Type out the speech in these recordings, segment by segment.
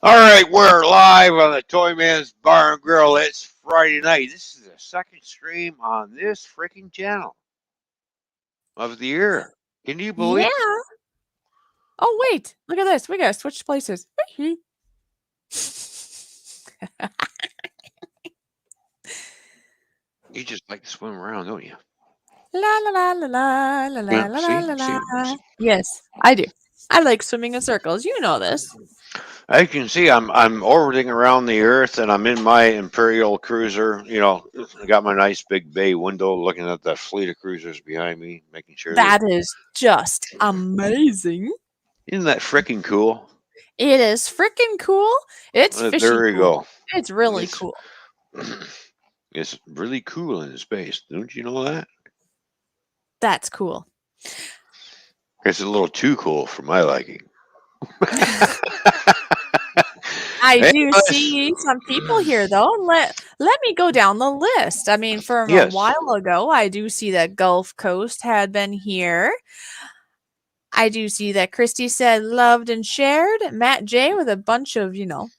All right, we're live on the Toymans Bar and Grill. It's Friday night. This is the second stream on this freaking channel of the year. Can you believe? Yeah. Oh, wait. Look at this. We got to switch places. You just like to swim around, don't you? La la la la la la la Yeah. la See, la see. la. Yes, I do. I like swimming in circles. You know this. As you can see, I'm orbiting around the Earth, and I'm in my Imperial cruiser. I got my nice big bay window, looking at that fleet of cruisers behind me, making sure that That is just amazing. isn't that freaking cool. It is freaking cool. It's fishy There you cool. go. It's really It's cool. it's really cool in space. Don't you know that? That's cool. It's a little too cool for my liking. I Hey, do see some people here, though. Let me go down the list. I mean, from a yes. while ago, I do see that Gulf Coast had been here. I do see that Christy said loved and shared. Matt J with a bunch of, smileys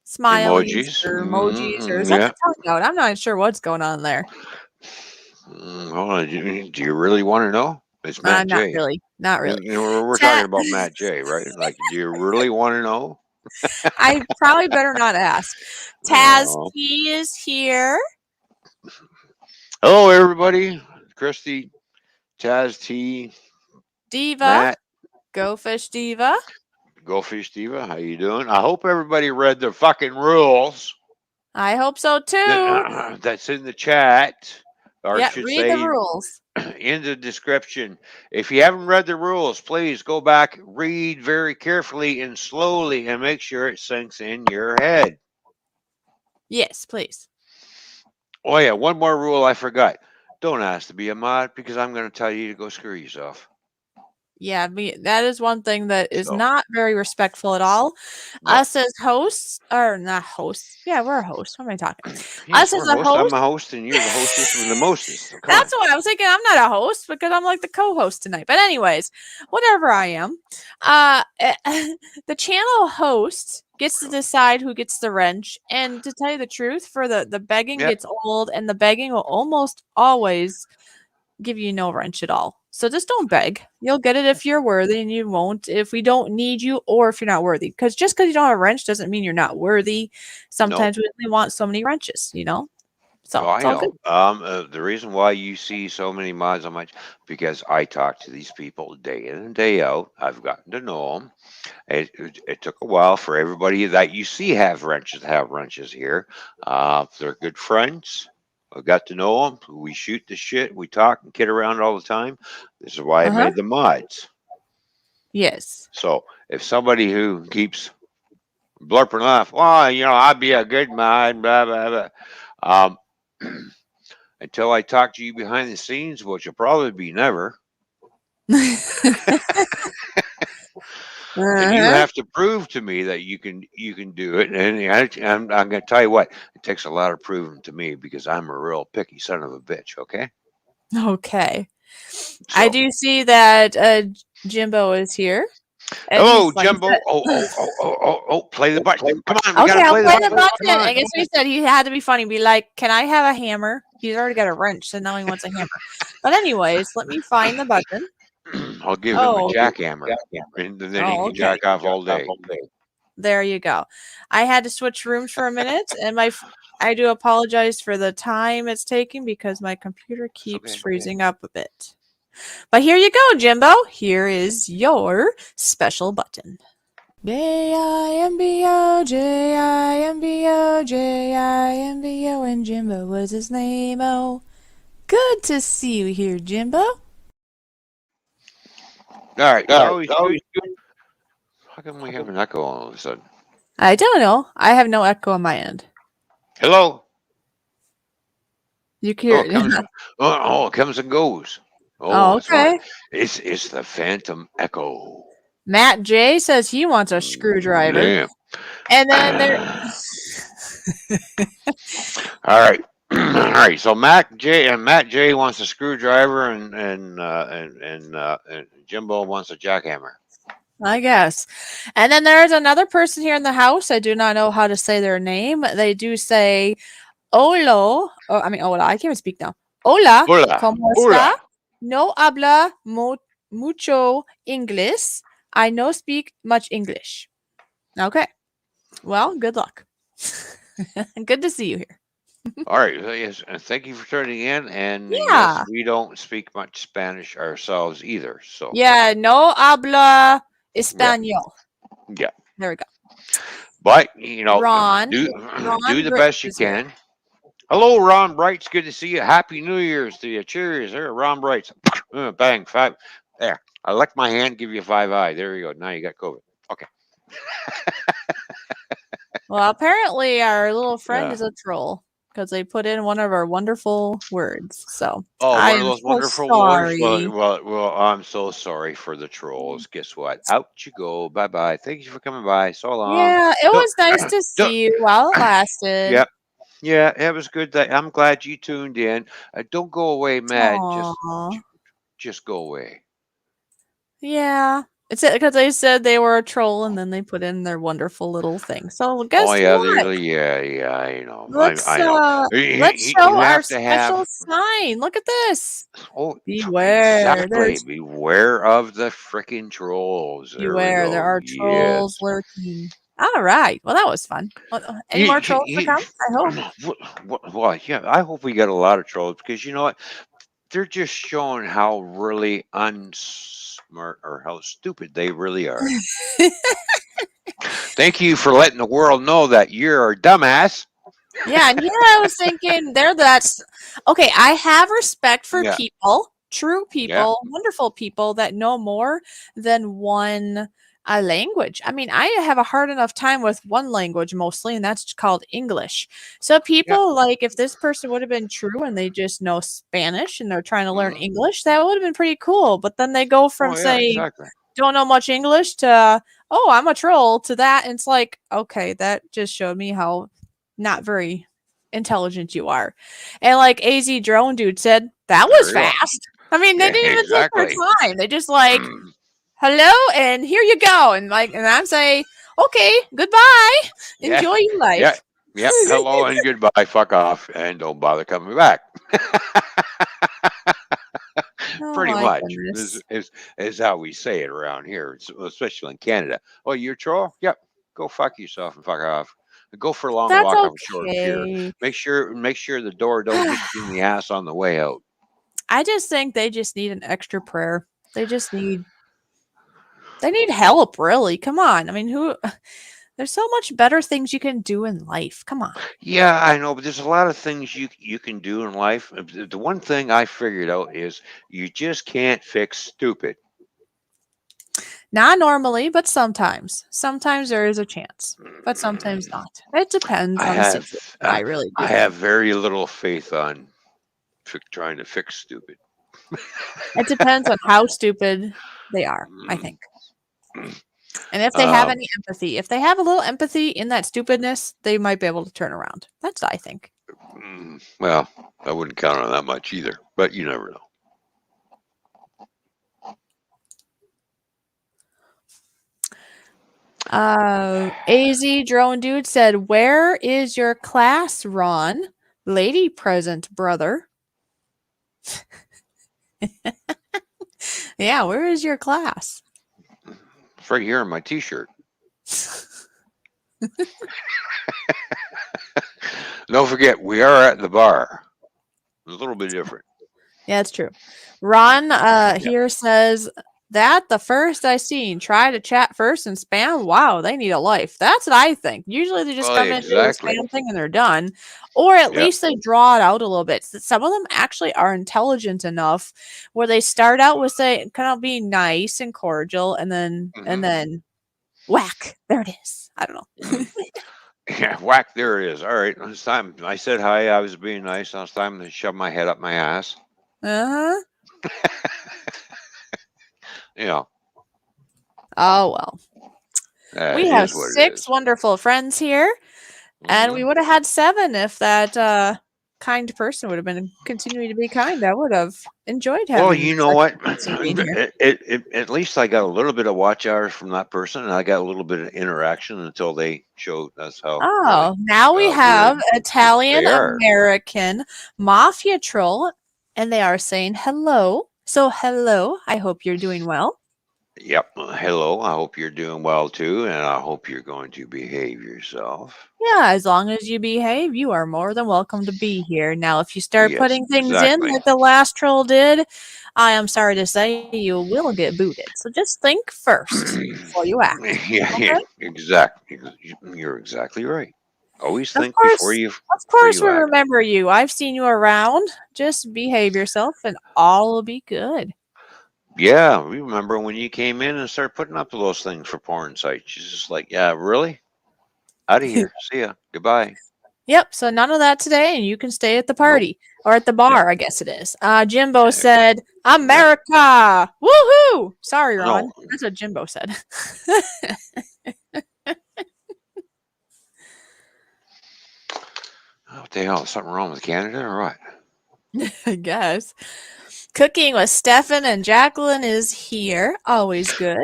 Emojis. or emojis, or is that Yeah. the tongue out? I'm not sure what's going on there. Hold on. Do you really want to know? It's Matt Not J. really. Not really. We're talking Chat. about Matt J, right? Like, do you really want to know? I probably better not ask. Taz Oh. T is here. Hello, everybody. Christy, Taz T, Diva. Matt, Go Fish Diva. Goldfish Diva. How you doing? I hope everybody read the fucking rules I hope so too. that's in the chat, or I Yeah, should read the say rules. in the description. If you haven't read the rules, please go back, read very carefully and slowly, and make sure it sinks in your head. Yes, please. Oh, yeah, one more rule I forgot. Don't ask to be a mod because I'm going to tell you to go screw yourself. Yeah, that is one thing that is So, not very respectful at all. no. Us as hosts, or not hosts. Yeah, we're a host. What am I talking? Yes, Us we're as a a host. I'm host. a host, and you're the hostess with the mostest. So come That's on. what I was thinking. I'm not a host because I'm like the co-host tonight. But anyways, whatever I am, the channel host gets to decide who gets the wrench. And to tell you the truth, for the begging Yep. gets old, and the begging will almost always give you no wrench at all. So just don't beg. You'll get it if you're worthy, and you won't if we don't need you or if you're not worthy. Because just because you don't have a wrench doesn't mean you're not worthy. No. Sometimes we only want so many wrenches. Oh, So I it's all know. good. The reason why you see so many mods on my because I talk to these people day in and day out. I've gotten to know them. It took a while for everybody that you see have wrenches here. They're good friends. I got to know them. We shoot the shit. We talk and kid around all the time. This is why I Uh-huh. made the mods. Yes. So if somebody who keeps blurping off, well, I'd be a good mod, blah blah blah. Until I talk to you behind the scenes, which will probably be never, and you Uh-huh. have to prove to me that you can do it. And I'm going to tell you what, it takes a lot of proving to me because I'm a real picky son of a bitch. Okay, Okay. I so do see that Jimbo is here. And hello, he's like Jumbo. Oh, play the button. Come on, we got okay, to I'll play the play the button. Come button. I on. guess we said he had to be funny. Be like, can I have a hammer? He's already got a wrench, so now he wants a hammer. But anyways, let me find the button. I'll give him a Oh, jackhammer, and then he can okay. jack off all day. There you go. I had to switch rooms for a minute, and I do apologize for the time it's taking because my computer That's keeps okay. freezing up a bit. But here you go, Jimbo. Here is your special button. Jimbo, Jimbo, Jimbo, and Jimbo was his name. Oh, good to see you here, Jimbo. All right. How come we have an echo all of a sudden? I don't know. I have no echo on my end. Hello. You can Oh, hear it it. comes. It comes and goes. Oh, Oh, it's one. okay. It's the Phantom Echo. Matt J says he wants a screwdriver. Yeah. And then there. All right. All right. So Matt J wants a screwdriver, and Jimbo wants a jackhammer. I guess. And then there's another person here in the house. I do not know how to say their name. They do say Olo. Oh, I mean, hola. I can't even speak now. Hola, Hola, ¿cómo está? hola. No habla mucho inglés. I no speak much English. Okay. Well, good luck. Good to see you here. All right. Yes, and thank you for turning in. And yes, Yeah. we don't speak much Spanish ourselves either. So Yeah, no habla yeah, español. yeah. There we go. But Ron. do do Ron the Britt best you is here. can. Hello, Ron Brights. Good to see you. Happy New Year's to you. Cheers. There, Ron Brights. Bang, five. There. I lick my hand, give you five eye. There you go. Now you got COVID. Okay. Well, apparently our little friend Yeah. is a troll because they put in one of our wonderful words. So Oh, I one of am those so wonderful words. sorry. Well. I'm so sorry for the trolls. Guess what? Out you go. Bye bye. Thank you for coming by. So long. Yeah, it Don't. was nice to Don't. see you while it lasted. Yep. Yeah. It was good. That I'm glad you tuned in. Don't go away mad. Aw. Just go away. Yeah. It's because they said they were a troll and then they put in their wonderful little thing. So Oh guess yeah, what? yeah. I know. Let's I know. let's You show our have to have. special sign. Look at this. Oh, Beware. exactly. There's Beware of the freaking trolls. There we beware. There go. are trolls Yes. lurking. All right. Well, that was fun. Any more trolls to come? I hope. Well, yeah. I hope we get a lot of trolls because you know what? They're just showing how really unsmart or how stupid they really are. Thank you for letting the world know that you're a dumbass. Yeah, and here I was thinking that's okay. I have respect for Yeah. people, true Yeah. people, wonderful people that know more than one language. I mean, I have a hard enough time with one language mostly, and that's called English. So Yeah. people like if this person would have been true and they just know Spanish and they're trying to learn Mhm. English, that would have been pretty cool. But then they go from Oh yeah. saying Exactly. don't know much English to oh, I'm a troll to that. And it's like, okay, that just showed me how not very intelligent you are. And like AZ Drone Dude said, that was There you go. fast. I mean, they Yeah. didn't even take their Exactly. time. They just like, hello, and here you go. And like, and I'm saying, okay, goodbye. Yeah. Enjoy your Yeah. life. Yep. Hello and goodbye. Fuck off and don't bother coming back. Oh Pretty my much goodness. is how we say it around here, especially in Canada. Oh, you're a troll? Yep. Go fuck yourself and fuck off. Go for a long That's walk off a short pier. okay. Make sure the door don't hit you in the ass on the way out. I just think they just need an extra prayer. They just need they need help, really. Come on. I mean, who there's so much better things you can do in life. Come on. Yeah, I know, but there's a lot of things you can do in life. The one thing I figured out is you just can't fix stupid. Not normally, but sometimes. Sometimes there is a chance, but sometimes not. It depends I on the have situation. I really I do have think. very little faith on trying to fix stupid. It depends on how stupid they are, I Mm. think. And if they have Um, any empathy, if they have a little empathy in that stupidness, they might be able to turn around. That's what I think. well, I wouldn't count on that much either, but you never know. AZ Drone Dude said, "Where is your class, Ron? Lady present, brother." Yeah, where is your class? It's right here on my T-shirt. Don't forget, we are at the bar. It's a little bit different. Yeah, it's true. Ron Yeah. here says that the first I seen try to chat first and spam. Wow, they need a life. That's what I think. Usually they just Oh, come in, do the exactly. spam thing, and they're done. Or at Yep. least they draw it out a little bit. Some of them actually are intelligent enough where they start out with say kind of being nice and cordial, and then Hmm. whack, there it is. I don't know. Yeah, whack. There it is. All right. It's time. I said hi. I was being nice. Now it's time to shove my head up my ass. Uh-huh. You know, Oh well. We it have is what it 6 is. wonderful friends here. And Hmm. we would have had 7 if that kind person would have been continuing to be kind. I would have enjoyed Well, having you know such what? a person being here. At least I got a little bit of watch hours from that person, and I got a little bit of interaction until they showed us how really Oh, now we weird have Italian they are. American mafia troll, and they are saying hello. So, hello. I hope you're doing well. Yep. Hello. I hope you're doing well too, and I hope you're going to behave yourself. Yeah, as long as you behave, you are more than welcome to be here. Now, if you start Yes, putting things in exactly. like the last troll did, I am sorry to say you will get booted. So just think first before you act. Yeah, Okay? yeah, exactly. You're exactly right. Always Of think course, of before course, you we act. remember you. I've seen you around. Just behave yourself, and all will be good. Yeah, we remember when you came in and started putting up those things for porn sites. You're just like, yeah, really? Out of here. See ya. Goodbye. Yep, so none of that today, and you can stay at the Nope. party or at the Yeah. bar, I guess it is. Jimbo Uh, said, yeah. America! Woohoo! Sorry, No. Ron. That's what Jimbo said. What the hell? Something wrong with Canada or what? I guess. Cooking with Stefan and Jacqueline is here. Always good.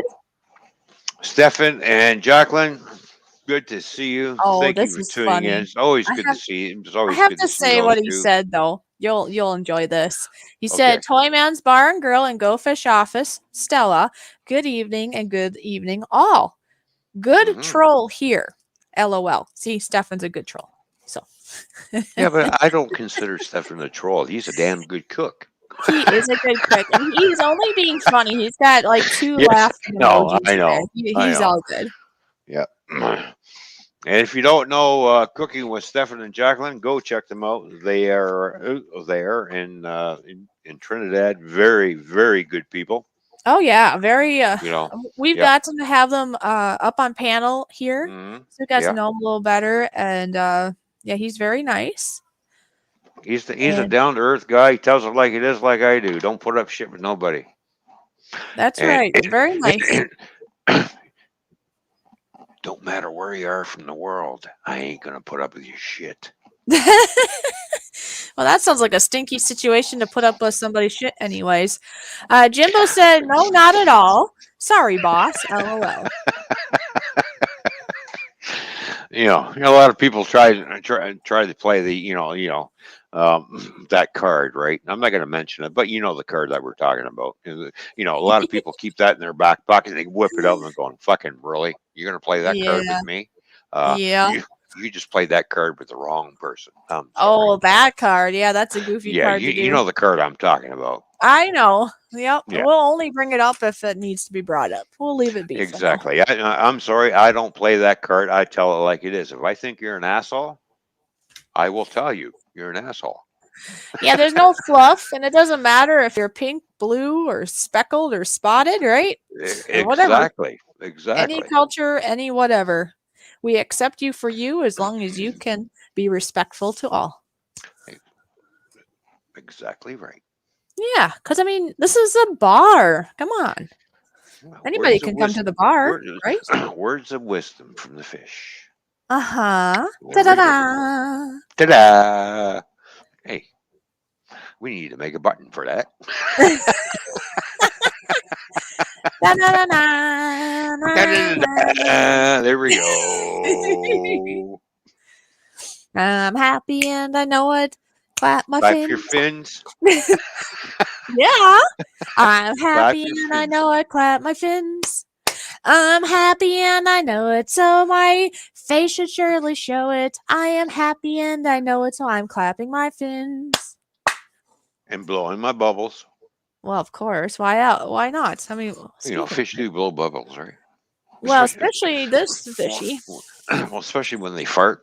Stefan and Jacqueline, good to see you. Oh, Thank you this for is tuning in. funny. It's always I good to have see you. It's I always have good to to see say those what he two. said though. You'll enjoy this. He Okay. said, "Toymans Bar and Grill and Go Fish Office, Stella. Good evening and good evening all. Good Hmm. troll here. LOL. See, Stefan's a good troll. So Yeah, but I don't consider Stefan a troll. He's a damn good cook. he is a good cook, and he's only being funny. He's got like two Yes, laughing no, emojis I there. know. I He's know. all good. Yeah. And if you don't know Cooking with Stefan and Jacqueline, go check them out. They are there in Trinidad. Very, very good people. Oh yeah, very. You know. We've Yeah. gotten to have them up on panel here, Hmm. so we got to Yeah. know him a little better. And yeah, he's very nice. He's a And down to earth guy. He tells it like it is, like I do. Don't put up shit with nobody. that's And right. Very nice. don't matter where you are from the world, I ain't gonna put up with your shit. Well, that sounds like a stinky situation to put up with somebody's shit, anyways. Jimbo said, "No, not at all. Sorry, boss. LOL." A lot of people try to play the that card, right? I'm not going to mention it, but you know the card that we're talking about. A lot of people keep that in their back pocket. They whip it out and they're going, "Fucking really? You're going to play that card Yeah, with me? Uh, yeah. you just played that card with the wrong person. I'm sorry. Oh, that card. Yeah, that's a goofy Yeah, card you to you do. know the card I'm talking about. I know. Yep. Yeah, We'll only bring it up if it needs to be brought up. We'll leave it be for now. exactly. I'm sorry. I don't play that card. I tell it like it is. If I think you're an asshole, I will tell you you're an asshole. Yeah, there's no fluff, and it doesn't matter if you're pink, blue, or speckled or spotted, right? Or whatever. Exactly. Any Exactly. culture, any whatever. We accept you for you as long as you can be respectful to all. Exactly right. Yeah, because I mean, this is a bar. Come on. Anybody Words of can come to wisdom. the bar, Words, right? words of wisdom from the fish. Uh huh. Da There da we go. da. Ta-da! Hey, we need to make a button for that. Da da da da. Da-da-da-da. There we go. I'm happy and I know it. Clap my Clap your fins. fins. Yeah. I'm Clap happy your and I fins. know it. Clap my fins. I'm happy and I know it, so my face should surely show it. I am happy and I know it, so I'm clapping my fins. And blowing my bubbles. Well, of course. Why out? Why not? I mean, speaking of Fish it, do blow bubbles, right? well, Especially, especially this fishy. well, especially when they fart.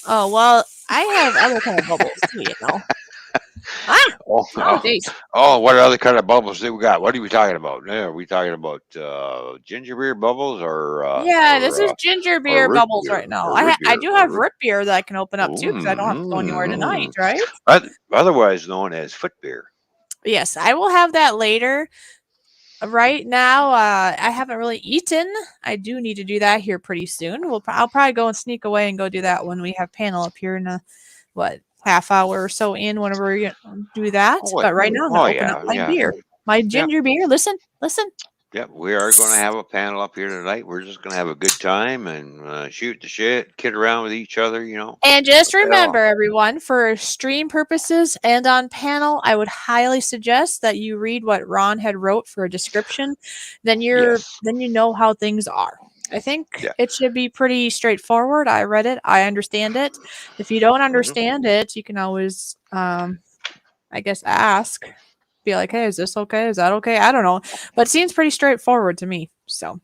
Oh well, I have other kind of bubbles too. Ah, Oh, oh, oh, jeez. oh, what other kind of bubbles do we got? What are we talking about? Yeah, are we talking about ginger beer bubbles Yeah, this is ginger or beer root bubbles beer right now. or root I beer do or have root? root beer that I can open up too because I don't have to go anywhere tonight, Mm, right? otherwise known as foot beer. Yes, I will have that later. Right now, I haven't really eaten. I do need to do that here pretty soon. I'll probably go and sneak away and go do that when we have panel up here in what half hour or so in whenever we do that. But right now, I'm gonna Oh open up yeah, my yeah, beer, my yeah, ginger beer. Listen, listen. yeah. We are going to have a panel up here tonight. We're just going to have a good time and shoot the shit, kid around with each other. And just What the hell? remember, everyone, for stream purposes and on panel, I would highly suggest that you read what Ron had wrote for a description. Yes. Then you know how things are. I think Yeah. it should be pretty straightforward. I read it. I understand it. If you don't Hmm. understand it, you can always, I guess, ask. Be like, hey, is this okay? Is that okay? I don't know. But it seems pretty straightforward to me. So,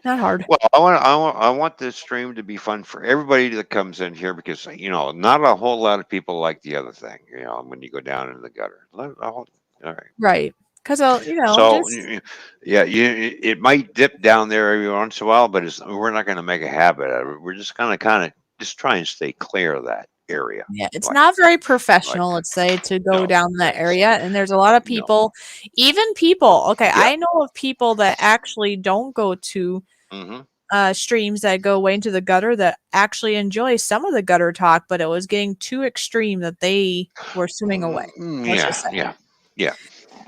not hard. Well, I want this stream to be fun for everybody that comes in here because not a whole lot of people like the other thing. When you go down in the gutter. All right. Right. Because, So just yeah, it might dip down there every once in a while, but we're not going to make a habit out of it. We're just gonna kind of just try and stay clear of that area. yeah, it's Like not very like professional, let's say, to go no, down that it's area. And there's a lot of no. people, even people. Okay, Yeah. I know of people that actually don't go to Hmm. streams that go way into the gutter that actually enjoy some of the gutter talk, but it was getting too extreme that they were swimming away. Let's Yeah, just say. yeah, yeah.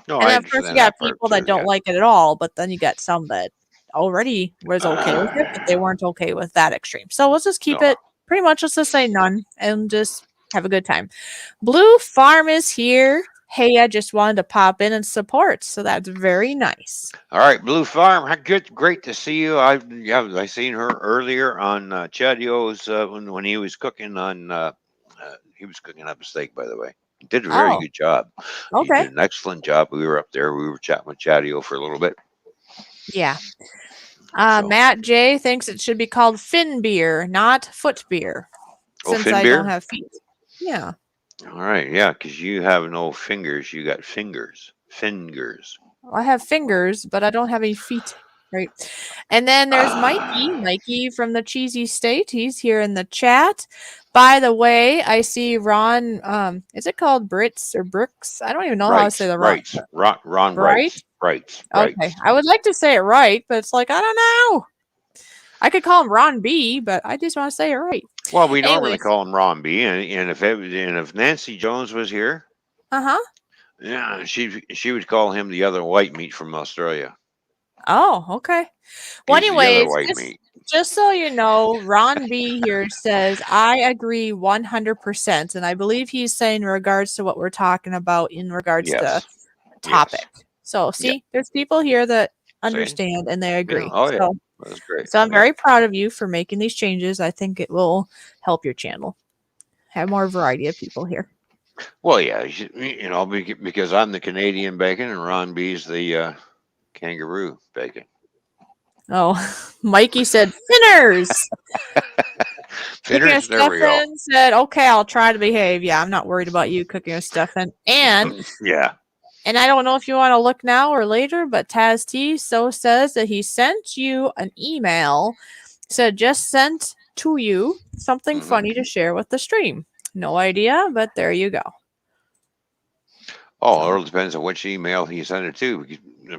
No, And I then, of course, you understand got that part people that too. don't Yeah. like it at all, but then you got some that already was okay with it, but they weren't okay with that extreme. So let's just keep No. it pretty much, let's just say none and just have a good time. Blue Farm is here. Hey, I just wanted to pop in and support. So that's very nice. All right, Blue Farm. Good, great to see you. I seen her earlier on Chadio's when he was cooking on. He was cooking up a steak, by the way. He did a very Oh, good job. He okay. did an excellent job. We were up there. We were chatting with Chadio for a little bit. Yeah. So, Matt J thinks it should be called fin beer, not foot beer, oh, since fin I don't beer. have feet. Yeah. All right, yeah, because you have no fingers. You got fingers. Fingers. I have fingers, but I don't have any feet. Right. And then there's Mikey. Ah, Mikey from the Cheesy State. He's here in the chat. By the way, I see Ron. Is it called Brits or Brooks? I don't even know how to say rights, the Ron. rights. Ron Right? Rights, rights, Okay. rights. I would like to say it right, but it's like, I don't know. I could call him Ron B, but I just want to say it right. Well, we normally Anyways. call him Ron B, and if Nancy Jones was here, Uh huh. yeah, she would call him the other white meat from Australia. Oh, okay. Well, He's the other anyways, white just meat. just so you know, Ron B here says I agree 100%, and I believe he's saying in regards to what we're talking about in regards to Yes, topic. yes, So, yeah. see, there's people here that See, understand and they yeah, agree. oh yeah, So, that's great. so I'm Yeah. very proud of you for making these changes. I think it will help your channel have more variety of people here. Well, yeah, because I'm the Canadian bacon and Ron B's the kangaroo bacon. Oh, Mikey said finners. Cooking a Finners, there we go. stuffing said, okay, I'll try to behave. Yeah, I'm not worried about you cooking a stuffing. Yeah. And I don't know if you want to look now or later, but Taz T so says that he sent you an email, said just sent to you something Hmm. funny to share with the stream. No idea, but there you go. Oh, it So, all depends on which email he sent it to,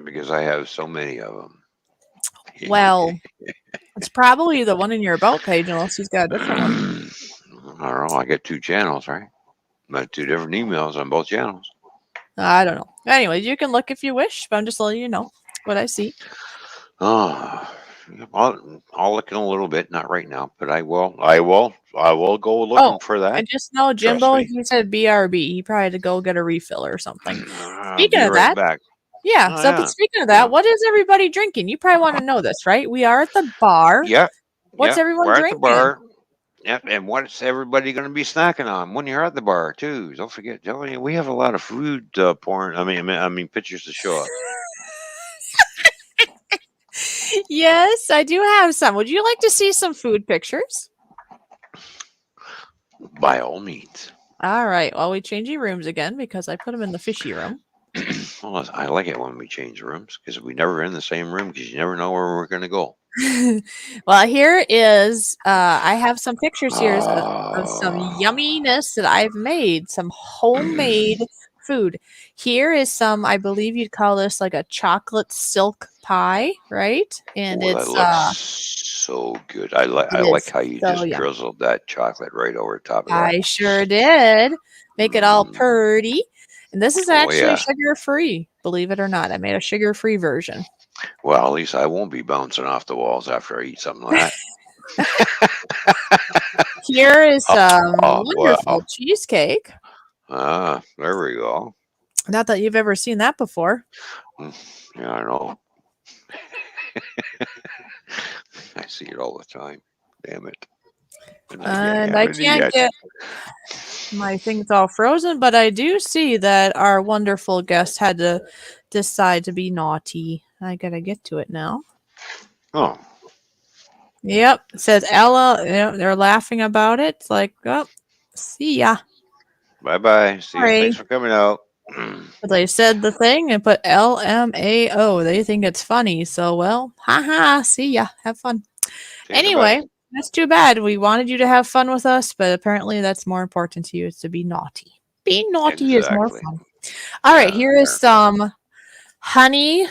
because I have so many of them. well, it's probably the one in your about page, unless he's got a different one. I don't know. I got two channels, right? I have two different emails on both channels. I don't know. Anyways, you can look if you wish, but I'm just letting you know what I see. Oh, I'll look in a little bit, not right now, but I will. I will go Oh, looking for that. and just know Trust Jimbo, me. he said BRB. He probably had to go get a refill or something. I'll Speaking be of right that, back. yeah. Oh So, but yeah, speaking of yeah, that, what is everybody drinking? You probably want to know this, right? We are at the bar. yeah, What's yeah. everyone We're at the drinking? bar. Yep, and what's everybody going to be snacking on when you're at the bar too? Don't forget, we have a lot of food porn. I mean, pictures to show up. Yes, I do have some. Would you like to see some food pictures? By all means. All right. Well, we changing rooms again because I put them in the fishy room. Well, I like it when we change rooms because we never in the same room because you never know where we're going to go. Well, here is I have some pictures here of some Ah. yumminess that I've made, some homemade food. Here is some, I believe you'd call this like a chocolate silk pie, right? And Oh, that looks so good. it I like is how you so just yummy. drizzled that chocolate right over top of that. I sure did. Make it all Mm, purty. And this is oh actually yeah. sugar free, believe it or not. I made a sugar free version. Well, at least I won't be bouncing off the walls after I eat something like Here is that. some Oh, wonderful well. cheesecake. There we go. Not that you've ever seen that before. Mm, yeah, I know. I see it all the time. Damn it. And I And I haven't can't yet. get my things all frozen, but I do see that our wonderful guest had to decide to be naughty. I gotta get to it now. Oh, Yep, it says Ella. They're laughing about it. It's like, oh, see ya. bye bye. See you. Thanks Sorry. for coming out. But they said the thing and put LMAO. They think it's funny. So, well, haha, see ya. Have fun. See you. Bye. Anyway, that's too bad. We wanted you to have fun with us, but apparently that's more important to you is to be naughty. Being naughty is more Exactly. fun. All right, Yeah. here is some honey.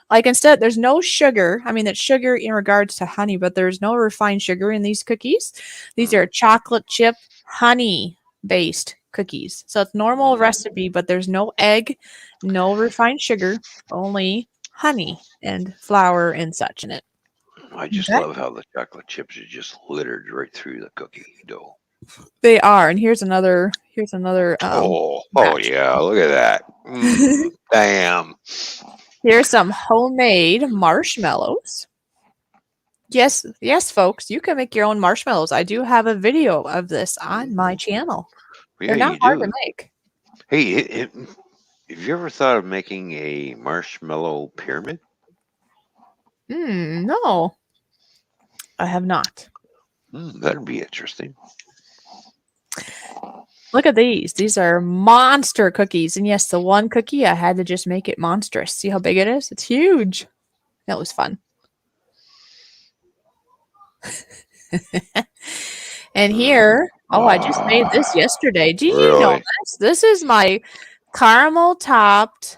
Like instead, there's no sugar. I mean, it's sugar in regards to honey, but there's no refined sugar in these cookies. These are chocolate chip honey based cookies. So it's normal Mm, recipe, but there's no egg, no refined sugar, only honey and flour and such in it. I just Okay. love how the chocolate chips are just littered right through the cookie dough. They are, and here's another Oh batch. yeah, look at that. Damn. Here's some homemade marshmallows. Yes, yes, folks, you can make your own marshmallows. I do have a video of this on my channel. Yeah, They're not you hard to do. make. Hey, have you ever thought of making a marshmallow pyramid? No, I have not. That'd be interesting. Look at these. These are monster cookies. And yes, the one cookie, I had to just make it monstrous. See how big it is? It's huge. That was fun. And here, oh, I just made this yesterday. Do you know Really? this? This is my caramel topped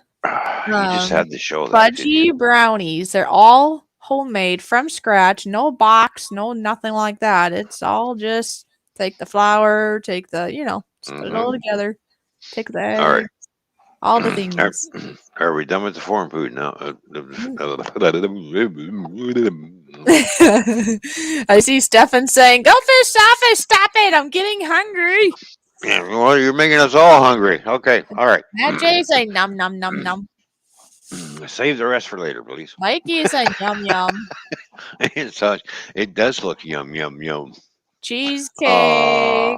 You just had to show that, didn't you? fudgy brownies. They're all homemade from scratch. No box, no nothing like that. It's all just take the flour, take the, just put it all Mm-hmm. together. Take the All right. egg, all the Are, things. are we done with the foreign food now? I see Stefan saying, "Go fish office, stop it! I'm getting hungry." Yeah, well, you're making us all hungry. Okay, all right. Matt J saying, "Num num num num." Save the rest for later, please. Mikey is saying, "Yum yum." It's such, it does look yum, yum, yum. Cheesecake,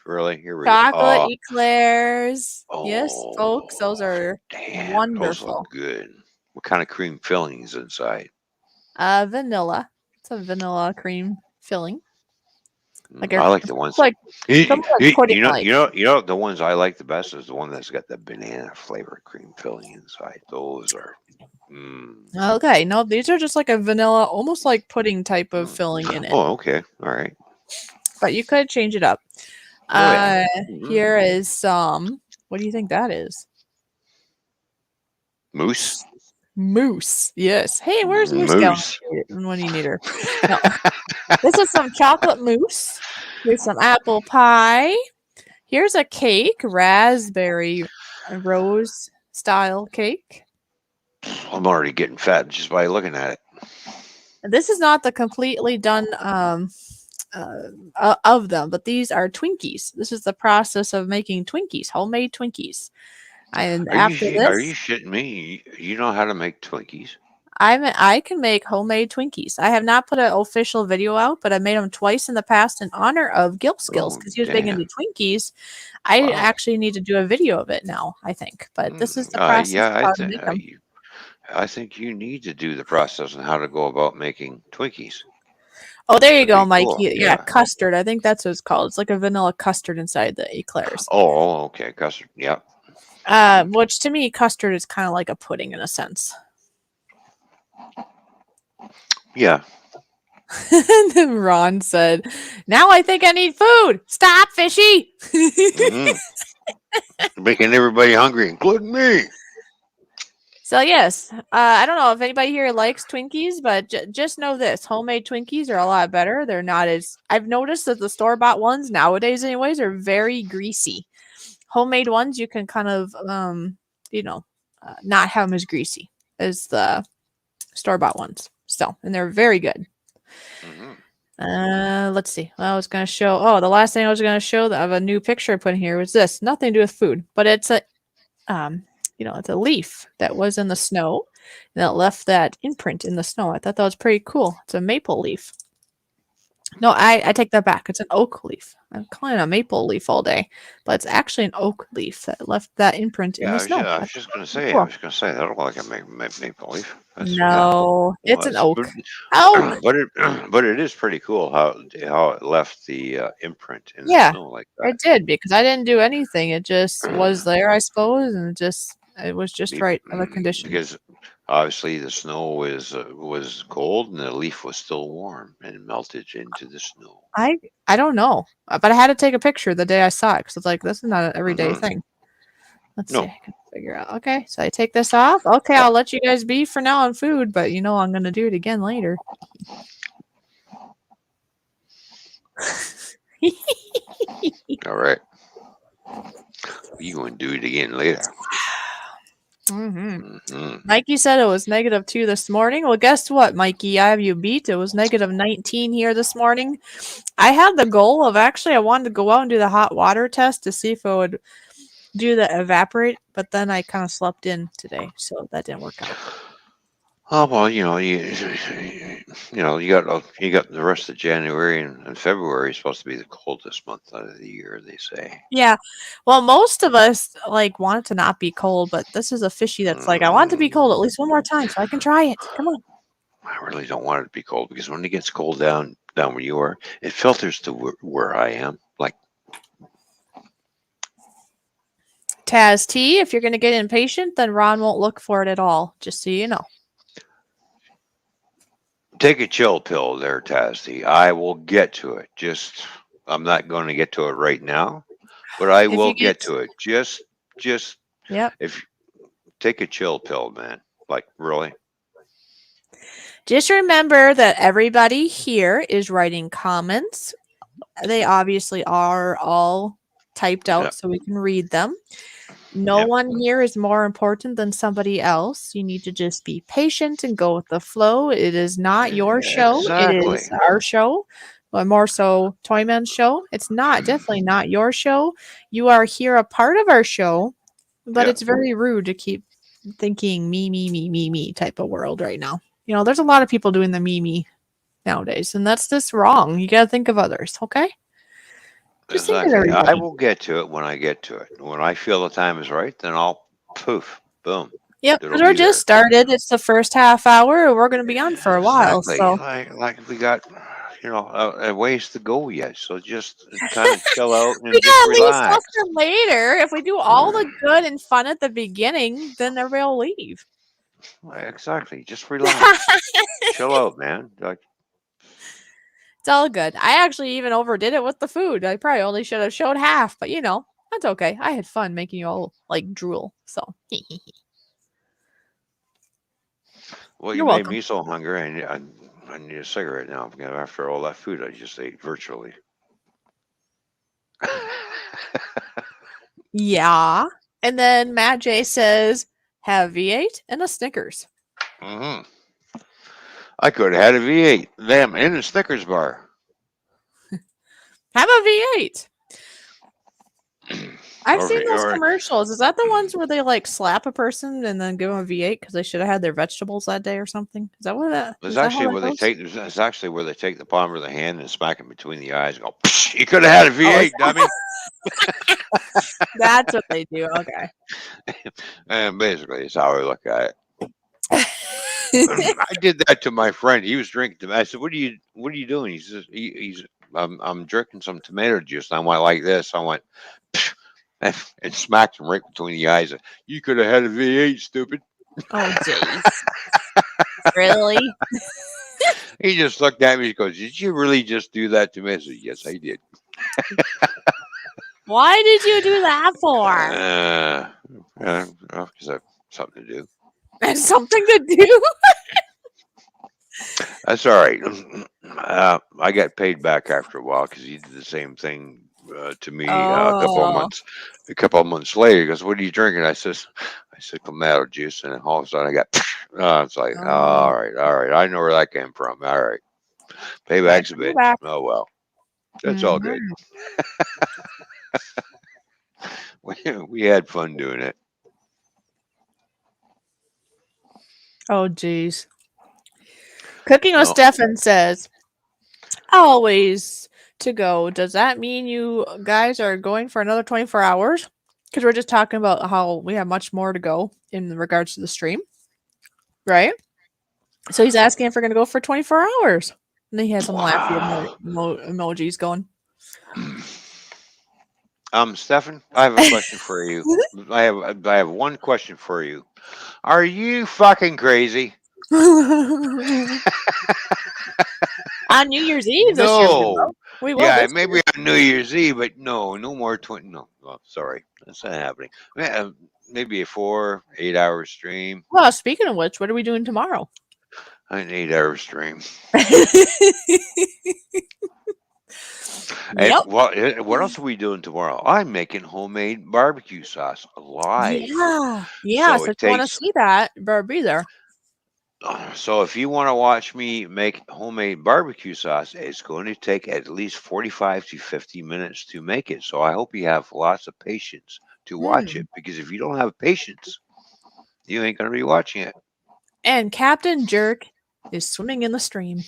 Really? Here we go. chocolate eclairs. Yes, folks, those Oh, are damn. Those look wonderful. good. What kind of cream fillings inside? Vanilla. It's a vanilla cream filling, like I like the ones. like You, something like pudding like. the ones I like the best is the one that's got the banana flavored cream filling inside. Those are. Mm, Okay, no, these are just like a vanilla, almost like pudding type of mm. filling in it. Oh, okay. All right. But you could change it up. Oh yeah. Mhm. Here is some. What do you think that is? Moose. Moose. Yes. Hey, where's Moose going Moose. when you need her? No. This is some chocolate mousse. Here's some apple pie. Here's a cake, raspberry rose style cake. I'm already getting fat just by looking at it. This is not the completely done of them, but these are Twinkies. This is the process of making Twinkies, homemade Twinkies. And after Are you this, shitting me? You know how to make Twinkies? I can make homemade Twinkies. I have not put an official video out, but I made them twice in the past in honor of Gil Skills Oh because he was big into damn! Twinkies. I Wow. actually need to do a video of it now, I think. But this is the process Yeah, of how to make them. I think you need to do the process on how to go about making Twinkies. Oh, there you That'd go, be Mike. cool. Yeah, Yeah. custard. I think that's what it's called. It's like a vanilla custard inside the eclairs. Oh, okay. Custard. Yeah. Which to me, custard is kind of like a pudding in a sense. Yeah. And then Ron said, "Now I think I need food. Stop, fishy." Hmm. Making everybody hungry, including me. So yes, I don't know if anybody here likes Twinkies, but just know this: homemade Twinkies are a lot better. They're not as I've noticed that the store bought ones nowadays, anyways, are very greasy. Homemade ones you can kind of you know not have them as greasy as the store bought ones. So and they're very good. Hmm. Let's see. Well, I was gonna show. Oh, the last thing I was gonna show of a new picture I put in here was this. Nothing to do with food, but it's a um, it's a leaf that was in the snow and it left that imprint in the snow. I thought that was pretty cool. It's a maple leaf. No, I take that back. It's an oak leaf. I'm calling it a maple leaf all day, but it's actually an oak leaf that left that imprint in Yeah, the snow. I I was thought just that gonna was pretty say, I cool. was gonna say that looked like a maple leaf. That's yeah. No, it's an Was, oak. Oak. but it but it is pretty cool how it left the imprint in the Yeah, snow like it that. did because I didn't do anything. It just was there, I suppose, and it was just right of a condition. Because obviously the snow was cold and the leaf was still warm and melted into the snow. I I don't know, but I had to take a picture the day I saw it because it's like this is not an everyday Hmm. thing. Let's see, No, I can figure out. Okay, so I take this off. Okay, I'll let you guys be for now on food, but I'm gonna do it again later. all right, we going to do it again later. hmm Hmm. Mikey said it was -2 this morning. Well, guess what, Mikey? I have you beat. It was -19 here this morning. I had the goal of actually I wanted to go out and do the hot water test to see if it would do the evaporate, but then I kind of slept in today, so that didn't work out. Oh well, you got the rest of January and February is supposed to be the coldest month of the year. They say. Yeah. Well, most of us like want it to not be cold, but this is a fishy that's like, I want it to be cold at Mm, least one more time so I can try it. Come on. I really don't want it to be cold because when it gets cold down where you are, it filters to where I am. Like Taz T, if you're gonna get impatient, then Ron won't look for it at all. Just so you know. take a chill pill there, Tasty. I will get to it. Just I'm not going to get to it right now, but I If will you get get to it. Just Yep. if take a chill pill, man. Like really. Just remember that everybody here is writing comments. They obviously are all typed Yeah. out so we can read them. No Yeah. one here is more important than somebody else. You need to just be patient and go with the flow. It is not your show. It is Exactly. our show. Or more so Toyman's show. It's not definitely not your show. You are here a part of our show, but Yeah. it's very rude to keep thinking me type of world right now. There's a lot of people doing the me nowadays, and that's just wrong. You gotta think of others, okay? Just think of Exactly. I everybody. will get to it when I get to it. When I feel the time is right, then I'll poof, boom, Yep, it'll because we're be just there. started. It's the first half hour, and we're gonna be on for a while. Exactly. So Like we got a ways to go yet. So just kind of chill out we and just gotta leave stuff relax. for later. If we do all the good and fun at the beginning, then everybody will leave. Exactly. Just relax. Chill out, man. Like It's all good. I actually even overdid it with the food. I probably only should have showed half, but that's okay. I had fun making you all like drool. So well, you you're made welcome. me so hungry. I need a cigarette now because after all that food I just ate virtually. Yeah. And then Matt J says, have V8 and a Snickers. Hmm. I could have had a V8. Them in a Snickers bar. Have a V8. I've or, seen those or commercials. Is that the ones where they like slap a person and then give them a V8 because they should have had their vegetables that day or something? It's Is that how actually that where they goes? take. It's actually where they take the palm of the hand and smack it between the eyes. And go. Psh, you could have had a Oh, V8, dummy. that's what they do. Okay. And basically, it's how I look at it. I did that to my friend. He was drinking. I said, What are you doing?" He says, "He's. I'm drinking some tomato juice." And I went like this. I went. Psh, and smacked him right between the eyes. You could have had a V8, stupid. Oh, jeez. Really? He just looked at me. He goes, "Did you really just do that to me?" I said, "Yes, I did." Why did you do that for? Uh, because I have something to do. It's something to do. That's all right. I got paid back after a while because he did the same thing to me Oh. a couple of months later. He goes, "What are you drinking?" I said, tomato juice, and then all of a sudden I got. It's like, Oh. all right. I know where that came from. All right, Got payback's a your bitch. back. Oh well, that's all good. Mhm. We had fun doing it. Oh, jeez. Cooking with Well, Stefan says, always to go. Does that mean you guys are going for another 24 hours? Because we're just talking about how we have much more to go in regards to the stream, right? So he's asking if we're going to go for 24 hours. And then he has some laughy wow. emojis going. Stefan, I have a question for you. I have one question for you. Are you fucking crazy? On New Year's Eve this year, we will. No. We will Yeah, this maybe year. on New Year's Eve, but no, no more 20. No, oh, sorry. That's not happening. Maybe a 8 hour stream. Well, speaking of which, what are we doing tomorrow? An 8 hour stream. And Yep. what else are we doing tomorrow? I'm making homemade barbecue sauce live. Yeah. Yeah. So So if it you want to takes see that, you better be there. So if you want to watch me make homemade barbecue sauce, it's going to take at least 45 to 50 minutes to make it. So I hope you have lots of patience to watch Hmm. it because if you don't have patience, you ain't going to be watching it. And Captain Jerk is swimming in the stream.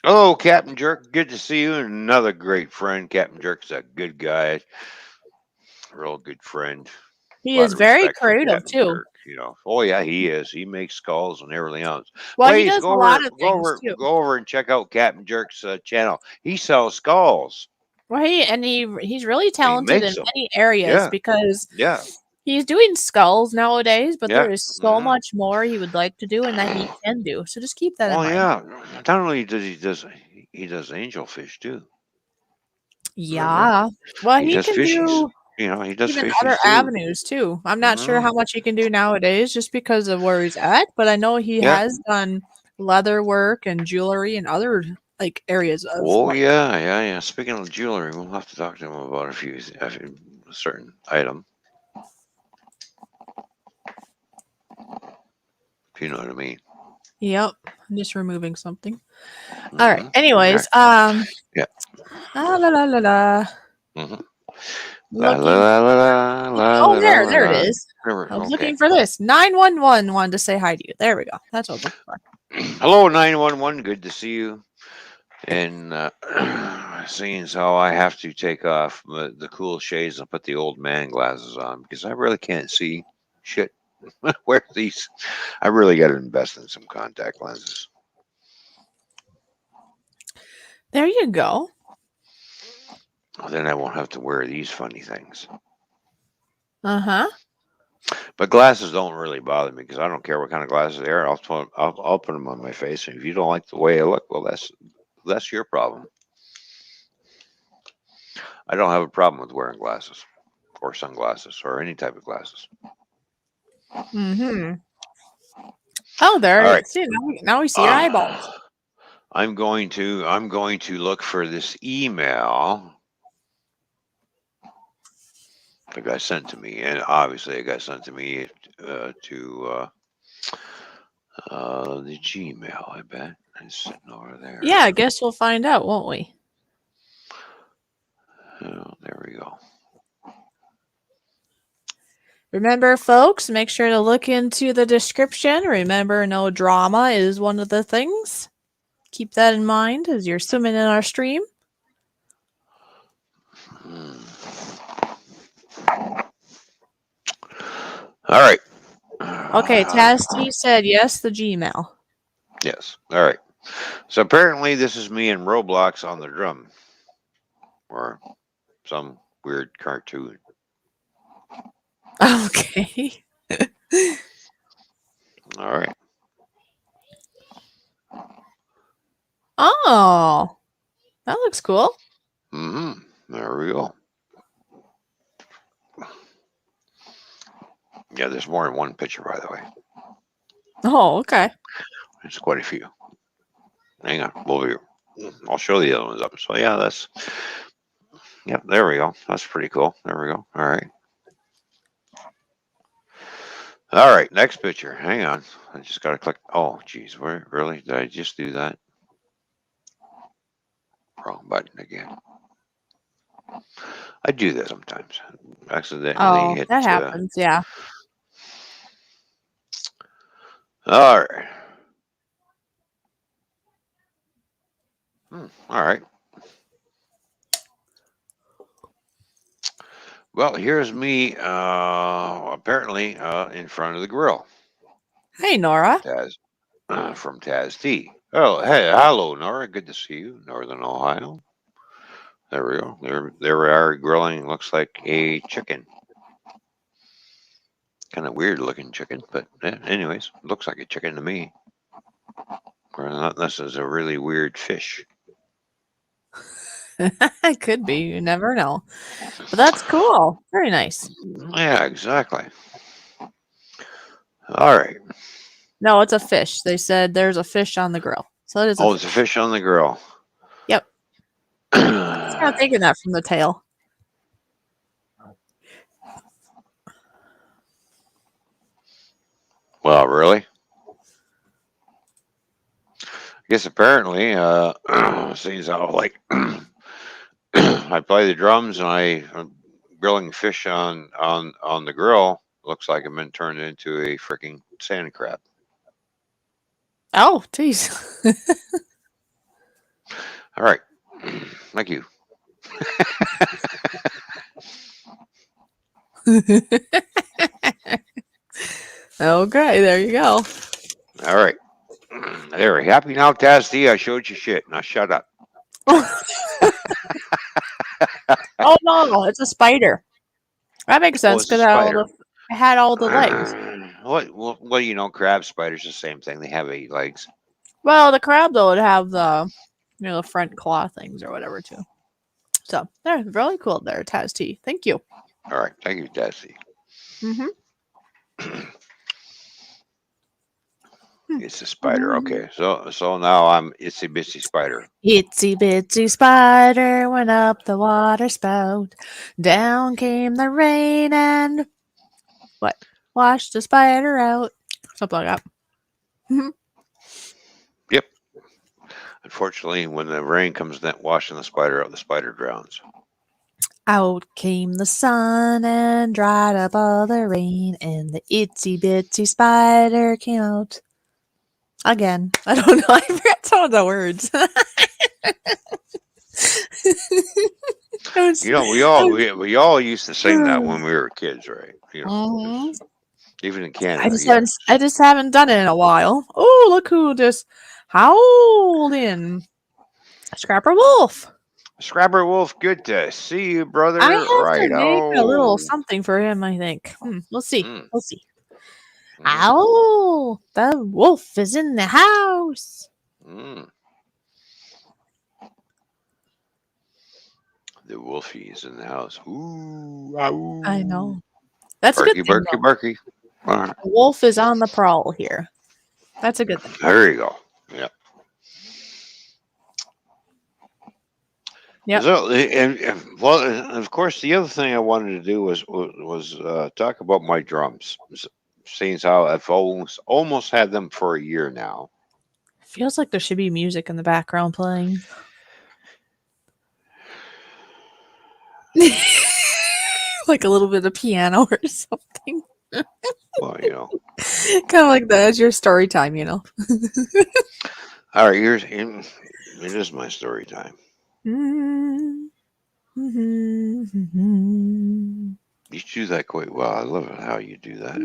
Hello, Captain Jerk. Good to see you. And another great friend. Captain Jerk's a good guy, real good friend. A He lot is of very respect for creative Captain too. Jerk. Oh yeah, he is. He makes skulls and everything else. Well, he Please does a lot of things too. go over and check out Captain Jerk's channel. He sells skulls. Well, he's really He talented in makes them. many areas Yeah, because yeah, he's doing skulls nowadays, but there yeah. is so Hmm. much more he would like to do and that he can do. So just keep that in Well, mind. yeah. Not only does he does angelfish too. Remember, Yeah. Well, he he does can fishings. do He does even other fishings too. avenues too. I'm not sure Hmm. how much he can do nowadays just because of where he's at, but I know he Yeah. has done leather work and jewelry and other like areas of Oh life. yeah, yeah, yeah. Speaking of jewelry, we'll have to talk to him about a certain item. If you know what I mean. Yep. I'm just removing something. All right. Hmm. Anyways, Right. Yeah. la la la la. Hmm. La la Looking. la la la la Oh, la la there la it la. is. I was Okay. looking for this. 911 wanted to say hi to you. There we go. That's what I was looking for. Hello, 911. Good to see you. And seeing as how I have to take off the cool shades and put the old man glasses on because I really can't see shit. Where these? I really got to invest in some contact lenses. There you go. Then I won't have to wear these funny things. Uh huh. But glasses don't really bother me because I don't care what kind of glasses they are. I'll put them on my face, and if you don't like the way I look, well, that's your problem. I don't have a problem with wearing glasses or sunglasses or any type of glasses. Mm-hmm. Oh, All there. right. See, now we see your eyeballs. Uh, I'm going to look for this email that got sent to me, and obviously it got sent to me to the Gmail. I bet it's sitting over Yeah, there. I guess we'll find out, won't we? Oh, there we go. Remember, folks, make sure to look into the description. Remember, no drama is one of the things. Keep that in mind as you're swimming in our stream. Hmm. All right. Okay, Tasty said yes, the Gmail. Yes. All right. So apparently this is me in Roblox on the drum, or some weird cartoon. Okay. All right. Oh, that looks cool. Mm-hmm. There we go. Yeah, there's more than one picture, by the way. Oh, okay. There's quite a few. Hang on, I'll show the other ones up. So yeah, that's yep. There we go. That's pretty cool. There we go. All right. All right. Next picture. Hang on. I just gotta click. Oh, geez. Where really did I just do that? Wrong button again. I do that sometimes. Accidentally Oh, hit. that happens. Yeah. All right. All right. Well, here's me. Apparently, in front of the grill Hey, from Nora. Taz T. Oh, hey, hello, Nora. Good to see you, Northern Ohio. There we go. There we are grilling. Looks like a chicken. Kind of weird looking chicken, but anyways, looks like a chicken to me. Or not, this is a really weird fish. It could be. You never know. But that's cool. Very nice. Yeah, exactly. All right. No, it's a fish. They said there's a fish on the grill. So it is a Oh, it's a fish. fish on the grill. Yep. I was kind of thinking that from the tail. Well, really? I guess apparently, seems how like I play the drums and I'm grilling fish on the grill. Looks like I've been turned into a freaking sand crab. Oh, jeez. All right, thank you. Okay, there you go. All right, there. Happy now, Taz. I showed you shit. Now shut up. Oh no, it's a spider. That makes Oh, sense it's a because spider. it had all the legs. What do you know? Crab spiders the same thing. They have 8 legs. Well, the crab though would have the front claw things or whatever too. So they're really cool there, Taz T. Thank you. All right, thank you, Taz. Mm-hmm. It's a spider. Okay, so now I'm itsy bitsy spider. Itsy bitsy spider went up the water spout. Down came the rain and what? Washed the spider out. Something like that. Mhm. Yep. Unfortunately, when the rain comes down, washing the spider out, the spider drowns. Out came the sun and dried up all the rain, and the itsy bitsy spider came out again. I don't know. I forgot some of the words. You know, we all was, we all used to sing that when we were kids, right? You know, Mhm. even in Canada. I just haven't done it in a while. Oh, look who just howled in. Scrapper Wolf. Scrapper Wolf, good to see you, I brother. have to Right. make a little Oh. something for him, I think. We'll see. Mm, We'll see. mm, Ow! The wolf is in the house. mm. The Wolfie is in the house. Ooh, I ow. know. That's a good Barky, thing, barky, though. barky. All right. The wolf is on the prowl here. That's a good thing. There you go. Yeah. Yep. So, well, of course, the other thing I wanted to do was talk about my drums. Seeing as how I've almost had them for a year now. Feels like there should be music in the background playing. Like a little bit of piano or something. Well, you know. Kind of like that as your story time, you know. All right, it is my story time. Mm-hmm. You do that quite well. I love it how you do that.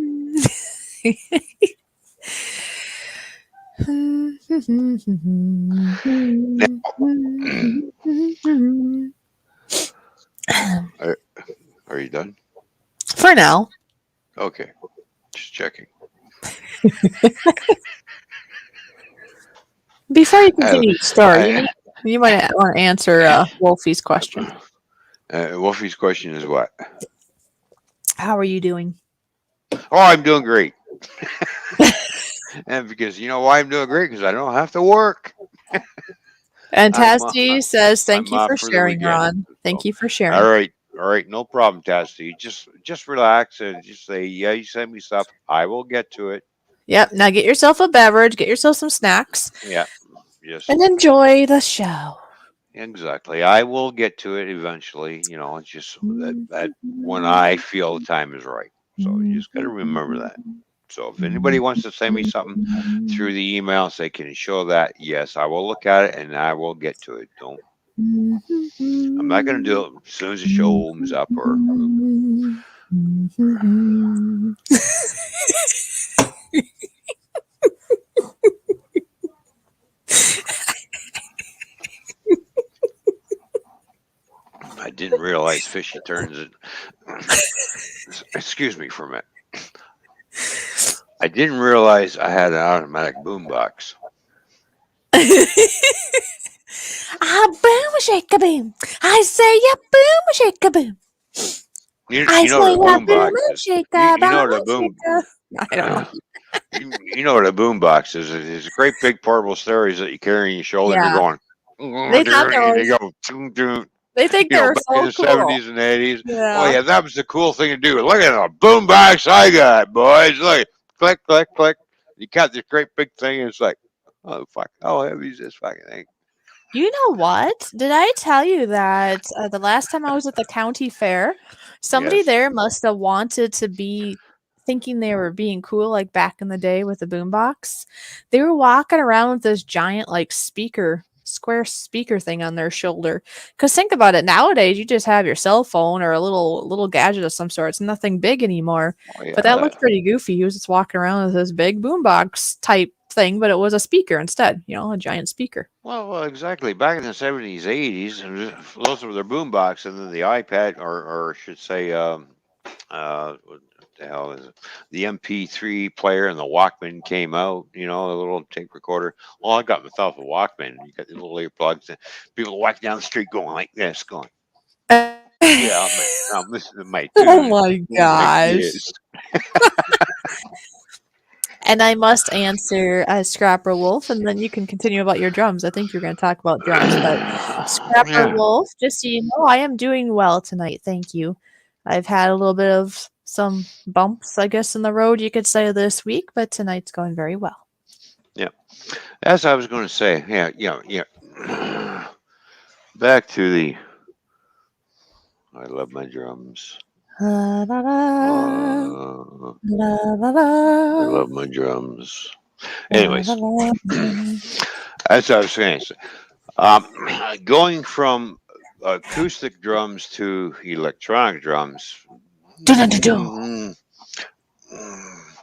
Are, are you done? For now. Okay, just checking. Before you I, continue the story, I, you might want to answer Wolfie's question. Wolfie's question is what? How are you doing? Oh, I'm doing great. And because you know why I'm doing great? Because I don't have to work. And I'm Tasty says, "Thank I'm you off for for the sharing, weekend. Ron. Thank So, you for sharing." all right, no problem, Tasty. Just relax and just say, yeah, you send me stuff. I will get to it. Yep. Now get yourself a beverage, get yourself some snacks, Yeah, just and enjoy the show. exactly. I will get to it eventually. You know, it's just that when I feel the time is right. So you just got to remember that. So if anybody wants to send me something through the email, say, can you show that? Yes, I will look at it and I will get to it. Don't. I'm not going to do it as soon as the show opens up, or I didn't realize fishy turns. Excuse me for a minute. I didn't realize I had an automatic boombox. Ah, boom, shake a boom. I say, yeah, boom, shake a boom. I You know say, what a yeah, boombox boom, is. shake a You know boom, what a shake boom. a. I don't know. You know what a boombox is. It's a great big portable stereo that you carry on your shoulder, and you're Yeah, going. they thought that And was. you go. Toom, toom. They think You know, they're back in so the cool. 70s and 80s. Oh Yeah. yeah, that was the cool thing to do. Look at the boombox I got, boys. Look, click, click, click. You got this great big thing, and it's like, oh fuck, how heavy is this fucking thing? You know what? Did I tell you that the last time I was at the county fair, somebody Yes. there must have wanted to be thinking they were being cool, like back in the day with the boombox. They were walking around with this giant, like, square speaker thing on their shoulder. Because think about it, nowadays you just have your cell phone or a little gadget of some sort. It's nothing big anymore. Oh yeah. But that looked pretty goofy. He was just walking around with this big boombox type thing, but it was a speaker instead. A giant speaker. Well, exactly. Back in the 70s, 80s, those were their boombox, and then the iPad, or I should say, what the hell is it? The MP3 player and the Walkman came out. You know, the little tape recorder. Well, I got myself a Walkman. You got the little earplugs, and people walking down the street going like this, going, "Yeah, I'm listening to my Oh tunes my like gosh. this." And I must answer Scrapper Wolf, and then you can continue about your drums. I think you're going to talk about drums, but Scrapper Yeah. Wolf, just so you know, I am doing well tonight. Thank you. I've had a little bit of some bumps, I guess, in the road, you could say, this week, but tonight's going very well. Yeah. As I was going to say, yeah, yeah, yeah. Back to the. I love my drums. La, la, la, Uh, la, la, I la, love my drums. la, la, Anyways, la. as I was saying, um, going from acoustic drums to electronic drums, Dun-dun-dun-dun. mm,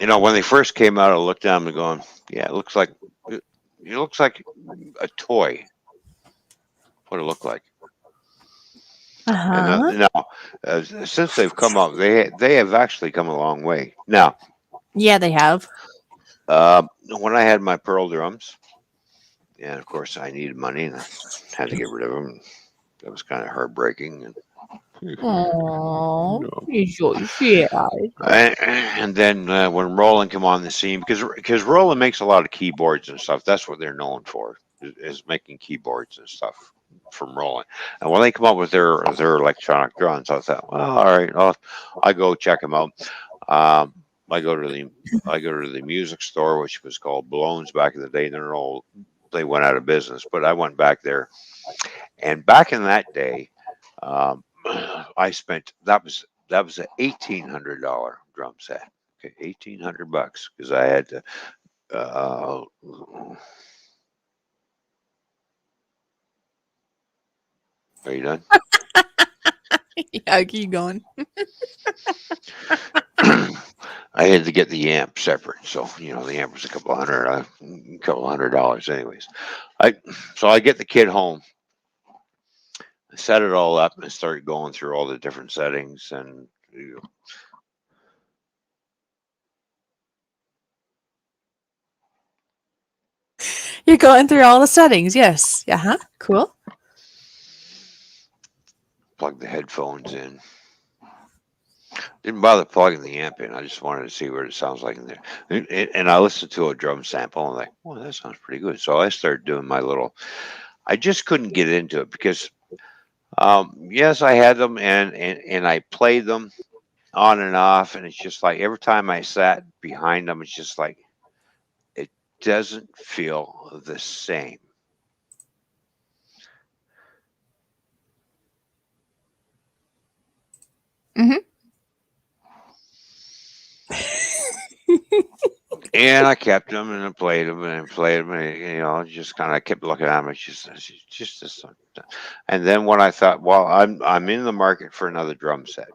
you know, when they first came out, I looked down and going, "Yeah, it looks like a toy. What it looked like." And Uh-huh. now, since they've come out, they have actually come a long way. Now, Yeah, they have. when I had my pearl drums, and of course I needed money and I had to get rid of them. That was kind of heartbreaking. And, Oh, no. he's so sad. And then when Roland came on the scene, because Roland makes a lot of keyboards and stuff. That's what they're known for, is making keyboards and stuff from Roland. And when they come up with their electronic drums, I thought, well, all right, I go check them out. Um, I go to the I go to the music store, which was called Blowns back in the day. They went out of business, but I went back there. And back in that day, um, I spent that was a $1,800 drum set. Okay, $1,800 because I had to. Are you done? Yeah, keep going. I had to get the amp separate, so you know the amp was a couple hundred dollars, anyways. I so I get the kid home, set it all up, and start going through all the different settings and. You're going through all the settings. Yes. Uh-huh. Cool. Plug the headphones in. Didn't bother plugging the amp in. I just wanted to see what it sounds like in there. And I listened to a drum sample and I'm like, well, that sounds pretty good. So I started doing my little. I just couldn't get into it because, yes, I had them and I played them on and off, and it's just like every time I sat behind them, it's just like it doesn't feel the same. Hmm. And I kept them and I played them and played them, and just kind of kept looking at them. It's just this. And then when I thought, well, I'm in the market for another drum set.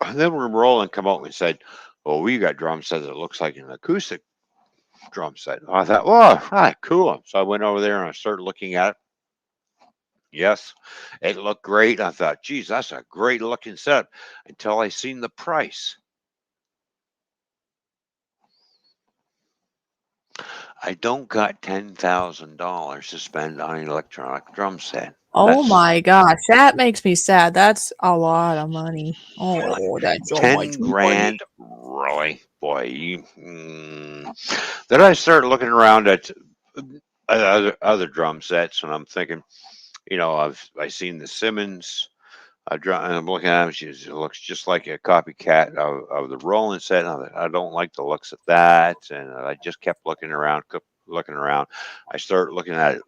And then when Roland come out and said, "Well, we got drum set that looks like an acoustic drum set." I thought, "Well, cool." So I went over there and I started looking at it. Yes, it looked great. I thought, "Geez, that's a great looking set." Until I seen the price. I don't got $10,000 to spend on an electronic drum set. Oh That's my gosh, that makes me sad. That's a lot of money. Oh, that's so much 10 money. grand, really, boy. Then I started looking around at other drum sets, and I'm thinking, I seen the Simmons. And I'm looking at him. She looks just like a copycat of the Roland set. And I don't like the looks of that. And I just kept looking around, kept looking around. I started looking at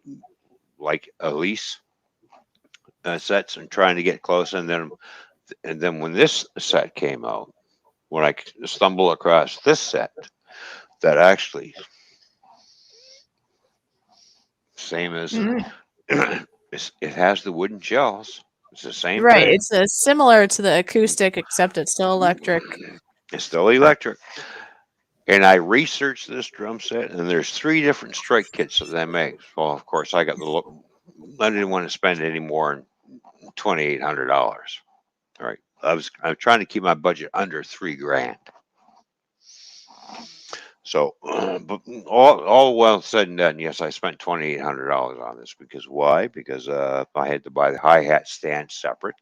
like Elise sets and trying to get close. And then when this set came out, when I stumbled across this set that actually same as Mm. it has the wooden shells. It's the same Right, thing. it's similar to the acoustic, except it's still electric. It's still electric. And I researched this drum set, and there's three different strike kits that they make. Well, of course, I got the look. I didn't want to spend any more than $2,800. All right, I'm trying to keep my budget under 3 grand. So, but all well said and done, yes, I spent $2,800 on this because why? Because I had to buy the hi hat stand separate.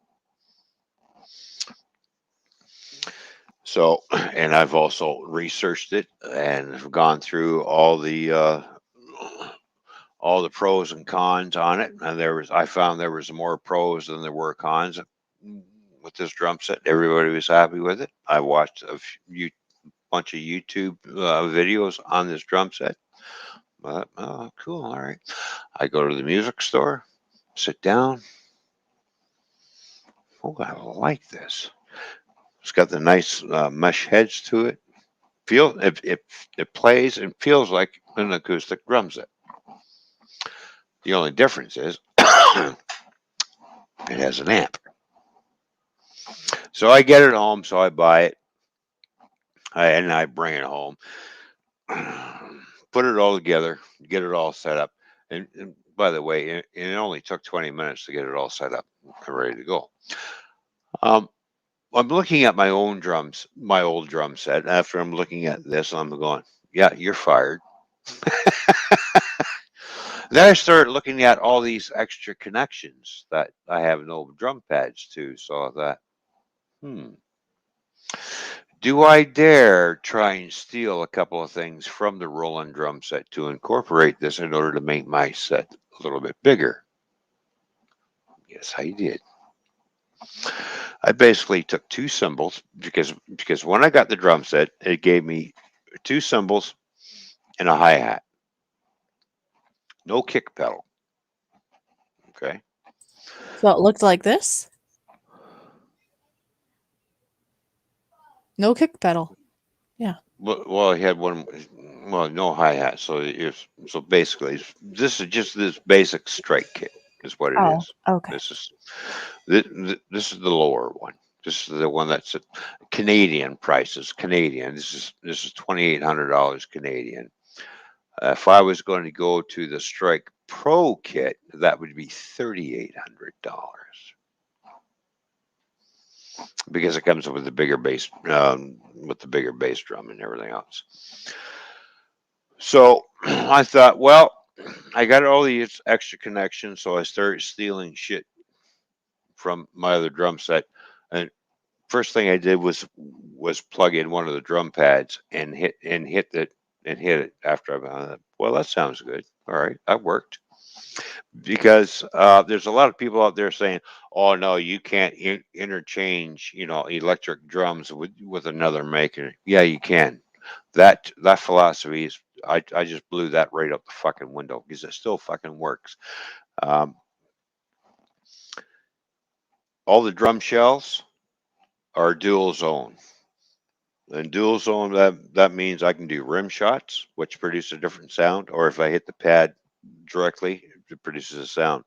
So, and I've also researched it and have gone through all the pros and cons on it, and I found there was more pros than there were cons with this drum set. Everybody was happy with it. I watched bunch of YouTube videos on this drum set. But cool, all right. I go to the music store, sit down. Oh, I like this. It's got the nice mesh heads to it. It plays and feels like an acoustic drum set. The only difference is it has an amp. So I get it home, so I buy it, and I bring it home, put it all together, get it all set up. And by the way, it only took 20 minutes to get it all set up and ready to go. Um, I'm looking at my own drums, my old drum set. After I'm looking at this, I'm going, yeah, you're fired. Then I started looking at all these extra connections that I have no drum pads to. So I thought, hmm, do I dare try and steal a couple of things from the Roland drum set to incorporate this in order to make my set a little bit bigger? Yes, I did. I basically took two cymbals because when I got the drum set, it gave me two cymbals and a hi hat, no kick pedal. Okay. So it looked like this. No kick pedal. Yeah. Well, I had one. Well, no hi hat. So basically, this is just this basic strike kit is what it Oh, is. okay. This is this is the lower one. This is the one that's at Canadian prices. Canadian. This is $2,800 Canadian. If I was going to go to the Strike Pro kit, that would be $3,800 because it comes with the bigger bass, with the bigger bass drum and everything else. So I thought, well, I got all these extra connections, so I started stealing shit from my other drum set and first thing I did was plug in one of the drum pads and hit it after I'm on it. Well, that sounds good. All right, that worked. Because there's a lot of people out there saying, "Oh no, you can't interchange, electric drums with another maker." Yeah, you can. That philosophy is, I just blew that right up the fucking window because it still fucking works. Um, all the drum shells are dual zone, and dual zone that means I can do rim shots, which produce a different sound, or if I hit the pad directly, it produces a sound.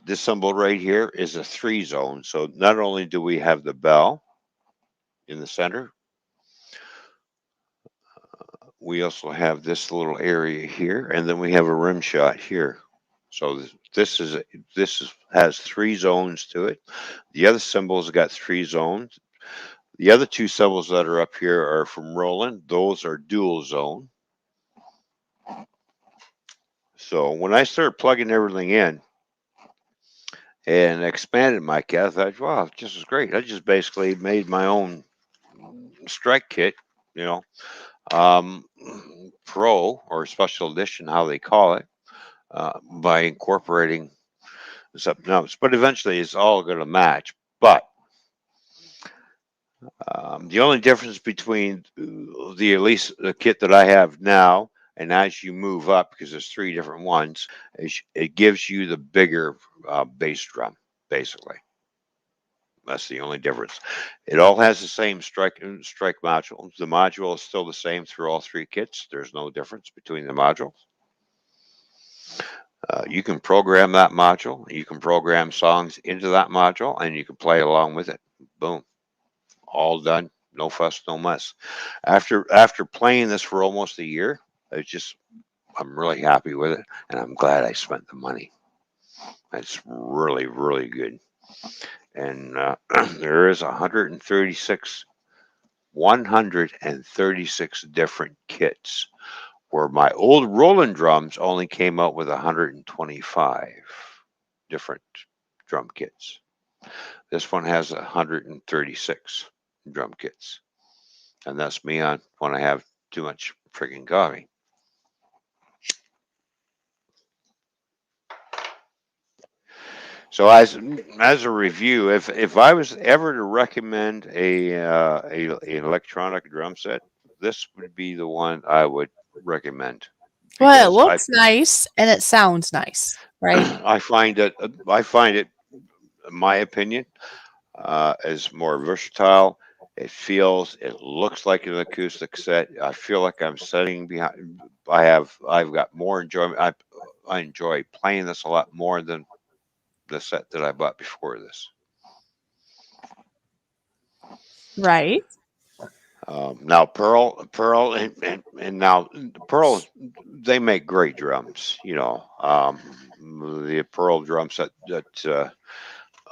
This symbol right here is a three zone. So not only do we have the bell in the center, we also have this little area here, and then we have a rim shot here. So has three zones to it. The other symbols got three zones. The other two symbols that are up here are from Roland. Those are dual zone. So when I started plugging everything in and expanded my kit, I thought, wow, this is great. I just basically made my own strike kit, you know, um, pro or special edition, how they call it, by incorporating something else. But eventually, it's all going to match. But the only difference between the at least the kit that I have now and as you move up, because there's three different ones, is it gives you the bigger bass drum, basically. That's the only difference. It all has the same strike module. The module is still the same through all three kits. There's no difference between the modules. You can program that module. You can program songs into that module, and you can play along with it. Boom, all done. No fuss, no mess. After playing this for almost a year, I'm really happy with it, and I'm glad I spent the money. It's really really good. And there is 136 different kits, where my old Roland drums only came out with 125 different drum kits. This one has 136 drum kits, and that's me on when I have too much friggin' coffee. So as a review, if I was ever to recommend an electronic drum set, this would be the one I would recommend Well, it because I looks nice and it sounds nice, right? I find it, in my opinion, is more versatile. It looks like an acoustic set. I feel like I'm sitting behind. I've got more enjoyment. I enjoy playing this a lot more than the set that I bought before this. Right. Now Pearl, and now Pearl, they make great drums. The Pearl drum set that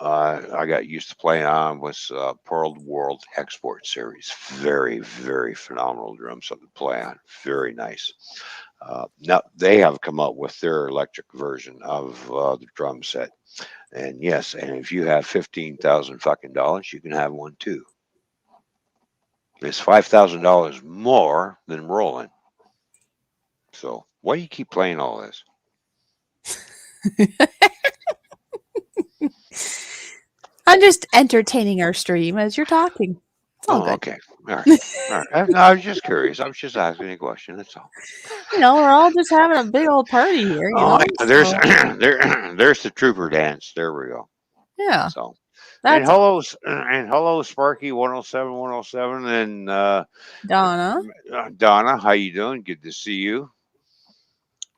I got used to playing on was Pearl World Export Series. Very, very phenomenal drum set to play on. Very nice. Now they have come up with their electric version of the drum set, and yes, and if you have 15,000 fucking dollars, you can have one too. It's $5,000 more than Roland. So why do you keep playing all this? I'm just entertaining our stream as you're talking. It's all Oh, good. okay. All right. All right. No, I was just curious. I was just asking a question. That's all. We're all just having a big old party here, Oh, yeah, there's so there's the trooper dance. There we go. yeah, So, that's and hello, Sparky 107 107, and Donna. Donna. How you doing? Good to see you.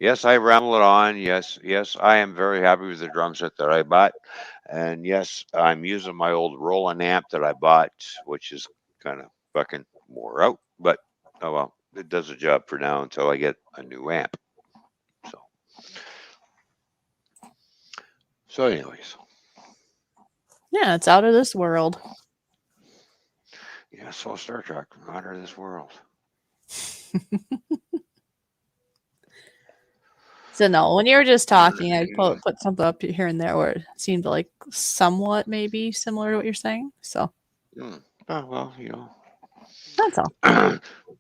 Yes, I rambled on. Yes, yes, I am very happy with the drum set that I bought, and yes, I'm using my old Roland amp that I bought, which is kind of fucking wore out, but oh well, it does the job for now until I get a new amp. So, anyways, Yeah, it's out of this world. yeah, so Star Trek, out of this world. So no, when you were just talking, I put something up here and there where it seemed like somewhat maybe similar to what you're saying. So Hmm. Oh, well, That's all.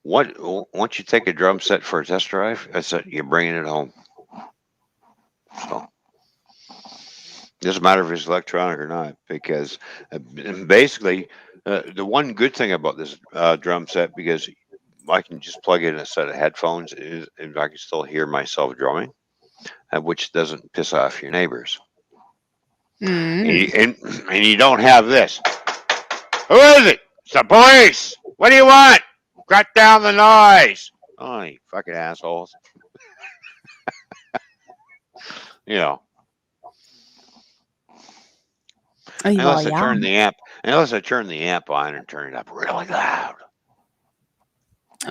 what once you take a drum set for a test drive, I said you're bringing it home. So it doesn't matter if it's electronic or not, because basically the one good thing about this drum set, because I can just plug in a set of headphones, and I can still hear myself drumming, which doesn't piss off your neighbors. And Mm. you, and, and you don't have this. Who is it? It's the police. What do you want? Cut down the noise. Oh, you fucking assholes. You know, Well, unless I yeah. turn the amp, unless I turn the amp on and turn it up really loud.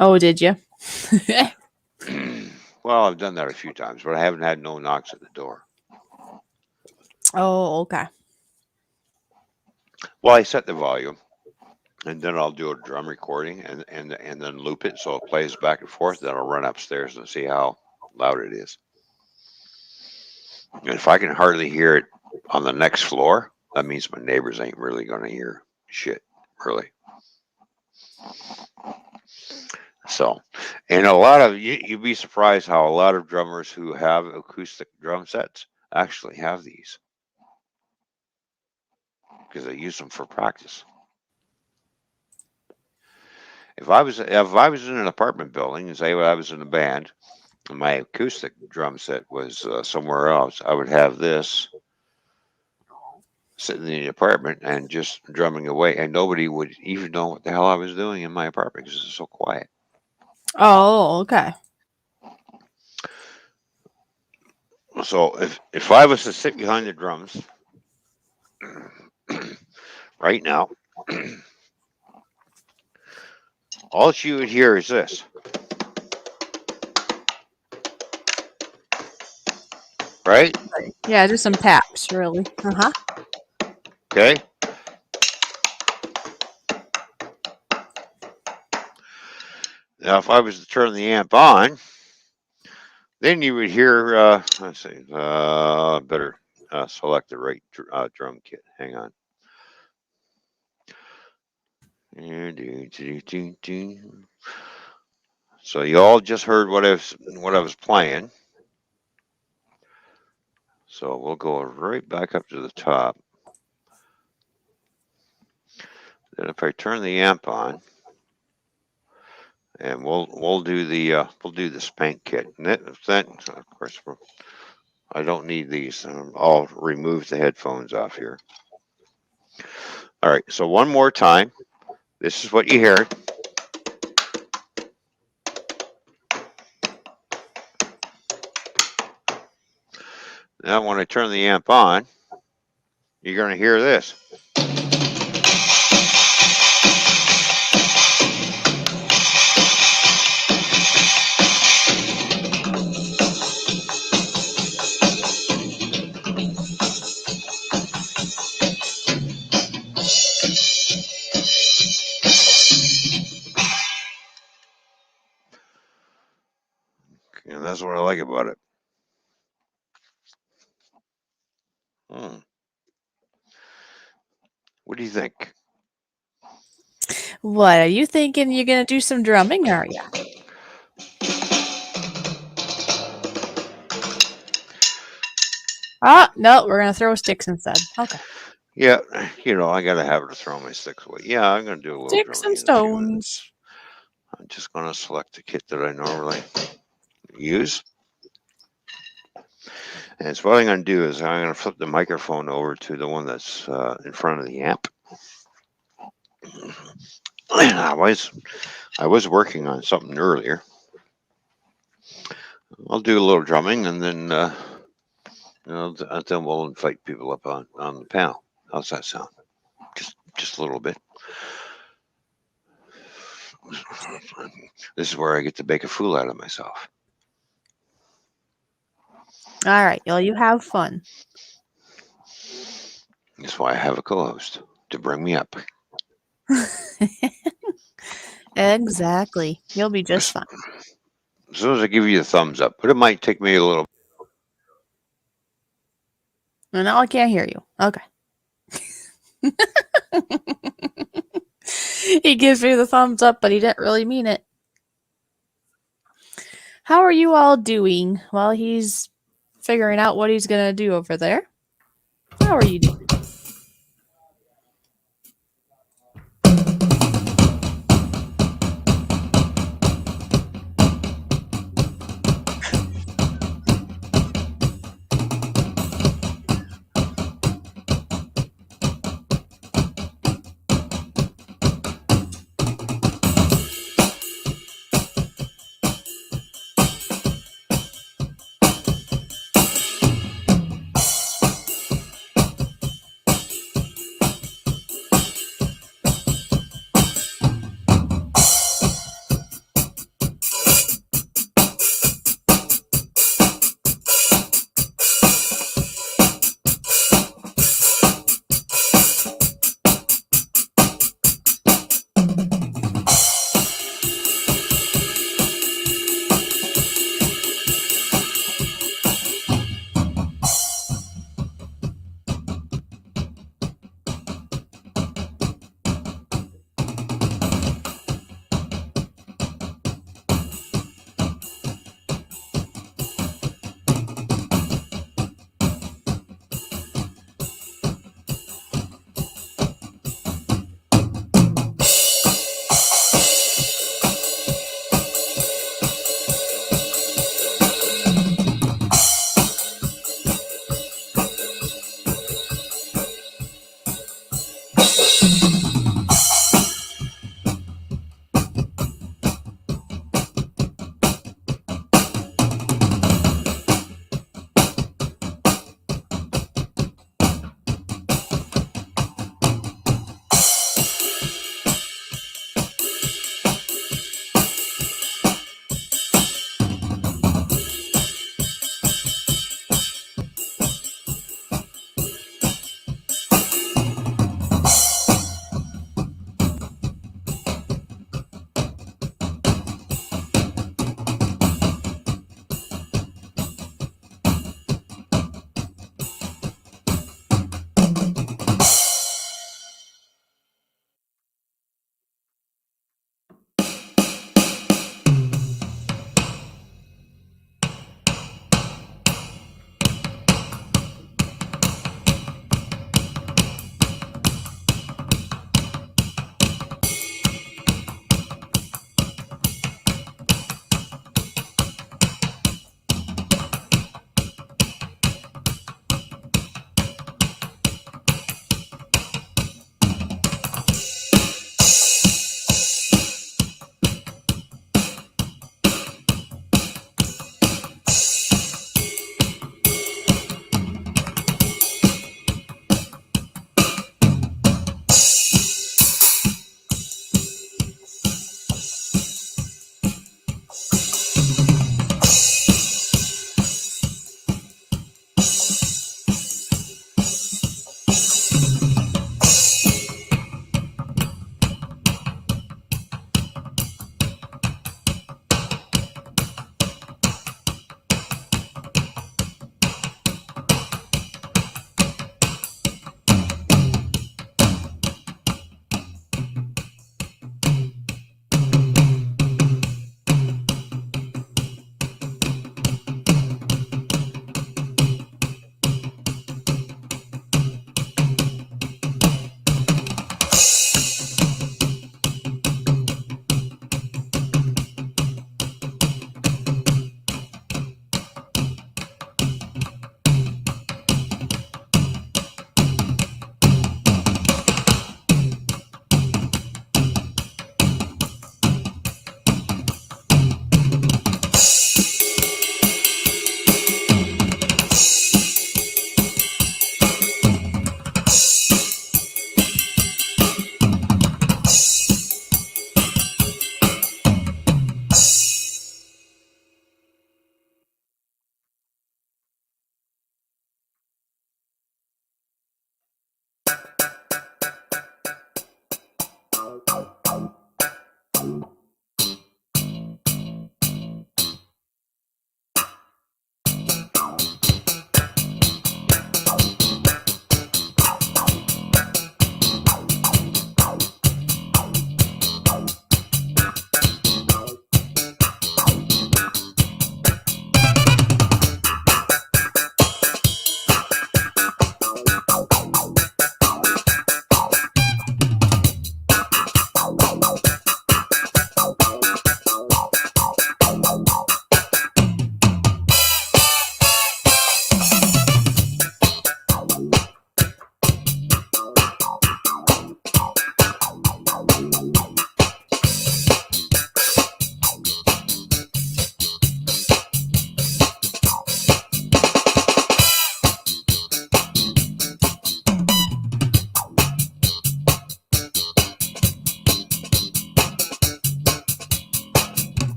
Oh, did you? Well, I've done that a few times, but I haven't had no knocks at the door. Oh, okay. Well, I set the volume, and then I'll do a drum recording, and then loop it so it plays back and forth. Then I'll run upstairs and see how loud it is. And if I can hardly hear it on the next floor, that means my neighbors ain't really going to hear shit, really. So, and a lot of you'd be surprised how a lot of drummers who have acoustic drum sets actually have these because they use them for practice. If I was in an apartment building and say I was in a band, and my acoustic drum set was somewhere else, I would have this sitting in the apartment and just drumming away, and nobody would even know what the hell I was doing in my apartment because it's so quiet. Oh, okay. So if I was to sit behind the drums right now, all you would hear is this, right? Yeah, just some taps, really. Uh huh. Okay. Now, if I was to turn the amp on, then you would hear. Let's see. Better select the right drum kit. Hang on. So you all just heard what I was playing. So we'll go right back up to the top. Then if I turn the amp on, and we'll do the spank kit. And that of course I don't need these. I'll remove the headphones off here. All right. So one more time. This is what you hear. Now when I turn the amp on, you're going to hear this. And that's what I like about it. Hmm. What do you think? What are you thinking? You're gonna do some drumming, are you? Oh no, we're gonna throw sticks instead. Okay. Yeah, I got to have it to throw my sticks away. Yeah, I'm going to do a little Sticks and drumming in a few stones. minutes. I'm just going to select the kit that I normally use. And so what I'm going to do is I'm going to flip the microphone over to the one that's in front of the amp. I was working on something earlier. I'll do a little drumming, and then then we'll invite people up on the panel. How's that sound? Just a little bit. This is where I get to make a fool out of myself. All right, well, you have fun. That's why I have a co-host to bring me up. Exactly. You'll be just As fine. soon as I give you a thumbs up, but it might take me a little. And now I can't hear you. Okay. He gives me the thumbs up, but he didn't really mean it. How are you all doing while he's figuring out what he's going to do over there? How are you doing?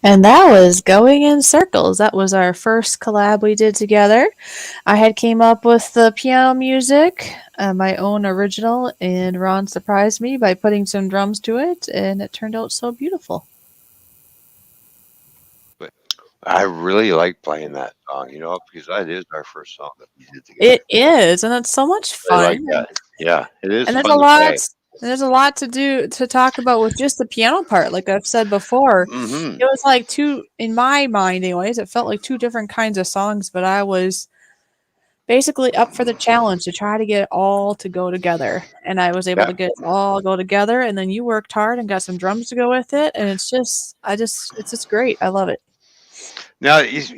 And that was Going in Circles. That was our first collab we did together. I had came up with the piano music, my own original, and Ron surprised me by putting some drums to it, and it turned out so beautiful. But I really like playing that song, because that is our first song that we did together. It is, and it's so much I like fun. that. Yeah, it is And there's a fun to lot play. there's a lot to do to talk about with just the piano part. Like I've said before, Hmm. it was like two in my mind anyways, it felt like two different kinds of songs, but I was basically up for the challenge to try to get it all to go together. And I was able Yeah. to get it all go together, and then you worked hard and got some drums to go with it, and it's just great. I love it. Now, it's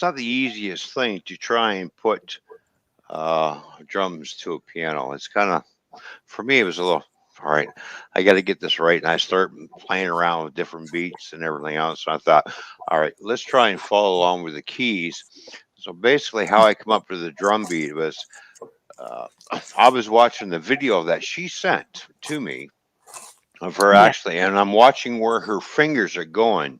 not the easiest thing to try and put drums to a piano. It's kind of, for me, it was a little, all right, I got to get this right. And I start playing around with different beats and everything else. And I thought, all right, let's try and follow along with the keys. So basically, how I come up with the drum beat was uh, I was watching the video that she sent to me of her Yeah. actually, and I'm watching where her fingers are going.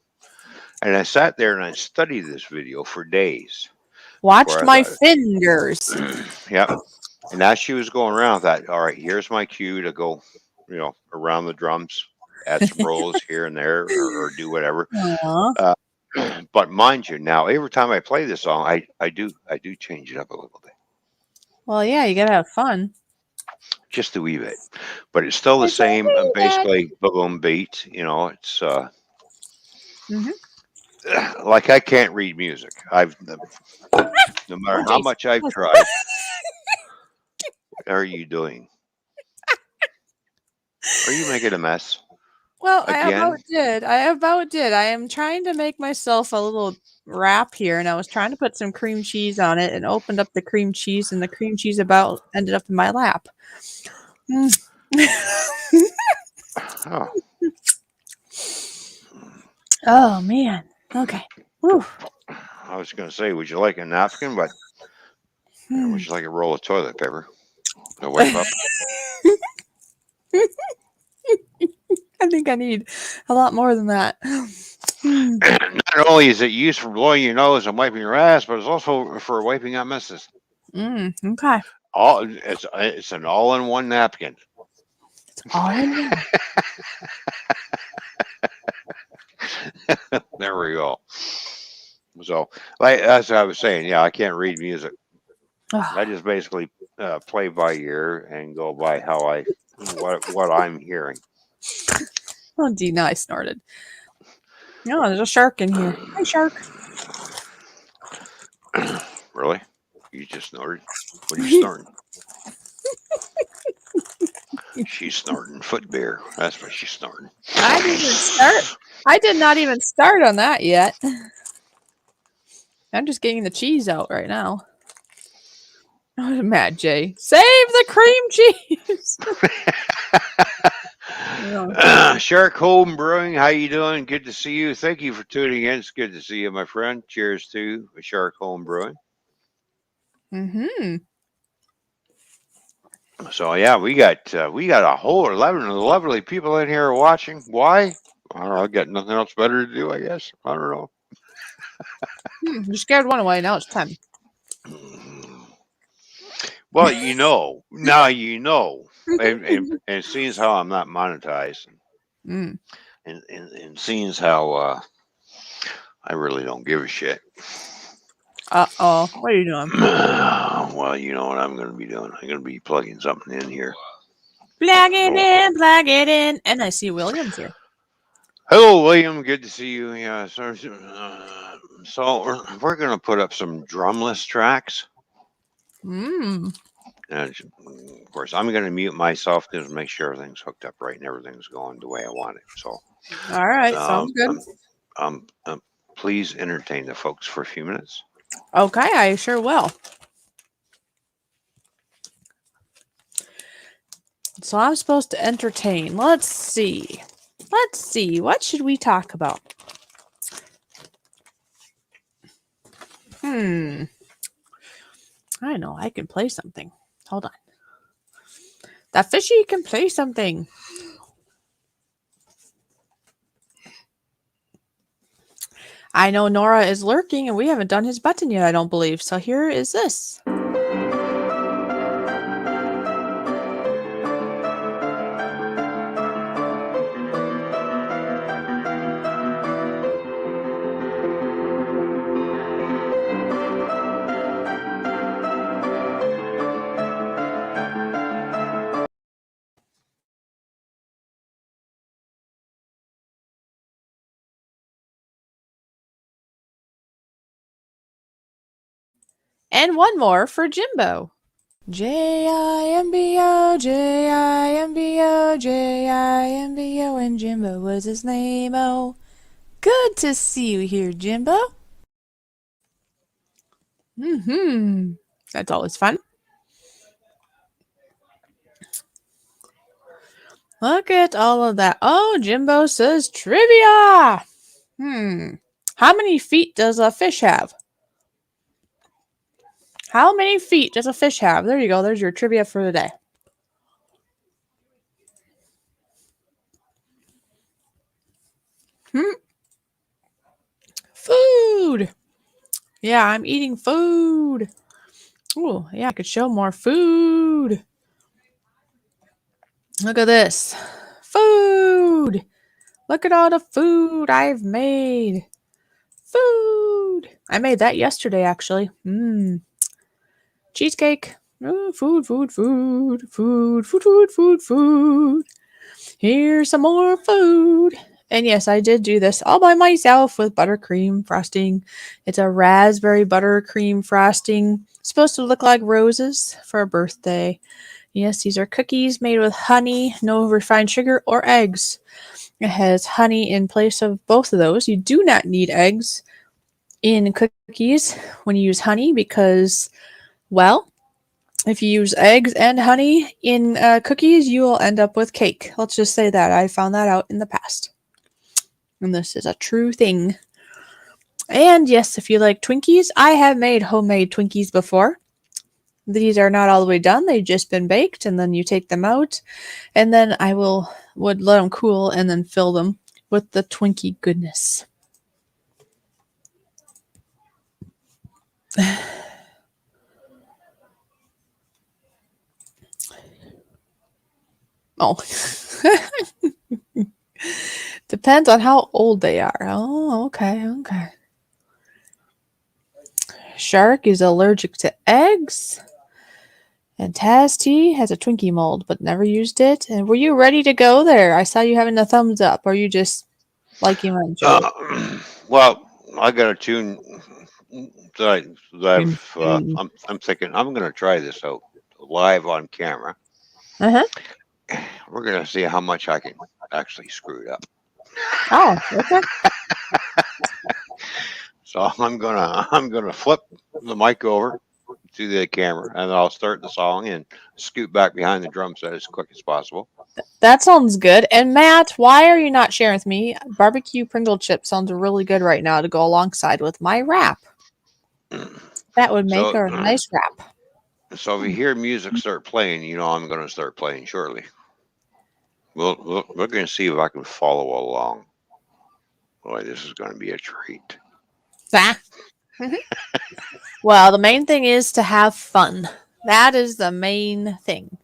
And I sat there and I studied this video for days before Watched I my thought, fingers. yep. And as she was going around, I thought, all right, here's my cue to go, around the drums, add some rolls here and there, or do whatever. Aw. Uh, but mind you, now every time I play this song, I do change it up a little bit, Well, yeah, you gotta have fun. just a wee bit, but it's still the It's a same, wee bit. basically boom beat. It's Mhm. like I can't read music. No matter Oh, how jeez. much I've tried. What are you doing? Are you making a mess Well, again? I about did. I am trying to make myself a little wrap here, and I was trying to put some cream cheese on it and opened up the cream cheese, and the cream cheese about ended up in my lap. Mm. Oh, Oh, man. Okay. Whew. I was going to say, would you like a napkin? But Hmm. would you like a roll of toilet paper to wipe up? I think I need a lot more than that. Hmm. Not only is it used for blowing your nose and wiping your ass, but it's also for wiping out messes. Okay. It's an all-in-one napkin. It's all in one. There we go. So, like as I was saying, yeah, I can't read music. I Oh, just basically play by ear and go by how what I'm hearing. oh, D, now I snorted. No, there's a shark in here. Hi, shark. Really? You just snorted? What are you snorting? She's snorting foot beer. That's what she's snorting. I didn't even start. I did not even start on that yet. I'm just getting the cheese out right now. Oh, Matt J. Save the cream cheese. Oh. Shark Home Brewing, how you doing? Good to see you. Thank you for tuning in. It's good to see you, my friend. Cheers to Shark Home Brewing. Mm-hmm. So yeah, we got a whole 11 lovely people in here watching. Why? I don't know. I got nothing else better to do. I guess I don't know. You scared one away. Now it's 10. Well, now and seeing as how I'm not monetized, Mm. and seeing as how I really don't give a shit. Uh-oh. What are you doing? Well, you know what I'm going to be doing. I'm going to be plugging something in here. Plug it Oh, in, plug it in. And I see Williams here. hello, William. Good to see you. Yeah. So we're going to put up some drumless tracks. Mm. And of course, I'm going to mute myself to make sure everything's hooked up right and everything's going the way I want it. So, All right. um, Sounds good. um, please entertain the folks for a few minutes. Okay. I sure will. So I'm supposed to entertain. Let's see. Let's see. What should we talk about? Hmm. I know. I can play something. Hold on. That fishy can play something. I know Nora is lurking and we haven't done his button yet, I don't believe. So here is this. And one more for Jimbo. Jimbo, Jimbo, Jimbo, and Jimbo was his name. Oh, good to see you here, Jimbo. That's always fun. Look at all of that. Oh, Jimbo says trivia. How many feet does a fish have? How many feet does a fish have? There you go. There's your trivia for the day. Food. Yeah, I'm eating food. Oh, yeah, I could show more food. Look at this. Food. Look at all the food I've made. Food. I made that yesterday, actually. Cheesecake. Oh, food, food, food, food, food, food, food, food. Here's some more food. And yes, I did do this all by myself with buttercream frosting. It's a raspberry buttercream frosting. It's supposed to look like roses for a birthday. Yes, these are cookies made with honey, no refined sugar or eggs. It has honey in place of both of those. You do not need eggs in cookies when you use honey because, well, if you use eggs and honey in cookies, you will end up with cake. Let's just say that. I found that out in the past. And this is a true thing. And yes, if you like Twinkies, I have made homemade Twinkies before. These are not all the way done. They've just been baked, and then you take them out, and then I would let them cool and then fill them with the Twinkie goodness. Oh. Depends on how old they are. Oh, okay. Shark is allergic to eggs. And Taz T has a Twinkie mold, but never used it. And were you ready to go there? I saw you having a thumbs up. Or you just like you went, Joe? Well, I got a tune that I'm thinking I'm going to try this out live on camera. We're going to see how much I can actually screw it up. Oh, okay. So I'm gonna flip the mic over to the camera, and I'll start the song and scoot back behind the drum set as quick as possible. That sounds good. And Matt, why are you not sharing with me? Barbecue Pringle chip sounds really good right now to go alongside with my wrap. That would make a nice wrap. So if you hear music start playing, you know I'm going to start playing shortly. We're going to see if I can follow along. Boy, this is going to be a treat. Well, the main thing is to have fun. That is the main thing.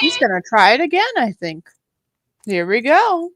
He's gonna try it again, I think. Here we go.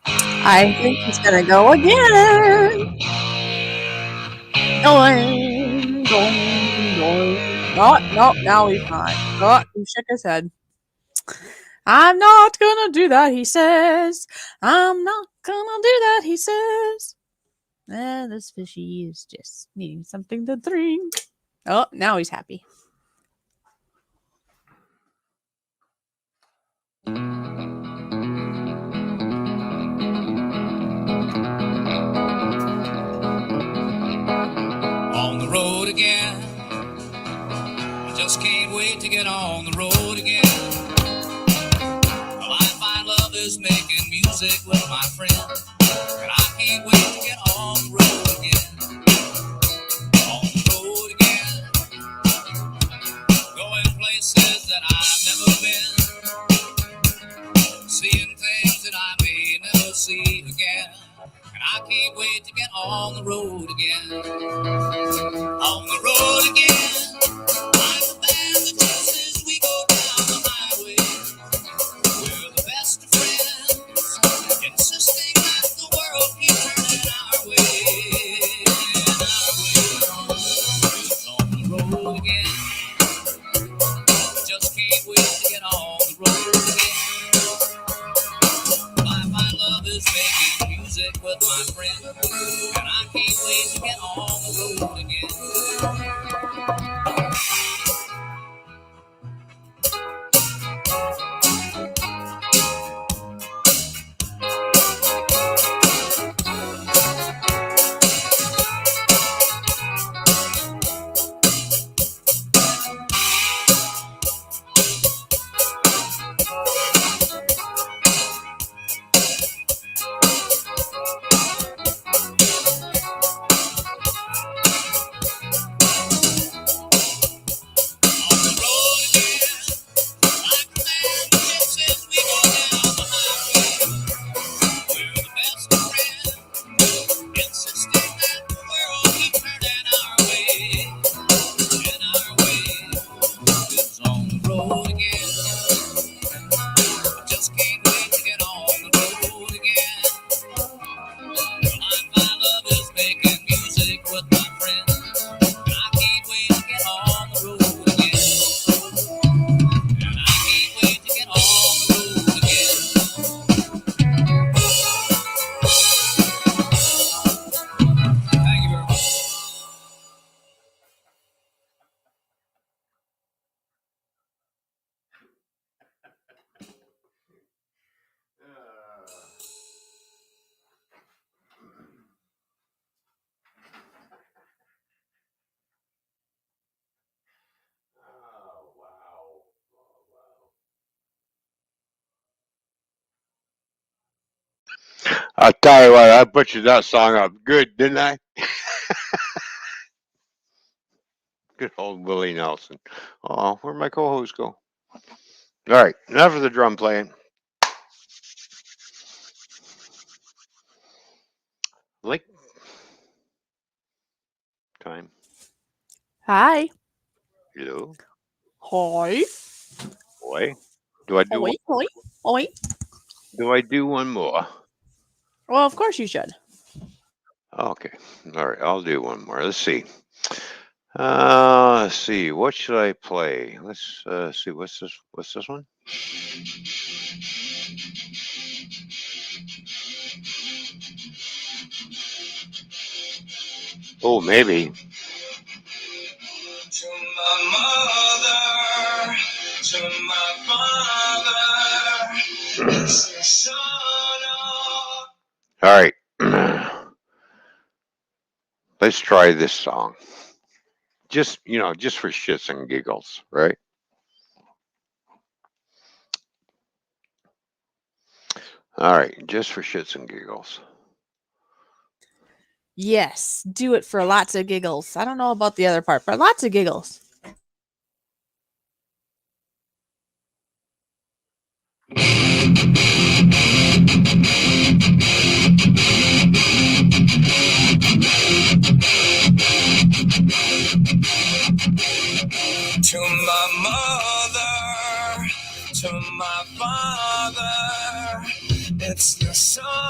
I think he's gonna go again. Doing, doing, doing. Oh, no, now he's not. Oh, he shook his head. I'm not gonna do that, he says. I'm not gonna do that, he says. This fishy is just needing something to drink. Oh, now he's happy. On the road again. I just can't wait to get on the road again. Well, I find love is making music with my friends, and I can't wait to get on the road again. On the road again, going places that I've never been, seeing things that I may never see again. And I can't wait to get on the road again. On the road again. Like the band that chases, we go down the highway. We're the best of friends, insisting that the world keep turning our way. It's on the road again. Just can't wait to get on the road again. My love is making music with my friends, and I can't wait to get on the road again. I'll tell you what, I butchered that song up good, didn't I? Good old Willie Nelson. Oh, where'd my co-host go? All right, enough of the drum playing. Link time. Hi. Hello, Hi. boy. Do I do Oi, one? oi, oi. Do I do one more? Well, of course you should. Okay. All right, I'll do one more. Let's see. Let's see. What should I play? Let's see. What's this? What's this one? Oh, maybe. To my mother, to my father, it's the son of... All right. Let's try this song. Just just for shits and giggles, right? All right, just for shits and giggles. Yes, do it for lots of giggles. I don't know about the other part, but lots of giggles. To my mother, to my father, it's the son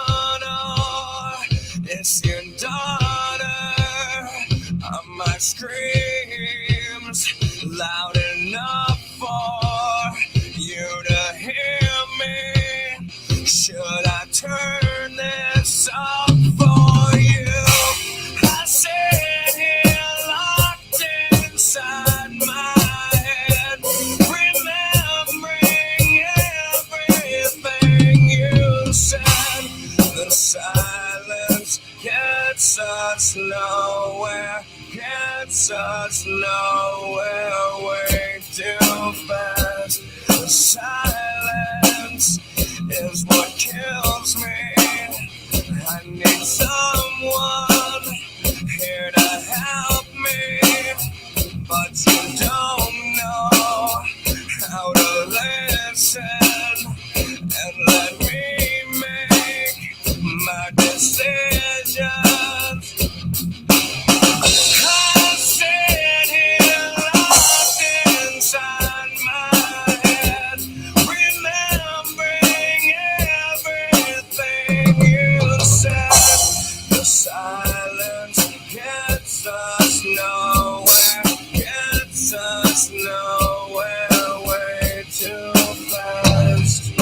My screams loud enough for you to hear me. Should I turn this up for you? I sit here locked inside my head, remembering everything you said. The silence gets us nowhere, gets us nowhere, way too fast. The silence is what kills me. I need someone here to help me, but you don't know how to listen and let me make my decisions. I sit here locked inside my head, remembering everything you said. The silence gets us nowhere, gets us nowhere, way too fast.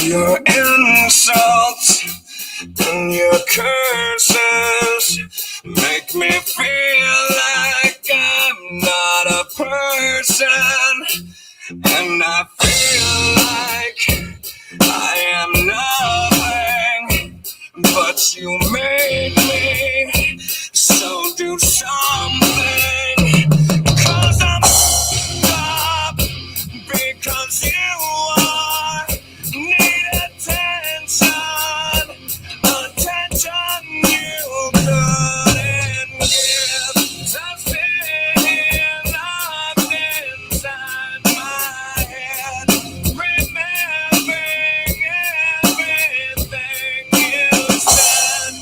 Your insults and your curses make me feel like I'm not a person, and I feel like I am nothing, but you made me, so do something, 'cause I'm up because you are. Need attention, attention you couldn't give. So sit here locked inside my head, remembering everything you said.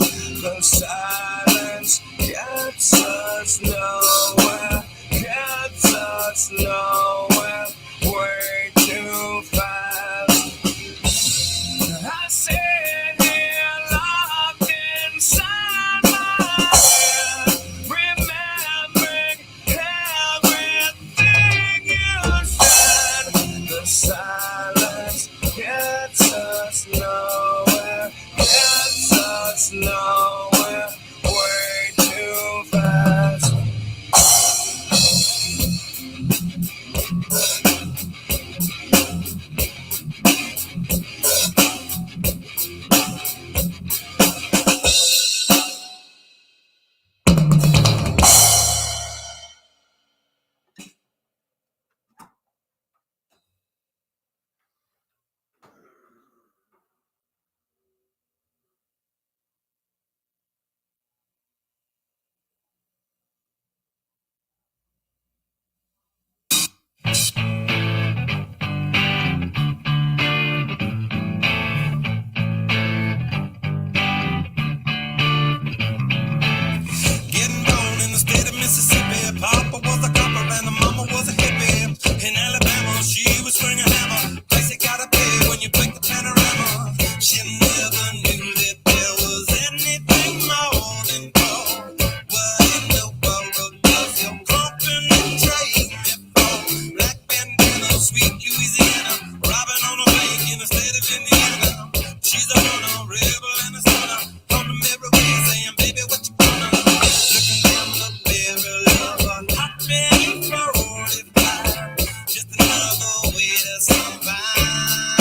The silence gets us nowhere, gets us nowhere, way too fast. I sit here locked inside my head, remembering everything you said. The silence gets us nowhere, gets us nowhere, way too fast. Getting born in the state of Mississippi. Papa was a copper and the mama was a hippie. In Alabama, she was swinging a hammer. Price you gotta pay when you break the panorama. She never knew that there was anything more than gold. What in the world does your company trade me for? Black bandana, sweet Louisiana, robbing on a bank in the state of Indiana. She's a runner, rebel and a stunner. On the mirror, saying, baby, what you gonna? Looking down the barrel of a hot man 45. Just another way to survive.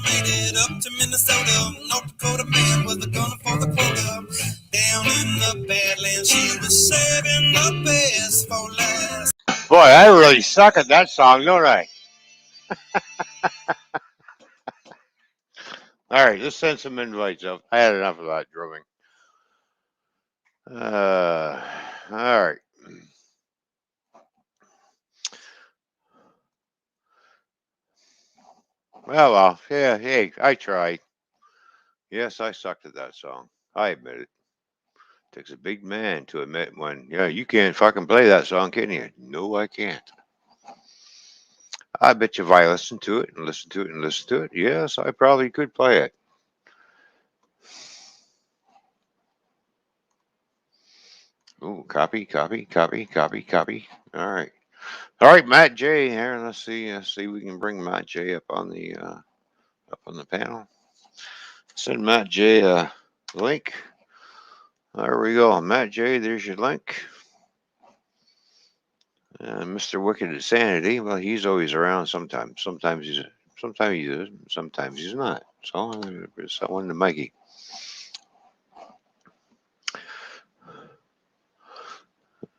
made it up to Minnesota. North Dakota man was the gunner for the quota. Down in the Badlands, she was saving the best for last. Boy, I really suck at that song, don't I? All right, let's send some invites up. I had enough of that drumming. All right. Well, yeah, hey, I tried. Yes, I sucked at that song. I admit it. Takes a big man to admit when, yeah, you can't fucking play that song, can you? No, I can't. I bet you if I listened to it and listened to it and listened to it, yes, I probably could play it. Ooh, copy, copy, copy, copy, copy. All right. All right, Matt J here. Let's see if we can bring Matt J up on the panel. Send Matt J a link. There we go. Matt J, there's your link. Mr. Wicked Insanity, well, he's always around sometimes. Sometimes he is, sometimes he's not. So it's that one to Mikey.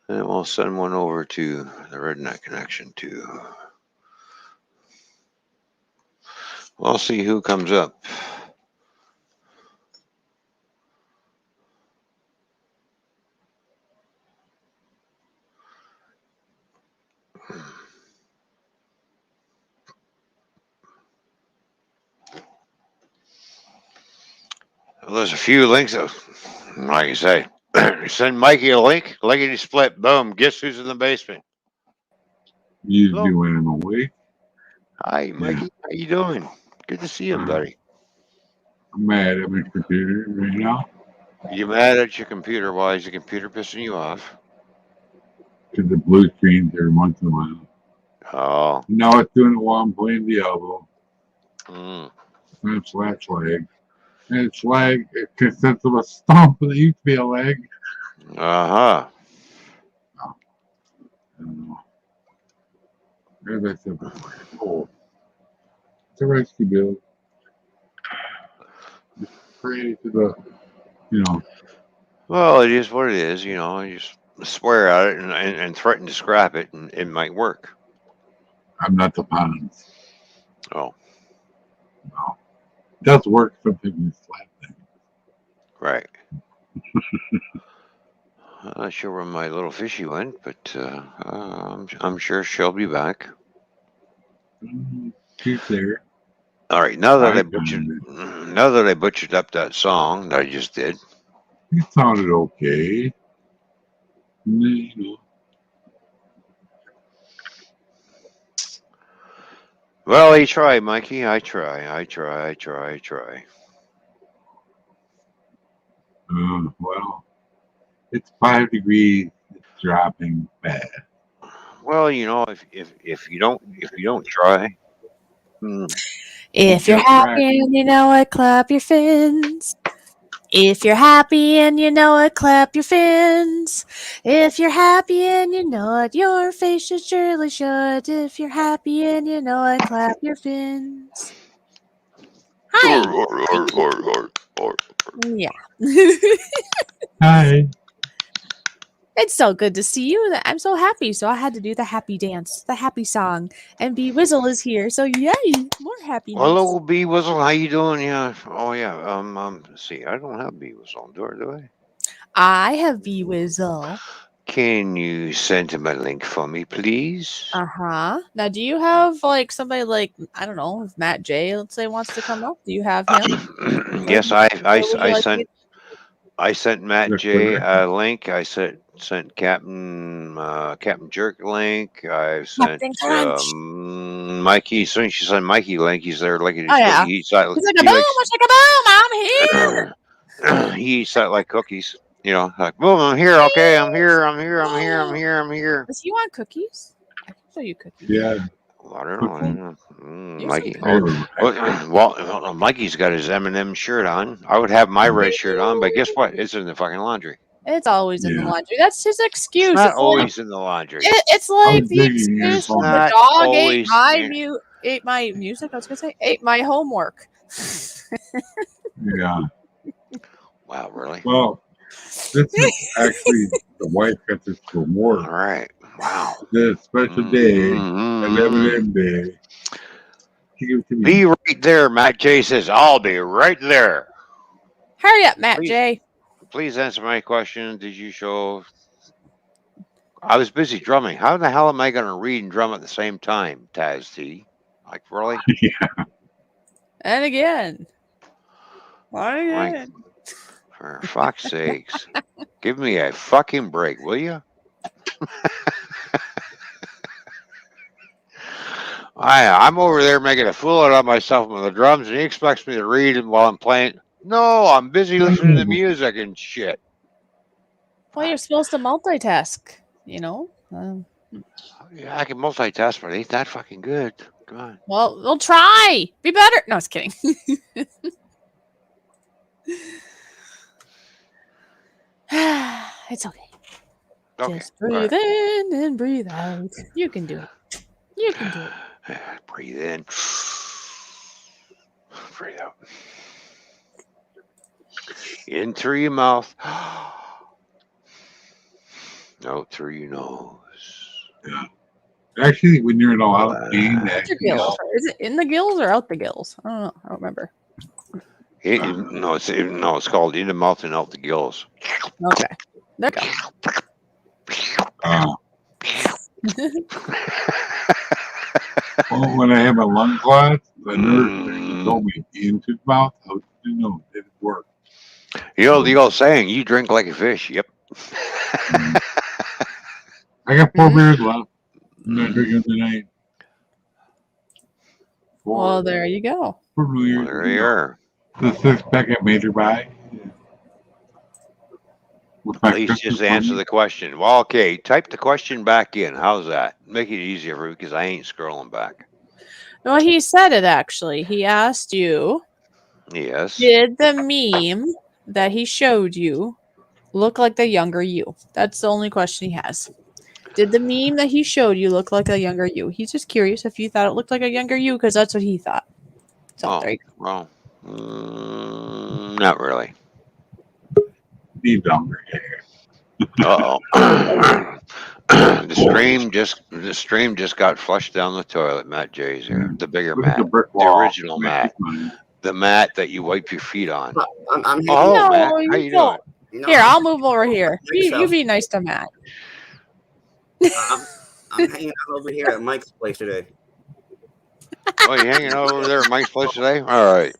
And we'll send one over to the Redneck Connection too. We'll see who comes up. Well, there's a few links, like you say. Send Mikey a link, lickety split, boom. Guess who's in the basement? You Hello. doing him awake? Hi, Mikey. How you doing? Good to see you, buddy. I'm mad at my computer right now You mad at your computer? Why is your computer pissing you off? because the blue screens every once in a while. Oh. Now it's doing it while I'm playing Diablo. Mm. And it's lag. And it's lag. It consists of a stomp that used to be a leg. Uh-huh. I don't know. As I said before, oh, it's a rescue build. Just pray to the, you know, Well, it is what it is. You know, you just swear at it and threaten to scrap it, and it might work. I'm not the Ponds. Oh, No. It does work sometimes with flat things. right. I'm not sure where my little fishy went, but I'm sure she'll be back. She's there. All right, now that I I butchered up that song that I just did. It sounded okay. You know, Well, I try, Mikey. I try. well, it's 5 degrees. It's dropping bad. Well, you know, if you don't try, If you're Just happy right. and you know it, clap your fins. If you're happy and you know it, clap your fins. If you're happy and you know it, your face should surely show it. If you're happy and you know it, clap your fins. Hi. Yeah. Hi. It's so good to see you. I'm so happy. So I had to do the happy dance, the happy song. And B Wizzle is here. So yay, more happiness. hello, B Whistle. How you doing? Yeah. Oh yeah. Let's see, I don't have B Whistle, do I? I have B Wizzle. Can you send him a link for me, please? Uh-huh. Now, do you have like somebody like, I don't know, if Matt J, let's say, wants to come up? Do you have him? Yes, Or would you like me- I sent Matt That's J correct. a link. I sent Captain Jerk a link. I sent Captain Crunch. Mikey. As soon as you send Mikey a link, he's there like Oh, yeah. He's He's like a boom, it's like a boom, I'm here. he eats that like cookies. You know, like boom, I'm here. Okay, I'm here. Does he want cookies? I can show you cookies. Yeah. I don't know. You're Mikey. so Well, Mikey's got his M&M shirt on. I would have my red shirt on, but guess what? It's in the fucking laundry. It's always in the Yeah. laundry. That's his excuse. It's not It's like, always in the laundry. it's I like was the digging here excuse for that Not the dog always in- ate my music. I was gonna say ate my homework. Yeah. Wow, really? Well, this is actually the wife got this All reward. right. Wow. This special day, Mm-hmm. 11 day. She gave it to me. Be right there, Matt J says. I'll be right there. Hurry up, Matt Please, J. please answer my question. Did you show? I was busy drumming. How the hell am I going to read and drum at the same time, Taz T? Like, really? And again. Like, Again. for fuck's sakes. Give me a fucking break, will you? I'm over there making a fool out of myself with the drums, and he expects me to read him while I'm playing. No, I'm busy listening to music and shit. Well, you're supposed to multitask, you know? Yeah, I can multitask, but ain't that fucking good. Come on. Well, we'll try. Be better. No, I was kidding. It's okay. Okay. Just breathe in and breathe out. You can do it. You can do it. Breathe in. Breathe out. In through your mouth. Out through your nose. Yeah. Actually, when you're in a lot of pain, Out that your gills. Is it in the gills or out the gills? I don't know. I don't remember. No, it's called in the mouth and out the gills. Okay. There you well, when I have a lung clot, the nurse told me into the mouth, out the nose. It worked. The old saying, you drink like a fish. Yep. I got 4 beers left. I'm not drinking tonight. Well, there you go. For New Year's. There you are. The 6-pack I made her buy. Please just answer the question. Well, okay, type the question back in. How's that? Make it easier for me because I ain't scrolling back. No, he said it actually. He asked you, Yes. did the meme that he showed you look like the younger you? That's the only question he has. Did the meme that he showed you look like a younger you? He's just curious if you thought it looked like a younger you because that's what he thought. So there you go. Well, not really. Need longer hair. Uh-oh. the stream just got flushed down the toilet. Matt J's here. The bigger Look at mat. the brick The wall. original mat. The mat that you wipe your feet on. I'm Oh, No, Matt, how you you doing? don't. you know, Here, I'll move over here. You myself. be nice to Matt. I'm hanging out over here at Mike's place today. Oh, you hanging out over there at Mike's place today? All right.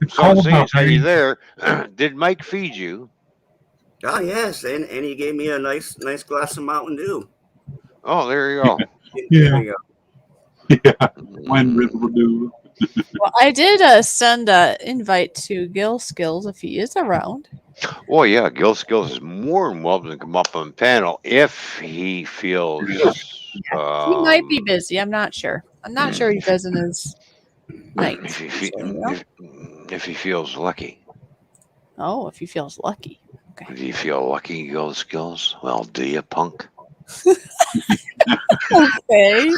So since how you there, did Mike feed you? Oh yes, and he gave me a nice glass of Mountain Dew. Oh, there you go. Yeah. There we go. Yeah. Mine will do. Well, I did send an invite to Gil Skills if he is around. Well, yeah, Gil Skills is more than welcome to come up on the panel if he feels. He might be busy. I'm not sure. I'm not sure he does in his night. If he feels lucky. Oh, if he feels lucky. Okay. Do you feel lucky, Gil Skills? Well, do you, punk? Okay.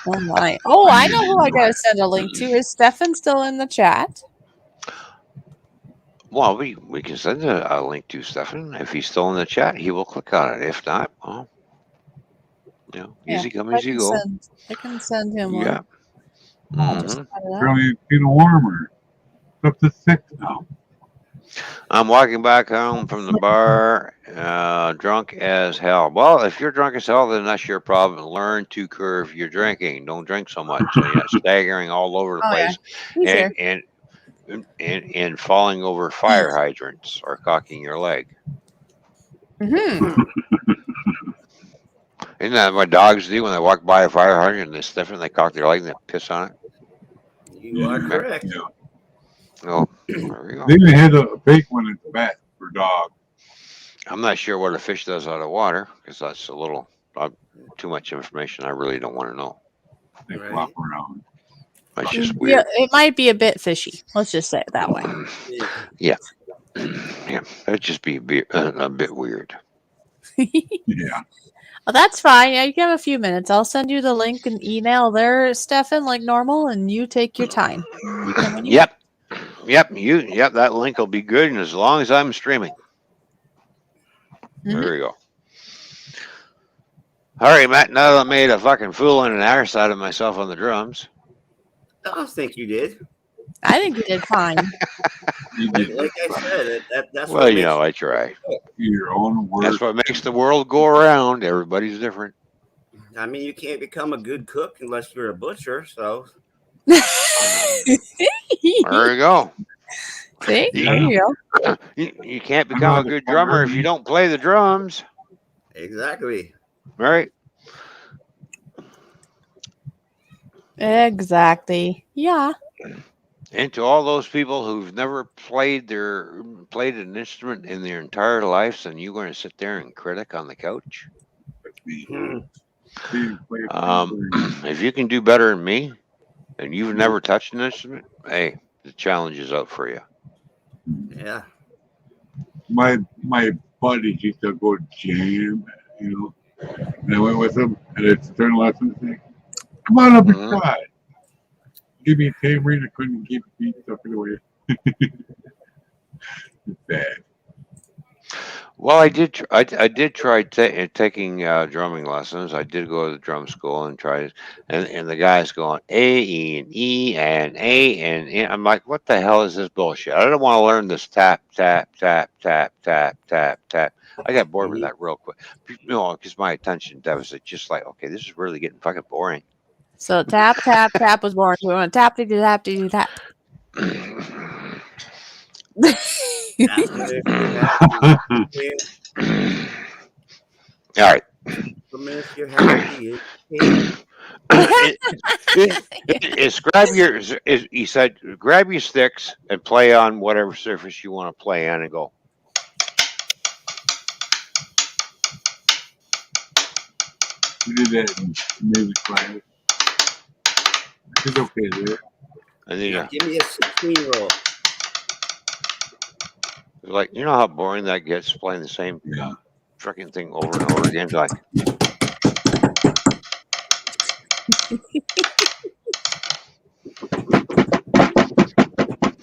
Oh my. Oh, I know who I gotta send a link to. Is Stefan still in the chat? Well, we can send a link to Stefan. If he's still in the chat, he will click on it. If not, well, easy come, easy go. I can send him Yeah. one. I'll just add it up. Really getting warmer. It's up to 6 now. I'm walking back home from the bar, drunk as hell. Well, if you're drunk as hell, then that's your problem. Learn to curb your drinking. Don't drink so much. So you're not staggering all over the place and falling over fire hydrants or cocking your leg. Mm-hmm. Isn't that what dogs do when they walk by a fire hydrant and they sniff it and they cock their leg and they piss on it? You are correct. Yeah. Oh, there we go. They even had a fake one at the vet for dogs. I'm not sure what a fish does out of water because that's a little too much information. I really don't want to know. They Right. flop around. It's just Yeah, weird. it might be a bit fishy. Let's just say it that way. Yeah, that'd just be a bit weird. Yeah. Oh, that's fine. Yeah, you can have a few minutes. I'll send you the link and email there, Stefan, like normal, and you take your time. You come when you want. Yep. Yep. That link will be good, and as long as I'm streaming. Mhm. There you go. All right, Matt. Now that I made a fucking fool and an arse out of myself on the drums. I don't think you did. I think you did fine. You Like, did like I fine. said, that's Well, what makes I try. Your own That's work. what makes the world go around. Everybody's different. I mean, you can't become a good cook unless you're a butcher. So There you go. See? You, There you go. you can't I'm become not a a good farmer. drummer if you don't play the drums, exactly. right? Exactly. Yeah. And to all those people who've never played an instrument in their entire lives, and you're going to sit there and critic on the couch. Me. Hmm. Didn't play a Um, finger. if you can do better than me, and you've never touched an instrument, hey, the challenge is out for you. Yeah. My buddies used to go jam, and I went with them, and it's turn lessons. Like, come on up and Mhm. try. Give me a tambourine, I couldn't keep the beat stuff away. It's bad. Well, I did. I did try taking drumming lessons. I did go to the drum school and try it, and the guy's going A E and E and A and E. I'm like, what the hell is this bullshit? I don't want to learn this tap tap tap tap tap tap tap. I got bored with Mhm. that real quick, because my attention deficit just like, okay, this is really getting fucking boring. So tap, tap, tap was born. We want to tap, tap, tap. Ask them if you're happy. All right. Ask them if you're happy. Hey, It's grab your. He said, grab your sticks and play on whatever surface you want to play on, and go. We did that in music class. I did okay there. And then now give me a 16 roll. like, you know how boring that gets playing the same Yeah. freaking thing over and over again. It's like,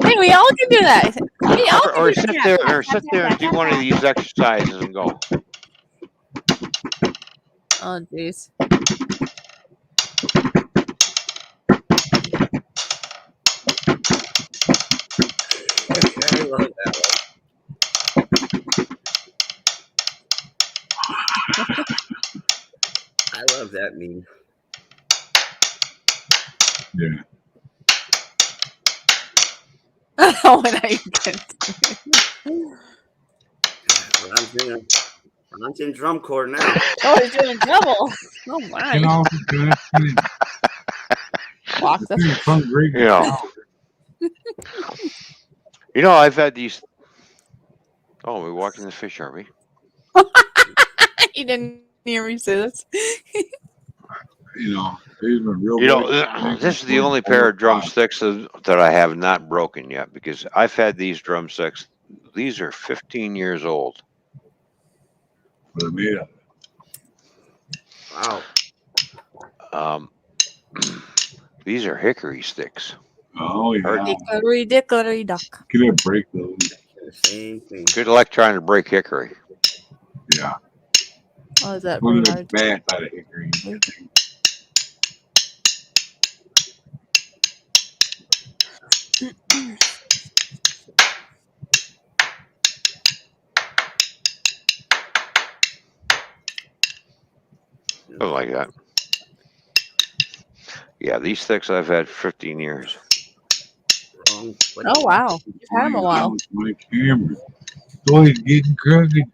Hey, we all can do that. We all can or do sit tap, there, tap, or tap, sit tap, there and tap, do tap, one of tap. these exercises and go. Oh, jeez. I love that one. I love that meme. Yeah. Oh, and I can. Ron's in drum corps now. Oh, he's doing double. Oh my. You know, it's Walk the been fun, great. You know, I've had these. Oh, we're walking the fish, are we? He didn't hear me say this. They've been real good. This is the only pair of drumsticks that I have not broken yet, because I've had these drumsticks. These are 15 years old. But made up. Wow. Um, these are hickory sticks. Oh, yeah. Dickory, dickory, duck. Can I break those? The same thing. Good luck trying to break hickory. Yeah. Oh, is that One very of the hard? bats out of hickory. Something like that. Yeah, these sticks I've had 15 years. Wrong. Oh, wow. You've had him a while. My camera. So he's getting crooked.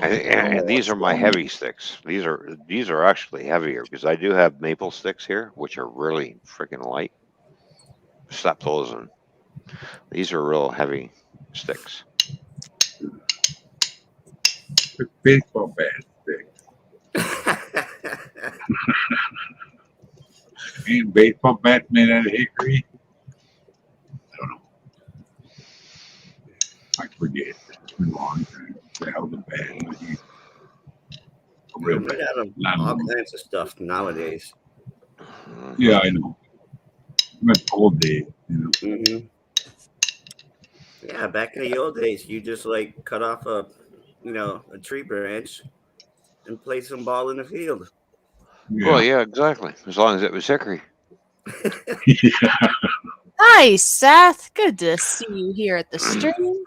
And these are my heavy sticks. These are actually heavier, because I do have maple sticks here, which are really freaking light. Stop those, and these are real heavy sticks. It's baseball bat stick. Ain't baseball bat made out of hickory? I don't know. I forget. It's been a long time. That was a bat. real We're bad. out of Not all normal. kinds of stuff nowadays. Yeah, I know. That's old day, you know. Hmm. Yeah, back in the old days, you just like cut off a tree branch and play some ball in the field. Well, Yeah. yeah, exactly. As long as it was hickory. Yeah. Hi, Seth. Good to see you here at the stream.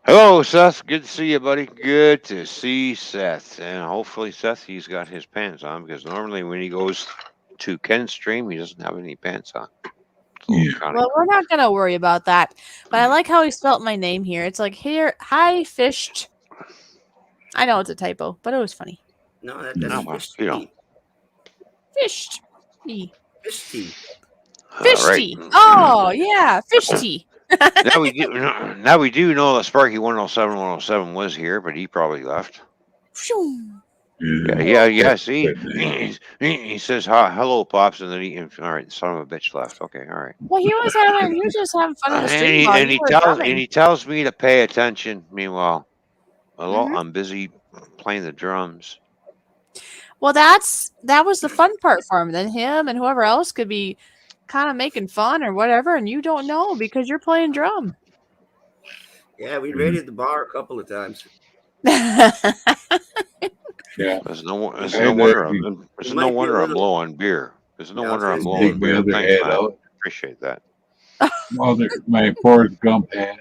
Hello, Seth. Good to see you, buddy. Good to see Seth. And hopefully, Seth, he's got his pants on because normally when he goes to Ken's stream, he doesn't have any pants on. It's a little Yeah. kind of Well, we're not gonna worry about that. But I like how he spelt my name here. It's like here, hi, fished. I know it's a typo, but it was funny. No, that's no, Mm. well, fish you know. tea. Fished. Tea. Fish tea. All Fish right. tea. Oh yeah, fish tea. Now we do know that Sparky 107 was here, but he probably left. Phew. Yeah. That's See, good, man. he says hi, hello, pops, and then all right, son of a bitch left. Okay, all right. Well, he was just having fun in the stream while you were And drumming. he tells me to pay attention. Meanwhile, hello, Hmm. I'm busy playing the drums. Well, that was the fun part for him. Then him and whoever else could be kind of making fun or whatever, and you don't know because you're playing drum. Yeah, we Mhm. raided the bar a couple of times. Yeah. There's no I had to wonder actually It there's no might be a wonder I'm little. low on beer. There's no Yeah, I was wonder gonna I'm low say, on take my beer. other Thanks, head Matt. out. Appreciate that. My Forrest Gump hat.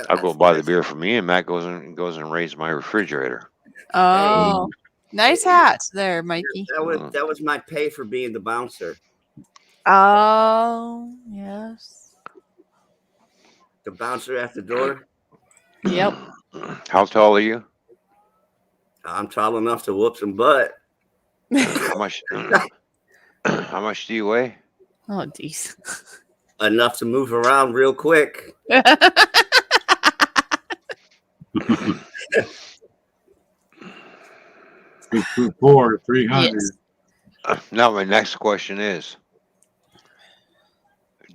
I'll go buy the beer for me, and Matt goes and raids my refrigerator. Hey, Oh, nice hat there, Mikey. Mm. that was my pay for being the bouncer. Oh, yes. The bouncer at the door. Yep. How tall are you? I'm tall enough to whoop some butt. How much? How much do you weigh? Oh, jeez. Enough to move around real quick. 6'4", 300. Yes. Now my next question is: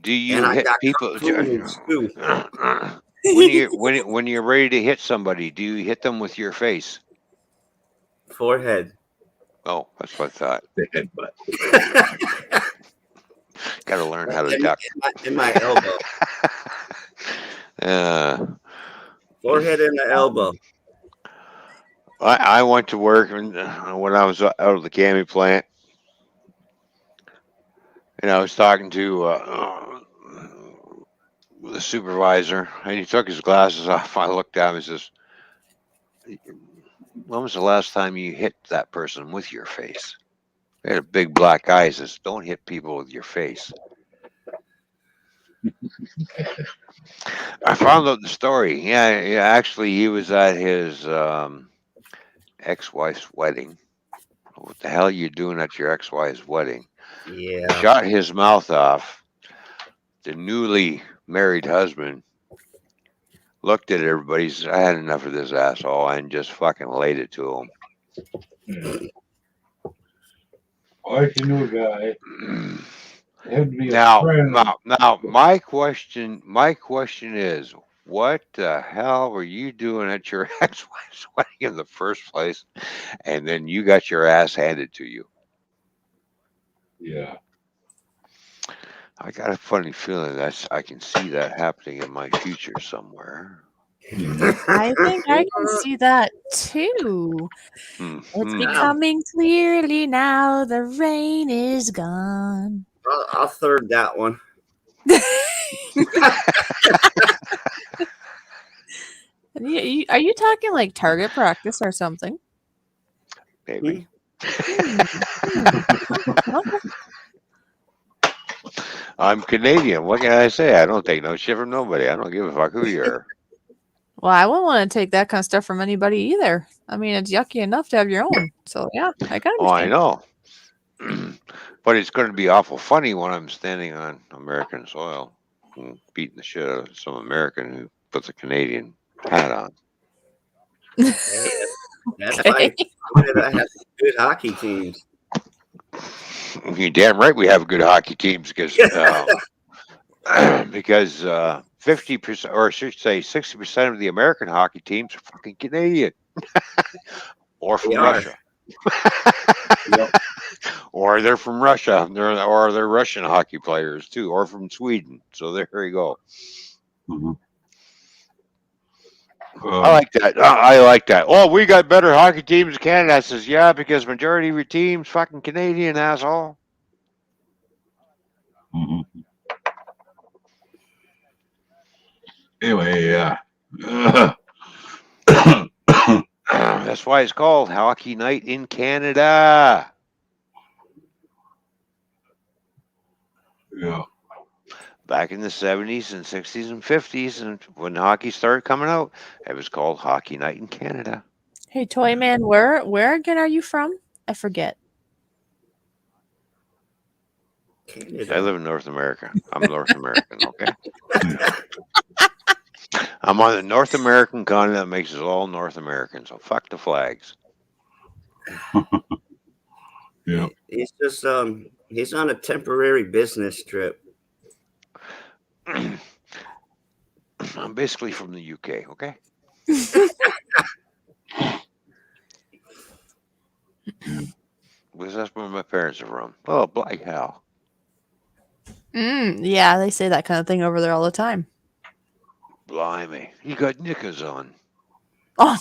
do And you I hit got people kung fu moves too. when you're ready to hit somebody? Do you hit them with your face? Forehead. Oh, that's what I thought. The headbutt. Got to learn how to in, duck. in my elbow. Uh, Forehead and the elbow. I went to work when I was out of the candy plant, and I was talking to the supervisor, and he took his glasses off. I looked at him and says, "When was the last time you hit that person with your face?" He had a big black eye. He says, "Don't hit people with your face." I found out the story. Yeah. Actually, he was at his ex-wife's wedding. What the hell are you doing at your ex-wife's wedding? Yeah. Shot his mouth off. The newly married husband looked at everybody. Said, "I had enough of this asshole," and just fucking laid it to I knew a guy. him. Had to be a Now, friend of. my question is, what the hell were you doing at your ex-wife's wedding in the first place? And then you got your ass handed to you. Yeah. I got a funny feeling I can see that happening in my future somewhere. I think I can see that too. It's Hmm. becoming clearly now the rain is gone. I'll third that one. Are you talking like target practice or something? Maybe. Okay. I'm Canadian. What can I say? I don't take no shit from nobody. I don't give a fuck who you are. Well, I wouldn't want to take that kind of stuff from anybody either. I mean, it's yucky enough to have your own. So yeah, I can Oh, I understand. know. But it's going to be awful funny when I'm standing on American soil and beating the shit out of some American who puts a Canadian hat on. Hey, that's Okay. why I have good hockey teams. You're damn right we have good hockey teams because 50%, or I should say 60% of the American hockey teams are fucking Canadian or They from are. Russia. Yep. Or they're from Russia. Or they're Russian hockey players too, or from Sweden. So there you go. Mhm. I Um, like that. I like that. Oh, we got better hockey teams in Canada. I says, yeah, because majority of your team's fucking Canadian, asshole. mhm. Anyway, yeah. Ugh. That's why it's called Hockey Night in Canada. Yeah. Back in the 70s and 60s and 50s, and when hockey started coming out, it was called Hockey Night in Canada. Hey, Toy Man, where again are you from? I forget. I Canada. live in North America. I'm North American, okay? Yeah. I'm on the North American continent that makes us all North American, so fuck the flags. Yeah. He's just he's on a temporary business trip. I'm basically from the UK, okay? Because that's where my parents are from. Oh, bloody hell. Yeah, they say that kind of thing over there all the time. Blimey. You got knickers on. Oh,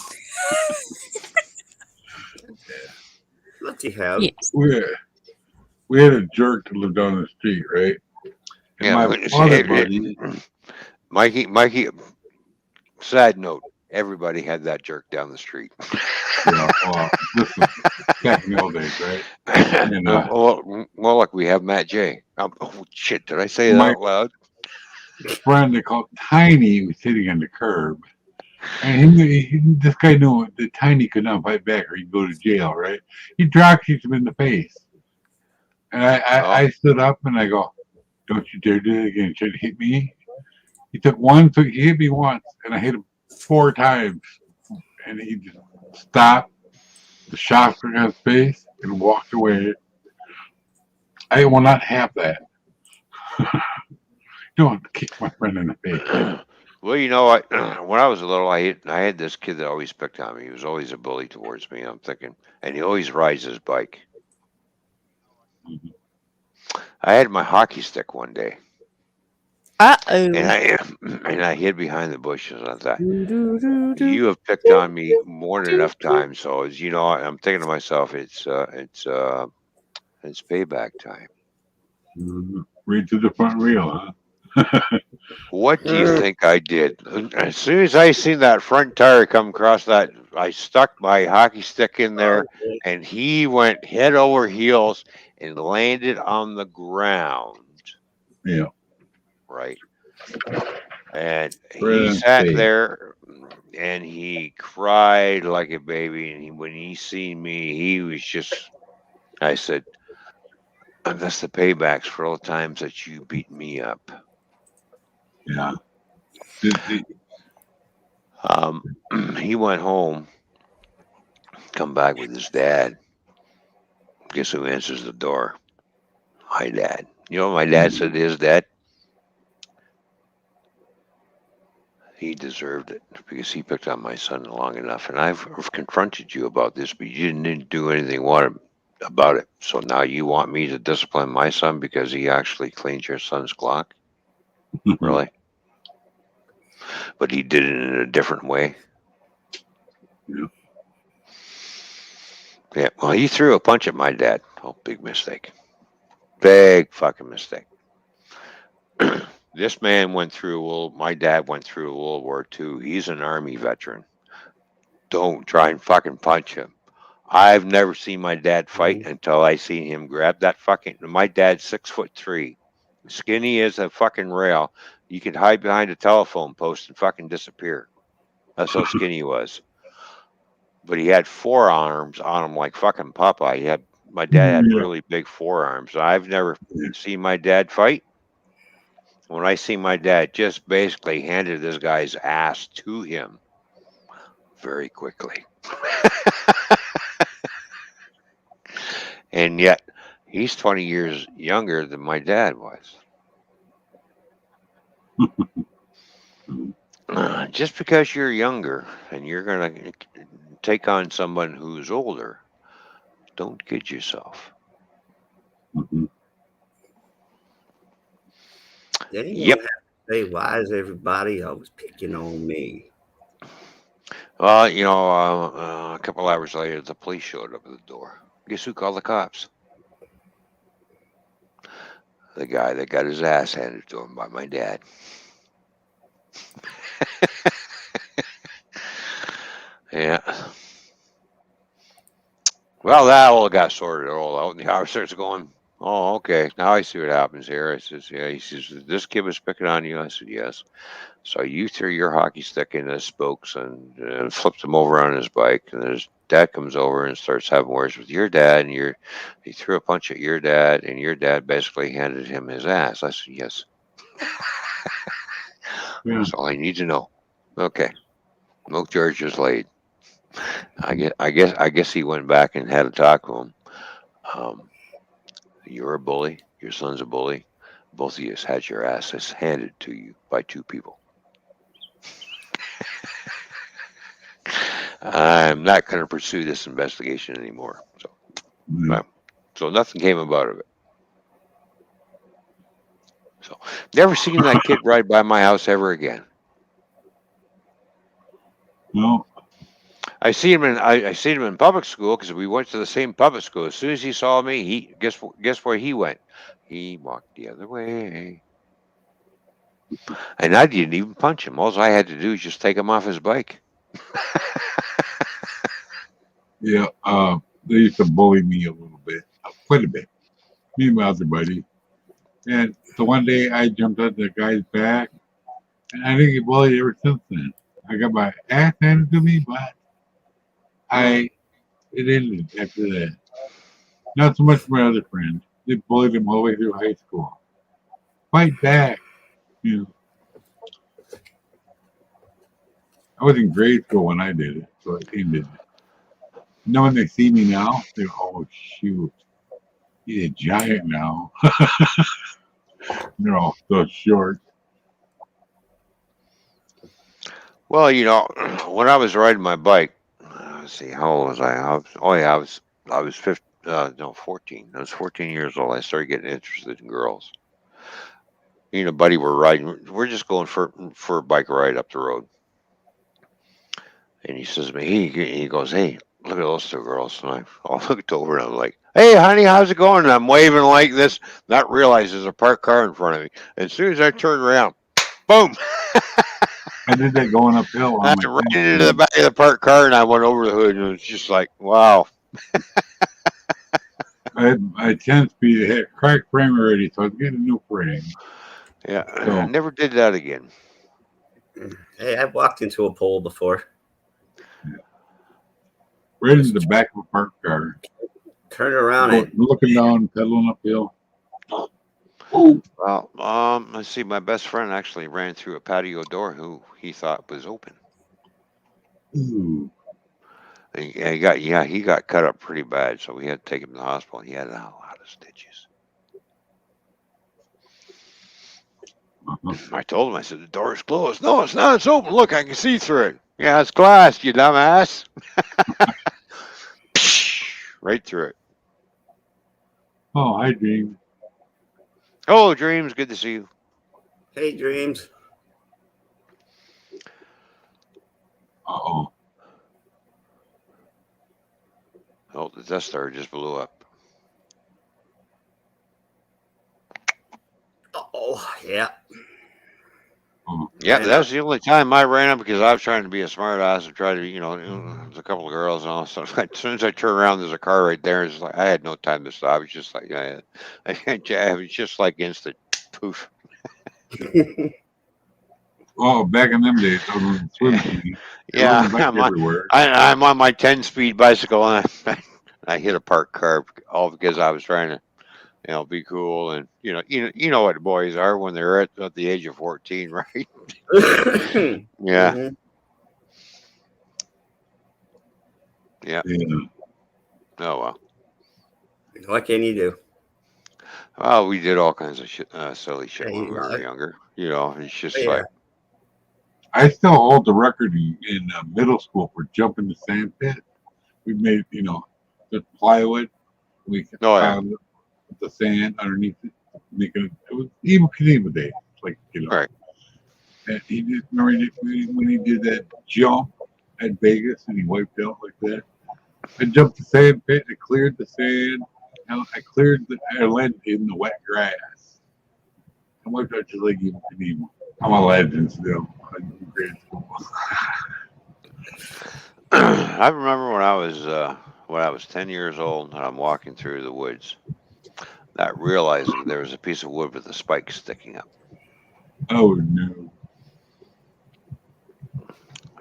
What do you have? yes. We had a jerk that lived down the street, right? And Yeah, my but other buddy, Mikey, side note, everybody had that jerk down the street. this was back in the old days, right? And well, look, we have Matt J. Oh, shit, did I say that my out loud? friend, they called Tiny, was sitting on the curb. And this guy knew that Tiny could not fight back or he'd go to jail, right? He drop kicked him in the face. And Oh, I stood up and I go, don't you dare do it again. He tried to hit me. He took one, he hit me once, and I hit him 4 times. And he just stopped, the shock on his face, and walked away. I will not have that. Don't kick my friend in the face. well, you know, when I was little, I had this kid that always picked on me. He was always a bully towards me. I'm thinking, and he always rides his bike. Mhm. I had my hockey stick one day, and Uh-oh. I hid behind the bushes. I thought, Do, do, do, do, you have picked do, on me more than do, enough do. times. So, as you know, I'm thinking to myself, it's payback time. Right to the front wheel, huh? What do you Mm, think I did? As soon as I seen that front tire come across that, I stuck my hockey stick in there, okay. and he went head over heels and landed on the ground. Yeah. Right, and Right he on sat stage. there and he cried like a baby. And when he seen me, he was just. I said, "That's the paybacks for all the times that you beat me up." Yeah. The, Um, he went home, come back with his dad. Guess who answers the door? My dad. You know what my dad said to his dad? He deserved it because he picked on my son long enough. And I've confronted you about this, but you didn't do anything about it. So now you want me to discipline my son because he actually cleaned your son's clock? Really? But he did it in a different way. yeah. Yeah. Well, he threw a punch at my dad. Oh, big mistake. Big fucking mistake. This man went through, my dad went through World War II. He's an Army veteran. Don't try and fucking punch him. I've never seen my dad fight Mhm. until I seen him grab that fucking. My dad's 6'3", skinny as a fucking rail. You could hide behind a telephone post and fucking disappear. That's how skinny he was. But he had forearms on him like fucking Popeye. My dad had Yeah. really big forearms. I've never seen my dad fight. When I see my dad, just basically handed this guy's ass to him very quickly. And yet, he's 20 years younger than my dad was. Just because you're younger and you're going to take on someone who's older Don't kid yourself. Mhm. Then you Yep. won't have to say, why is everybody always picking on me? Well, a couple hours later, the police showed up at the door. Guess who called the cops? The guy that got his ass handed to him by my dad. Yeah. Well, that all got sorted all out, and the officer starts going, "Oh, okay. Now I see what happens here." I says, "Yeah." He says, "This kid was picking on you." I said, "Yes." So you threw your hockey stick into his spokes and flipped him over on his bike, and his dad comes over and starts having words with your dad, and he threw a punch at your dad, and your dad basically handed him his ass. I said, "Yes." Yeah. That's all I need to know. Okay. No charges laid. I guess he went back and had a talk with him. Um, you're a bully. Your son's a bully. Both of you had your asses handed to you by two people. I'm not going to pursue this investigation anymore. So, Yeah. well, so nothing came about of it. So, never seen that kid ride by my house ever again. No. I seen him in public school because we went to the same public school. As soon as he saw me, he guess where he went. He walked the other way, and I didn't even punch him. All I had to do was just take him off his bike. Yeah. They used to bully me a little bit, quite a bit. Me and my other buddy. And so one day I jumped on the guy's back, and I didn't get bullied ever since then. I got my ass handed to me, but I it ended after that. Not so much my other friends. They bullied him all the way through high school. Fight back. You know, I was in grade school when I did it, so it ended. Now when they see me now, they go, "Oh shoot, he's a giant now." They're all so short. Well, when I was riding my bike, let's see, how old was I? Oh yeah, I was 15, no, 14. I was 14 years old. I started getting interested in girls. Buddy, we're riding. We're just going for a bike ride up the road, and he says to me, he goes, "Hey, look at those two girls." And I looked over and I'm like, "Hey, honey, how's it going?" And I'm waving like this, not realize there's a parked car in front of me. As soon as I turn around, boom! I did that going uphill I on my ran 10 into the speed. back of the parked car and I went over the hood and it was just like, wow. I had my 10 speed. It had cracked frame already, so I was getting a new frame. Yeah, I So never did that again. Hey, I've walked into a pole before. right into the back of a parked car, Turn around going and looking down, pedaling uphill. Oh, Well, let's see. My best friend actually ran through a patio door who he thought was open. ooh. He got cut up pretty bad, so we had to take him to the hospital. He had a lot of stitches. Uh-huh. I told him, I said, the door is closed. No, it's not. It's open. Look, I can see through it. Yeah, it's glass, you dumbass. Right through it. Oh, I dream. Oh, Dreams, good to see you. hey, dreams. Uh-oh. Oh, the Death Star just blew up. Oh, yeah. Oh, Yeah, And that was the only time I ran up because I was trying to be a smart ass and try to, there's a couple of girls and all. So as soon as I turn around, there's a car right there. It's like I had no time to stop. It's just like, yeah, it was just like instant poof. oh, back in them days, I was swimming. There Yeah, wasn't bike everywhere. I'm on my 10-speed bicycle and I hit a parked car all because I was trying to, be cool and you know what boys are when they're at the age of 14, right? Yeah, Mhm. yeah. Yeah. Oh well. What can you do? Well, we did all kinds of shit, silly shit Hey, when we were younger. It's just yeah. like, I still hold the record in middle school for jumping the sand pit. We made, the plywood. We Oh yeah. piled the sand underneath it. It was even Knievel Day, like Right. And he did. Remember when he did that jump at Vegas and he wiped out like that. I jumped the sand pit. I cleared the sand. I cleared the. I landed in the wet grass. I wiped out just like even Knievel. I'm a legend still. I'm grade school. I remember when I was 10 years old and I'm walking through the woods, not realizing there was a piece of wood with a spike sticking up. Oh no.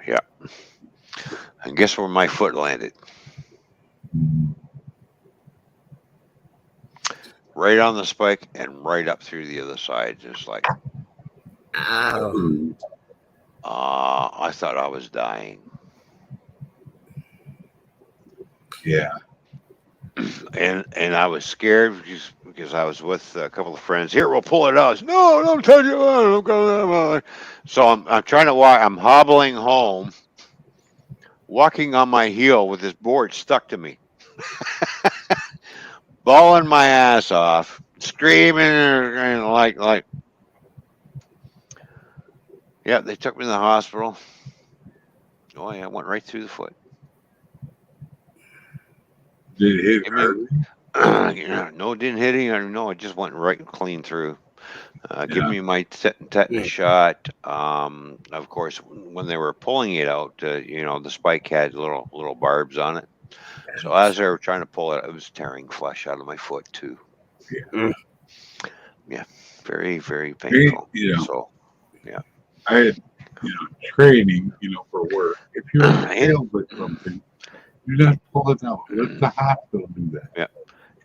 Yeah. And guess where my foot landed? Right on the spike and right up through the other side, just like Ow. I thought I was dying. Yeah. And I was scared because I was with a couple of friends. Here, we'll pull it out. I said, no, don't touch it. Don't go there. So I'm trying to walk. I'm hobbling home, walking on my heel with this board stuck to me, bawling my ass off, screaming and like. Yeah, they took me to the hospital. Oh yeah, I went right through the foot. Did it hit Give her? me, no, it didn't hit any. No, it just went right clean through. Give Yeah. me my tetanus shot. Of course, when they were pulling it out, the spike had little barbs on it. So as they were trying to pull it, it was tearing flesh out of my foot too. Mm. Yeah, very very Hey, painful. So yeah, I had, training, for work. If you're in and, sales or something, you just pull it out. Let the hospital do that. yeah,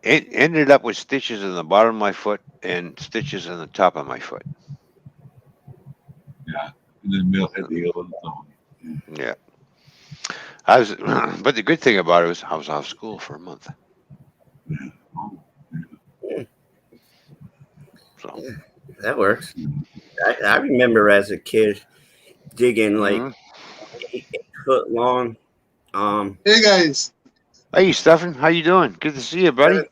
it ended up with stitches in the bottom of my foot and stitches in the top of my foot. Yeah. And then Mill had to heal on its own. Yeah, I was. But the good thing about it was I was off school for a month. Yeah. Oh, So. That works. I remember as a kid digging like Mhm. 8 foot long. Hey guys, Hey, Stefan, how you doing? Good to see you, buddy.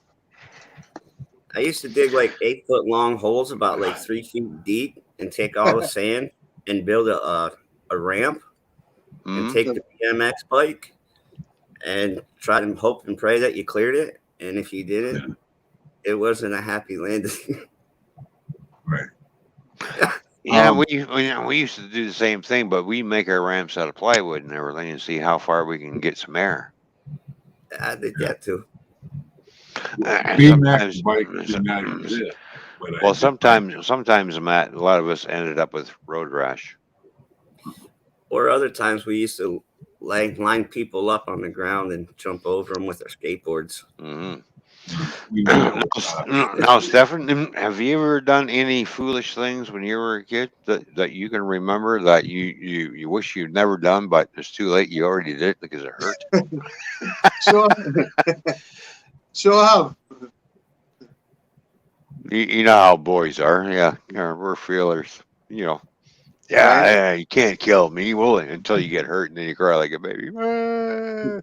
I used to dig like 8 foot long holes about like 3 feet deep and take all the sand and build a ramp and Hmm. take the BMX bike and try to hope and pray that you cleared it. And if you didn't, it wasn't a happy landing. right. Yeah, Um, we used to do the same thing, but we make our ramps out of plywood and everything, and see how far we can get some air. I did that too. And BMX sometimes, bike did not exist. But I well, did sometimes, Matt, a lot of us ended up with road rash. Or other times we used to line people up on the ground and jump over them with our skateboards. Hmm. we did it with, Now, Stefan, have you ever done any foolish things when you were a kid that you can remember that you wish you'd never done, but it's too late. You already did it because it hurt. sure, sure have. You know how boys are. Yeah, we're feelers. You know. Yeah, Right? yeah, you can't kill me, will you? Until you get hurt and then you cry like a baby. there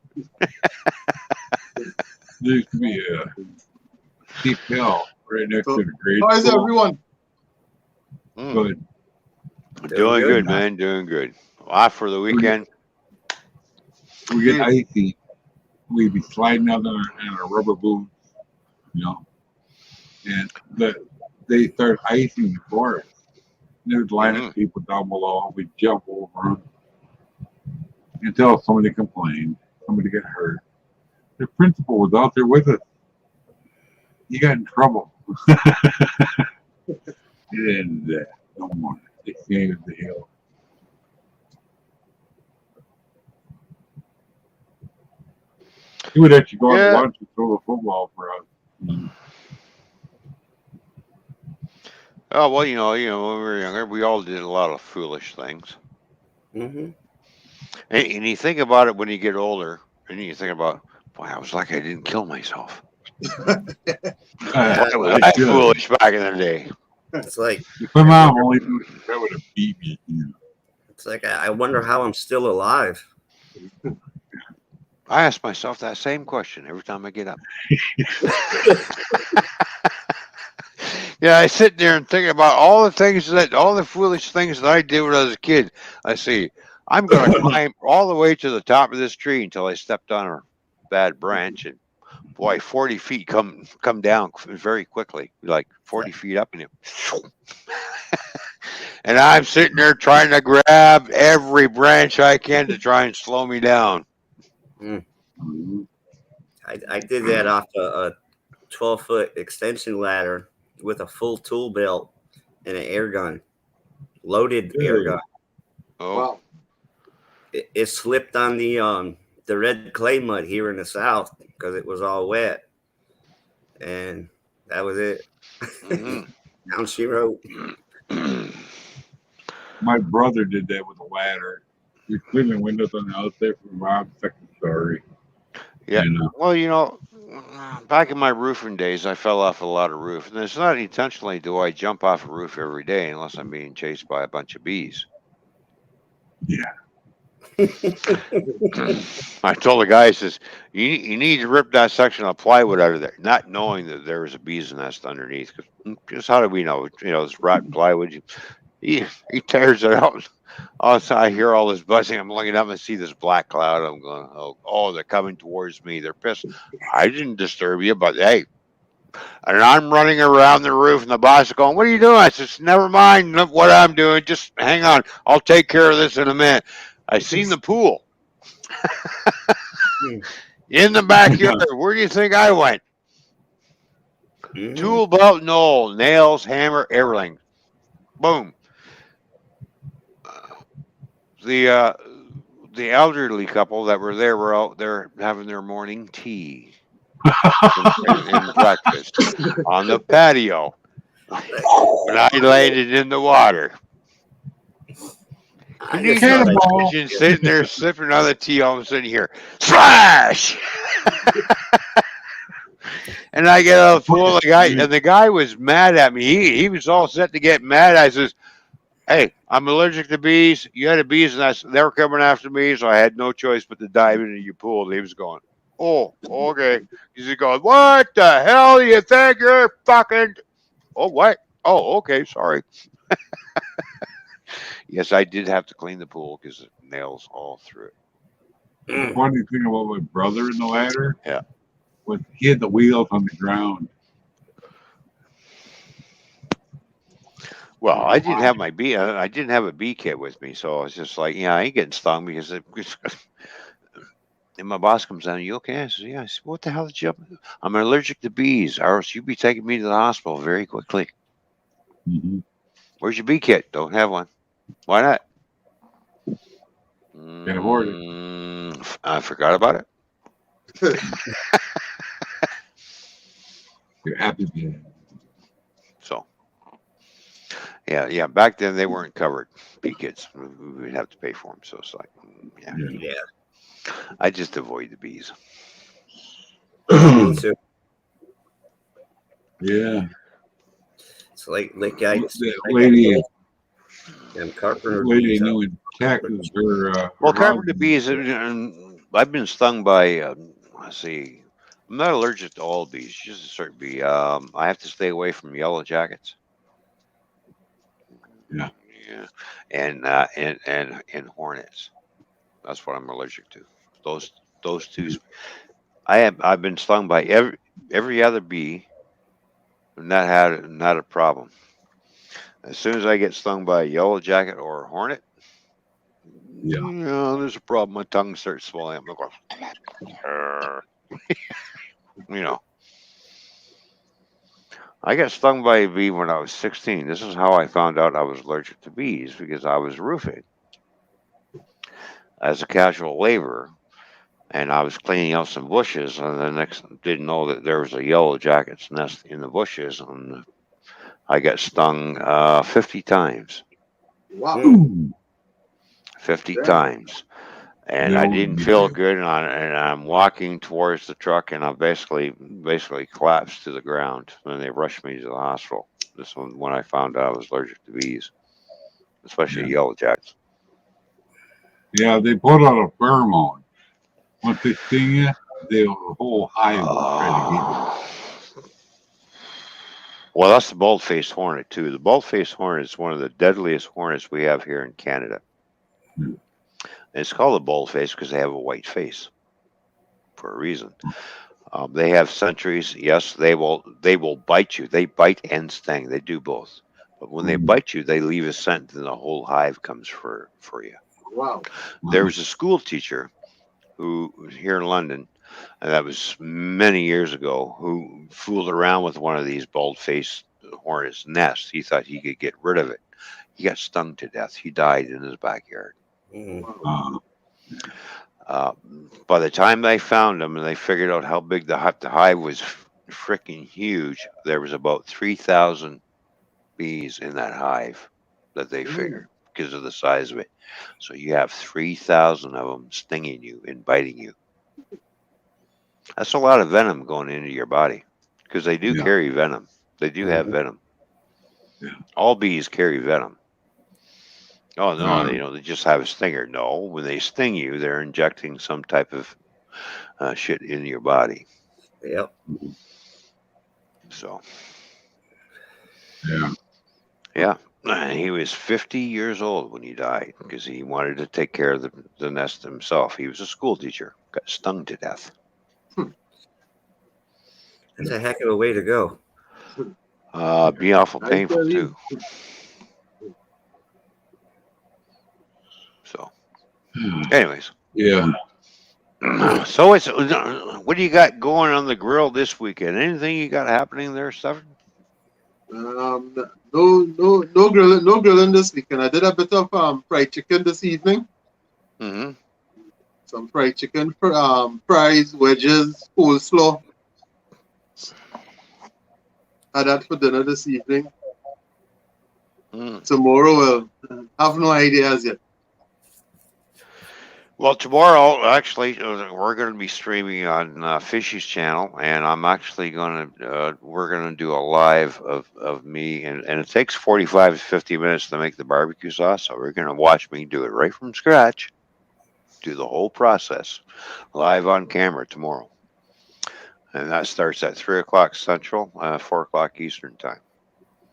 used to be a steep hill right next So, to the grade how is school. everyone? Mm, But doing good. good, man. Doing good. Off for the weekend. we get icy. We'd be sliding out in our rubber boots, and they start icing the course. There's line of people down below. We jump over them until somebody complained. Somebody got hurt. The principal was out there with us. He got in trouble. And no more. They saved the hill. He would actually go out to Yeah. lunch and throw the football for us. Oh well, when we were younger, we all did a lot of foolish things. Mm-hmm. And you think about it when you get older, and you think about, boy, I was lucky I didn't kill myself. Boy, was I I should. foolish back in the day. It's like If my mom only knew she would have beat me. I wonder how I'm still alive. I ask myself that same question every time I get up. Yeah, I sit there and think about all the foolish things that I did when I was a kid. I see, I'm going to climb all the way to the top of this tree until I stepped on a bad branch, and boy, 40 feet come down very quickly, like 40 feet up, and and I'm sitting there trying to grab every branch I can to try and slow me down. Mm. Mhm. I did that off a 12-foot extension ladder with a full tool belt and an air gun, loaded air gun. Oh, Wow. It slipped on the red clay mud here in the south because it was all wet, and that was it. mhm. Down she wrote. My brother did that with a ladder. He was cleaning windows on the outside from Rob's second story. Yeah. And Well, back in my roofing days, I fell off a lot of roof, and it's not intentionally do I jump off a roof every day unless I'm being chased by a bunch of bees. yeah, I told the guy, I says, you need to rip that section of plywood out of there, not knowing that there was a bee's nest underneath. Because how do we know? It's rotten plywood. He tears it out. All of a sudden, I hear all this buzzing. I'm looking up and see this black cloud. I'm going, oh, they're coming towards me. They're pissed. I didn't disturb you, but hey. And I'm running around the roof, and the boss is going, "What are you doing?" I says, "Never mind what I'm doing. Just hang on. I'll take care of this in a minute." I seen the pool in the backyard. Where do you think I went? Mhm. Tool belt, no nails, hammer, everything. Boom. The uh, the elderly couple that were there were out there having their morning tea and breakfast on the patio. When I landed in the water, I can just you saw just that. cannonball. imagine sitting there sipping on the tea, all of a sudden here, splash! And I get out of the pool, the guy was mad at me. He was all set to get mad. I says, "Hey, I'm allergic to bees. You had a bees nest. They were coming after me, so I had no choice but to dive into your pool." And he was going, "Oh, okay." He's going, "What the hell do you think you're fucking? Oh, what? Oh, okay, sorry." Yes, I did have to clean the pool because the nails all through it. The Mm. funny thing about my brother in the ladder Yeah. was he had the wheels on the ground. Well, I didn't have my bee. I didn't have a bee kit with me, so I was just like, I ain't getting stung because and my boss comes down. You okay? I said, yeah. I said, what the hell did you? I'm allergic to bees. Or else you'd be taking me to the hospital very quickly. Mm-hmm. Where's your bee kit? Don't have one. Why not? Can't afford it. I forgot about it. You're happy again. So yeah. Back then they weren't covered. Bee kits. We would have to pay for them. So it's like, yeah. Yeah. Yeah. I just avoid the bees. Me too. Yeah. It's like I That like I lady, told them carpenter lady I bees. knew in Texas, Well, her carpenter husband. bees. I've been stung by. Let's see. I'm not allergic to all bees. Just a certain bee. I have to stay away from yellow jackets. Yeah. Yeah, and hornets. That's what I'm allergic to. Those those two. I've been stung by every other bee, and that had not a problem. As soon as I get stung by a yellow jacket or a hornet, Yeah. there's a problem. My tongue starts swelling up. I'm going, "Arr." you know. I got stung by a bee when I was 16. This is how I found out I was allergic to bees because I was roofing as a casual laborer and I was cleaning out some bushes and the next didn't know that there was a yellow jacket's nest in the bushes and I got stung 50 times. Wow. Mm. Ooh. 50 Damn. times. And They I always didn't do feel that. good and I'm walking towards the truck and I basically collapsed to the ground. And they rushed me to the hospital. This one when I found out I was allergic to bees, especially Yeah. yellow jackets. Yeah, they put out a pheromone Once they sting you, the whole hive will try to get you. Oh. Well, that's the bald-faced hornet too. The bald-faced hornet is one of the deadliest hornets we have here in Canada. Hmm. And it's called a bald-face because they have a white face for a reason. They have sentries. Yes, they will bite you. They bite and sting. They do both. But when they bite you, they leave a scent, and the whole hive comes for you. Wow. There was a school teacher who was here in London, and that was many years ago, who fooled around with one of these bald-faced hornets' nests. He thought he could get rid of it. He got stung to death. He died in his backyard. Mm. By the time they found him and they figured out how big the hive was, freaking huge, there was about 3,000 bees in that hive that they figured because of the size of it. So you have 3,000 of them stinging you and biting you. That's a lot of venom going into your body because they do carry venom. They do have venom. Yeah. All bees carry venom. Oh no, they just have a stinger. No, when they sting you, they're injecting some type of shit in your body. Yep. So Yeah. he was 50 years old when he died because he wanted to take care of the nest himself. He was a school teacher, got stung to death. That's a heck of a way to go. Be awful painful too. So, anyways, Yeah. so it's what do you got going on the grill this weekend? Anything you got happening there, Stephen? No grilling this weekend. I did a bit of fried chicken this evening. Mm-hmm. Some fried chicken, fries, wedges, coleslaw. Had that for dinner this evening. Tomorrow, well, have no ideas yet. Well, tomorrow, actually, we're going to be streaming on Fishy's channel, and I'm actually we're going to do a live of me, and it takes 45 to 50 minutes to make the barbecue sauce, so we're going to watch me do it right from scratch, do the whole process, live on camera tomorrow. And that starts at 3 o'clock Central, 4 o'clock Eastern time.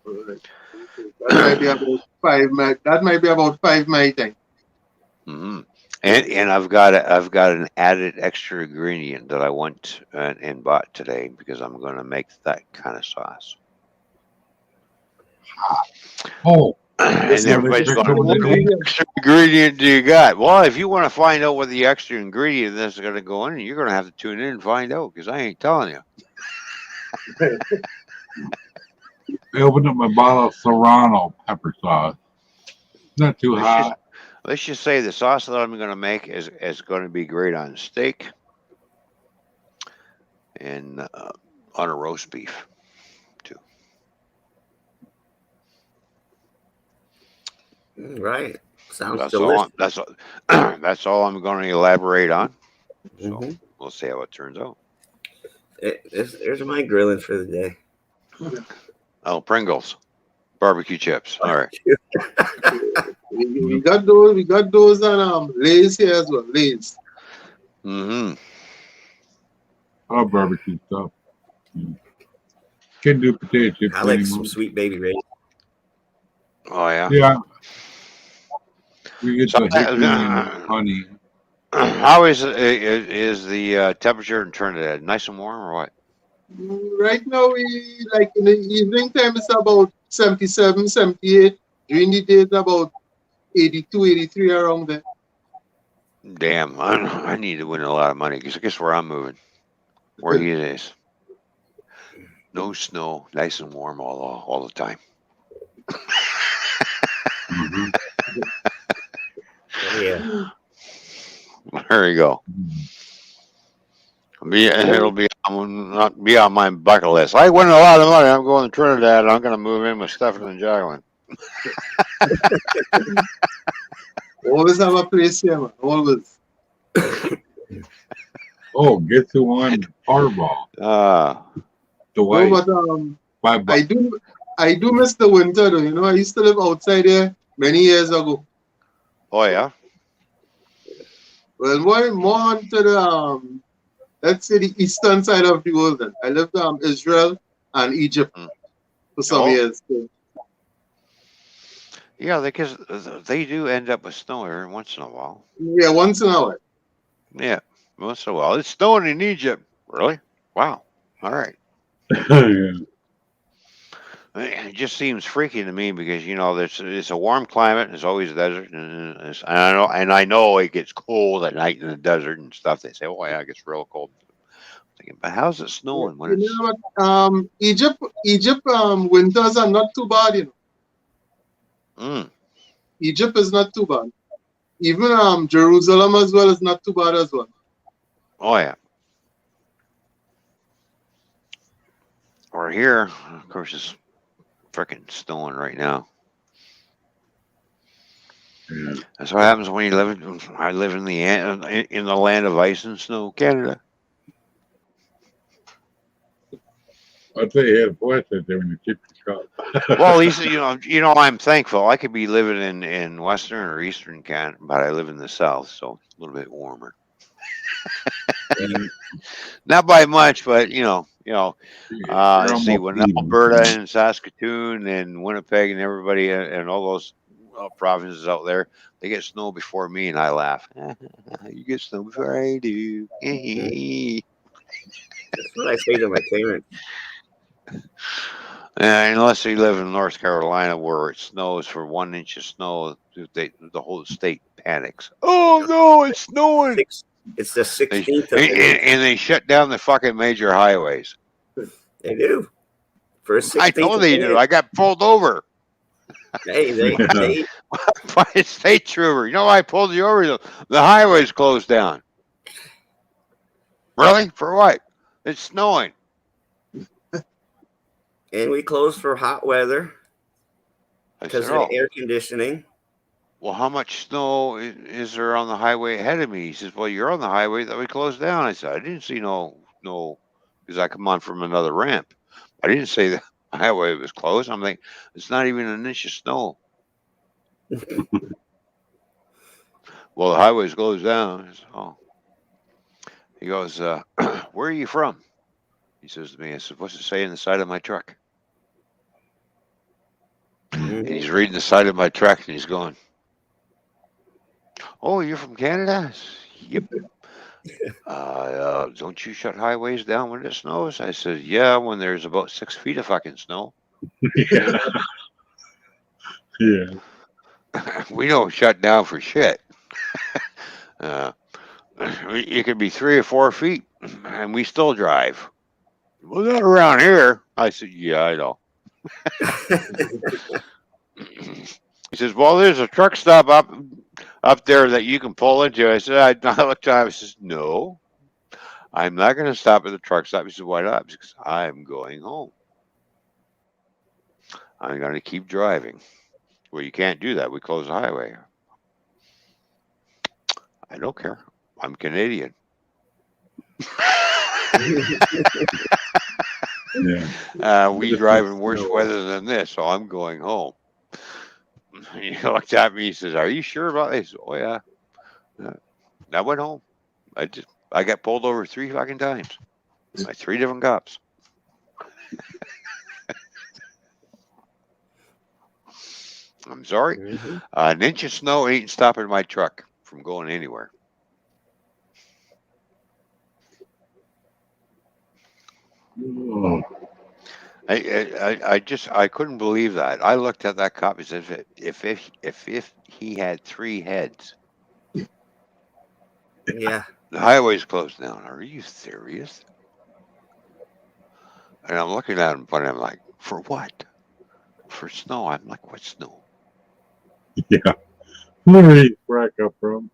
Right. That might be about 5 my. That might be about 5 my time. Mm-hmm. And I've got an added extra ingredient that I went and bought today because I'm going to make that kind of sauce. Oh. And everybody's going, what extra ingredient do you got? Well, if you want to find out what the extra ingredient that's going to go in, you're going to have to tune in and find out because I ain't telling you. I opened up my bottle of Serrano pepper sauce. Not too hot. Let's just say the sauce that I'm going to make is going to be great on steak and on a roast beef too. Right. Sounds That's delicious. That's all I'm going to elaborate on. So we'll see how it turns out. There's my grilling for the day. Oh, Pringles, barbecue chips. All right. We got those and Lay's here as well. Lay's. Mm-hmm. I love barbecue stuff. Can't do potato chips I like anymore. some Sweet Baby Ray's. Oh yeah. Yeah. We get the hickory and honey. How is the temperature in Trinidad? Nice and warm or what? Right now, we like in the evening time, it's about 77, 78. During the day, it's about 82, 83 around there. Damn, I need to win a lot of money because guess where I'm moving? Where he is. No snow, nice and warm all the time. Yeah. There you go. It'll be on my bucket list. I win a lot of money. I'm going to Trinidad. I'm going to move in with Stephen and Jacqueline. Always have a place here, man. Always. Oh, get to one Powerball. The white. No, but I do miss the winter though. You know, I used to live outside there many years ago. Oh yeah. Well, more onto the let's say the eastern side of the world. Then I lived Israel and Egypt Mm. for some Oh, years. So, yeah, because they do end up with snow every once in a while. yeah, once in a while. Yeah, once in a while. It's snowing in Egypt. Really? Wow. All right. Yeah. It just seems freaky to me because there's it's a warm climate. It's always a desert, and I know it gets cold at night in the desert and stuff. They say, "Oh yeah, it gets real cold." Thinking, but how's it Yeah, snowing when you it's? know what? Egypt winters are not too bad. Mm, Egypt is not too bad. Even Jerusalem as well is not too bad as well. oh yeah. Or here, of course, it's freaking snowing right now. Yeah. That's what happens when you live. I live in the land of ice and snow, Canada. I thought you had a voice right there when you tipped your Well, at cup. least I'm thankful. I could be living in western or eastern Canada, but I live in the south, so it's a little bit warmer. Mm, Not by much, but You're let's see, almost when even. Alberta and Saskatoon and Winnipeg and everybody and all those provinces out there, they get snow before me, and I laugh. You get snow before I do. That's what I say to my parents. Unless you live in North Carolina where it snows for 1 inch of snow, the whole state panics. Oh no, it's snowing! Six. It's the They, 16th of and, an and inch. and they shut down the fucking major highways. They do. First I 16th know of they an do. inch. I got pulled over Hey, Yeah. they by a state trooper. You know why I pulled you over? The highway's closed down. Really? For what? It's snowing. and we closed for hot weather I because said, of the oh, air conditioning. well, how much snow is there on the highway ahead of me? He says, well, you're on the highway that we closed down. I said, I didn't see no, because I come on from another ramp. I didn't say the highway was closed. I'm like, it's not even an inch of snow. Well, the highway's closed down. I said, oh. He goes, where are you from? He says to me, I said, what's it say on the side of my truck? And Mhm. he's reading the side of my truck and he's going, oh, you're from Canada? I said, yep. Don't you shut highways down when it snows? I said, yeah, when there's about 6 feet of fucking snow. Yeah. Yeah. We don't shut down for shit. Uh, it could be 3 or 4 feet and we still drive. Well, not around here. I said, yeah, I know. He says, well, there's a truck stop up there that you can pull into. I said, I looked at him. I says, no, I'm not going to stop at the truck stop. He said, why not? Because I'm going home. I'm going to keep driving. Well, you can't do that. We close the highway. I don't care. I'm Canadian. Yeah. We Just like drive in worse snow. weather than this, so I'm going home. He looked at me. He says, "Are you sure about this?" Oh yeah. Uh, I went home. I got pulled over 3 fucking times by 3 different cops. I'm sorry. Mhm. An inch of snow ain't stopping my truck from going anywhere. Oh, I couldn't believe that. I looked at that cop as if he had 3 heads. Yeah. The highway's closed down. Are you serious? And I'm looking at him, but I'm like, for what? For snow? I'm like, what snow? yeah. Where did he crack up from?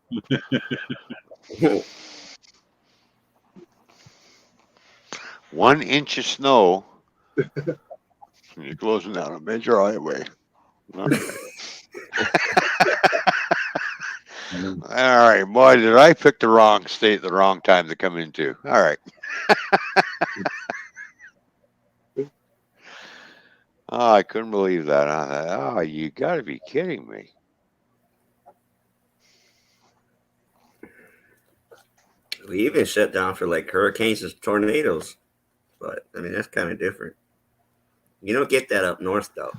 1 inch of snow. And you're closing down a major highway. All right. All right, boy, did I pick the wrong state, the wrong time to come into. All right. Oh, I couldn't believe that. I thought, oh, you got to be kidding me. We even shut down for like hurricanes and tornadoes. But I mean, that's kind of different. You don't get that up north though.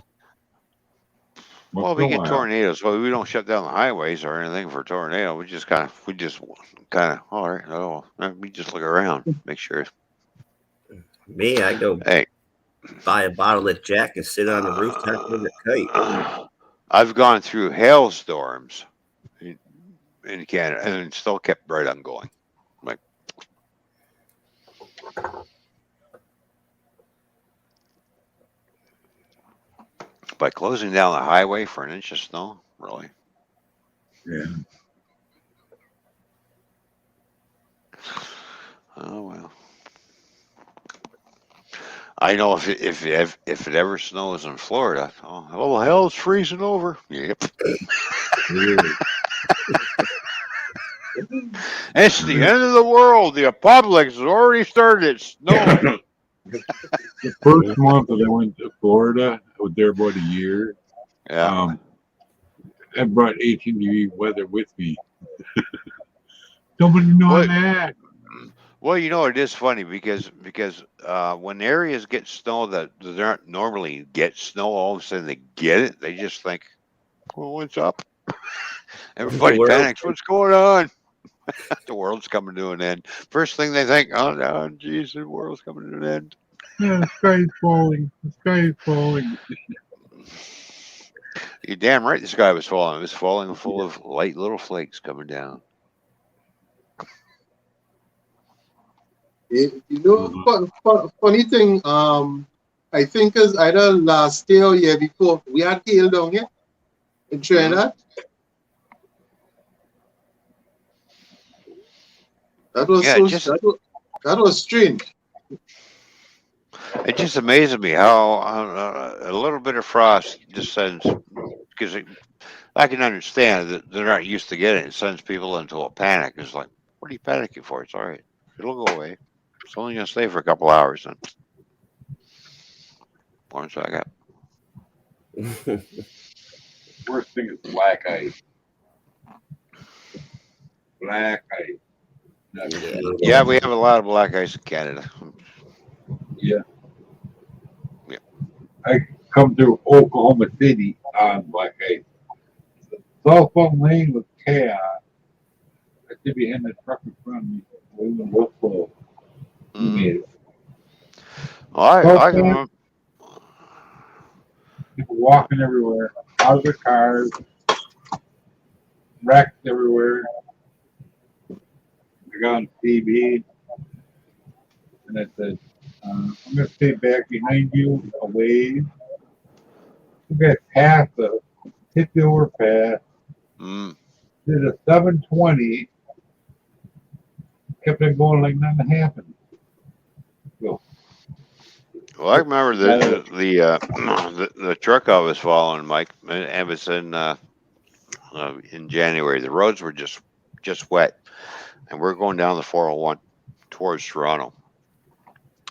Once Well, in we a get while. tornadoes. Well, we don't shut down the highways or anything for a tornado. We just kind of all right. Oh, we just look around, make sure. Me, I go Hey, buy a bottle of Jack and sit on the rooftop with a kite. I've gone through hailstorms in, in Canada and still kept right on going. Like by closing down the highway for an inch of snow, really. Yeah. Oh well. I know if it ever snows in Florida, oh hell's freezing over. Yep, Really. it's the end of the world. The apocalypse has already started. It's snowing. The first month that I went to Florida, I was there about a year. Yeah. Um, I brought 18-degree weather with me. Nobody know Well, that. well, it is funny because when areas get snow that they don't normally get snow, all of a sudden they get it. They just think, "Well, what's up?" The Everybody world. panics. What's going on? The world's coming to an end. First thing they think, "Oh no, geez, the world's coming to an end." Yeah, the sky is falling. The sky is falling. You're damn right. The sky was falling. It was falling full of light little flakes coming down. You know, Uh-huh. funny thing, I think as either last year or year before, we had hail down here in Hmm. Trinidad. That was Yeah, so, that was strange. it just amazes me how a little bit of frost just sends because I can understand that they're not used to getting it. It sends people into a panic. It's like, what are you panicking for? It's all right. It'll go away. It's only gonna stay for a couple hours. And one second. Worst thing is black ice. Black ice. Not Yeah. good at Yeah, all. we have a lot of black ice in Canada. Yeah. Yeah. I come through Oklahoma City on black ice. Cell phone lane was chaos. I should be in the truck in front of me. We went real slow. We Hmm. made it. Well, So I can fast, remember. people walking everywhere, out of their cars, wrecks everywhere. I got on TV and I said, I'm going to stay back behind you a ways. You guys passed us, hit the overpass, Mm. did a 720, kept on going like nothing happened. So, Well, I remember got it. the truck I was following, Mike, and it was in January. The roads were just wet, and we're going down the 401 towards Toronto.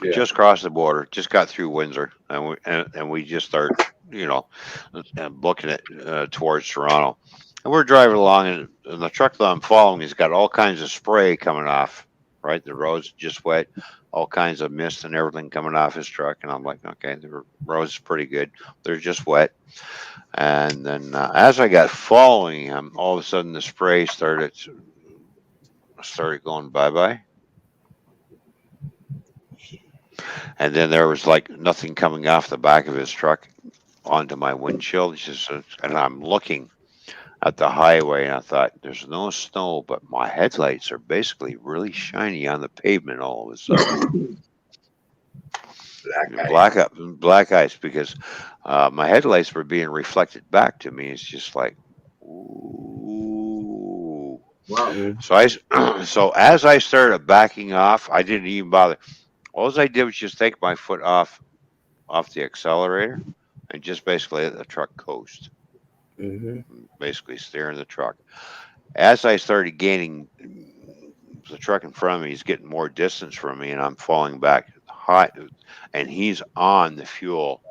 Yeah. Just crossed the border, just got through Windsor, and we just start, you know, booking it towards Toronto. And we're driving along, and the truck that I'm following has got all kinds of spray coming off. Right, the road's just wet, all kinds of mist and everything coming off his truck, and I'm like, okay, the road's pretty good. They're just wet. And then as I got following him, all of a sudden the spray started going bye bye, and then there was like nothing coming off the back of his truck onto my windshield. And I'm looking at the highway, and I thought, there's no snow, but my headlights are basically really shiny on the pavement all of a sudden. Black ice. Black ice, because my headlights were being reflected back to me. It's just like, ooh. Wow. Mm. So as I started backing off, I didn't even bother. All I did was just take my foot off the accelerator and just basically let the truck coast, Mm-hmm. basically steering the truck. As I started gaining, the truck in front of me is getting more distance from me, and I'm falling back high, and he's on the fuel.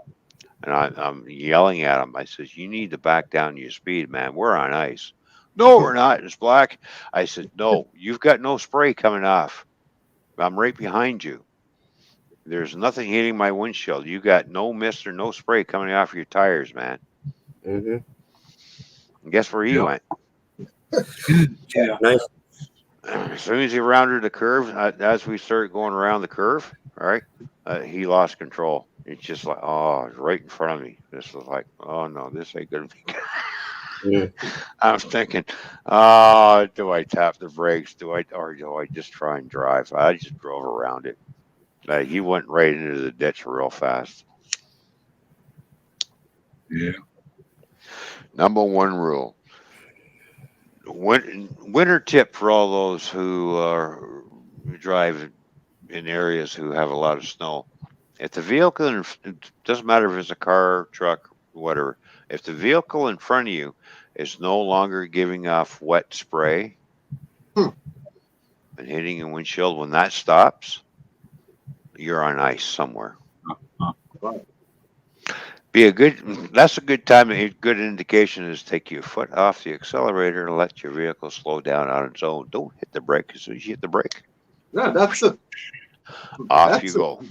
And I'm yelling at him. I says, "You need to back down your speed, man. We're on ice." No, we're not. It's black. I said, no, you've got no spray coming off. I'm right behind you. There's nothing hitting my windshield. You got no mist or no spray coming off your tires, man. Mm-hmm. And guess where he Yeah. went? Yeah. Nice. As soon as he rounded the curve, as we started going around the curve, all right, he lost control. It's just like, oh, it's right in front of me. This was like, oh no, this ain't gonna be good. Mm. I was thinking, oh, do I tap the brakes? Or do I just try and drive? I just drove around it. He went right into the ditch real fast. Yeah. Number one rule. Winter tip for all those who drive in areas who have a lot of snow. If the vehicle, it doesn't matter if it's a car, truck, whatever, if the vehicle in front of you is no longer giving off wet spray Hmm. and hitting your windshield, when that stops, you're on ice somewhere. Right. That's a good time. A good indication is take your foot off the accelerator and let your vehicle slow down on its own. Don't hit the brake as soon as you hit the brake. Yeah, that's it. Off you That's it. go.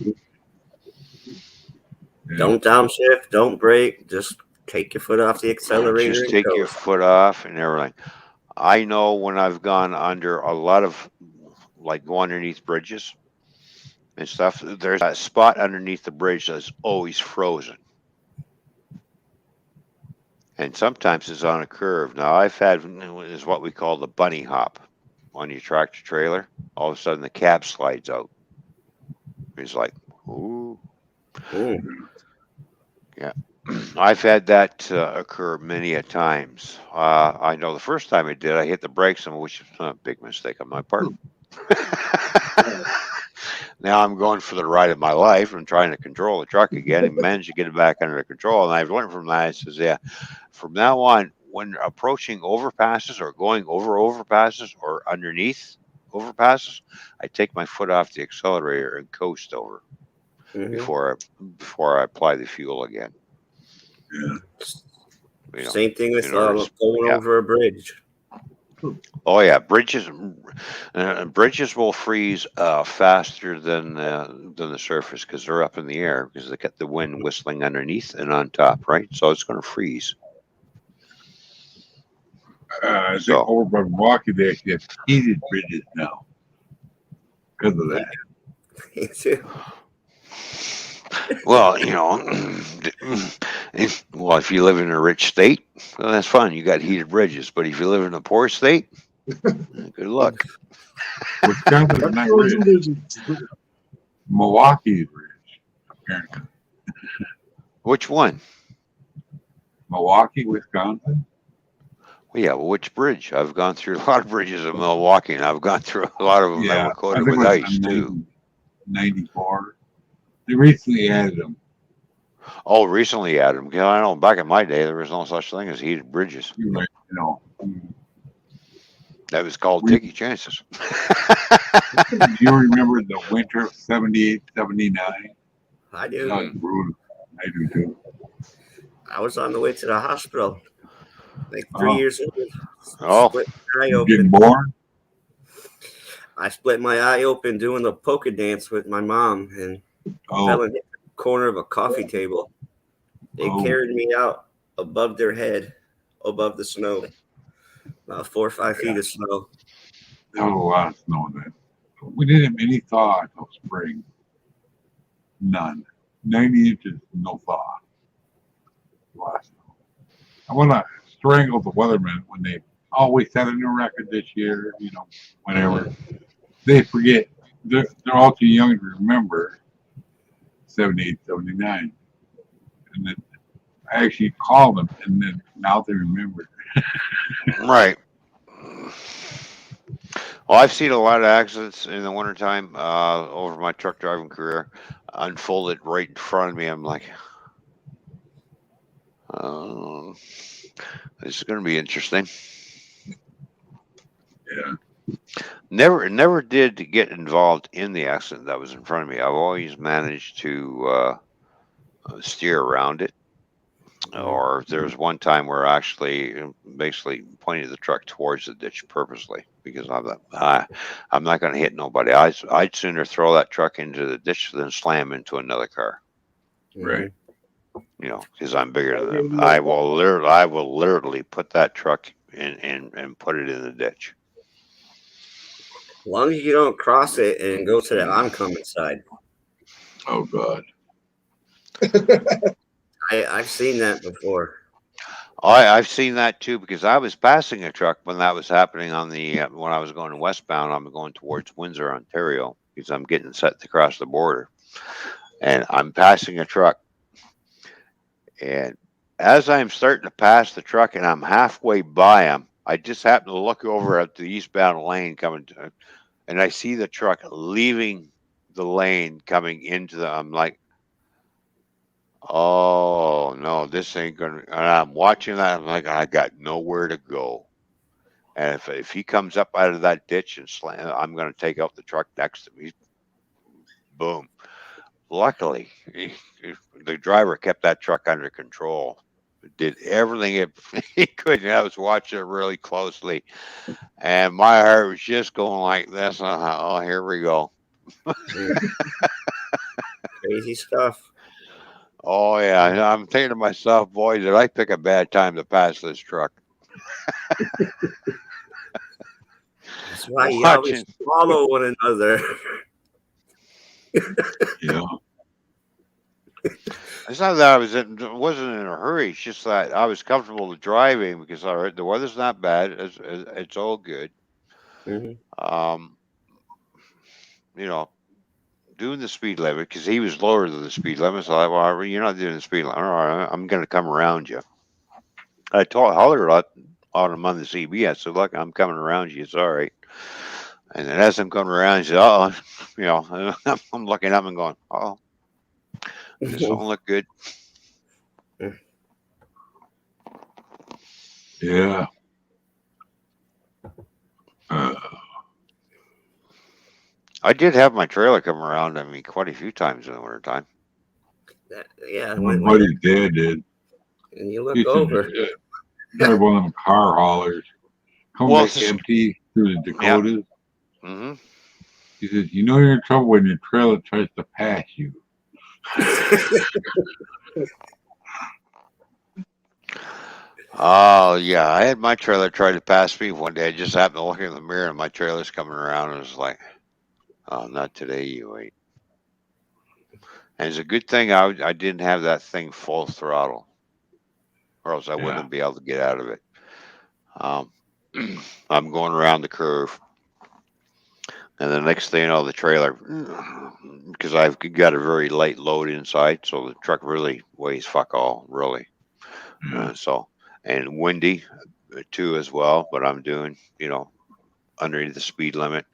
Yeah. Don't downshift. Don't brake. Just take your foot off the accelerator Just and take go. your foot off and everything. I know when I've gone under a lot of, like, go underneath bridges and stuff, there's that spot underneath the bridge that's always frozen. And sometimes it's on a curve. Now, I've had is what we call the bunny hop on your tractor trailer. All of a sudden, the cab slides out. It's like, ooh. Mm. Yeah. I've had that occur many a times. I know the first time I did, I hit the brakes, which is a big mistake on my part. Right. Now I'm going for the ride of my life. I'm trying to control the truck again and manage to get it back under control. And I've learned from that. It says, yeah, from now on, when approaching overpasses or going over overpasses or underneath overpasses, I take my foot off the accelerator and coast over Mhm. before I apply the fuel again. Yeah. You know, Same thing with in order to- going yeah. over a bridge. Oh yeah, bridges will freeze faster than the surface because they're up in the air because they get the wind whistling underneath and on top, right? So it's going to freeze. I think So over by Milwaukee, they actually have heated bridges now because of that. well, well, if you live in a rich state, well, that's fine. You got heated bridges. But if you live in a poor state, good luck. Wisconsin's That's not frozen rich. bridges. Milwaukee is rich, apparently. Which one? Milwaukee, Wisconsin. Well, yeah, well, which bridge? I've gone through a lot of bridges in Milwaukee, and I've gone through a lot of them that Yeah, were I coated think it with was ice too. 94. They recently added them. Oh, recently, Adam. Yeah, I know. Back in my day, there was no such thing as heated bridges. You're right. That was called We- taking chances. Do you remember the winter of 78, 79? I That do. was brutal. I do too. I was on the way to the hospital, like Oh. 3 years old. Oh. Split my eye You getting open. born? I split my eye open doing the polka dance with my mom and fell Oh, in the corner of a coffee table. They Oh. carried me out above their head, above the snow, about 4 or 5 feet of snow. there was a lot of snow then. We didn't have any thaw until spring. None. 90 inches, no thaw. A lot of snow. I want to strangle the weathermen when they always set a new record this year, whenever. They forget. They're all too young to remember 78, 79. And then I actually called them, and then now they remember. Right. Well, I've seen a lot of accidents in the wintertime over my truck driving career unfolded right in front of me. I'm like, this is going to be interesting. Yeah. Never did get involved in the accident that was in front of me. I've always managed to steer around it. Or there was one time where I actually basically pointed the truck towards the ditch purposely because I'm not going to hit nobody. I'd sooner throw that truck into the ditch than slam into another car. Right. Because I'm bigger I than hear them. you. I will literally put that truck in and put it in the ditch. As long as you don't cross it and go to the oncoming side. Oh God. I've seen that before. I've seen that too because I was passing a truck when that was happening on the when I was going westbound. I'm going towards Windsor, Ontario, because I'm getting set to cross the border, and I'm passing a truck. And as I'm starting to pass the truck, and I'm halfway by him, I just happen to look over at the eastbound lane coming, and I see the truck leaving the lane coming into the. I'm like, oh no, this ain't gonna. And I'm watching that. I'm like, I got nowhere to go. And if he comes up out of that ditch and slam, I'm going to take out the truck next to me. Boom. Luckily, the driver kept that truck under control. Did everything he could. And I was watching it really closely, and my heart was just going like this. Oh, here we go. Crazy stuff. Oh yeah, and I'm thinking to myself, boy, did I pick a bad time to pass this truck? That's why you always Watching. follow one another. Yeah. It's not that wasn't in a hurry. It's just that I was comfortable driving because all right, the weather's not bad. It's all good. Mhm. Um, you know, doing the speed limit because he was lower than the speed limit. So I, well, you're not doing the speed limit. All right, I'm going to come around you. I hollered on him on the CB. I said, "Look, I'm coming around you. It's all right." And then as I'm coming around, he said, "Oh, I'm looking up and going, oh, this don't look good." Yeah. Uh, I did have my trailer come around on me quite a few times in the wintertime. Yeah, my buddy's dad did. and you He look used to over. drive one of them car haulers, come Well, back empty through the yeah. Dakotas. Hmm. He says, "You know you're in trouble when your trailer tries to pass you." Oh yeah, I had my trailer try to pass me one day. I just happened to look in the mirror and my trailer's coming around and it's like, oh, not today, you ain't. And it's a good thing I didn't have that thing full throttle, or else I Yeah. wouldn't be able to get out of it. Um, I'm going around the curve, and the next thing you know, the trailer, because I've got a very light load inside, so the truck really weighs fuck all, really. Yeah. So and windy too as well. But I'm doing, underneath the speed limit.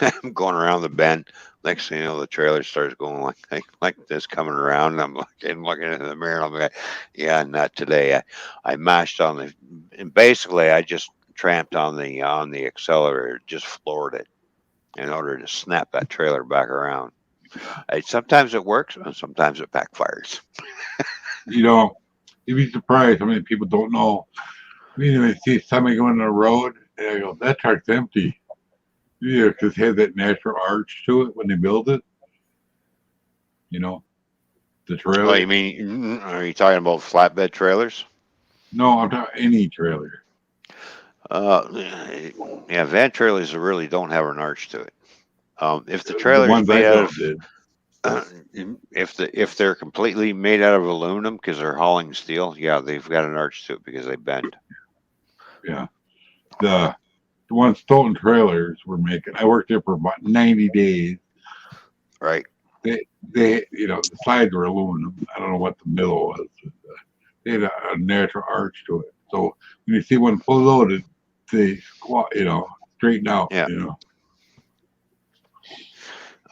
I'm going around the bend. Next thing you know, the trailer starts going like this coming around. And I'm looking in the mirror. And I'm like, yeah, not today. I mashed on and basically I just tramped on the accelerator, just floored it in order to snap that trailer back around. Sometimes it works and sometimes it backfires. You know, you'd be surprised how many people don't know. They see somebody going on the road, and I go, "That truck's empty." Yeah, because it has that natural arch to it when they build it. You know, the Oh, trailer. you mean, are you talking about flatbed trailers? No, I'm talking any trailer. Uh, yeah, van trailers really don't have an arch to it. If the The trailer is ones I made out built of did. if they're completely made out of aluminum because they're hauling steel, yeah, they've got an arch to it because they bend. Yeah, the ones Stoughton trailers were making. I worked there for about 90 days. Right. The sides were aluminum. I don't know what the middle was. They had a natural arch to it. So when you see one full loaded, they squat, straighten out, Yeah.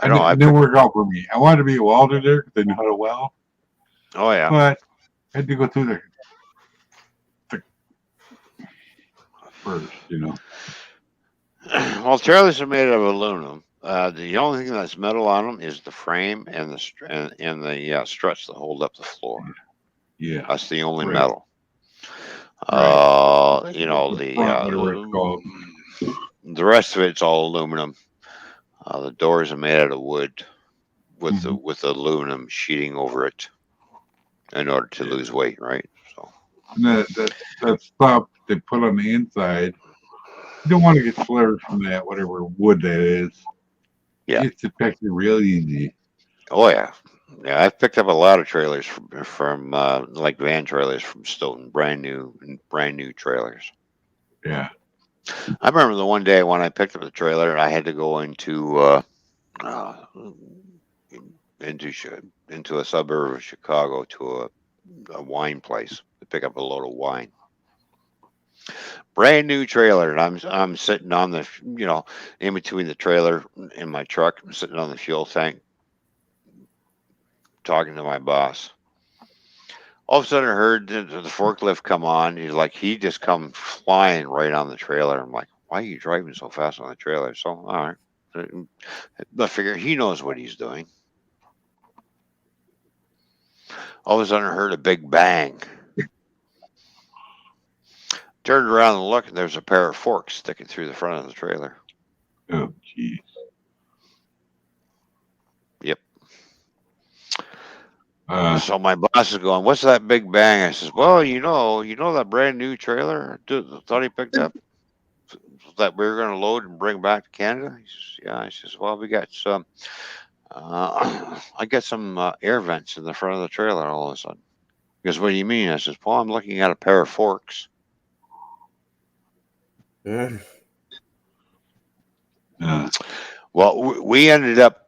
I And know. it I didn't pick. work out for me. I wanted to be a welder there because they knew how to weld, Oh yeah. but I had to go through the first. Well, trailers are made of aluminum. The only thing that's metal on them is the frame and the struts that hold up the floor. Yeah. That's the only Right. metal. Right. You know The front, whatever it's called. the rest of it's all aluminum. The doors are made out of wood with Mhm. with aluminum sheeting over it in order to Yeah. lose weight, right? So And that stuff they put on the inside, you don't want to get slurs from that, whatever wood that is. yeah. It's affected real easy. Oh yeah. Yeah, I've picked up a lot of trailers from like van trailers from Stoughton, brand new trailers. Yeah. I remember the one day when I picked up the trailer, I had to go uh, into into a suburb of Chicago to a wine place to pick up a load of wine. Brand new trailer, and I'm sitting on the in between the trailer and my truck. I'm sitting on the fuel tank talking to my boss. All of a sudden, I heard the forklift come on. He just come flying right on the trailer. I'm like, why are you driving so fast on the trailer? So, all right. I figure he knows what he's doing. All of a sudden, I heard a big bang. Turned around and looked, and there's a pair of forks sticking through the front of the trailer. Oh, jeez. Yep. Uh, So my boss is going, "What's that big bang?" I says, "Well, you know that brand new trailer thought he picked up that we were going to load and bring back to Canada." He says, "Yeah." I says, "Well, we got some. I got some air vents in the front of the trailer all of a sudden." He goes, "What do you mean?" I says, "Well, I'm looking at a pair of forks." Mm. uh, Well, we ended up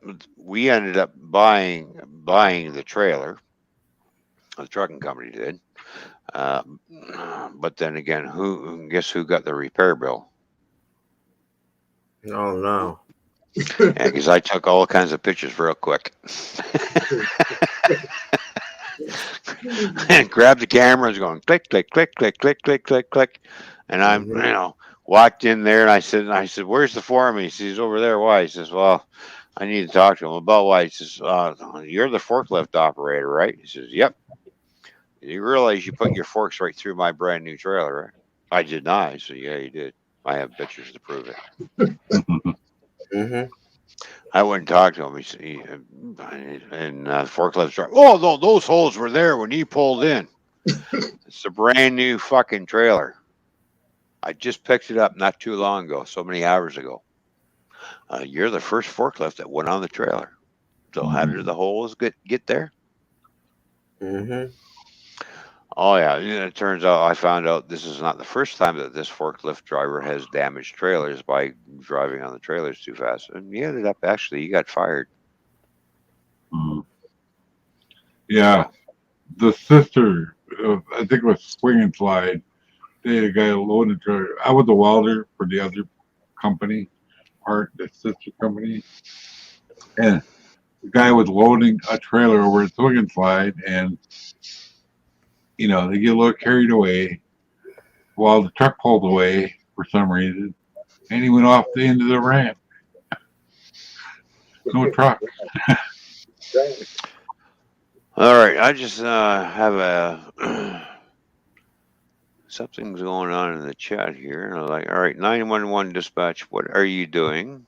buying the trailer. The trucking company did. Uh, but then again, who guess who got the repair bill? Oh no. Yeah, because I took all kinds of pictures real quick. And grabbed the camera, was going click, click, click, click, click, click, click, click. And I'm, Hmm. walked in there and I said, "Where's the foreman?" He says, "He's over there." Why? He says, "Well, I need to talk to him about why." He says, "You're the forklift operator, right?" He says, "Yep." "You realize you put your forks right through my brand new trailer, right?" I did not. I said, "Yeah, you did. I have pictures to prove it." Hmm. I went and talked to him. And forklift driver. "Oh no, those holes were there when he pulled in. It's a brand new fucking trailer. I just picked it up not too long ago, so many hours ago. You're the first forklift that went on the trailer. So how did the holes get there?" Hmm. Oh yeah, it turns out I found out this is not the first time that this forklift driver has damaged trailers by driving on the trailers too fast. And he got fired. yeah. The sister, I think it was Swing and Slide. They had a guy loading the trailer. I was a welder for the other company, the sister company. And the guy was loading a trailer over at Swing and Slide. And, they get a little carried away while the truck pulled away for some reason. And he went off the end of the ramp. No truck. All right, I just have a something's going on in the chat here. And I'm like, all right, 911 dispatch, what are you doing?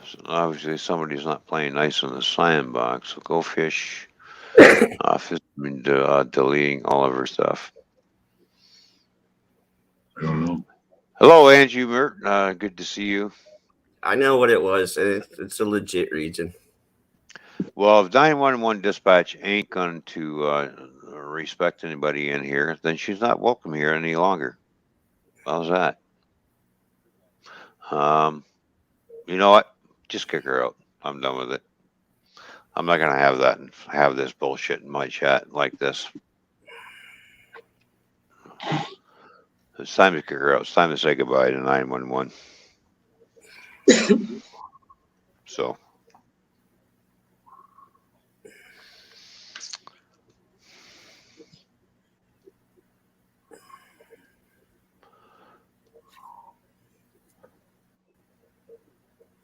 So obviously, somebody's not playing nice in the sandbox. So go fish. Office been deleting all of her stuff. I don't know. Hello, Angie Mert. Good to see you. I know what it was. It's a legit reason. Well, if 911 dispatch ain't going to respect anybody in here, then she's not welcome here any longer. How's that? Um, you know what? Just kick her out. I'm done with it. I'm not gonna have this bullshit in my chat like this. It's time to kick her out. It's time to say goodbye to 911. So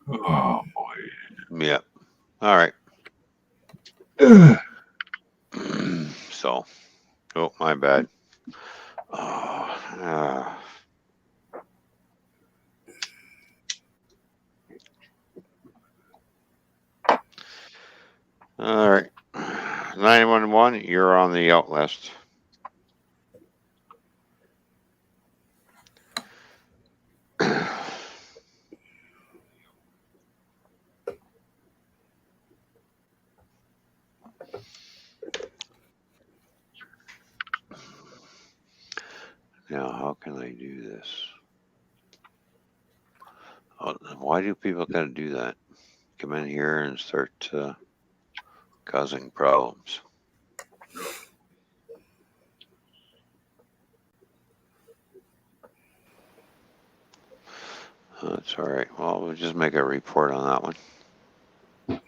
Oh, boy. yeah, All right. Ugh. So, oh, my bad. Oh, all right. 911, you're on the out list. Now, how can I do this? Oh, why do people gotta do that? Come in here and start causing problems. That's all right. Well, we'll just make a report on that one.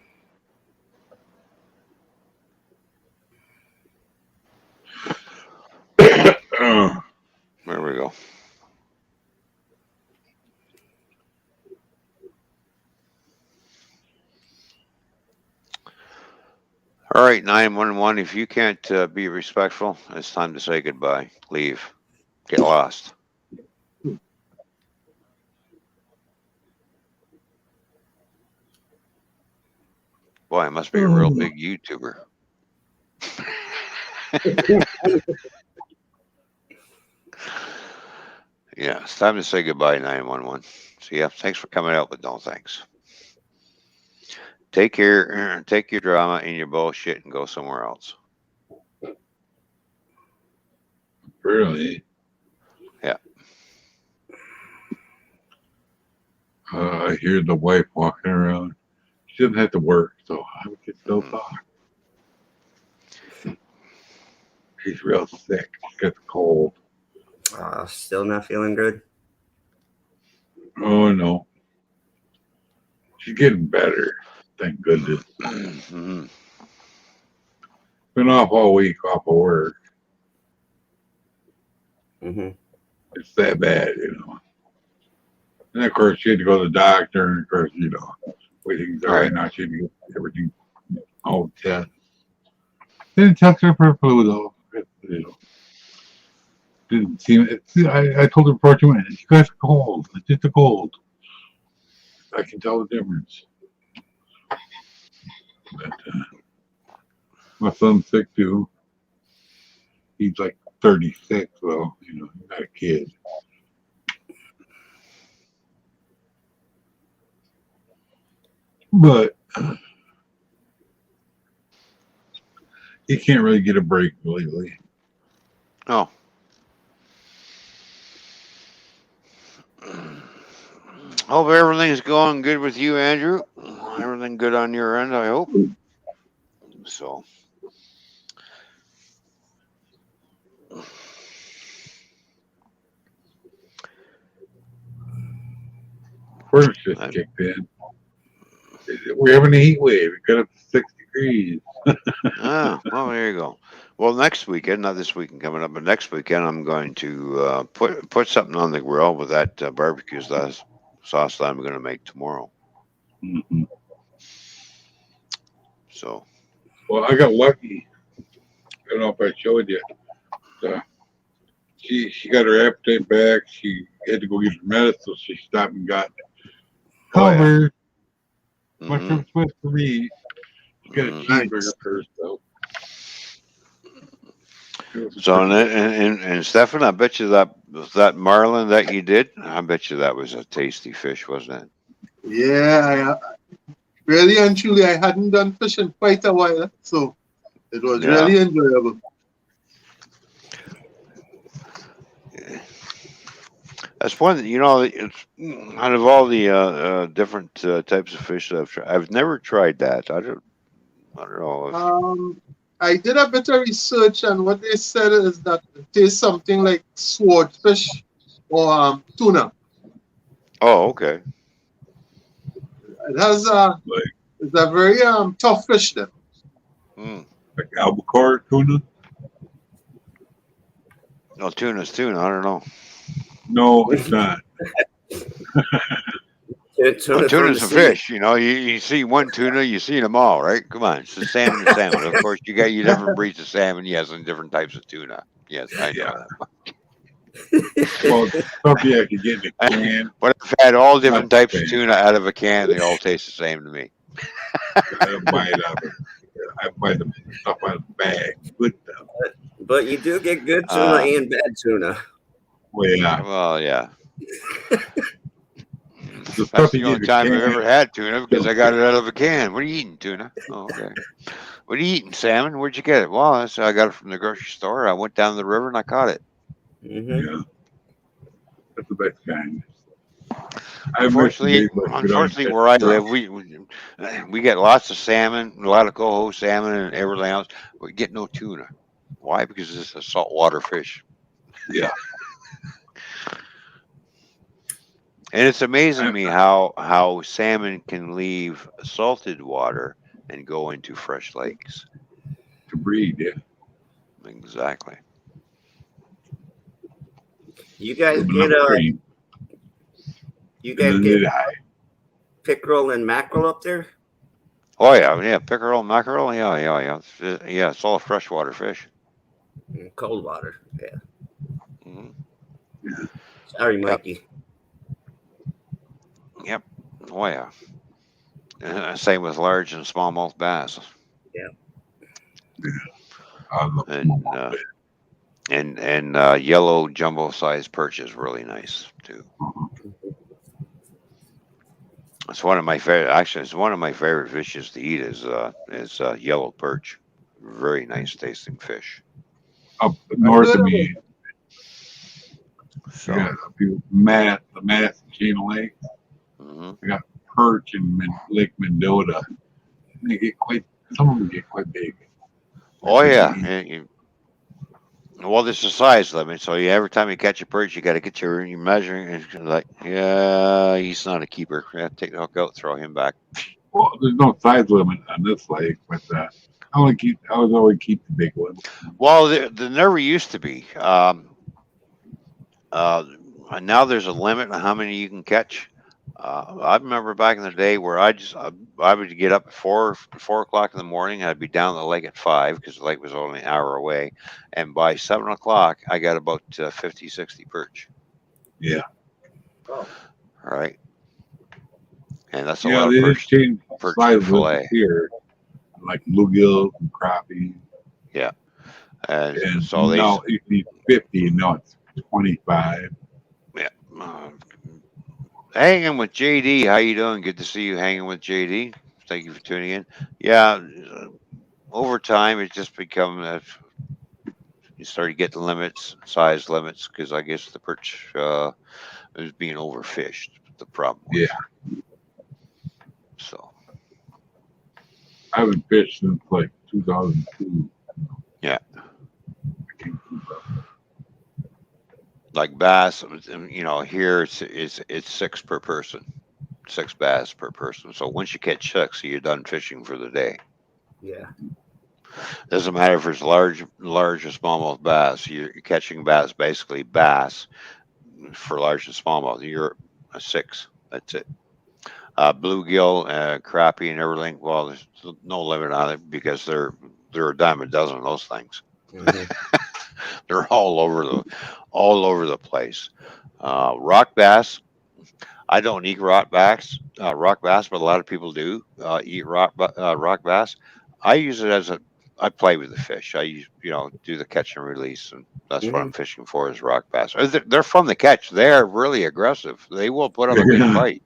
Ugh. There we go. All right, 911, if you can't be respectful, it's time to say goodbye. Leave. Get lost. Boy, I must be a real big YouTuber. Yeah, it's time to say goodbye, 911. See ya. Thanks for coming out, but no thanks. Take your drama and your bullshit and go somewhere else. Really? Yeah. I hear the wife walking around. She doesn't have to work, so I can still Mhm. talk. She's real sick. She got the cold. Still not feeling good. Oh no. She's getting better. Thank goodness. Mhm. Been off all week off of work. Hmm. It's that bad, And of course she had to go to the doctor and of course, everything's all right now. She had to get everything all tests. Didn't test her for flu though. Didn't seem I told her before she went, you guys are cold. It's just a cold. I can tell the difference. But my son's sick too. He's like 36, so he's not a kid. But he can't really get a break lately. Oh. Hope everything's going good with you, Andrew. Everything good on your end, I hope. So. Furnace just kicked in. We're having a heat wave. It got up to 6 degrees. Well, there you go. Well, next weekend, not this weekend coming up, but next weekend, I'm going to put something on the grill with that barbecue sauce that I'm going to make tomorrow. Mm-hmm. So. Well, I got lucky. I don't know if I showed you. She got her appetite back. She had to go get her medicine, so she stopped and got covered. Much of it's with for me. She got a cheeseburger first, though. So and Stefan, I bet you that marlin that you did, I bet you that was a tasty fish, wasn't it? Yeah, really and truly, I hadn't done fish in quite a while, so it was really enjoyable. That's one. It's out of all the different types of fish that I've tried, I've never tried that. I don't know. I did a bit of research, and what they said is that it tastes something like swordfish or tuna. Oh, okay. It has it's a very tough fish then. Like albacore tuna? No, tuna's tuna. I don't know. No, it's not. Tuna from Tuna's the a sea. fish, you see one tuna, you see them all, right? Come on, it's the salmon and salmon. Of course, you got your different breeds of salmon, yes, and different types of tuna. Yes, I know Yeah. that. Well, something I could get in a can. But I've had all Not different the types of same. tuna out of a can. They all taste the same to me. I don't buy it out of. I buy the stuff out of the bag. Good stuff. But you do get good tuna Uh, and bad tuna. Well, yeah. well, yeah. The That's stuff the you get only in a time I've can. ever had tuna because I got it out of a can. What are you eating, tuna? Oh, okay. What are you eating, salmon? Where'd you get it? Well, I got it from the grocery store. I went down the river and I caught it. Mm-hmm. Yeah. That's the best kind. I miss the days where I could only Unfortunately, catch where I trout. live, we get lots of salmon, a lot of coho salmon, and everything else. We get no tuna. Why? Because it's a saltwater fish, Yeah. and it's amazing I, me how salmon can leave salted water and go into fresh lakes. to breed, yeah. Exactly. You guys Swimming get upstream. you And guys then get they die. pickerel and mackerel up there? Oh yeah, pickerel, mackerel, yeah. Yeah, it's all freshwater fish. Cold water. Yeah. Hmm. Sorry, Yep, Mikey. yep. Oh yeah. Same with large and smallmouth bass, Yeah. I love and smallmouth fish. yellow jumbo sized perch is really nice too. It's one of my favorite. Actually, it's one of my favorite fishes to eat is yellow perch. Very nice tasting fish. Up I north do of have me, I So, got a few the Mass and Chain Lake. hmm I got perch in Lake Mendota. They get some of them get quite big. oh Good to yeah. eat. Well, there's a size limit, so every time you catch a perch, you got to get your measuring. And it's like, yeah, he's not a keeper. Yeah, take the hook out, throw him back. Well, there's no size limit on this lake, but I was always keep the big ones. Well, there never used to be. Uh, Now there's a limit on how many you can catch. I remember back in the day where I would get up at 4 o'clock in the morning. I'd be down the lake at 5 because the lake was only an hour away, and by 7 o'clock I got about 50, 60 perch. Yeah. Oh. All right, and that's a Yeah, lot of they did change perch size to limits fillet. here, like bluegills and crappie. Yeah, and And so they now it needs 50, and now it's 25. yeah. Hanging with JD, how you doing? Good to see you hanging with JD. Thank you for tuning in. Yeah, over time it just become you started getting limits, size limits, because I guess the perch is being overfished. The problem was. Yeah. So I haven't fished since like 2002. yeah, I can't keep up. like bass, here it's 6 per person, 6 bass per person. So once you catch 6, you're done fishing for the day. Yeah. Doesn't matter if it's large or smallmouth bass. You're catching bass, basically bass for large and smallmouth. You're a 6. That's it. Bluegill, crappie, and everything. Well, there's no limit on it because they're a dime a dozen. Those things. Mm-hmm. They're all over the place. Rock bass. I don't eat rock bass, but a lot of people do eat rock bass. I use it I play with the fish. Do the catch and release, and that's what Mm-hmm. I'm fishing for is rock bass. They're from the catch. They're really aggressive. They will put up a big Yeah. fight,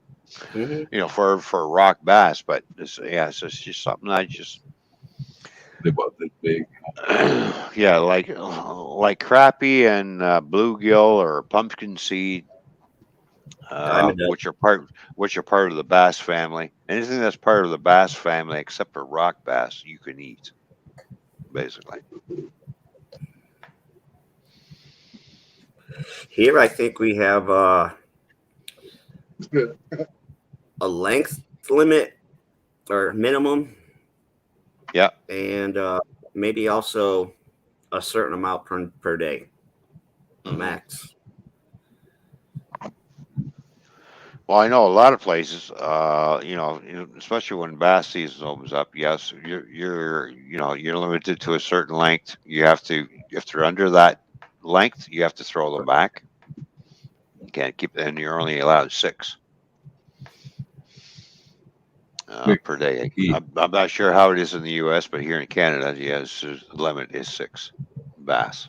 Mm-hmm. for a rock bass. But it's just something I just They about this big. yeah, like crappie and bluegill or pumpkin seed, Diamond Dust. which are part of the bass family. Anything that's part of the bass family except for rock bass, you can eat, basically. Here, I think we have a length limit or minimum, Yeah. and maybe also a certain amount per day, a Mhm. max. Well, I know a lot of places, especially when bass season opens up. Yes, you're limited to a certain length. You have to, if they're under that length, you have to throw them back. You can't keep, and you're only allowed six Six per day. each. I'm not sure how it is in the U.S., but here in Canada, yes, the limit is six bass,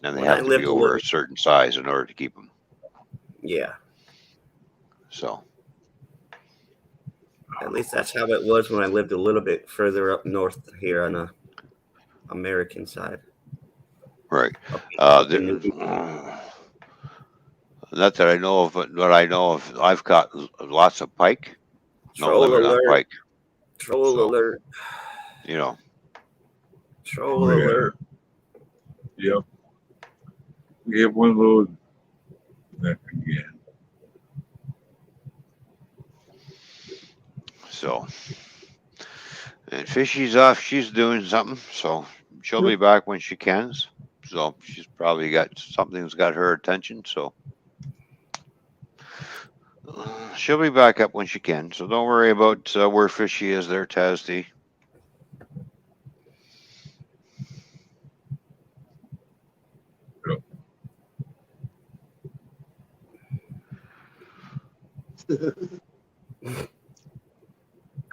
and they When I have to be lived a over little, a certain size in order to keep them. yeah, So, at least that's how it was when I lived a little bit further up north here on the American side. right. Up in New Not that I know of, but I know of. I've got lots of pike. No Troll limit on alert! pike. Troll So, alert! you know, Troll Oh, yeah. alert! Yep. We have one of those back again. so. And Fishy's off. She's doing something. So she'll be back when she can. So she's probably got something that's got her attention. So she'll be back up when she can. So don't worry about where Fishy is there, Tasty.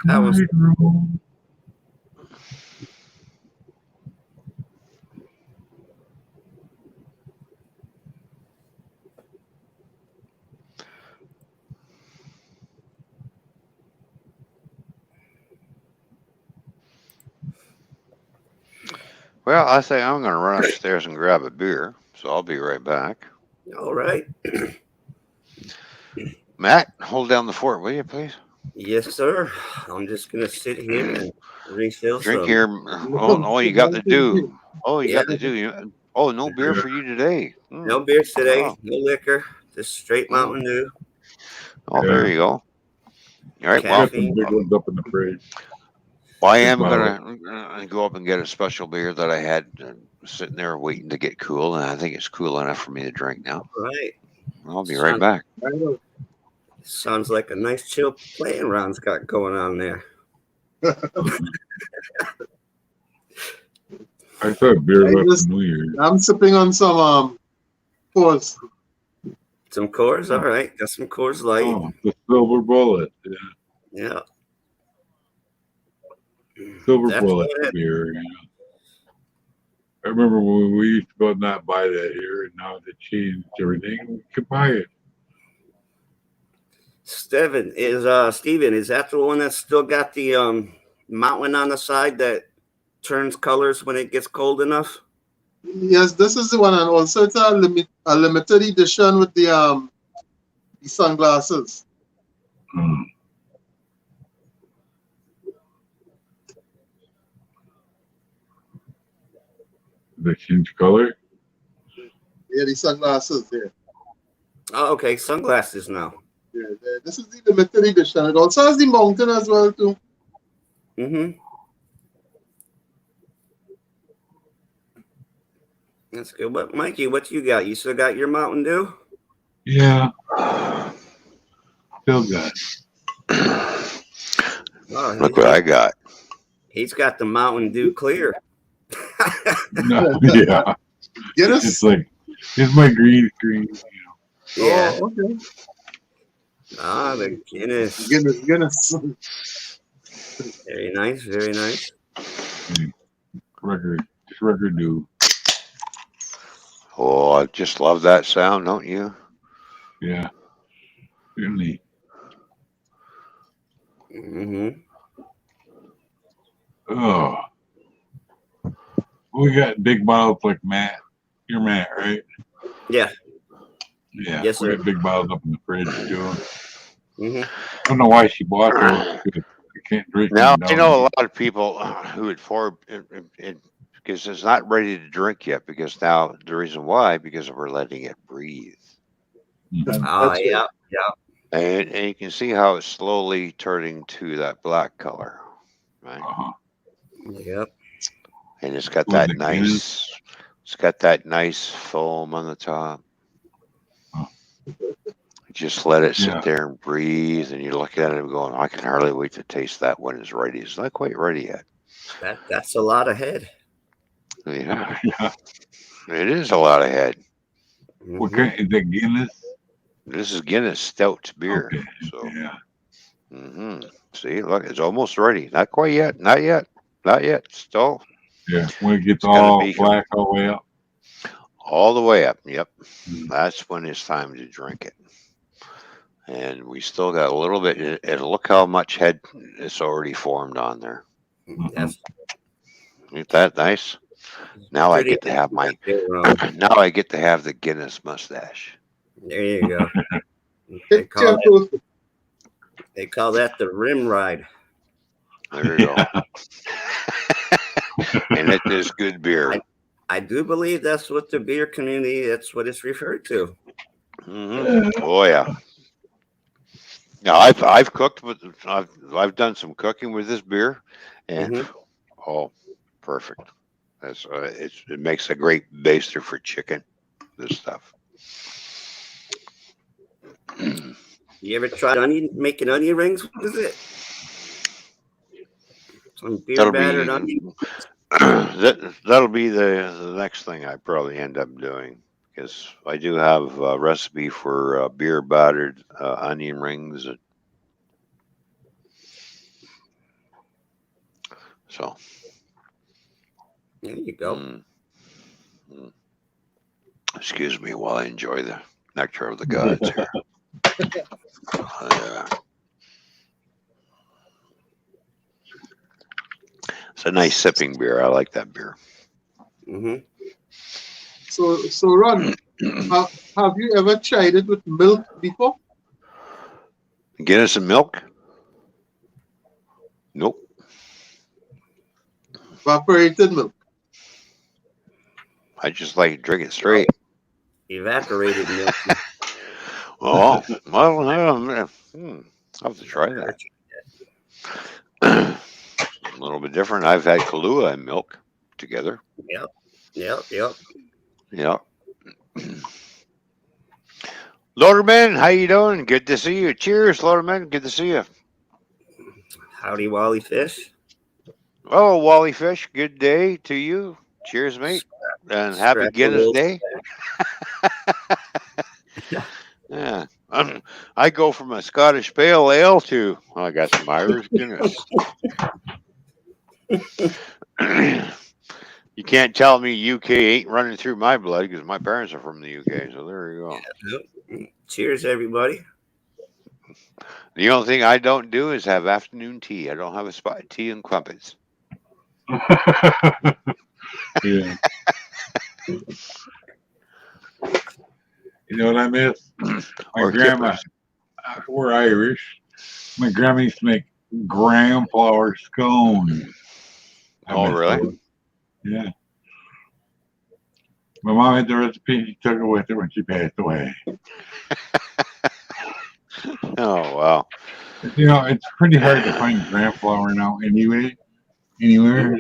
That was Well, I think I'm going to run upstairs and grab a beer. So I'll be right back. all right. Matt, hold down the fort, will you, please? Yes, sir. I'm just gonna sit here and refill Drink some. here. Oh, you got the do. Oh, you Yeah, got the do. Oh, no beer for you today. no beers today, Oh, no liquor, just straight Mountain Dew, oh, there you go. All right. I Well, got some caffeine. big ones up in the fridge. I Big am bottle. gonna go up and get a special beer that I had sitting there waiting to get cool, and I think it's cool enough for me to drink now. All right. I'll be right back. Sounds like a nice chill playing round's got going on there. I thought beer I left just- for New Year's. I'm sipping on some pause. Some Coors, all right. Got some Coors Light. Oh, the silver bullet. Yeah. Yeah. Silver That's bullet what it- beer. Yeah. I remember when we used to go and not buy that here, and now they changed everything. We could buy it. Steven, is that the one that's still got the mountain on the side that turns colors when it gets cold enough? Yes, this is the one, and also it's a limited edition with the sunglasses. Mm. They change color. Yeah, the sunglasses. Yeah, Oh, okay. Sunglasses now. This is the limited edition. It also has the mountain as well too. Mm-hmm. That's good. What, Mikey, what you got? You still got your Mountain Dew? Yeah. Still got Oh, Look what I got. he's got the Mountain Dew Clear. no, yeah. Guinness. It's like it's my green screen. Yeah. Oh, okay. Ah, the Guinness. Guinness. Very nice. Very nice. Record new. Oh, I just love that sound, don't you? Yeah. Really. Mm-hmm. Oh. We got big bottles like Matt. You're Matt, right? Yeah. Yeah. Yes, we sir. got big bottles up in the fridge too. Mm-hmm. I don't know why she bought those. Because I can't drink Now them I down. know a lot of people who would because it's not ready to drink yet. Because now the reason why, because we're letting it breathe, Ah, That's yeah. and you can see how it's slowly turning to that black color, right? Uh-huh. Yep. And it's got With that the nice, it's got that nice foam on the top. Oh. Just let it sit Yeah. there and breathe, and you look at it going, I can hardly wait to taste that when it's ready. It's not quite ready yet. That's a lot ahead. Yeah, Yeah. it is a lot ahead. What Mhm. kind is that Guinness? This is Guinness Stout beer. Okay. So, Yeah. see, look, it's almost ready. Not quite yet. Not yet. Not yet. Still, Yeah. When it gets it's going to all be black all the way up. all the way up. Yep. Mm. That's when it's time to drink it. And we still got a little bit. And look how much head it's already formed on there. That's Ain't that nice? Now I pretty get to have my. good. Now I get to have the Guinness mustache. There you go. They call Picture that, perfect. they call that the rim ride. There you go. Yeah. And it is good beer. I do believe that's what the beer community, that's what it's referred to. Oh yeah. Now I've cooked with I've done some cooking with this beer, and Mhm. oh, perfect. That's it makes a great baster for chicken. This stuff. You ever tried making onion rings with it? Some beer That'll battered be onion. that'll be the next thing I probably end up doing because I do have a recipe for beer battered onion rings. So There you go. mm, mm. Excuse me while I enjoy the nectar of the gods here. Uh, it's a nice sipping beer. I like that beer. Hmm. So Ron, have you ever tried it with milk before? Guinness and milk? Nope. Evaporated milk. I just like to drink it straight. Evaporated milk. Oh, well, I'll have to try that. A little bit different. I've had Kahlua and milk together. Yep. Yep. Yeah. Loderman, how you doing? Good to see you. Cheers, Loderman. Good to see you. Howdy, Wally Fish. Oh, Wally Fish, good day to you. Cheers, mate. And happy Scratch a Guinness little. Day. Yeah. I go from a Scottish Pale Ale to, I got some Irish Guinness. You can't tell me UK ain't running through my blood because my parents are from the UK. So there you go. Yep. Cheers, everybody. The only thing I don't do is have afternoon tea. I don't have a spot tea and crumpets. Yeah. You know what I miss? My Or grandma, kippers. we're Irish. My grandma used to make graham flour scones. I Oh, miss really? those. Yeah. My mom had the recipe. She took it with her when she passed away. Oh, wow. You know, it's pretty hard to find graham flour now anyway. Anywhere.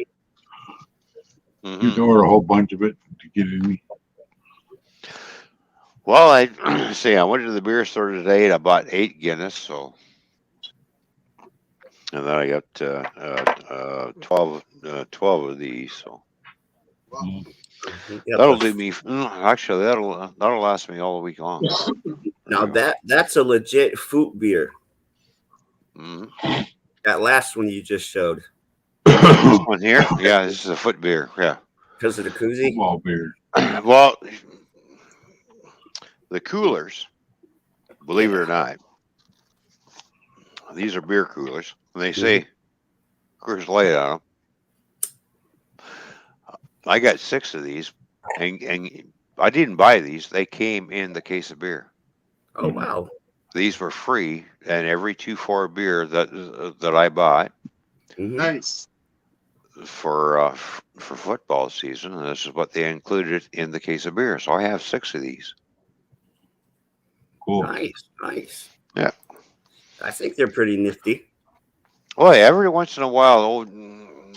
You have to Hmm. order a whole bunch of it to get it in. Well, I see. I went to the beer store today and I bought 8 Guinness. So, and then I got 12 of these. So Yep. that'll do me. Actually, that'll last me all the week long. Now that's a legit fruit beer. Hmm. That last one you just showed This one here, yeah, this is a foot beer. Yeah. because of the koozie. Football beer. Well, the coolers, believe it Yeah. or not, these are beer coolers. And they say Coors Light on them. I got 6 of these, and I didn't buy these. They came in the case of beer. Oh wow. These were free, and every 2-4 beer that I bought Mhm. Nice. for football season, and this is what they included in the case of beer. So I have 6 of these. Cool. Nice. Yeah. I think they're pretty nifty. Well, every once in a while,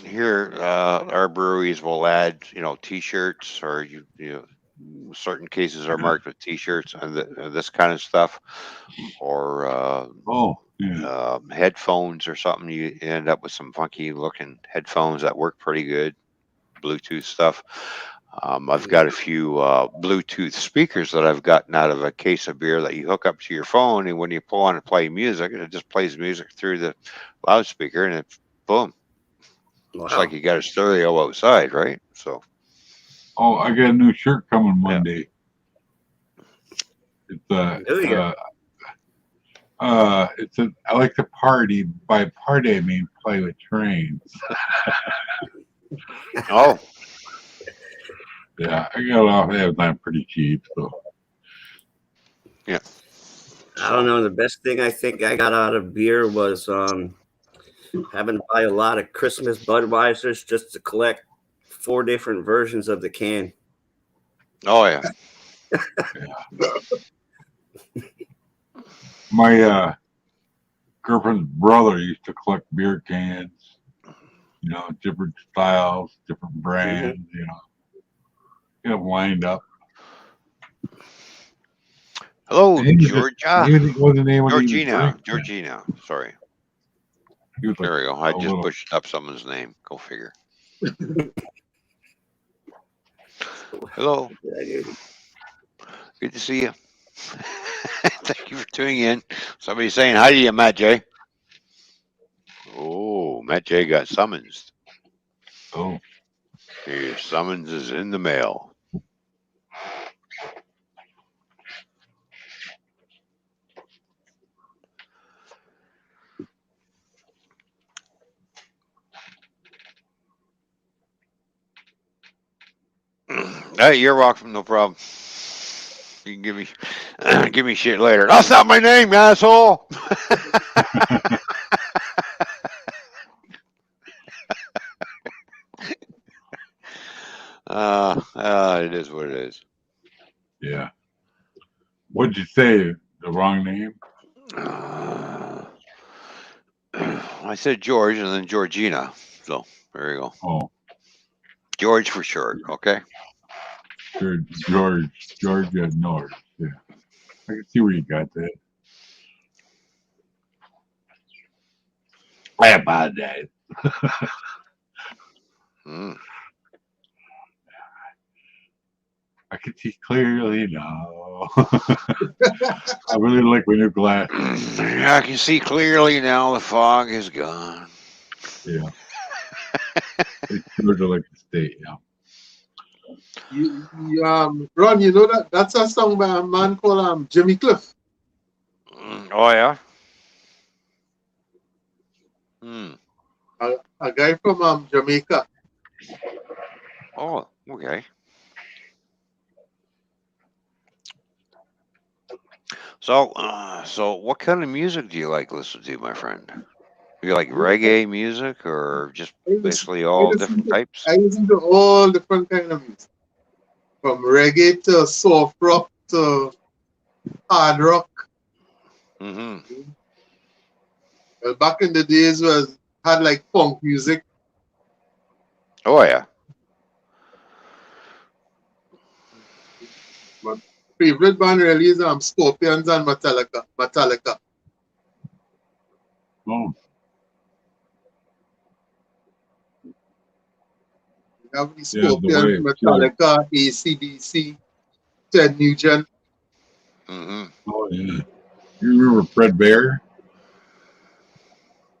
here our breweries will add, T-shirts or you certain cases are marked with T-shirts and this kind of stuff, or Oh, yeah. headphones or something. You end up with some funky looking headphones that work pretty good. Bluetooth stuff. I've got a few Bluetooth speakers that I've gotten out of a case of beer that you hook up to your phone, and when you pull on and play music, it just plays music through the loudspeaker, and it's boom. It's like Wow. you got a stereo outside, right? So Oh, I got a new shirt coming yeah. Monday. It's Do you? it's a I like to party. By party I mean play with trains. Oh, Yeah, I got it off Amazon pretty cheap, so yeah. I don't know. The best thing I think I got out of beer was having to buy a lot of Christmas Budweisers just to collect 4 different versions of the can. Oh yeah. my girlfriend's brother used to collect beer cans, different styles, different brands, get them lined up. Hello, And he was Georgia. he was the name of the Georgina. drink. Georgina. Sorry. He was like There we go. I a just little. butchered up someone's name. Go figure. Hello. Good to see you. Thank you for tuning in. Somebody saying hi to you, Matt J. Oh, Matt J got summons. Oh, Your summons is in the mail. Hey, you're welcome. No problem. You can give me shit later. That's not my name, asshole. It is what it is. yeah. What'd you say? The wrong name? I said George and then Georgina. So there you go. Oh, George for short. Okay. Georgia North. Yeah, I can see where you got that. I apologize. Mm. I can see clearly now. I really like my new glasses. I can see clearly now. The fog is gone. Yeah, it's Georgia like the state. Yeah. Ron, you know that's a song by a man called Jimmy Cliff. Oh yeah. Hmm. A guy from Jamaica. Oh, okay. So what kind of music do you like to listen to, my friend? You like reggae music or just I listen, basically I all listen different to types? I listen to all different kind of music, from reggae to soft rock to hard rock. Mm-hmm. Well, back in the days was had like funk music. Oh yeah. My favorite band really is Scorpions and Metallica. Oh, We have the yeah. The Scorpions, way. Metallica, AC/DC, Ted Nugent. Mm-hmm. Oh yeah. You remember Fred Bear?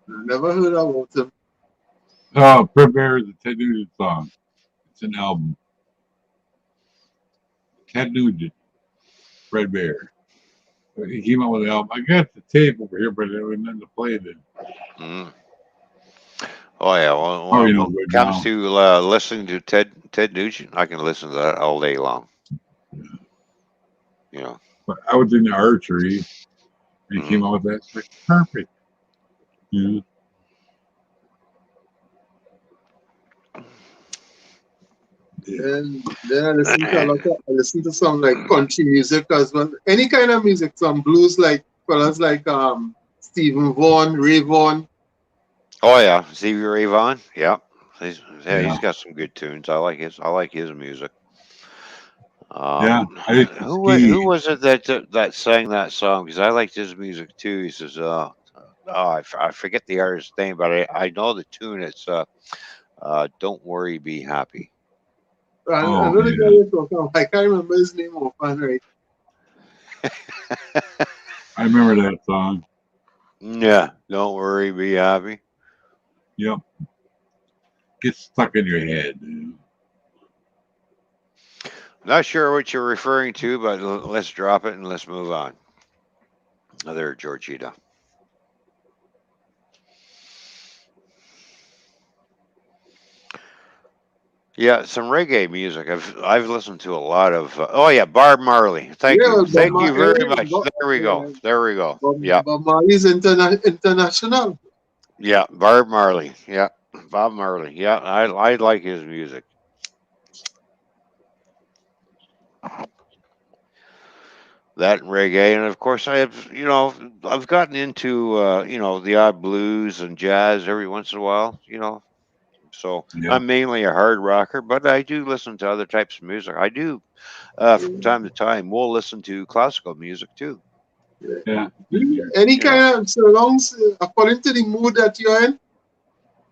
Never heard about him. Oh, Fred Bear is a Ted Nugent song. It's an album. Ted Nugent, Fred Bear. He came out with an album. I got the tape over here, but there was nothing to play it in. Mm-hmm. Oh yeah. Well, Probably when no it good comes now. to listening to Ted Nugent, I can listen to that all day long. You know. But I was in the archery. And he Mm-hmm. came out with that. It's like perfect. Yeah. And then I listen to some like country music as well. Any kind of music, some blues like fellas like Stephen Vaughan, Ray Vaughan. Oh yeah, Stevie Ray Vaughan. Yeah, Yeah. he's got some good tunes. I like his music. Yeah, Um, I used to who ski. was it that sang that song? Because I liked his music too. He says, I forget the artist's name, but I know the tune. It's "Don't Worry, Be Happy." I Oh know the guy yeah, you're talking about. I can't remember his name offhand, right? I remember that song. Yeah, don't worry, be happy. Yep, get stuck in your head. Dude. Not sure what you're referring to, but let's drop it and let's move on. There, Georgita. Yeah, some reggae music. I've listened to a lot of. Oh yeah, Barb Marley. Yeah, Thank you very much. There we go. There we go. Yeah, Bob Marley's international. yeah, Barb Marley. Yeah, Bob Marley. Yeah, I like his music. That and reggae, and of course I've gotten into the odd blues and jazz every once in a while. So Yeah, I'm mainly a hard rocker, but I do listen to other types of music. I do from time to time. We'll listen to classical music too. yeah. Any You know, kind of songs according to the mood that you're in.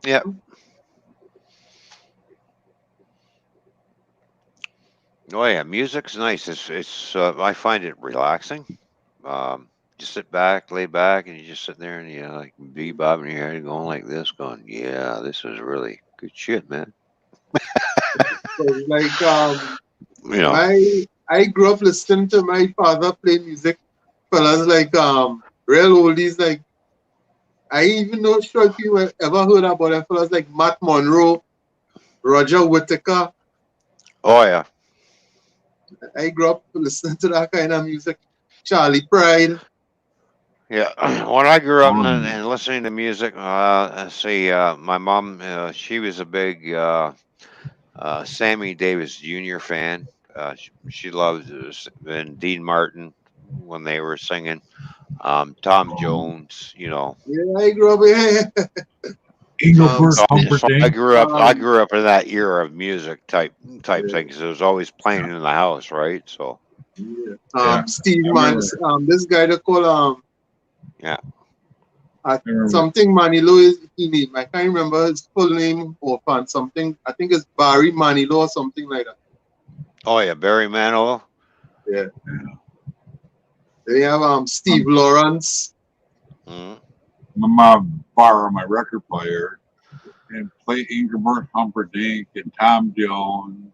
yeah. Oh yeah, music's nice. It's I find it relaxing. Just sit back, lay back, and you just sit there and you like be bobbing your head, going like this, going, yeah, this is really good shit, man. So, like You know. my I grew up listening to my father play music. Fellas like real oldies like I even not sure if you ever heard about them fellas like Matt Monroe, Roger Whittaker. Oh yeah. I grew up listening to that kind of music. Charlie Pride. Yeah, when I grew up Um, and listening to music, let's see, my mom, she was a big Sammy Davis Jr. fan. She loved and Dean Martin when they were singing. Tom um, Jones, you know. Yeah, I grew up Engelbert So I Humperdinck. grew up. I um grew up in that era of music type yeah, thing because it was always playing in the house, right? So yeah. Yeah, Steve I Mans, remember. this guy they call yeah. I remember. something Manilo is his name. I can't remember his full name offhand. Something I think it's Barry Manilo or something like that. Oh yeah, Barry Manilow. Yeah. Yeah. Then you have Steve Um, Lawrence. Mm. my mom borrowed my record player and play Engelbert Humperdinck and Tom Jones.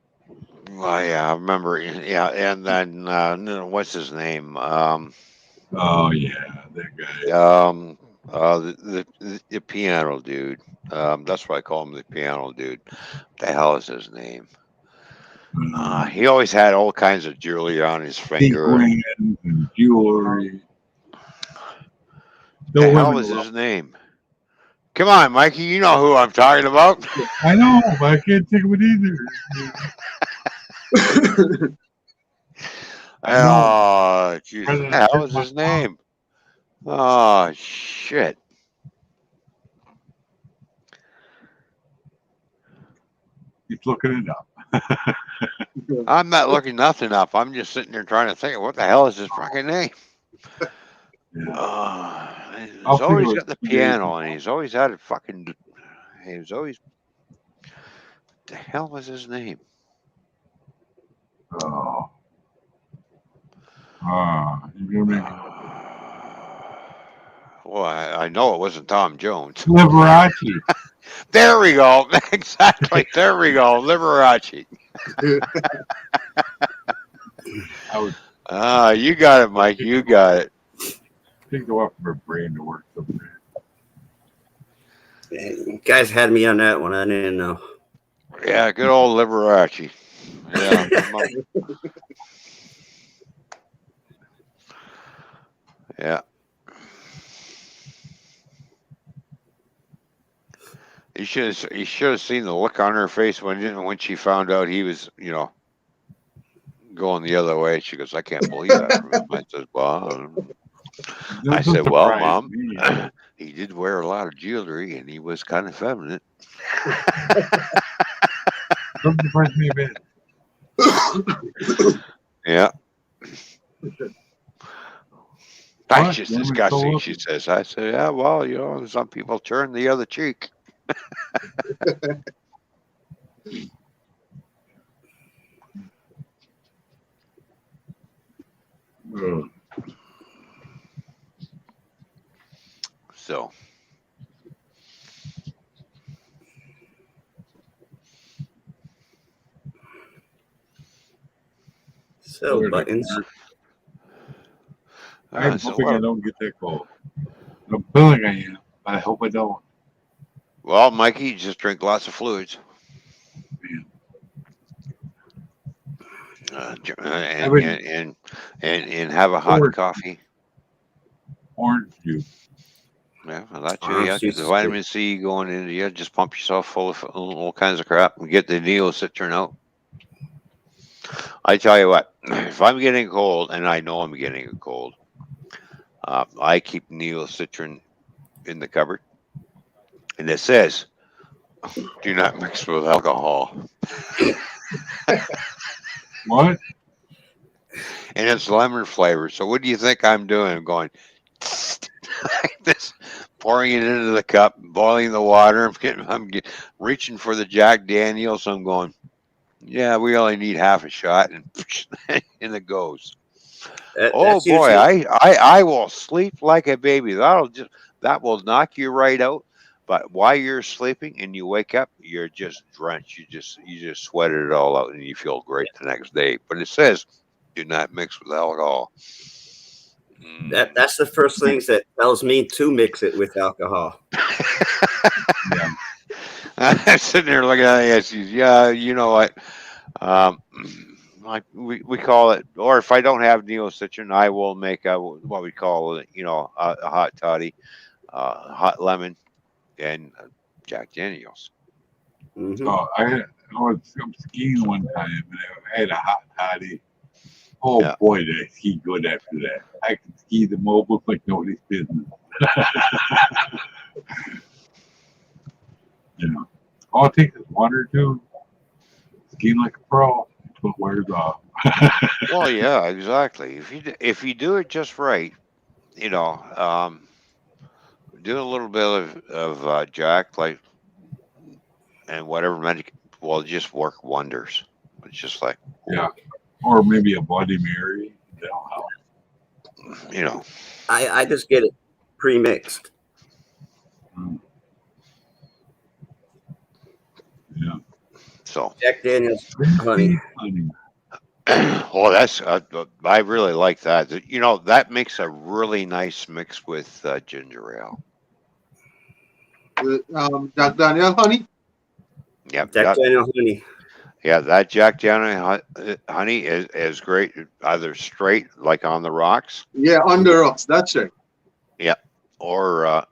Well, yeah, I remember. Yeah, and then no, what's his name? Oh yeah, that guy. Um, the piano dude. That's why I call him the piano dude. The hell is his name? Um, He always had all kinds of jewelry on his finger. And sequins and jewelry. the Still hell living was well. his name? Come on, Mikey. You know who I'm talking about. I know, but I can't think of it either. I know. Oh, jeez. What the President hell took was my his mom. name? Oh, shit. He's looking it up. I'm not looking nothing up. I'm just sitting there trying to think of what the hell is his fucking name. Yeah. He's I'll always figure it got the 2 days piano from and he's always had it fucking. He was always. The hell was his name? now. You're gonna make me look it up. Well, I know it wasn't Tom Jones. Liberace. There we go. Exactly. There we go. Liberace. I would You got it, Mike. take a You while, got it. take a while for my brain to work someday. You guys had me on that one. I didn't know. Yeah, good old Liberace. Yeah. Yeah. You should have seen the look on her face when she found out he was, going the other way. She goes, I can't believe that from him. That I doesn't said, well, surprise Mom, me. he did wear a lot of jewelry and he was kind of feminine. Doesn't surprise me a bit. Yeah. That's What? just Why am I so disgusting, she lucky? says. I said, yeah, well, some people turn the other cheek. Ugh. So, So Lord, I buttons. can I'm so hoping I don't get that cold. I'm feeling I am. I hope I don't. well, Mikey, just drink lots of fluids Man. and, I've been and, and, and have a hot orange, coffee. orange juice. Yeah, well, that too. Orange Yeah, get juice the is good. vitamin C going into you. Just pump yourself full of all kinds of crap and get the neocitrin out. I tell you what, if I'm getting a cold, and I know I'm getting a cold, I keep neocitrin in the cupboard, and it says, "Do not mix with alcohol," What? and it's lemon flavor. So what do you think I'm doing? I'm going like this, pouring it into the cup, boiling the water. Reaching for the Jack Daniels. I'm going. Yeah, we only need half a shot, and in it goes. Oh That's boy, usually I will sleep like a baby. That will knock you right out. But while you're sleeping and you wake up, you're just drenched. You just sweated it all out, and you feel great the next day. But it says, do not mix with alcohol. Mm. that's the first things that tells me to mix it with alcohol. Yeah. I'm sitting there looking at it. She's, yeah, you know what? Um, like we call it, or if I don't have neocitrin, I will make what we call it, a hot toddy, hot lemon, and Jack Daniels. Hmm. Oh, I was skiing one time and I had a hot toddy. Oh Yeah. boy, did I ski good after that. I could ski the mobiles like nobody's business. You know, all it takes is one or two. Skiing like a pro until it wears off. Well, yeah, exactly. If you do it just right, do a little bit of Jack, like, and whatever medic will just work wonders. It's just like, Yeah. oh, Or maybe a Bloody Mary. That'll help. you know. I just get it pre-mixed. Mm, yeah. So, Jack Daniels honey. Honey. well, that's I really like that. That makes a really nice mix with ginger ale. Jack Daniel honey. Yep, Jack yep. Daniels honey. Yeah, that Jack Daniel honey is great. Either straight, like on the rocks, Yeah, on the rocks. That's right. yeah, or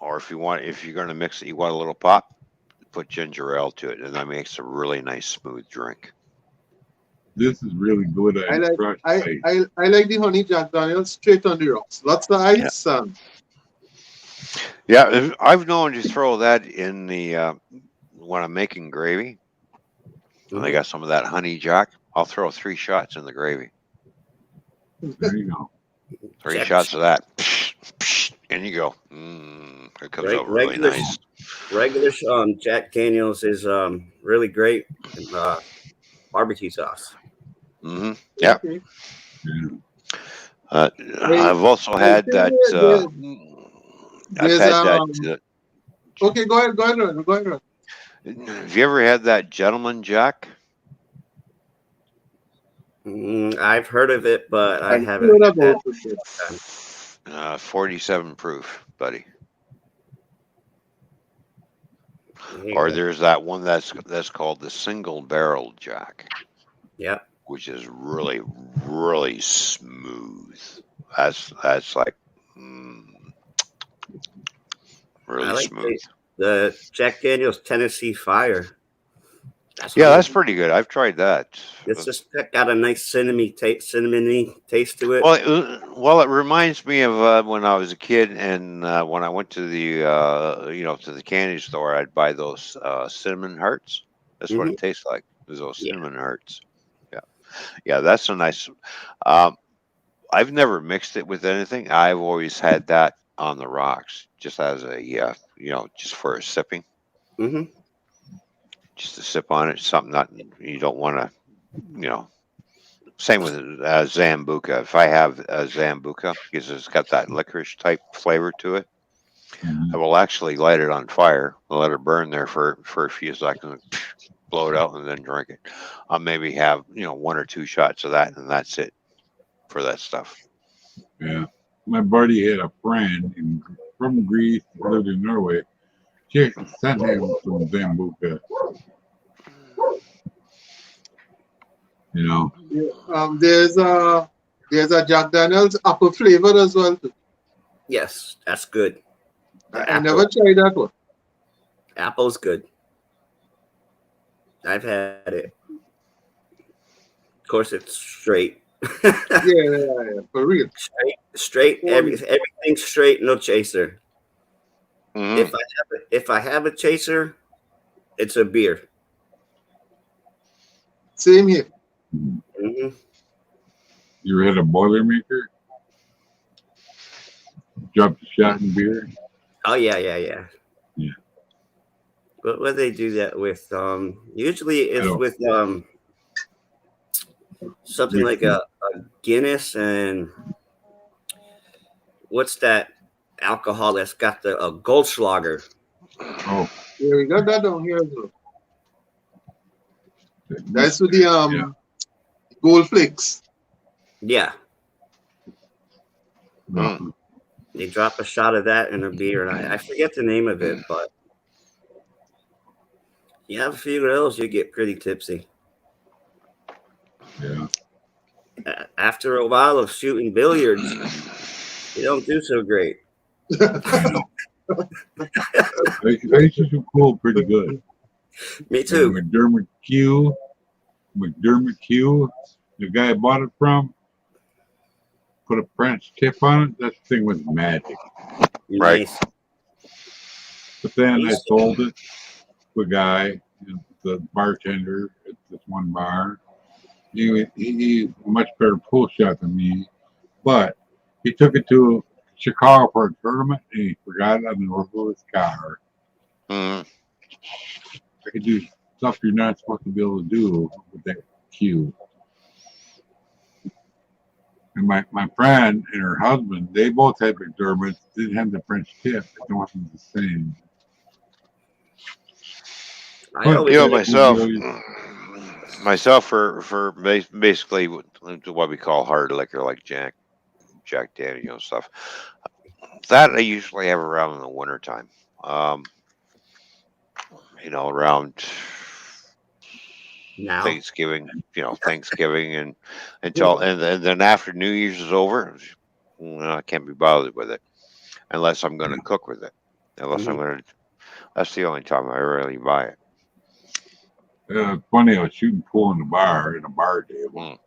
if you're going to mix it, you want a little pop, put ginger ale to it, and that makes a really nice smooth drink. This is really good I on like crushed I, ice. I like the honey Jack Daniel straight on the rocks. Lots of Yeah, ice. yeah. I've known to throw that in the when I'm making gravy, and I Hmm. got some of that honey Jack. I'll throw 3 shots in the gravy. There you go. Three Jack shots of that, and you go. It comes out really regular nice. regular Jack Daniels is really great in, barbecue sauce. Yeah. Okay. Yeah. Hey, I've also I had think that. I've there's had that. okay, go ahead, Ron, go ahead, Ron. Have you ever had that gentleman Jack? I've heard of it, but I I haven't heard had that. about it. 47 proof, buddy. There you Or go. there's that one that's called the single barrel Jack, Yeah, which is really, really smooth. That's like I really like smooth. the Jack Daniels Tennessee Fire. That's Yeah, really that's pretty good. I've tried that. it's just got a nice cinnamony taste to it. Well, it reminds me of when I was a kid, and when I went to the candy store, I'd buy those cinnamon hearts. That's what Hmm. it tastes like. Is those Yeah, cinnamon hearts? Yeah, Yeah, that's a nice. Um, I've never mixed it with anything. I've always had that on the rocks, just as a just for a sipping, Hmm. just to sip on it. Something that you don't want to, you know. Same with Zambuca. If I have a Zambuca, because it's got that licorice type flavor to it, I Mhm. will actually light it on fire, let it burn there for a few seconds, blow it out, and then drink it. I'll maybe have one or two shots of that, and that's it for that stuff. Yeah. My buddy had a friend from Greece, lived in Norway. She sent him some Zambuca, you know. Yeah, there's a Jack Daniels apple flavor as well. Too. Yes, that's good. The I never tried that one. apple's good. I've had it. Of course, it's straight. Yeah, for real. Straight. For real. Everything's straight. No chaser. Hmm. If I have a chaser, it's a beer. Same here. Hmm. You ever had a Boilermaker? Drop the shot in beer? Oh yeah. Yeah. But what they do that with? Usually I it's don't with something mix like it. a Guinness and what's that alcohol that's got the a Goldschlager? Oh, Yeah, we got that down here as well. mix That's with the it. Yeah. gold flakes. Yeah, Mm. No. they drop a shot of that in a beer, and I forget the name of it, but you have a few of those, you get pretty tipsy. Yeah. After a while of shooting billiards, you don't do so great. I used to do cool pretty good. Me Like too. McDermott Q, the guy I bought it from, put a French tip on it. That thing was magic. Right. Nice. But then I He's sold it to a guy, the bartender at this one bar. He's a much better pool shot than me, but he took it to Chicago for a tournament and he forgot it on the roof of his car. Mm. I could do stuff you're not supposed to be able to do with that cue. And my friend and her husband, they both had McDermott's, didn't have the French tip. It wasn't the same. I But always You know, like myself for basically what we call hard liquor, like Jack Daniel stuff. That I usually have around in the wintertime. Around now. Thanksgiving and then after New Year's is over, I can't be bothered with it unless I'm going to cook with it. Unless I'm Hmm. going to, that's the only time I really buy it. it's funny, I was shooting pool in the bar, in a bar table. Mm.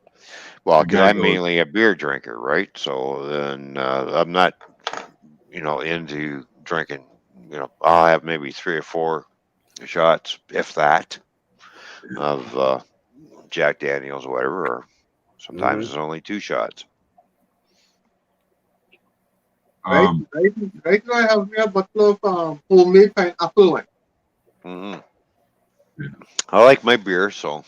Well, The because guy I'm goes, mainly a beer drinker, right? So then I'm not, into drinking. I'll have maybe 3 or 4 shots, if that, of Jack Daniels or whatever, or sometimes Hmm. it's only 2 shots. Right, um, right now I have me a bottle of homemade pineapple wine. Hmm. I like my beer, so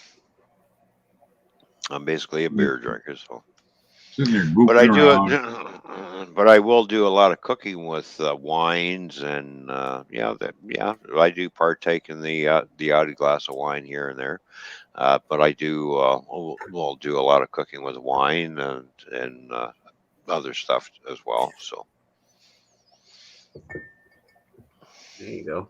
I'm basically a beer drinker. So, sitting there but goofing I do it. around. But I will do a lot of cooking with wines, and I do partake in the odd glass of wine here and there. But I do will do a lot of cooking with wine and other stuff as well. So There you go.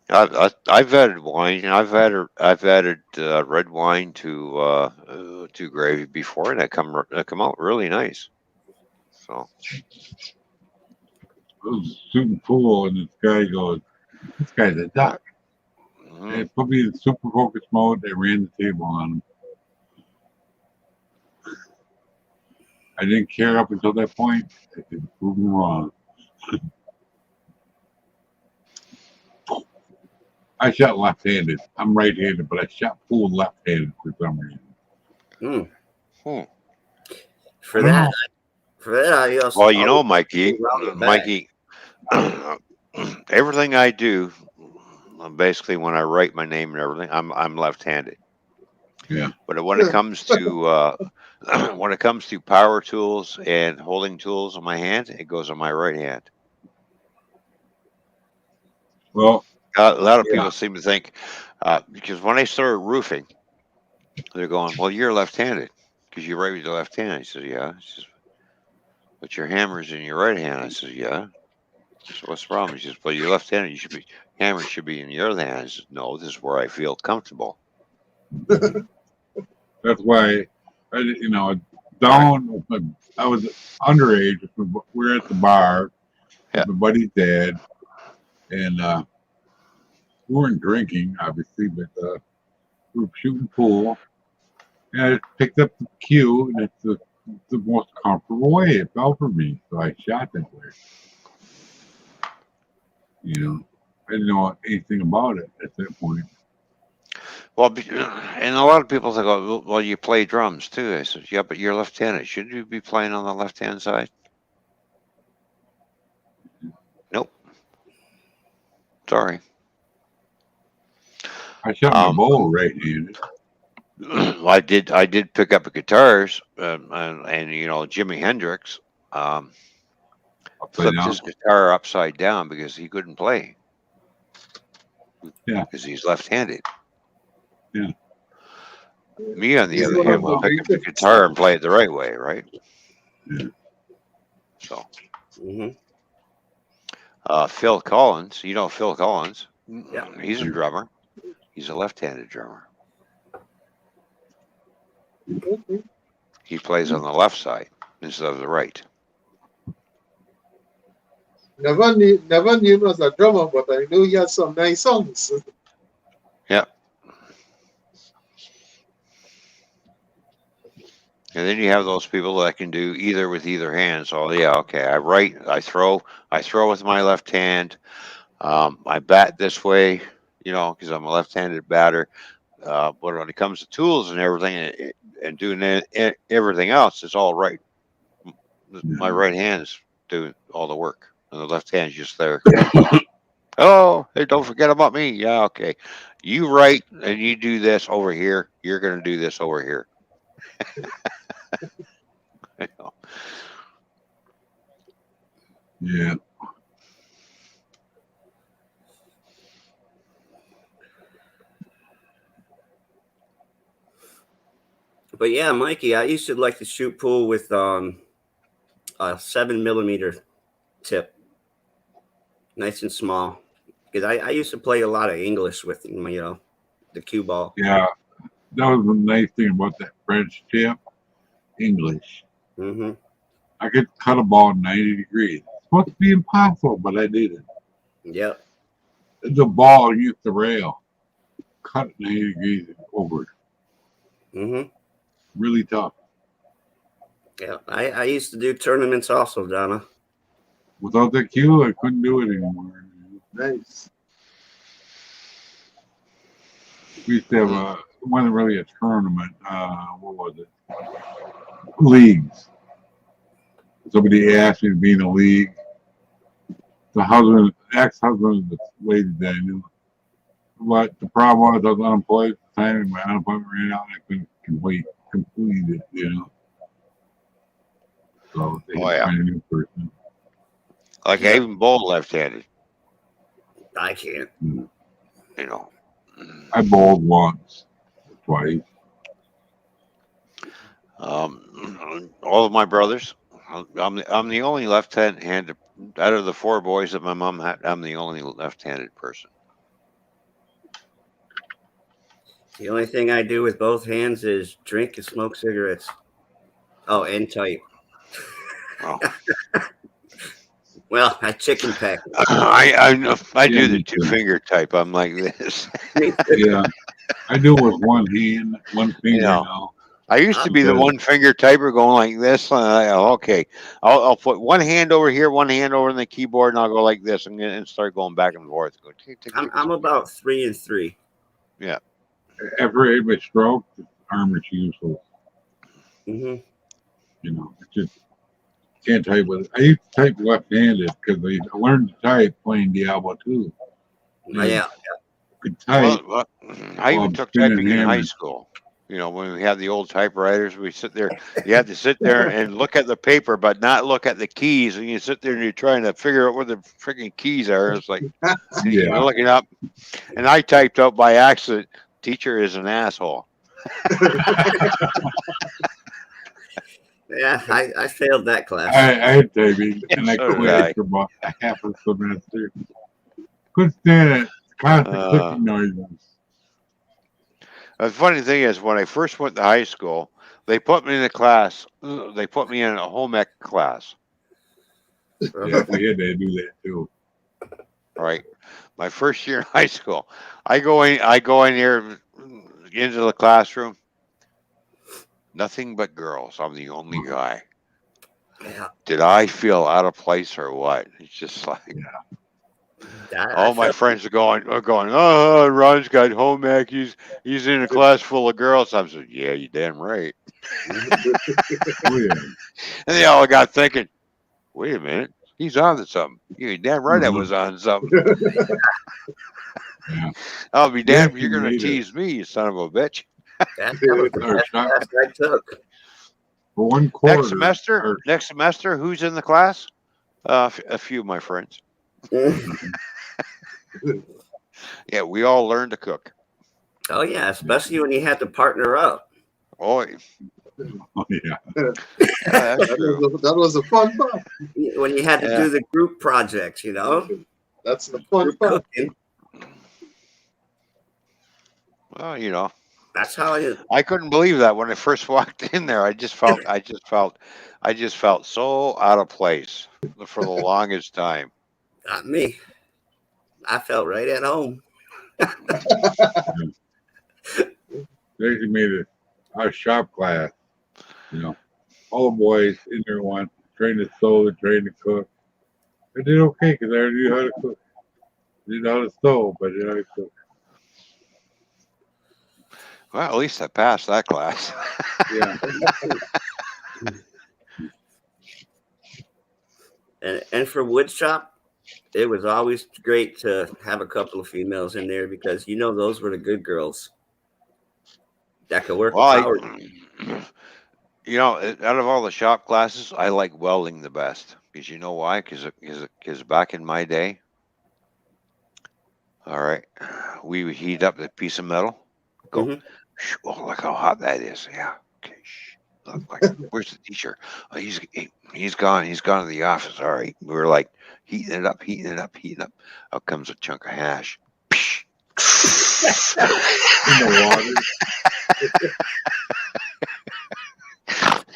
I've added wine. I've added red wine to gravy before, and it come out really nice. So I was shooting pool, and this guy goes, "This guy's a duck." They mhm. put me in super focus mode. They ran the table on him. I didn't care up until that point. I could prove him wrong. I shot left-handed. I'm right-handed, but I shot pool left-handed for some reason. Hmm. Hmm. For I don't that, know. I also Well, you always know, Mikey, around the back. Mikey, everything I do, basically when I write my name and everything, I'm left-handed. Yeah. But when it comes to when it comes to power tools and holding tools in my hand, it goes on my right hand. Well, A lot of yeah. people seem to think because when I started roofing, they're going, "Well, you're left-handed because you write with your left hand." I said, "Yeah." She says, "But your hammer's in your right hand." I said, "Yeah." So what's the problem? He says, "Well, you're left-handed. You should be hammer should be in your other hand." I said, "No, this is where I feel comfortable." That's why down. I was underage. We were at the bar Yeah. with my buddy's dad, and we weren't drinking, obviously, but we were shooting pool. And I picked up the cue, and it's the most comfortable way. It fell for me, so I shot that way. I didn't know anything about it at that point. Well, and a lot of people think, "Oh, well, you play drums too." I said, "Yeah, but you're left-handed. Shouldn't you be playing on the left-hand side?" Nope. Sorry. I shot my bow right-handed. I did pick up guitars, and Jimi Hendrix Upside flipped down. his guitar upside down because he couldn't play Yeah. because he's left-handed. Yeah. Me, on the He's other one hand, of will the pick up the greatest. guitar and play it the right way, right? Yeah. So, Hmm. Phil Collins, Phil Collins, Yeah. he's a drummer. He's a left-handed drummer. Okay. He plays on the left side instead of the right. Never knew him as a drummer, but I know he has some nice songs. Yeah. And then you have those people that can do either with either hand. So yeah, okay. I throw with my left hand. I bat this way, because I'm a left-handed batter. But when it comes to tools and everything, and doing everything else, it's all right. My right hand's doing all the work, and the left hand's just there. Oh, hey, don't forget about me. Yeah, okay. You write and you do this over here. You're going to do this over here. Yeah. But yeah, Mikey, I used to like to shoot pool with a 7 millimeter tip, nice and small. Because I used to play a lot of English with the cue ball. Yeah. That was the nice thing about that French tip, English. Hmm. I could cut a ball 90 degrees. It's supposed to be impossible, but I did it. Yep. The ball against the rail, cut 90 degrees over. Hmm. Really tough. Yeah. I used to do tournaments also, Donna. Without that cue, I couldn't do it anymore. Nice. We used to have it wasn't really a tournament. What was it? Leagues. Somebody asked me to be in a league. The ex-husband of the lady that I knew. But the problem was I was unemployed at the time, and my unemployment ran out, and I couldn't complete it. So they had Oh to yeah. find a new person. Like I even bowl left-handed. I can't. You know. I bowled once, twice. All of my brothers. I'm the only left-handed out of the four boys that my mom had. I'm the only left-handed person. The only thing I do with both hands is drink and smoke cigarettes. Oh, and type. Oh. Well, I chicken peck. I do Yeah, the me too. two-finger type. I'm like this. Yeah, I do it with one hand, one finger know. now. I used to be the Because one-finger typer going like this. Okay, I'll put one hand over here, one hand over on the keyboard, and I'll go like this and start going back and forth. Go, tick, tick, tick, I'm tick. about 3 and 3. Yeah. after I ate my stroke, the arm is useless. Hmm. You know, it's just can't type with. I used to type left-handed because I learned to type playing Diablo 2. And Yeah. could type Well, I even while took spinning typing in high hammers. school. You know, when we had the old typewriters, we sit there. You had to sit there and look at the paper, but not look at the keys. And you sit there and you're trying to figure out where the freaking keys are. It's like you're Yeah, looking up, and I typed out by accident. Teacher is an asshole. Yeah, I failed that class. I had typing and I So did quit I. after about a half a semester. Couldn't stand it. Constant Uh, clicking noises. the funny thing is, when I first went to high school, they put me in a class. They put me in a home ec class. Uh-huh. Yeah, we had to do that too. Right, my first year in high school, I go in. I go in here into the classroom. Nothing but girls. I'm the only guy. Yeah, Did I feel out of place or what? It's just like I all my felt friends are going. Oh, Ron's got home ec. He's in a class full of girls. I'm saying, yeah, you damn right. Oh yeah. And they all got thinking, wait a minute, he's on to something. You damn right I Uh-huh. was on something. Yeah. I'll be We damned. actually You're gonna made it. tease me, you son of a bitch. that was the Our best shop class I took. for one Next quarter. semester, Our next semester, who's in the class? A few of my friends. Yeah, we all learned to cook. Oh yeah, especially when you had to partner up. Oh, oh yeah. that's true. That was the fun part. When you had to Yeah. do the group projects, you know, That's the fun group part. cooking. Well, you know, That's how you. I couldn't believe that when I first walked in there. I just felt so out of place for the longest time. Not me. I felt right at home. They actually made it our shop class. You know, all the boys in there once trained to sew, trained to cook. I did okay because I already knew how to cook. Didn't know how to sew, but I knew how to cook. Well, at least I passed that class. Yeah. And for wood shop, it was always great to have a couple of females in there because you know those were the good girls that could work a Well, power. you know, out of all the shop classes, I like welding the best because you know why? Because back in my day, all right, we would heat up a piece of metal, go, Hmm. oh, look how hot that is. Yeah, okay, look, like, where's the teacher? Oh, he's gone. He's gone to the office. All right, we were like heating it up, heating it up, heating up. Out comes a chunk of hash. In the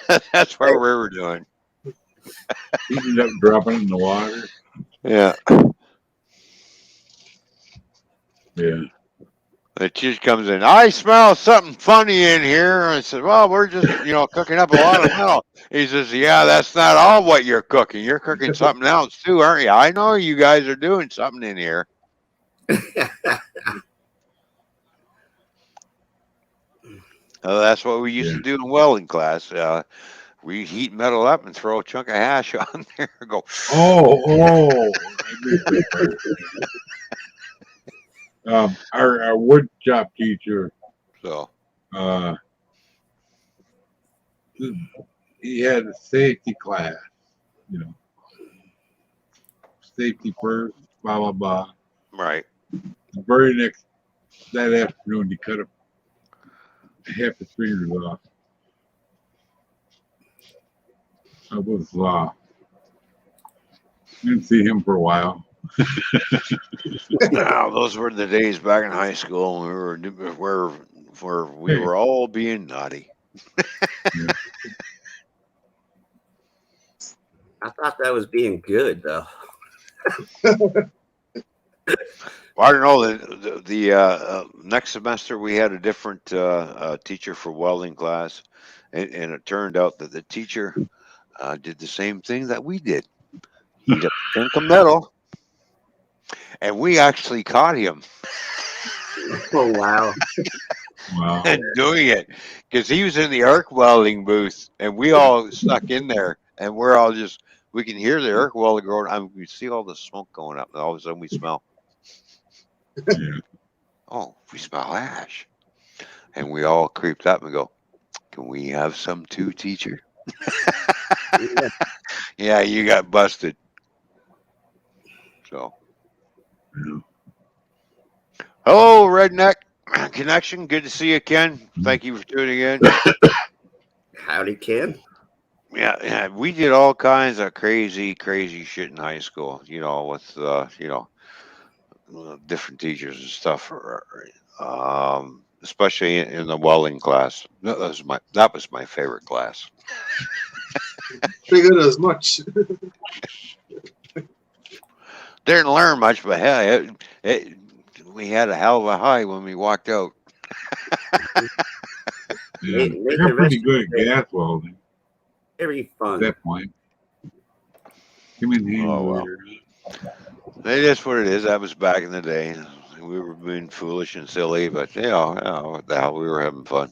water. That's what we were doing. Heating it up, dropping it in the water. Yeah. Yeah. The teacher comes in. I smell something funny in here. I said, well, we're just, cooking up a lot of metal. He says, yeah, that's not all what you're cooking. You're cooking something else too, aren't you? I know you guys are doing something in here. That's what we used Yeah. to do in welding class. We heat metal up and throw a chunk of hash on there and go, Oh. I missed that part. Our wood shop teacher, so. uh, he had a safety class, you know, safety first, blah, blah, blah. Right. The very next, that afternoon, he cut half his fingers off. I was, didn't see him for a while. Now, those were the days back in high school when where we Hey. were all being naughty. Yeah. I thought that was being good though. Well, I don't know. The next semester we had a different teacher for welding class, and it turned out that the teacher did the same thing that we did. Heat up a chunk of metal, and we actually caught him. Oh wow! Wow. and doing it because he was in the arc welding booth, and we all snuck in there, and we're all just we can hear the arc welding going. I mean, we see all the smoke going up, and all of a sudden we smell. Yeah. Oh, we smell ash, and we all creeped up and go. Can we have some too, teacher? Yeah. Yeah, you got busted. So, Yeah. hello, Redneck Connection. Good to see you, Ken. Thank you for tuning in. Howdy, Ken. Yeah, we did all kinds of crazy shit in high school. With different teachers and stuff. Especially in the welding class. That was my favorite class. Figured as much. Didn't learn much, but hey, we had a hell of a high when we walked out. Yeah. Made I the got rest pretty of the good at day gas welding very at fun. that point. Came in handy Oh well, later. it is what it is. That was back in the day. We were being foolish and silly, but what the hell, we were having fun.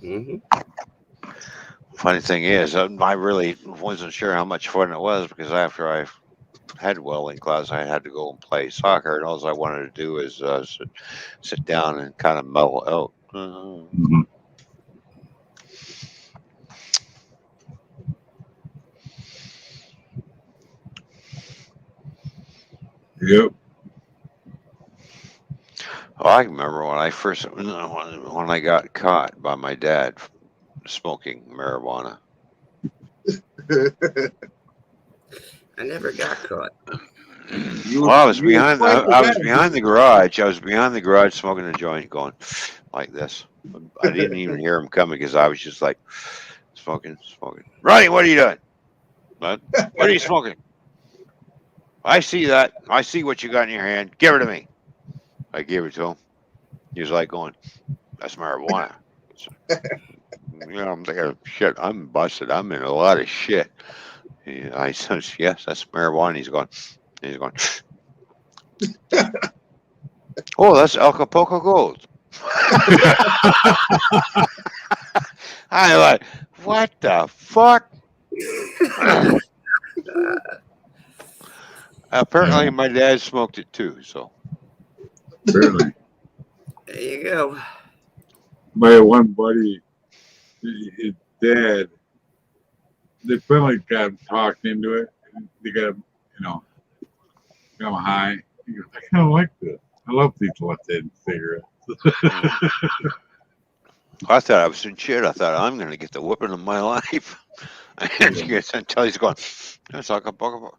Hmm. Funny thing is, I really wasn't sure how much fun it was because after I had welding class, I had to go and play soccer, and all I wanted to do is sit down and kind of mellow out. Mm-hmm. Yep. Oh, I remember when I got caught by my dad smoking marijuana. I never got caught. Well, I was You behind. quite the I was man. behind the garage. I was behind the garage smoking a joint, going like this. I didn't even hear him coming because I was just like smoking. Ronnie, what are you doing? What are you smoking? I see that. I see what you got in your hand. Give it to me. I gave it to him. He was like going, "That's marijuana." I'm thinking, shit. I'm busted. I'm in a lot of shit. I said, "Yes, that's marijuana." He's going. Oh, that's Acapulco Gold. I like, what the fuck? Apparently, Yeah. my dad smoked it too. So, Barely. There you go. My one buddy, his dad, they finally got him talked into it. They got him, got him high. He goes, I kind of like this. I love these left-handed cigarettes. I thought I was in shit. I thought I'm going to get the whooping of my life. Until he's going, that's Acapulco.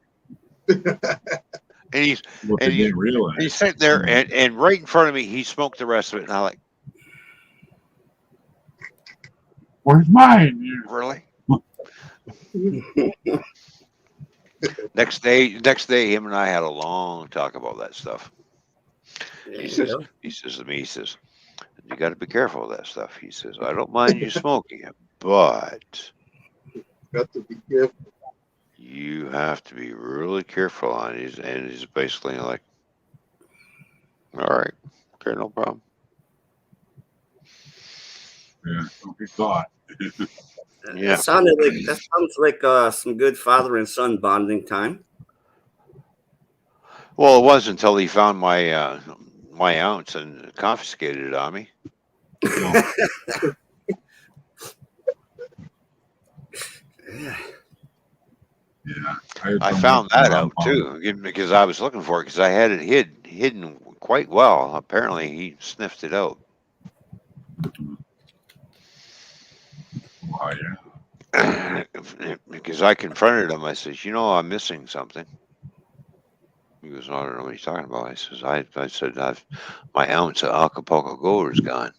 And he's What and they he's didn't realize. he's sitting there, and right in front of me, he smoked the rest of it, and I'm like, Where's mine? really? Next day, him and I had a long talk about that stuff. There He you says, go. you got to be careful of that stuff. He says, I don't mind you smoking it, but Got to be careful. you have to be really careful on it. And he's basically like, all right, okay, no problem. Yeah, don't get caught. Yeah. That sounds like some good father and son bonding time. Well, it was until he found my ounce and confiscated it on me. No. Yeah. Yeah. I found that out too because I was looking for it because I had it hidden quite well. Apparently, he sniffed it out. Oh, yeah. Because I confronted him. I says, I'm missing something. He goes, I don't know what he's talking about. I says, I said, my ounce of Acapulco Gold is gone.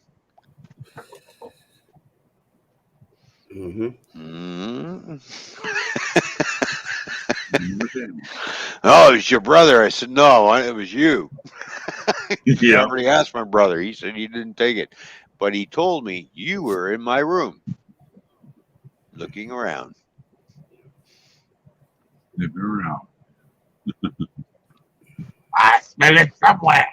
Mm-hmm. Mm. Oh, it was your brother. I said, no, it was you. You Yeah. already asked my brother. He said he didn't take it. But he told me you were in my room looking around. Sniffing around. I smell it somewhere.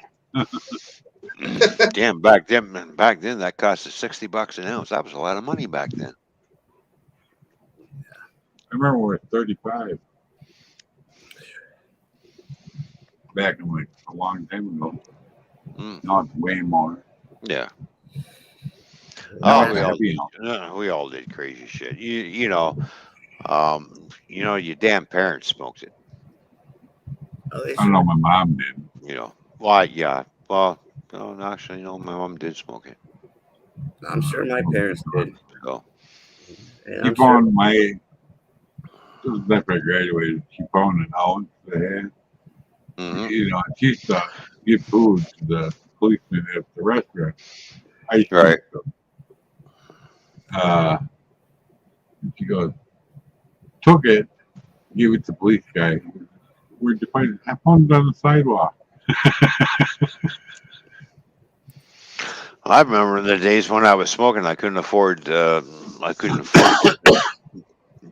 Damn, back then that cost us $60 an ounce. That was a lot of money back then. I remember when it was 35 back in like a long time ago. Mm, Now it's way more. yeah. Now Oh, it's a heavy ounce. we all did crazy shit. Your damn parents smoked it. Oh, they I don't should. know. My mom did. Why? Yeah. Well, no, actually, no. My mom did smoke it. I'm sure my parents did. So, And She I'm sure. found my. This was after I graduated. She found an ounce they had. hmm She used to give food to the policemen at the restaurant. I used to eat right. them. And she goes, took it, gave it to the police guy. Where'd you find it? I found it on the sidewalk. I remember the days when I was smoking. I couldn't afford.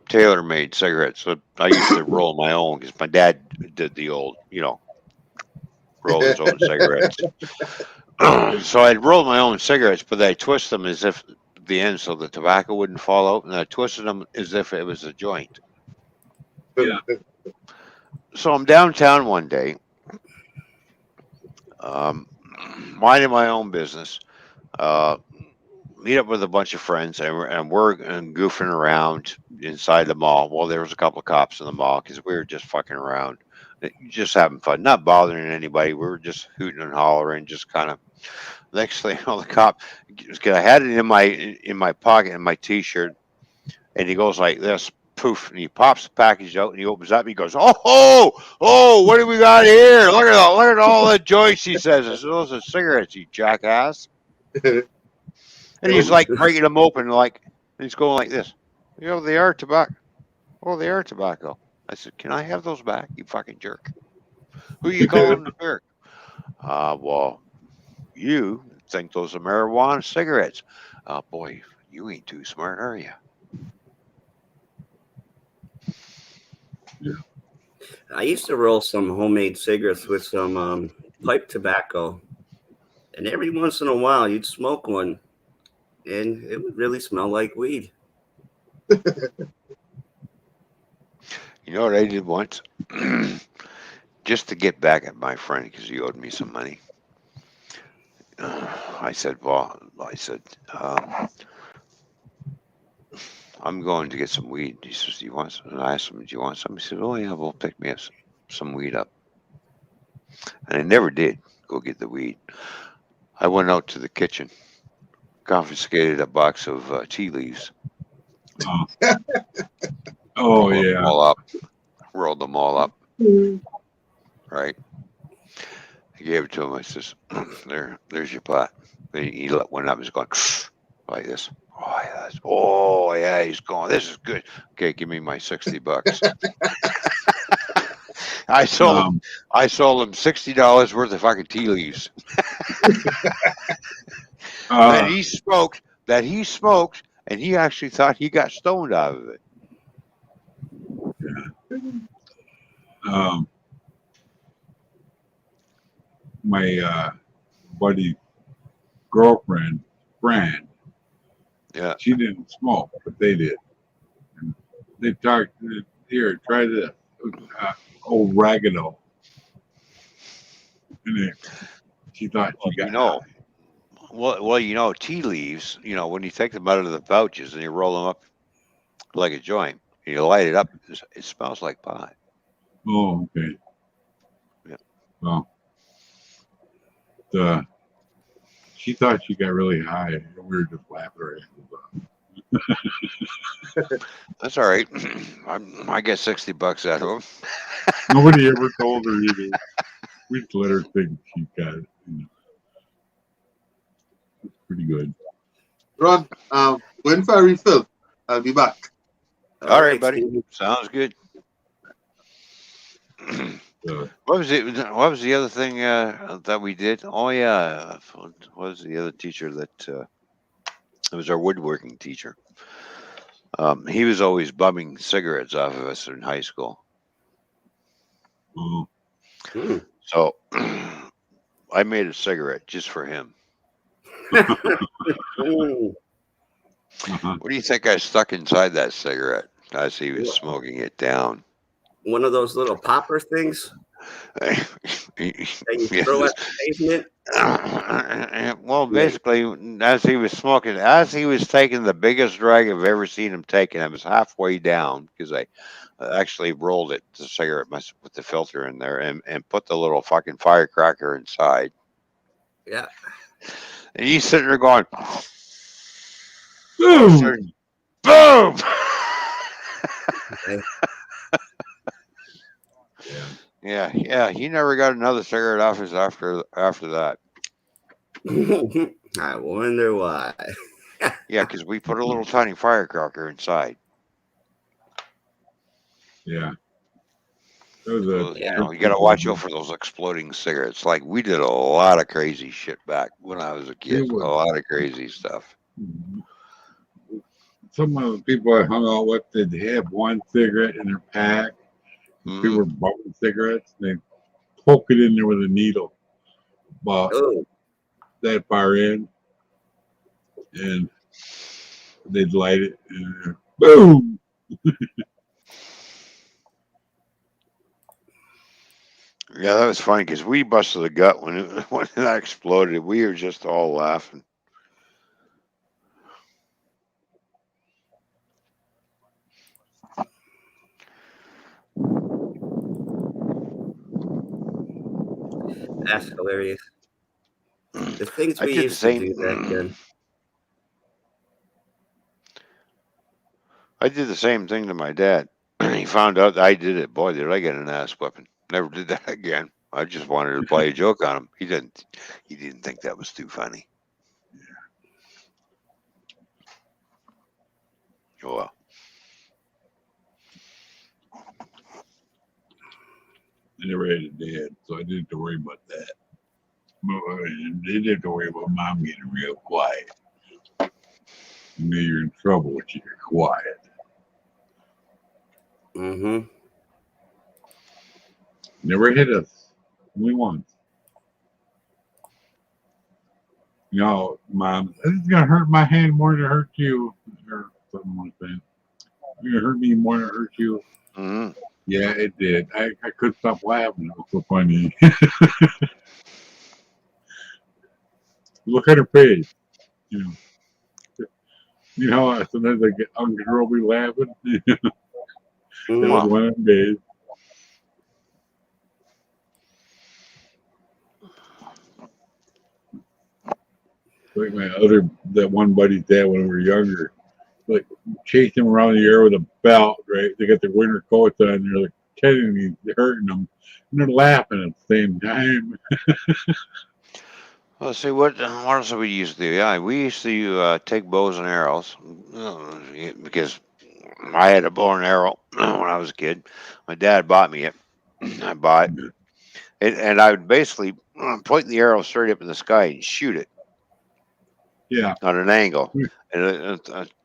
Tailor-made cigarettes. So I used to roll my own because my dad did the old, roll his own cigarettes. So I'd roll my own cigarettes, but I twist them as if the end so the tobacco wouldn't fall out, and I twisted them as if it was a joint. Yeah. So I'm downtown one day, um, minding my own business. Uh, Meet up with a bunch of friends, and we're goofing around inside the mall. Well, there was a couple of cops in the mall because we were just fucking around, just having fun, not bothering anybody. We were just hooting and hollering, just kind of. Next thing, the cop, because I had it in my pocket in my t-shirt, and he goes like this, poof, and he pops the package out and he opens up. And he goes, oh, what do we got here? Look at all the joints. He says, those are cigarettes, you jackass. And he's like breaking them open, like he's going like this. They are tobacco. Oh, they are tobacco. I said, can I have those back, you fucking jerk? Who you calling a jerk? Well, you think those are marijuana cigarettes. Boy, you ain't too smart, are you? Yeah. I used to roll some homemade cigarettes with some pipe tobacco, and every once in a while you'd smoke one, and it would really smell like weed. You know what I did once? Just to get back at my friend because he owed me some money. I said, I'm going to get some weed. He says, do you want some? And I asked him, do you want some? He said, oh, yeah, we'll pick me up some weed up. And I never did go get the weed. I went out to the kitchen, confiscated a box of tea leaves, Oh, oh rolled them yeah. all up, rolled them all up, right? I gave it to him. I says, there's your pot. Then he let one up. He's going like this. Oh yeah, he's going. This is good. Okay, give me my $60. I sold him. Um, I sold him $60 worth of fucking tea leaves that uh, he smoked. And he actually thought he got stoned out of it. um, my buddy's girlfriend, friend, Yeah. she didn't smoke, but they did. And they talked, here, try this. Oregano. And she thought Well, she got high. tea leaves. When you take them out of the pouches and you roll them up like a joint, and you light it up, it smells like pot. Oh, okay. Yeah. Well, she thought she got really high, and we were just laughing her asses off. That's all right. I get $60 out of them. Nobody ever told her either. We just let her think she got it. It's pretty good. Ron, going for a refill. I'll be back. All right, buddy. Steve. Sounds good. Uh, What was it? What was the other thing that we did? Oh yeah, what was the other teacher that? It was our woodworking teacher. He was always bumming cigarettes off of us in high school. oh, Hmm. So I made a cigarette just for him. Ooh, Uh-huh. What do you think I stuck inside that cigarette as he was smoking it down? one of those little popper things that you Yeah, throw at the pavement. well, Yeah. basically, as he was smoking, as he was taking the biggest drag I've ever seen him taking, I was halfway down because I actually rolled it, the cigarette, with the filter in there, and put the little fucking firecracker inside. Yeah. And he's sitting there going, Boom! boom! Okay. Yeah. Yeah. He never got another cigarette off us after that. I wonder why. Yeah, because we put a little tiny firecracker inside. Yeah. That was So, a you Yeah. know, you got to watch out for those exploding cigarettes. Like we did a lot of crazy shit back when I was a kid. It A was lot of crazy stuff. some of the people I hung out with, they'd have one cigarette in their pack. People were bumping cigarettes, and they poke it in there with a needle about Oh, that far in, and they'd light it, and boom! Yeah, that was funny because we busted the gut when when that exploded. We were just all laughing. that's hilarious. The things I we did the used to do back same. then. I did the same thing to my dad. He found out I did it. Boy, did I get an ass whipping. Never did that again. I just wanted to play a joke on him. He didn't. He didn't think that was too funny. Oh well. I never had a dad, so I didn't have to worry about that. But I did have to worry about mom getting real quiet. You know you're in trouble when you're quiet. Mm-hmm. Never hit us. Only once. You know, mom, this is gonna hurt my hand more than it hurt you, or something like that. It's gonna hurt me more than it hurt you. Mm-hmm. Yeah, it did. I couldn't stop laughing. It was so funny. Look at her face. You know, sometimes I get uncontrollably laughing. It was Mm-hmm. one of them days. Like that one buddy's dad when we were younger, like chasing him around the air with a belt, right? They got their winter coats on, and they're like telling me they're hurting them, and they're laughing at the same time. Let's see what else we used to do. Yeah, we used to take bows and arrows because I had a bow and arrow when I was a kid. My dad bought me it. I bought it, and I would basically point the arrow straight up in the sky and shoot it Yeah, on an angle, and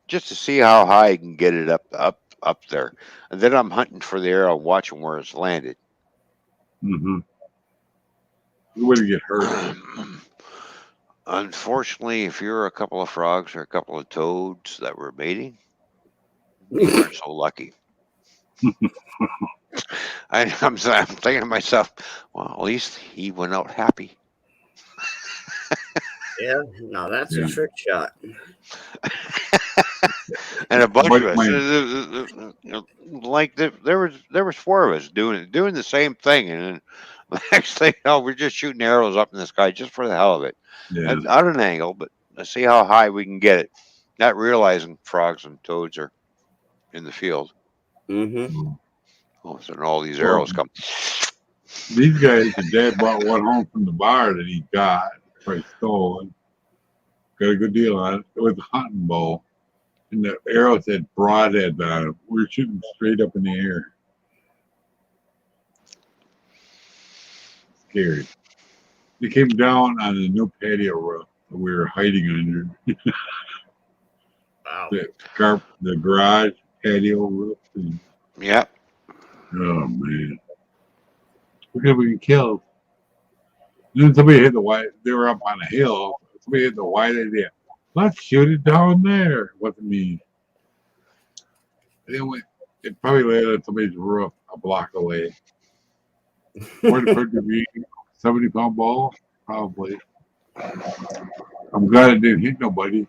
just to see how high I can get it up there. And then I'm hunting for the arrow, watching where it's landed. mm-hmm. You wouldn't get hurt. Unfortunately, if you're a couple of frogs or a couple of toads that were mating, you weren't so lucky. I'm thinking to myself, well, at least he went out happy. Yeah. Now that's a Yeah, trick shot. And a bunch of buddy us, mine. like there was four of us doing the same thing, and then the next thing you know, we're just shooting arrows up in the sky just for the hell of it, Yeah, at an angle, but to see how high we can get it, not realizing frogs and toads are in the field. Mm-hmm. Oh, so then all these well, arrows come. these guys, the dad brought one home from the bar that he got, probably stolen. Got a good deal on it. It was a hunting bow, and the arrows had broadheads on them. We were shooting straight up in the air. Scary. They came down on the new patio roof that we were hiding under. Wow. The garage patio roof. And, Yeah. oh man, we could have been killed. Then somebody hit the white. They were up on a hill. Somebody hit the white idea. Let's shoot it down there. It wasn't me. It went. It probably landed on somebody's roof a block away. Where the could be 70-pound ball? Probably. I'm glad it didn't hit nobody.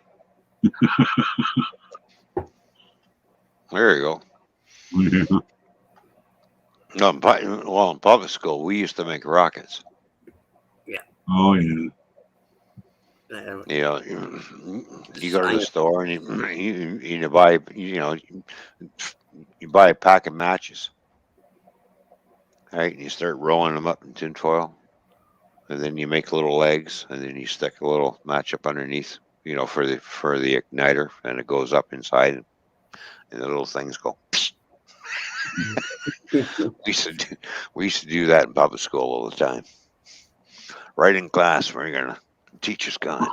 There you go. Yeah. No, in public school, we used to make rockets. Oh yeah. You know, you go to the store and you buy, you buy a pack of matches, right? And you start rolling them up in tinfoil, and then you make little legs, and then you stick a little match up underneath, for the igniter, and it goes up inside, and the little things go. We used to do that in public school all the time. Right in class, we're gonna teacher's gone,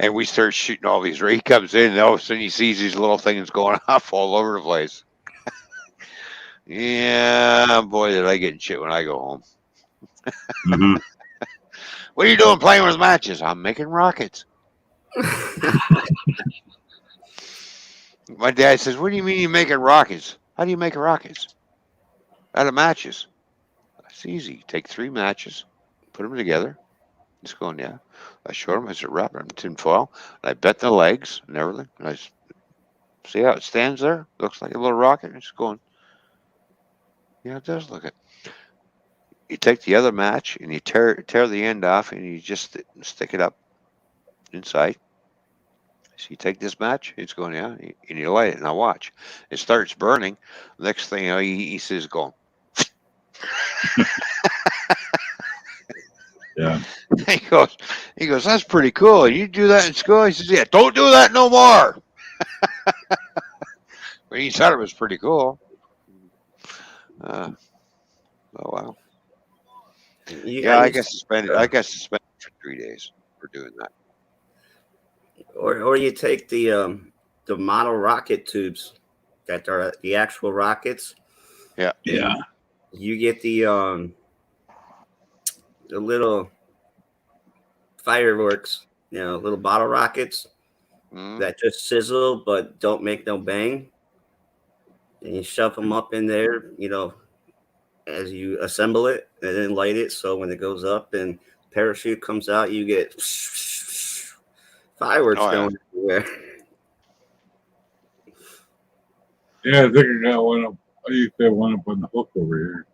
and we start shooting all these. He comes in, and all of a sudden he sees these little things going off all over the place. Yeah, boy, did I get in shit when I go home. Mhm. What are you doing playing with matches? I'm making rockets. My dad says, "What do you mean you're making rockets? How do you make rockets? Out of matches." It's easy. Take 3 matches, put them together. He's going, yeah. I showed him. I said, wrap it in tin foil. And I bent the legs and everything. And see how it stands there? Looks like a little rocket. And he's going, yeah, it does look it. You take the other match and you tear the end off and you just stick it up inside. So you take this match, it's going, yeah, and you light it. Now watch. It starts burning. Next thing you know, he says, going, Yeah. he goes, that's pretty cool. You do that in school? He says, yeah, don't do that no more. But he thought it was pretty cool. Oh wow. Yeah, I guess to spend it for 3 days for doing that. or you take the model rocket tubes that are the actual rockets. Yeah. Yeah. You get the little fireworks, little bottle rockets Mm. that just sizzle but don't make no bang. And you shove them up in there, as you assemble it and then light it. So when it goes up and parachute comes out, you get fireworks Oh yeah. going everywhere. Yeah, I think I got one up. I used to have one up on the hook over here.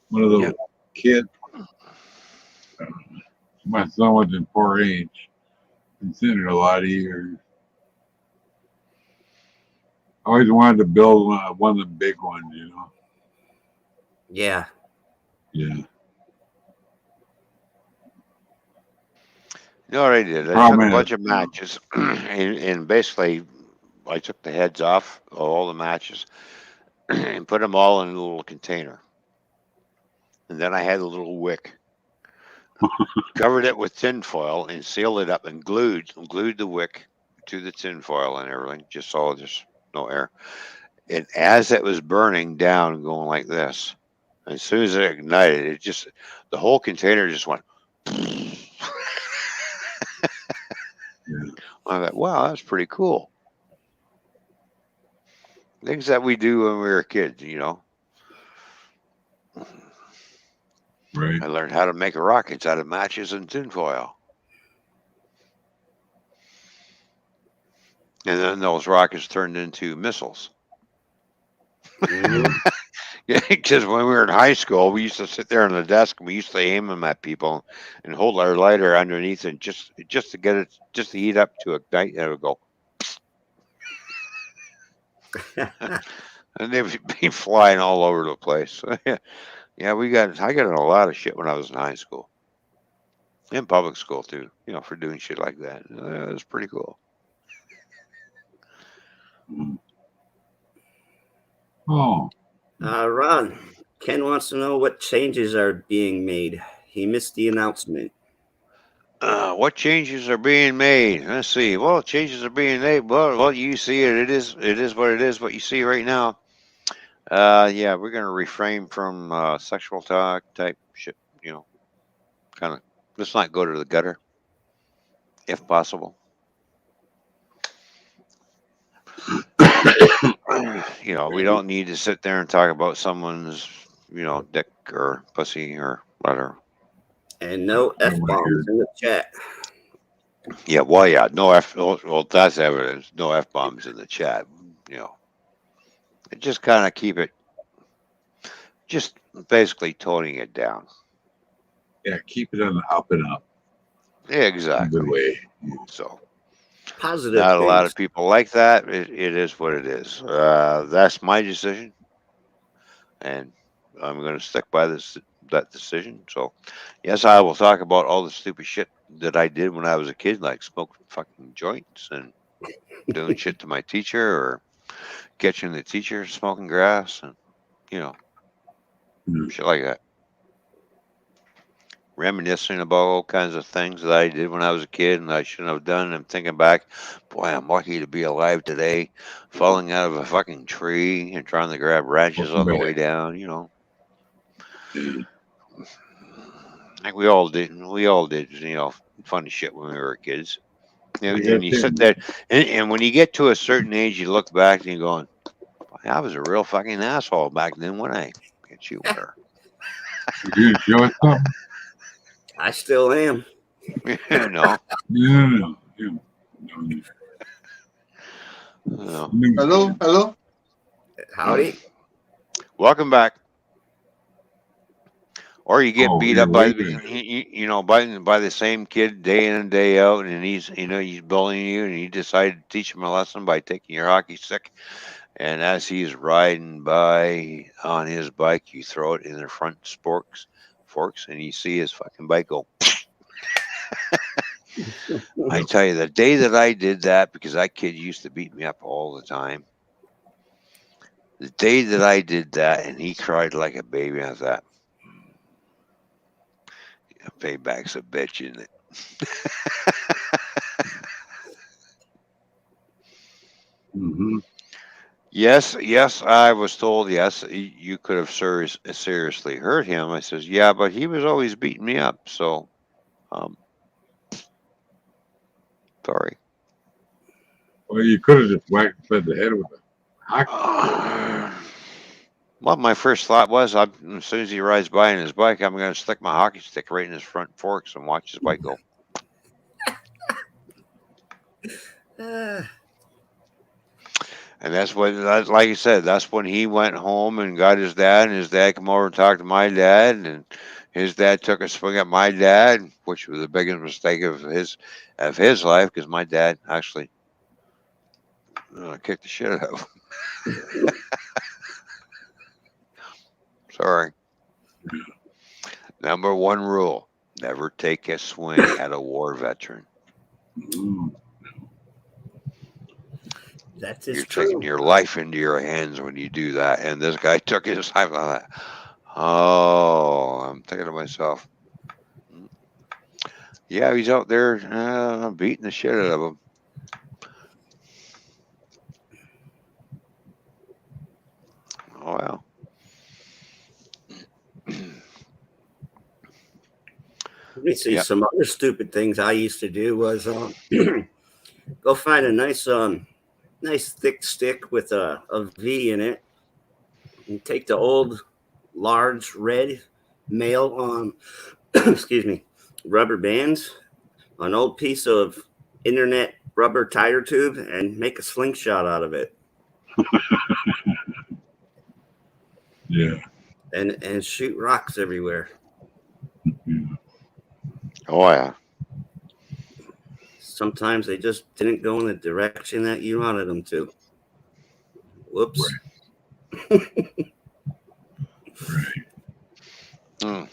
One of those Yeah. kids. My son was in 4-H. Been sitting there a lot of years. I always wanted to build one of the big ones, Yeah. Yeah. You know what I did? I took Problem a is, bunch of matches and basically I took the heads off of all the matches and put them all in a little container. And then I had a little wick, covered it with tin foil and sealed it up and glued the wick to the tin foil and everything, just so there's no air. And as it was burning down, going like this, as soon as it ignited, the whole container just went. yeah. I thought, wow, that's pretty cool. Things that we do when we were kids, Right. I learned how to make rockets out of matches and tinfoil. And then those rockets turned into missiles. Mhm. Yeah, because when we were in high school, we used to sit there on the desk and we used to aim them at people and hold our lighter underneath and just to get it, just to heat up to ignite, and it would go. And they would be flying all over the place. Yeah, I got in a lot of shit when I was in high school. In public school too, for doing shit like that. It was pretty cool. Mhm. Oh, Ron, Ken wants to know what changes are being made. He missed the announcement. What changes are being made? Let's see. Well, changes are being made. Well, you see it. It is what it is. What you see right now. Yeah, we're gonna refrain from sexual talk type shit. kind of let's not go to the gutter if possible. We don't need to sit there and talk about someone's, dick or pussy or whatever. And no F bombs in the chat. Yeah, well, yeah, no F. Well, that's evidence. No F bombs in the chat. You know, just kind of keep it, just basically toning it down. Yeah, keep it on the up and up. Yeah, In a exactly. good way. So, Positive not a lot things. of people like that. It is what it is. That's my decision, and I'm going to stick by that decision. So, yes, I will talk about all the stupid shit that I did when I was a kid, like smoking fucking joints and doing shit to my teacher or catching the teacher smoking grass and you know Mm. shit like that. Reminiscing about all kinds of things that I did when I was a kid and I shouldn't have done. I'm thinking back, boy, I'm lucky to be alive today. Falling out of a fucking tree and trying to grab branches Welcome on the back. way down. Yeah. Like we all did. We all did. Funny shit when we were kids. And, Yeah, and you sit there, and when you get to a certain age, you look back and you're going, I was a real fucking asshole back then when I get you were. You show us something? I still am. No. No. Yeah. No. Hello. Howdy. Welcome back. Or you get Oh, beat you're up by waving. by the same kid day in and day out, and he's bullying you, and you decide to teach him a lesson by taking your hockey stick, and as he's riding by on his bike, you throw it in the front forks, and you see his fucking bike go. I tell you, the day that I did that, because that kid used to beat me up all the time. The day that I did that, and he cried like a baby, I thought, payback's a bitch, isn't it? Mm-hmm. Yes, I was told, yes, you could have seriously hurt him. I says, yeah, but he was always beating me up, so, um, sorry. Well, you could have just whacked upside the head with a hockey. Well, my first thought was, as soon as he rides by on his bike, I'm going to stick my hockey stick right in his front forks and watch his bike go. And like you said, that's when he went home and got his dad, and his dad come over and talked to my dad, and his dad took a swing at my dad, which was the biggest mistake of his life, because my dad actually kicked the shit out of him. Sorry. Number one rule: never take a swing at a war veteran. Mm. That You're is true. taking your life into your hands when you do that. And this guy took his life like that. Oh, I'm thinking to myself, yeah, he's out there beating the shit out of him. Oh, well. Let me see. Yep. Some other stupid things I used to do was go find a nice thick stick with a V in it, and take the old large red male on excuse me, rubber bands, an old piece of internet rubber tire tube, and make a slingshot out of it, Yeah. and shoot rocks everywhere. Yeah. Oh, yeah. Sometimes they just didn't go in the direction that you wanted them to. Whoops. Right. Mm.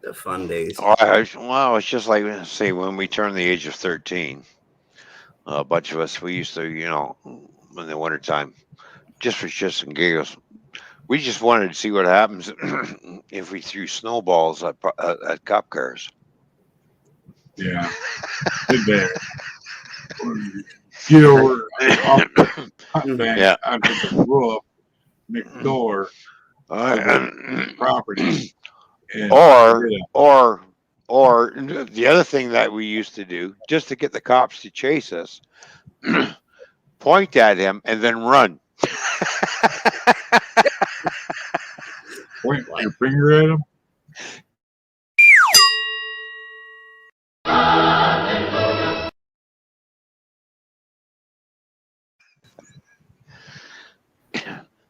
The fun days. Oh, well, it's just like, say, when we turned the age of 13, a bunch of us, we used to, in the wintertime, just for shits and giggles, we just wanted to see what happens if we threw snowballs at cop cars. Yeah. Did that. Get over off the hot bank Yeah. onto the roof next door property. And or yeah, or or the other thing that we used to do just to get the cops to chase us, point at him and then run. point What? your finger at them.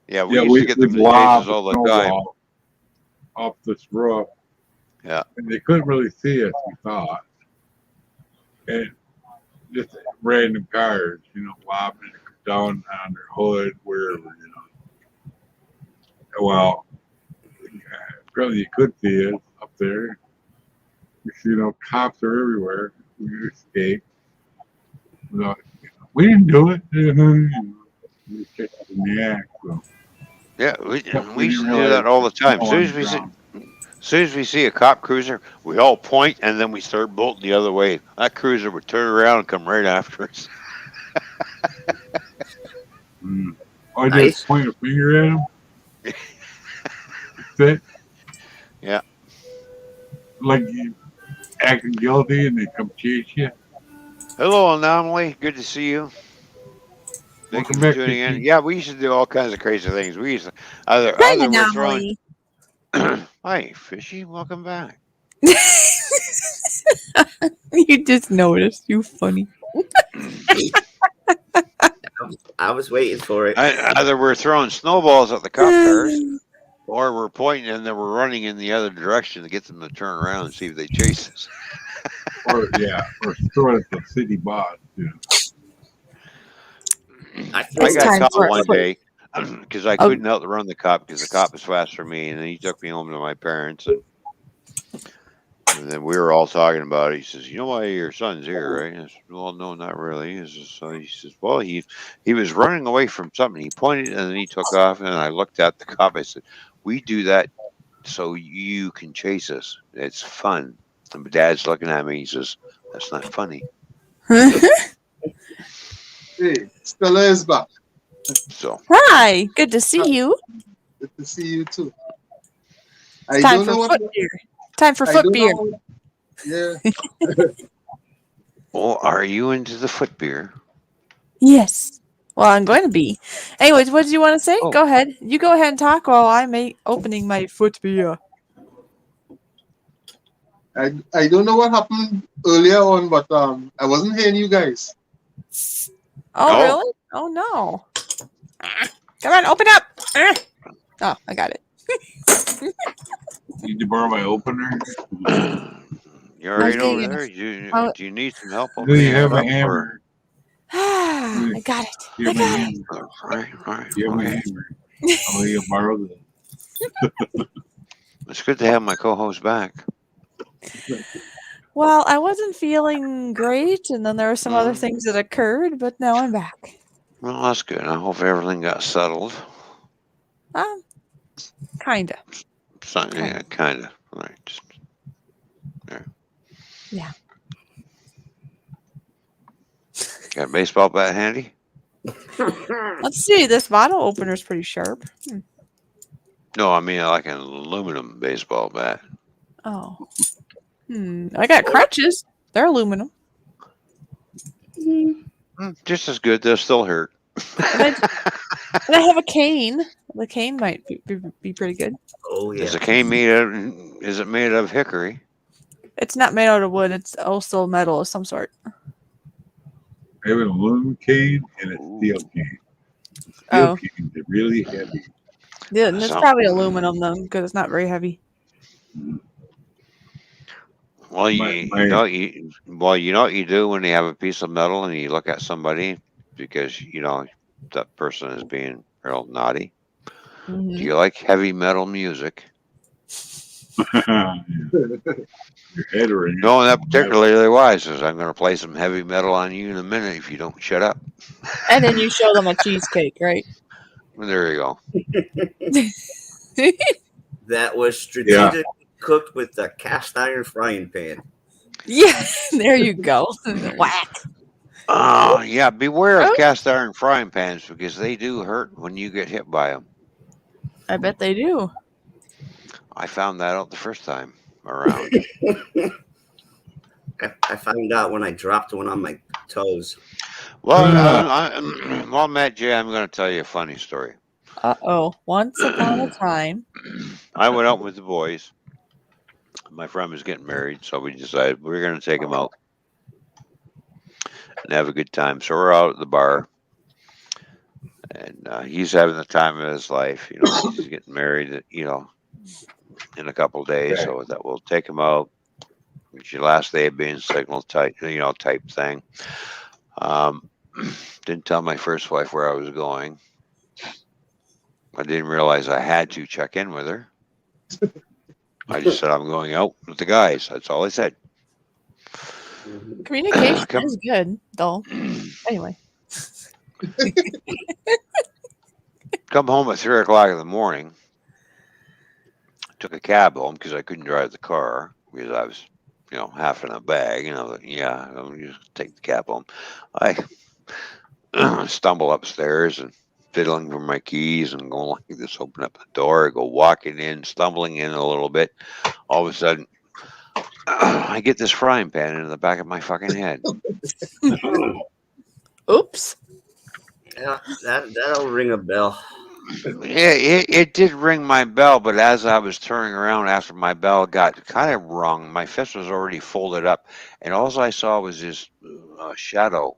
Yeah, we Yeah, used to get them we'd to chase us lob a all the time. snowball up this roof, Yeah. and they couldn't really see us. We thought, and just random cars, lobbing it down on their hood, wherever. Well, really, you could see us up there. Cops are everywhere. We escaped. No, we didn't do it. We just kicked us in the act. So. Yeah, Except we we used didn't to do realize that all the the time. snow on the ground. As soon as we see a cop cruiser, we all point and then we start bolting the other way. That cruiser would turn around and come right after us. Mm. I just Nice. point a finger at them. That's it. Yeah. Like you acting guilty and they come chase you. Hello, Anomaly. Good to see you. Thank you Welcome for back, tuning in. Fishy. Yeah, we used to do all kinds of crazy things. We used to Crime either we're throwing. anomaly. Hi, Fishy. Welcome back. You just noticed. You funny. I was waiting for it. Either we're throwing snowballs at the cop cars, or we're pointing and then we're running in the other direction to get them to turn around and see if they chase us. Or throw it at the city boss. I I It's threw got time caught for one day because I a couldn't outrun the cop because the cop was faster than me, and then he took me home to my parents, and then we were all talking about it. He says, "You know why your son's here, right?" I said, "Well, no, not really." He says, "Well, he was running away from something. He pointed and then he took off." And I looked at the cop. I said, "We do that so you can chase us. It's fun." And my dad's looking at me. He says, "That's not funny." Hey, Stella is back. So Hi, good to see you. Good to see you too. It's I time don't for know what. foot beer. Time for I foot don't beer. know. Yeah. oh, are you into the foot beer? Yes. Well, I'm going to be. Anyways, what did you want to say? Oh, Go ahead. You go ahead and talk while I'm opening my foot beer. I don't know what happened earlier on, but I wasn't hearing you guys. Oh, oh, really? Oh, no. Come on, open up. Oh, I got it. Need to borrow my opener? you all I was right getting over in there? Do you need some help Do opening you have that a up? Or? hammer? I got it. Do you I have my got it. hammer? All right, Do you have my okay. hammer? I'll let you borrow this. It's good to have my co-host back. Well, I wasn't feeling great, and then there were some other Mm, things that occurred, but now I'm back. well, that's good. I hope everything got settled. Kinda. Yeah, kind of. All right. Just, there. Yeah. Got a baseball bat handy? Let's see. This bottle opener's pretty sharp. No, I mean like an aluminum baseball bat. Oh. I got crutches. They're aluminum. Just as good. They'll still hurt. And I have a cane. The cane might be pretty good. Oh yeah. Is a cane made out? Is it made of hickory? It's not made out of wood. It's also metal of some sort. I have an aluminum cane and a steel cane. Steel Oh. canes are really heavy. Yeah, and it's probably aluminum then because it's not very heavy. Well, you know what you do when you have a piece of metal and you look at somebody because that person is being real naughty. Mhm. Do you like heavy metal music? Your head ring. No, that particularly wise says I'm going to play some heavy metal on you in a minute if you don't shut up. And then you show them a cheesecake, right? Well, there you go. That was strategically cooked with a cast iron frying pan. Yeah, there you go. Whack. Oh, beware of cast iron frying pans because they do hurt when you get hit by them. I bet they do. I found that out the first time around. I found out when I dropped one on my toes. Well, Ah, well, Matt J, I'm going to tell you a funny story. Uh-oh. Once upon a time. I went out with the boys. My friend was getting married, so we decided we were going to take him out and have a good time. So we're out at the bar, and he's having the time of his life. You know, he's getting married. You know, in a couple of days. So I thought we'll take him out. It's your last day of being single type, type thing. Um, didn't tell my first wife where I was going. I didn't realize I had to check in with her. I just said I'm going out with the guys. That's all I said. Communication Come, is good, though. Anyway. come home at 3 o'clock in the morning. Took a cab home because I couldn't drive the car because I was, half in a bag. Yeah, I'll just take the cab home. I stumble upstairs and fiddling for my keys and going like this, open up the door, go walking in, stumbling in a little bit. All of a sudden, I get this frying pan in the back of my fucking head. Oops. Yeah, that'll ring a bell. Yeah, it did ring my bell, but as I was turning around after my bell got kind of rung, my fist was already folded up, and all I saw was this shadow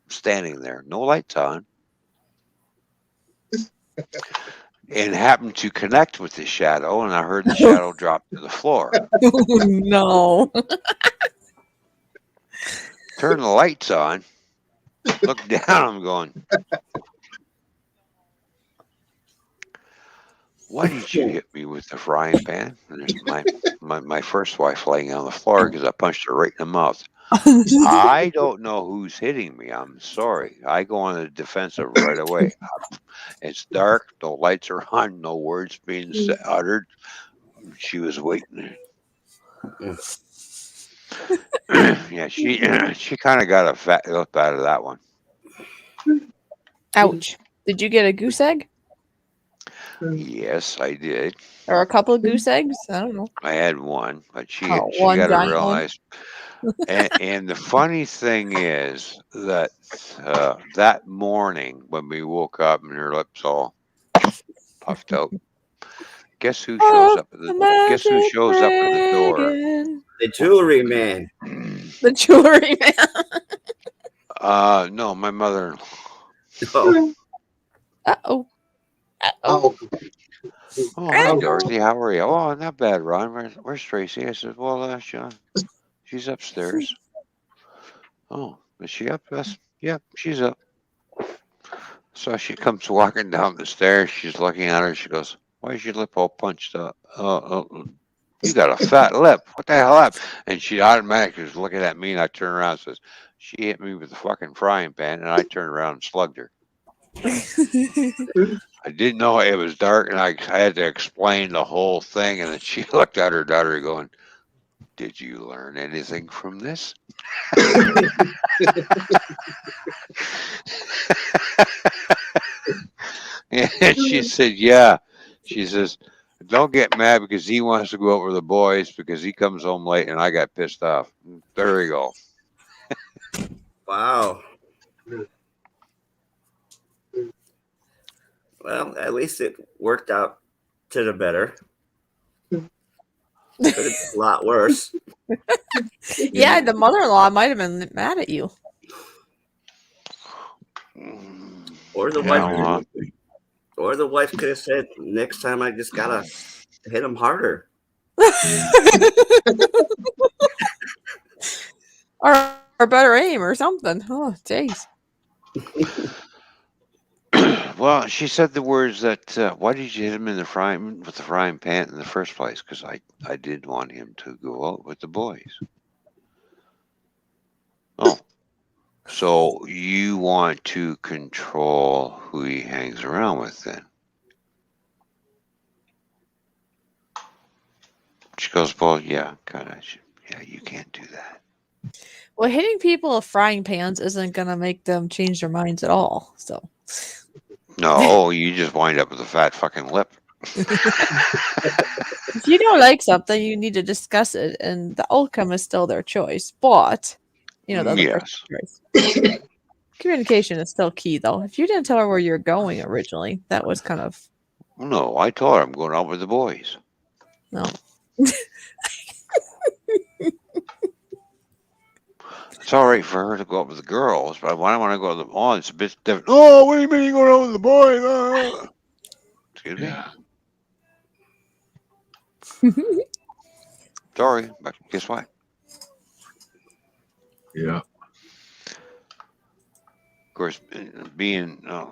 standing there, no lights on, and happened to connect with the shadow, and I heard the shadow drop to the floor. No. Turn the lights on, look down, I'm going, why did you hit me with the frying pan? And there's my first wife laying on the floor because I punched her right in the mouth. I don't know who's hitting me. I'm sorry. I go on the defensive right away. It's dark. No lights are on. No words being uttered. She was waiting. Yeah, she kind of got a fat lip out of that one. Ouch. Did you get a goose egg? Yes, I did. Or a couple of goose eggs? I don't know. I had one, but she One got a giant real one. nice. And the funny thing is that that morning when we woke up and her lips all puffed out, guess who shows up at guess who shows up at the door? The jewelry man. The jewelry man. No, my mother. Oh, Uh-oh. Oh, Oh, hi Dorothy, how are you? Oh, not bad, Ron. Where's Tracy? I said, well, she's upstairs. Oh, is she up? Yep, she's up. So she comes walking down the stairs. She's looking at her. She goes, why is your lip all punched up? You got a fat lip. What the hell happened? And she automatically was looking at me, and I turned around and says, she hit me with a fucking frying pan, and I turned around and slugged her. I didn't know it was dark, and I had to explain the whole thing. And then she looked at her daughter going, did you learn anything from this? And she said, yeah. She says, don't get mad because he wants to go out with the boys because he comes home late and I got pissed off. There you go. wow. Well, at least it worked out to the better. Could have been a lot worse. Yeah, the mother-in-law might have been mad at you. Or the wife. Or the wife could have said, next time I just gotta hit him harder. or better aim or something. Oh, jeez. Well, she said the words that, why did you hit him with the frying pan in the first place? Because I did want him to go out with the boys. Oh, so you want to control who he hangs around with then? She goes, well, yeah, kind of. Yeah, you can't do that. Well, hitting people with frying pans isn't going to make them change their minds at all. So, No, you just wind up with a fat fucking lip. If you don't like something, you need to discuss it, and the outcome is still their choice. But the other Yes. person's choice. Communication is still key, though. If you didn't tell her where you're going originally, that was kind of No, I told her I'm going out with the boys. no. It's all right for her to go out with the girls, but when I want to go to the mall, it's a bit different. Oh, what do you mean you're going out with the boys? Excuse me. Yeah. Sorry, but guess what? Yeah. Of course, being a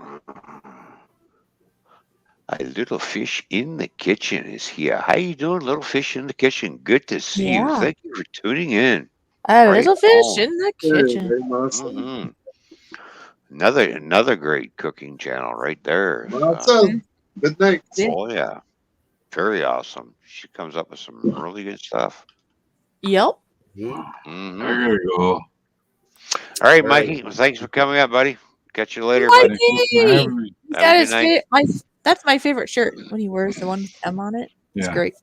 little fish in the kitchen is here. How you doing, little fish in the kitchen? Good to see you. Yeah. Thank you for tuning in. A Right little fish on. in the Hey, kitchen. very Marcel. Hmm. Another great cooking channel right there. Marcel, good night. Yeah. Oh yeah, very awesome. She comes up with some really good stuff. Yep. Mhm. Hmm. I gotta go. All right, All right. Mikey. Well, thanks for coming up, buddy. Catch you later, bud. Thank you for Mikey! having me. He's Have got a his good night. that's my favorite shirt when he wears the one with M on it. It's Yeah. great.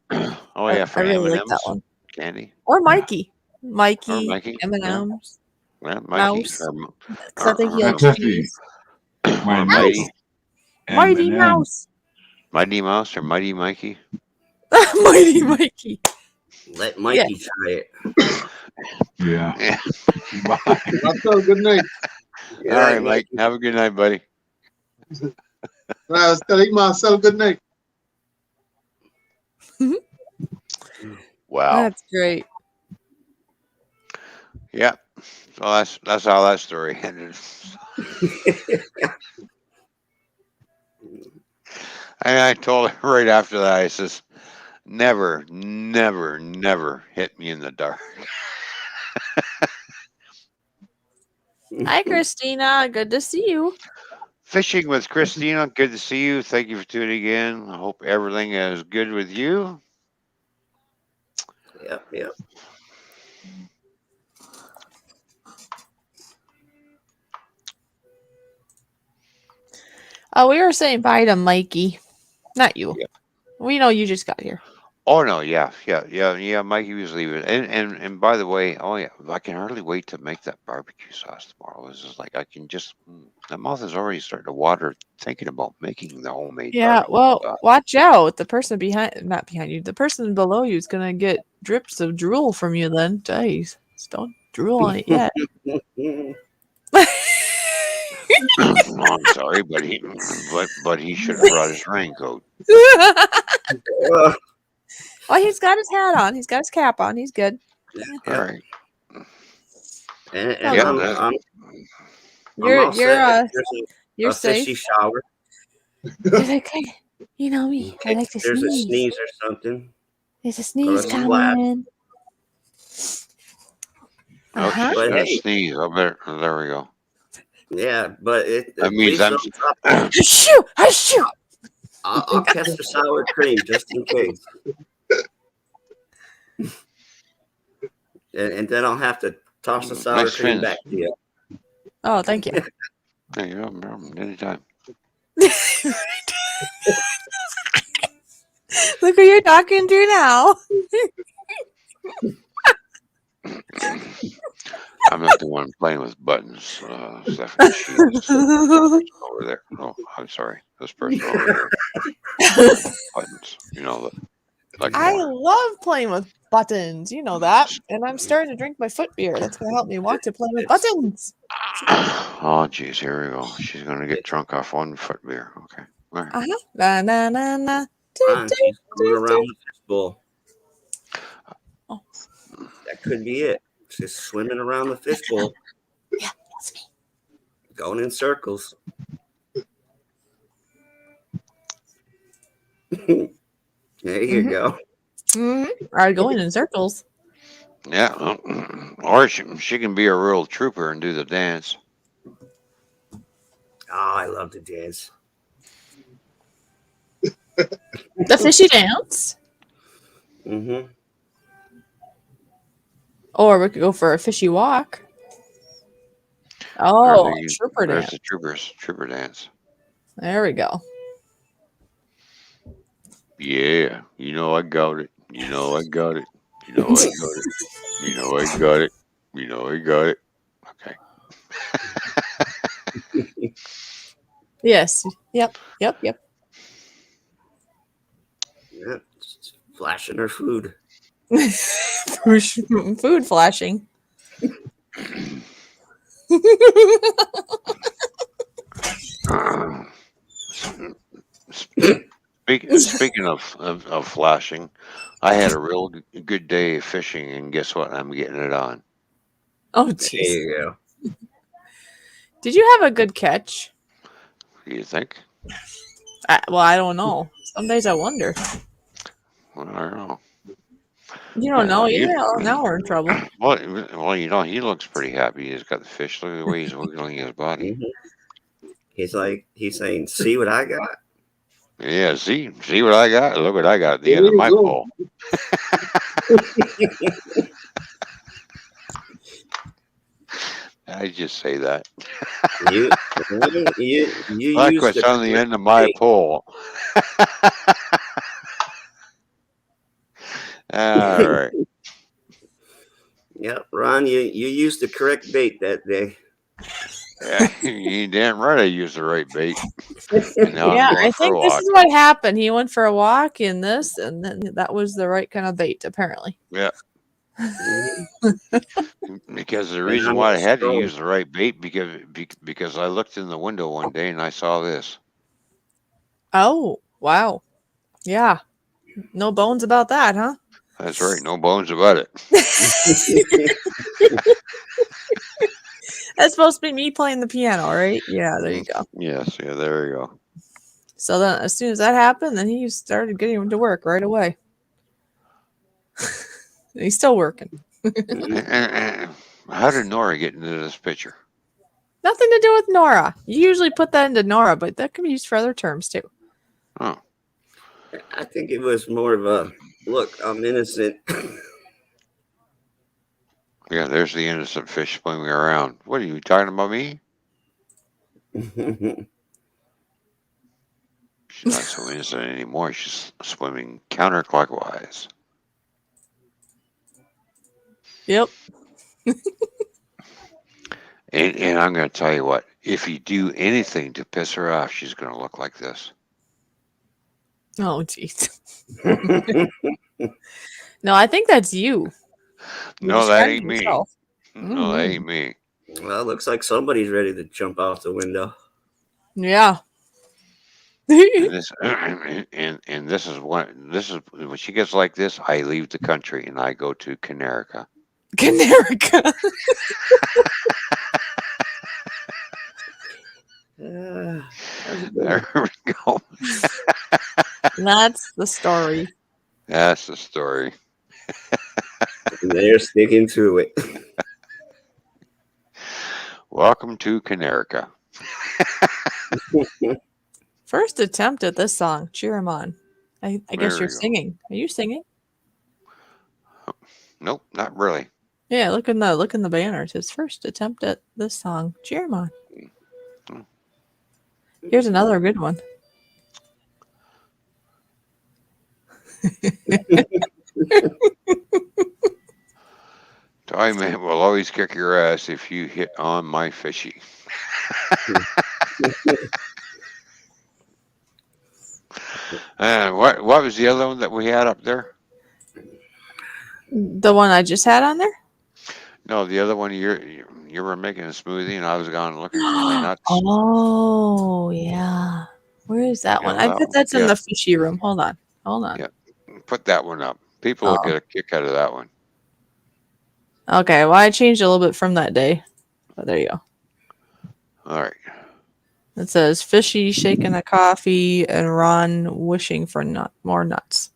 Oh I yeah, for really like that M&Ms one. candy. Or Yeah. Mikey. Or Mikey, Mikey. Yeah, M&M's, yeah, Mikey. Mouse. Or, Because I think he or, likes That's cheese. My or Mouse. Mighty, Mighty M&M. Mouse. Mighty Mouse or Mighty Mikey. Mighty Mikey. Let Mikey try it. Yeah. Yeah. Bye. Marcel, good night. All right, Mike. Have a good night, buddy. I was telling Marcel good night. Wow. That's great. Yeah. So that's how that story ended. And I told her right after that, I says, never, never, never hit me in the dark. Hi, Christina. Good to see you. Fishing with Christina. Good to see you. Thank you for tuning in. I hope everything is good with you. Yep, yep. Oh, we were saying bye to Mikey. Not you. Yep. We know you just got here. Oh no, yeah. Mikey was leaving, and by the way, oh yeah, I can hardly wait to make that barbecue sauce tomorrow. It's just like I can just, my mouth is already starting to water thinking about making the homemade Yeah, barbecue well, sauce. watch out. The person not behind you, the person below you is going to get drips of drool from you then. Jeez. Just don't drool on it yet. Oh, I'm sorry, but he should have brought his raincoat. Well, he's got his hat on. He's got his cap on. He's good. All Yep. right. And Yeah, I'm, that- I'm, You're all set. If you're there's a fishy safe. shower. You're like, "Hey, you know me. I like to There's a sneeze. sneeze or something. There's a sneeze a slap. coming. Oh, Uh-huh. she's But got a hey. sneeze. I better. There we go. Yeah, but That at means least I'm. Shoo! Shoo! I'll catch the sour cream just in case. And then I'll have to toss the sour Nice cream fins. back to you. Oh, thank you. There you go. Anytime. Look who you're talking to now. I'm not the one playing with buttons. Stephanie, she's over there. Oh, I'm sorry. This person over there. Buttons. You know, like I more. love playing with buttons. You know that. And I'm starting to drink my foot beer. That's going to help me want to play with buttons. Oh, geez. Here we go. She's going to get drunk off one foot beer. Okay. All right. Uh-huh. Na na na na. Come on, she's going around the fishbowl. Oh. That could be it. She's swimming around the fishbowl. Yeah, that's me. Going in circles. There you go. Mm-hmm. Are going in circles. Yeah. Or she can be a real trooper and do the dance. Oh, I love to dance. The fishy dance. Mm-hmm. Or we could go for a fishy walk. Or Oh, the- trooper there's dance. the trooper dance. There we go. Yeah, I got it. I got it. I got it. I got it. I got it. Okay. Yes. Yep. Yep. Yep. Yeah, just flashing her food. Food flashing. Speaking of flashing, I had a real good day of fishing, and guess what? I'm getting it on. Oh, There jeez. you go. Did you have a good catch? Do you think? Well, I don't know. Some days I wonder. Well, I don't know. You don't know? You, Yeah. Now we're in trouble. well, he looks pretty happy. He's got the fish. Look at the way he's wiggling his body. Mhm. He's saying, "See what I got." Yeah, see what I got? Look what I got at the There end of you my go. pole. I just say that. You you Look used what's the on the correct end of my bait. pole. All right. Yep, Ron, you used the correct bait that day. Yeah, you damn right I used the right bait. And now I'm Yeah, going I for a think this walk. is what happened. He went for a walk in this, and then that was the right kind of bait, apparently. Yeah. Mhm. Because the And reason I'm why I a had to stroll. use the right bait because I looked in the window one day and I saw this. Oh, wow. Yeah. No bones about that, huh? That's right, no bones about it. That's supposed to be me playing the piano, right? Yeah, there you go. Yes, yeah, there you go. So then, as soon as that happened, then he started getting to work right away. He's still working. Mhm. And how did Nora get into this picture? Nothing to do with Nora. You usually put that into Nora, but that can be used for other terms too. Oh, I think it was more of a look. I'm innocent. yeah, there's the innocent fish swimming around. What are you talking about me? She's not so innocent anymore. She's swimming counterclockwise. Yep. And I'm going to tell you what, if you do anything to piss her off, she's going to look like this. Oh, jeez. No, I think that's you. You No, that described ain't it me. yourself. No, that Mhm. ain't me. Well, looks like somebody's ready to jump out the window. Yeah. And this and this is when she gets like this, I leave the country and I go to Canerica. Canerica. That was a good one. There we go. That's the story. That's the story. They're sticking to it. Welcome to Canerica. First attempt at this song. Cheer him on. I guess There you're we go. singing. Are you singing? Nope, not really. Yeah, look in the banner. It says first attempt at this song. Cheer him on. Here's another good one. Toyman will always kick your ass if you hit on my fishy. And what was the other one that we had up there? The one I just had on there? No, the other one you were making a smoothie and I was gone looking for my nuts. Oh, yeah. Where is that You one? know I that bet one? that's in Yeah, the fishy room. Hold on. Hold on. yeah. Put that one up. People will Oh. get a kick out of that one. Okay, well I changed a little bit from that day. But there you go. All right. It says fishy shaking a coffee and Ron wishing for more nuts.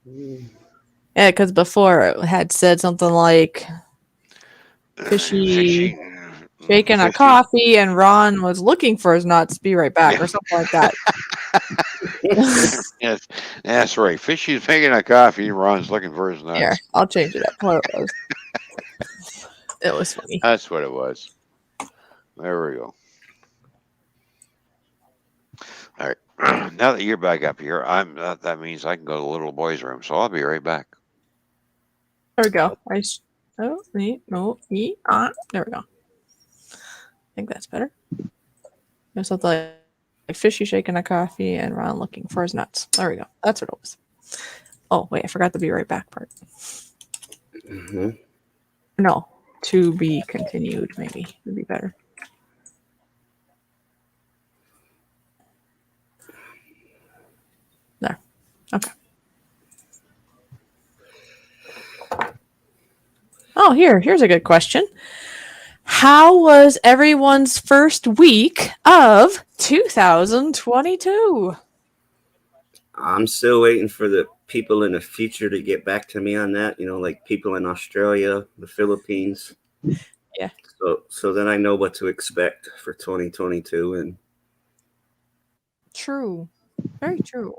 Yeah, because before it had said something like fishy Fishy, shaking a fishy. coffee and Ron was looking for his nuts. Be right back, or something like that. Yes, that's right. Fishy's making a coffee. Ron's looking for his Here, nuts. I'll change it up. What it was. It was funny. That's what it was. There we go. Now that you're back up here, that means I can go to the little boy's room. So I'll be right back. There we go. Oh, there we go. I think that's better. There's something like Fishy shaking a coffee and Ron looking for his nuts. There we go. That's what it was. Oh, wait, I forgot the be right back part. Mm-hmm. No, to be continued, maybe would be better. There. Okay. Oh, here's a good question. How was everyone's first week of 2022? I'm still waiting for the people in the future to get back to me on that. Like people in Australia, the Philippines. Yeah. So then I know what to expect for 2022. And True. Very true.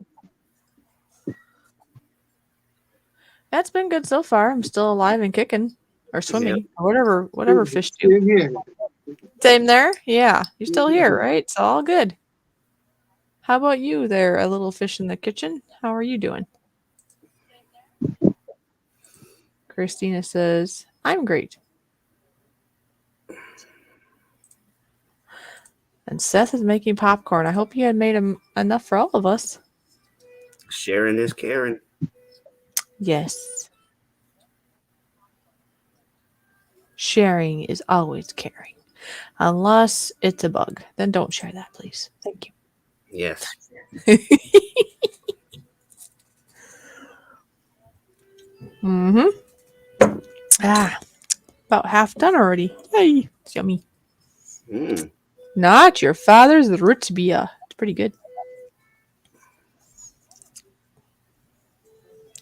That's been good so far. I'm still alive and kicking. Or swimming. Or whatever fish do. Same here. Same there? Yeah. You're still here, right? It's all good. How about you there, a little fish in the kitchen? How are you doing? Christina says, I'm great. And Seth is making popcorn. I hope you had made enough for all of us. sharing is caring. Yes. Sharing is always caring. Unless it's a bug. Then don't share that, please. Thank you. Yes. Mm-hmm. About half done already. Yay. It's yummy. Mm. Not your father's root beer. It's pretty good.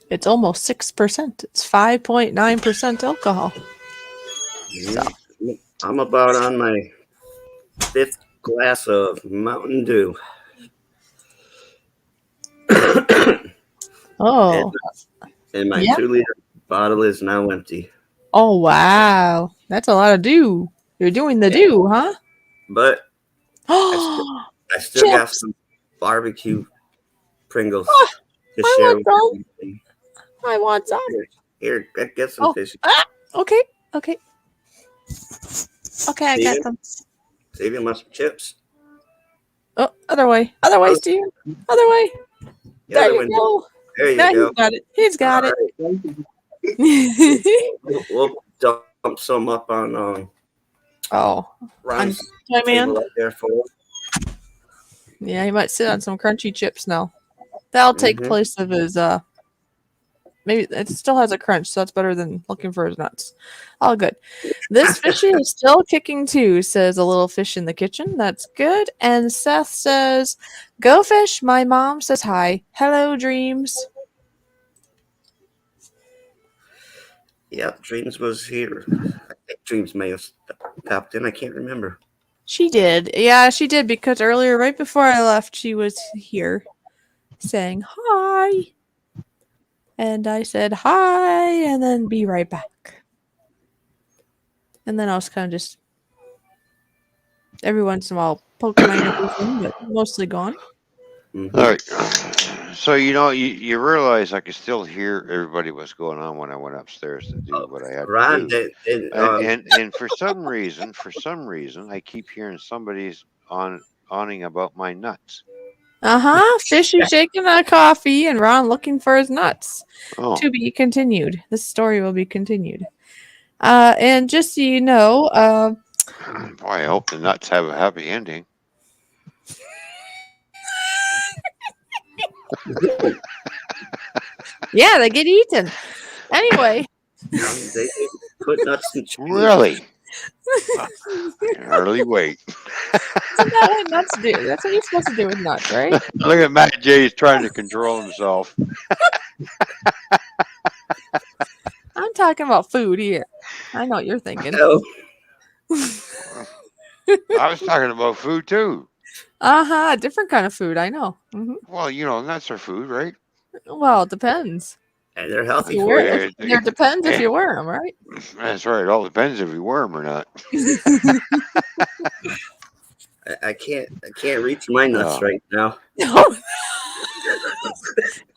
It's almost 6%. It's 5.9% alcohol. Yeah. I'm about on my 5th glass of Mountain Dew. Oh. And my Yeah. 2-liter bottle is now empty. Oh, wow. That's a lot of dew. You're doing the dew, huh? But Oh, I still got chips. some barbecue Pringles Oh, to I share want with you. I want some. Here, get some fish. Okay. Okay, I got Steven? them. Steven wants some chips. Oh, other way. Other way, Steve. Other way. The There other you one. go. There you Now go. he's got it. He's got All it. right. We'll dump some up on Oh, Ron's Toy table Man. up there for us. Yeah, he might sit on some crunchy chips now. That'll take Mhm. place of his maybe it still has a crunch, so that's better than looking for his nuts. All good. This fishy is still kicking too, says a little fish in the kitchen. That's good. And Seth says, Go fish. My mom says hi. Hello, dreams. Yep, Dreams was here. I think Dreams may have popped in. I can't remember. She did. Yeah, she did because earlier, right before I left, she was here saying hi. And I said hi and then be right back. And then I was kind of just every once in a while poking my nose in, but mostly gone. Mhm. All right. So you realize I could still hear everybody what's going on when I went upstairs to do what I had to Ron, do. did, And for some reason, I keep hearing somebody's awning about my nuts. Fishy shaking a coffee and Ron looking for his nuts. Oh, To be continued. This story will be continued. And just so you know, boy, I hope the nuts have a happy ending. yeah, they get eaten. Anyway. they put nuts in cheese. Really? I can hardly wait. Isn't that what nuts do? That's what you're supposed to do with nuts, right? Look at Matt J. He's trying to control himself. I'm talking about food here. I know what you're thinking. No. I was talking about food too. Different kind of food. I know. Well, nuts are food, right? Well, it depends. And they're healthy You for wear you. it depends if you wear them, right? That's right. It all depends if you wear them or not. I can't reach my nuts Oh. right now.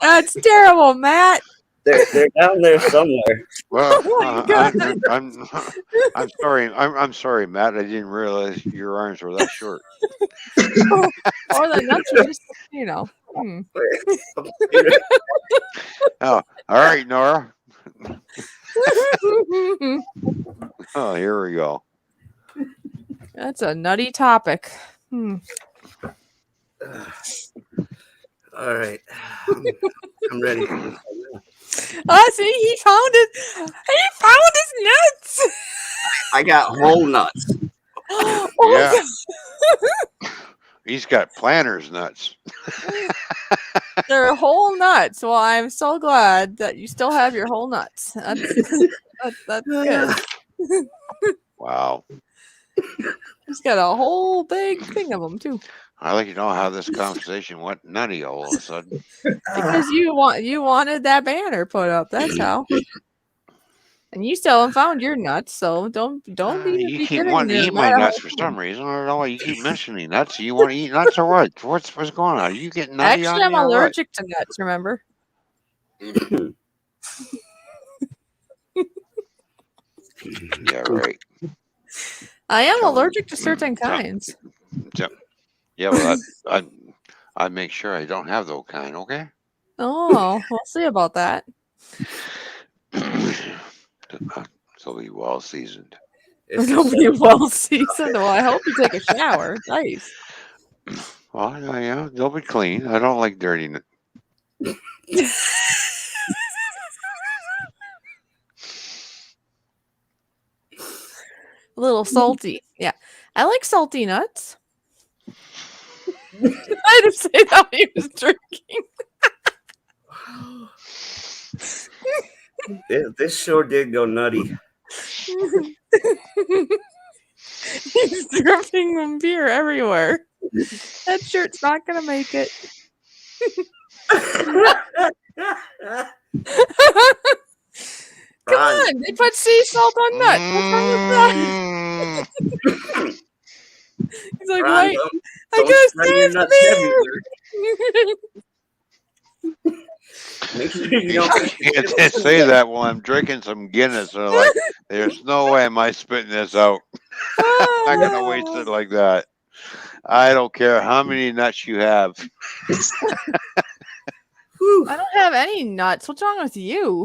That's terrible, Matt. They're down there somewhere. Well, Oh my God. I'm sorry. I'm sorry, Matt. I didn't realize your arms were that short. Or the nuts are just, Oh, all right, Nora. Oh, here we go. That's a nutty topic. All right, I'm ready for this. Oh, see, he found it. He found his nuts. I got whole nuts. Oh Yeah. my He's got planter's nuts. God. They're whole nuts. Well, I'm so glad that you still have your whole nuts. That's good. Wow. He's got a whole big thing of them too. I like to know how this conversation went nutty all of a sudden. Because you wanted that banner put up. That's how. And you still haven't found your nuts, so don't You keep giving wanting to your eat my nut a nuts whole for thing. some reason. I don't know why you keep mentioning nuts. You want to eat nuts or what? What's going on? Are you getting nutty Actually, on I'm me or what? allergic to nuts. Remember? Yeah, right. I am So- allergic to certain kinds. Yeah, well, I make sure I don't have those kind. Okay. Oh, we'll see about that. So be well seasoned. It's It'll be well seasoned. Well, I hope you take a shower. Nice. Well, yeah, they'll be clean. I don't like dirty. A little salty. Yeah. I like salty nuts. I didn't say that when he was drinking. This sure did go nutty. He's dripping beer everywhere. That shirt's not gonna make it. Come Ron, on, they put sea salt on nuts. What's wrong with that? He's like, Ron, wait, I don't gotta spread your save the nuts everywhere. beer. Make sure you You don't. can't say that while I'm drinking some Guinness. They're like, there's no way am I spitting this out. I'm not gonna waste it like that. I don't care how many nuts you have. Whew. I don't have any nuts. What's wrong with you?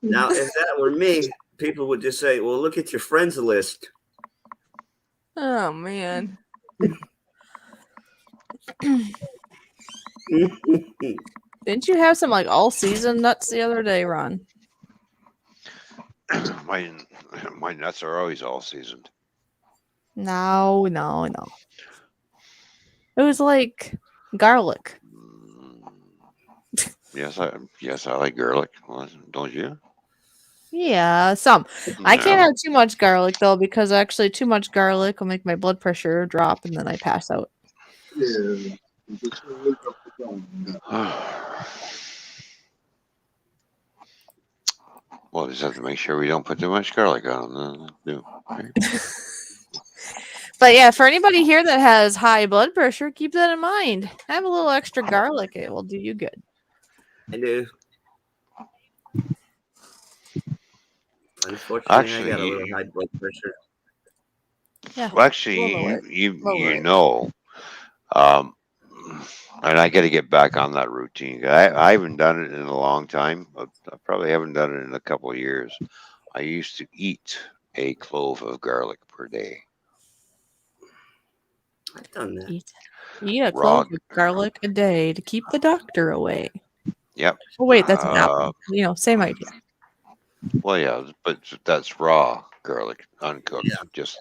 Now, if that were me, people would just say, "Well, look at your friends list." Oh man. Didn't you have some like all season nuts the other day, Ron? my nuts are always all seasoned. No. It was like garlic. Yes, I like garlic. Well, don't you? Yeah, some. I can't No. have too much garlic though, because actually too much garlic will make my blood pressure drop and then I pass out. Yeah. Well, just have to make sure we don't put too much garlic on them. Do. Right? But yeah, for anybody here that has high blood pressure, keep that in mind. Have a little extra garlic; it will do you good. I do. Unfortunately, Actually, I got a little high blood pressure. Yeah. Well, actually, Lower it. you Lower it. know, um, and I got to get back on that routine. I haven't done it in a long time. I probably haven't done it in a couple of years. I used to eat a clove of garlic per day. I've done that. Eat a Raw. clove of garlic a day to keep the doctor away. Yep. Oh wait, that's an apple. Same idea. Well, yeah, but that's raw garlic, uncooked. Yeah. Just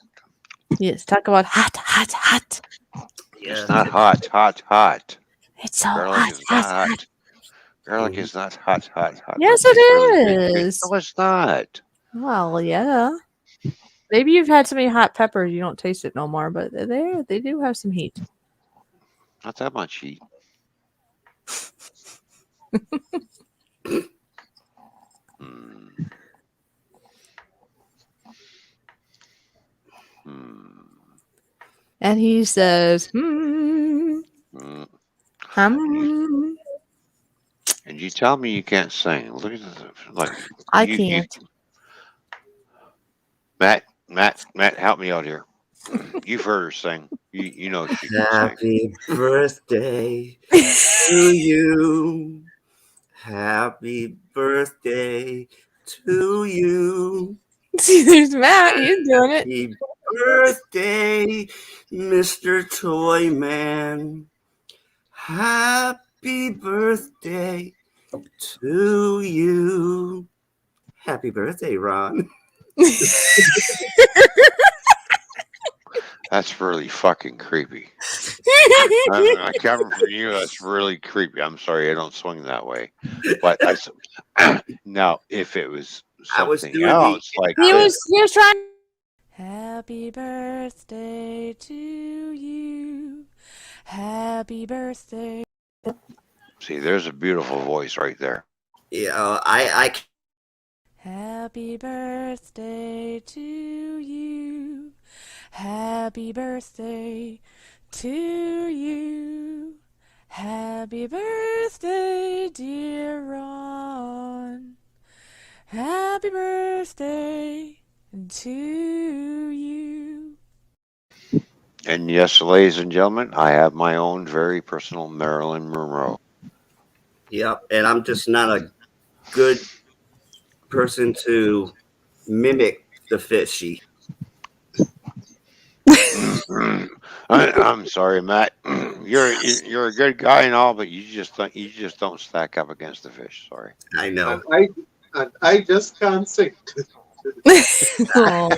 Yes, talk about hot. Yeah. it's not hot. It's so Garlic hot, is not hot. Garlic Mhm. is not hot. Yes, That's it really big. is. No, it's not. Well, yeah. Maybe you've had so many hot peppers you don't taste it no more, but they do have some heat. Not that much heat. Hmm. And he says, Mm. hmm. And you tell me you can't sing. Look at this. Like I you, can't. Matt, help me out here. You've heard her sing. You know she can sing. Happy birthday to you. Happy birthday to you. See, there's Matt. He's doing it. Happy birthday, Mr. Toyman. Happy birthday to you. Happy birthday, Ron. That's really fucking creepy. I coming from you. That's really creepy. I'm sorry, I don't swing that way. But now, if it was I was something doing else like He this, was trying. Happy birthday to you. Happy birthday. see, there's a beautiful voice right there. I Happy birthday to you. Happy birthday to you. Happy birthday, dear Ron. Happy birthday to you. And yes, ladies and gentlemen, I have my own very personal Marilyn Monroe. Yep, and I'm just not a good person to mimic the fishy. I'm sorry, Matt. You're a good guy and all, but you just don't stack up against the fish. Sorry. I know. And I just can't sing. Oh.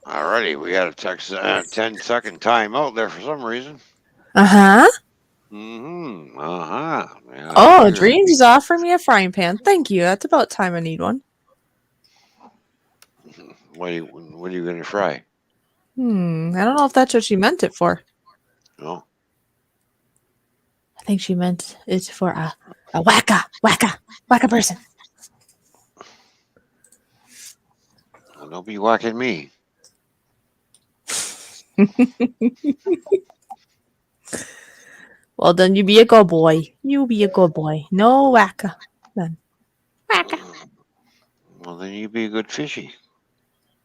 Alrighty, we got a 10-second time out there for some reason. Uh-huh. Yeah, Oh, Dreams is offering me a frying pan. Thank you. That's about time I need one. What are you going to fry? I don't know if that's what she meant it for. No. I think she meant it for a wacka person. Well, don't be whacking me. Well, then you be a good boy. You be a good boy. No wacka. Then. Wacka. Well, then you be a good fishy.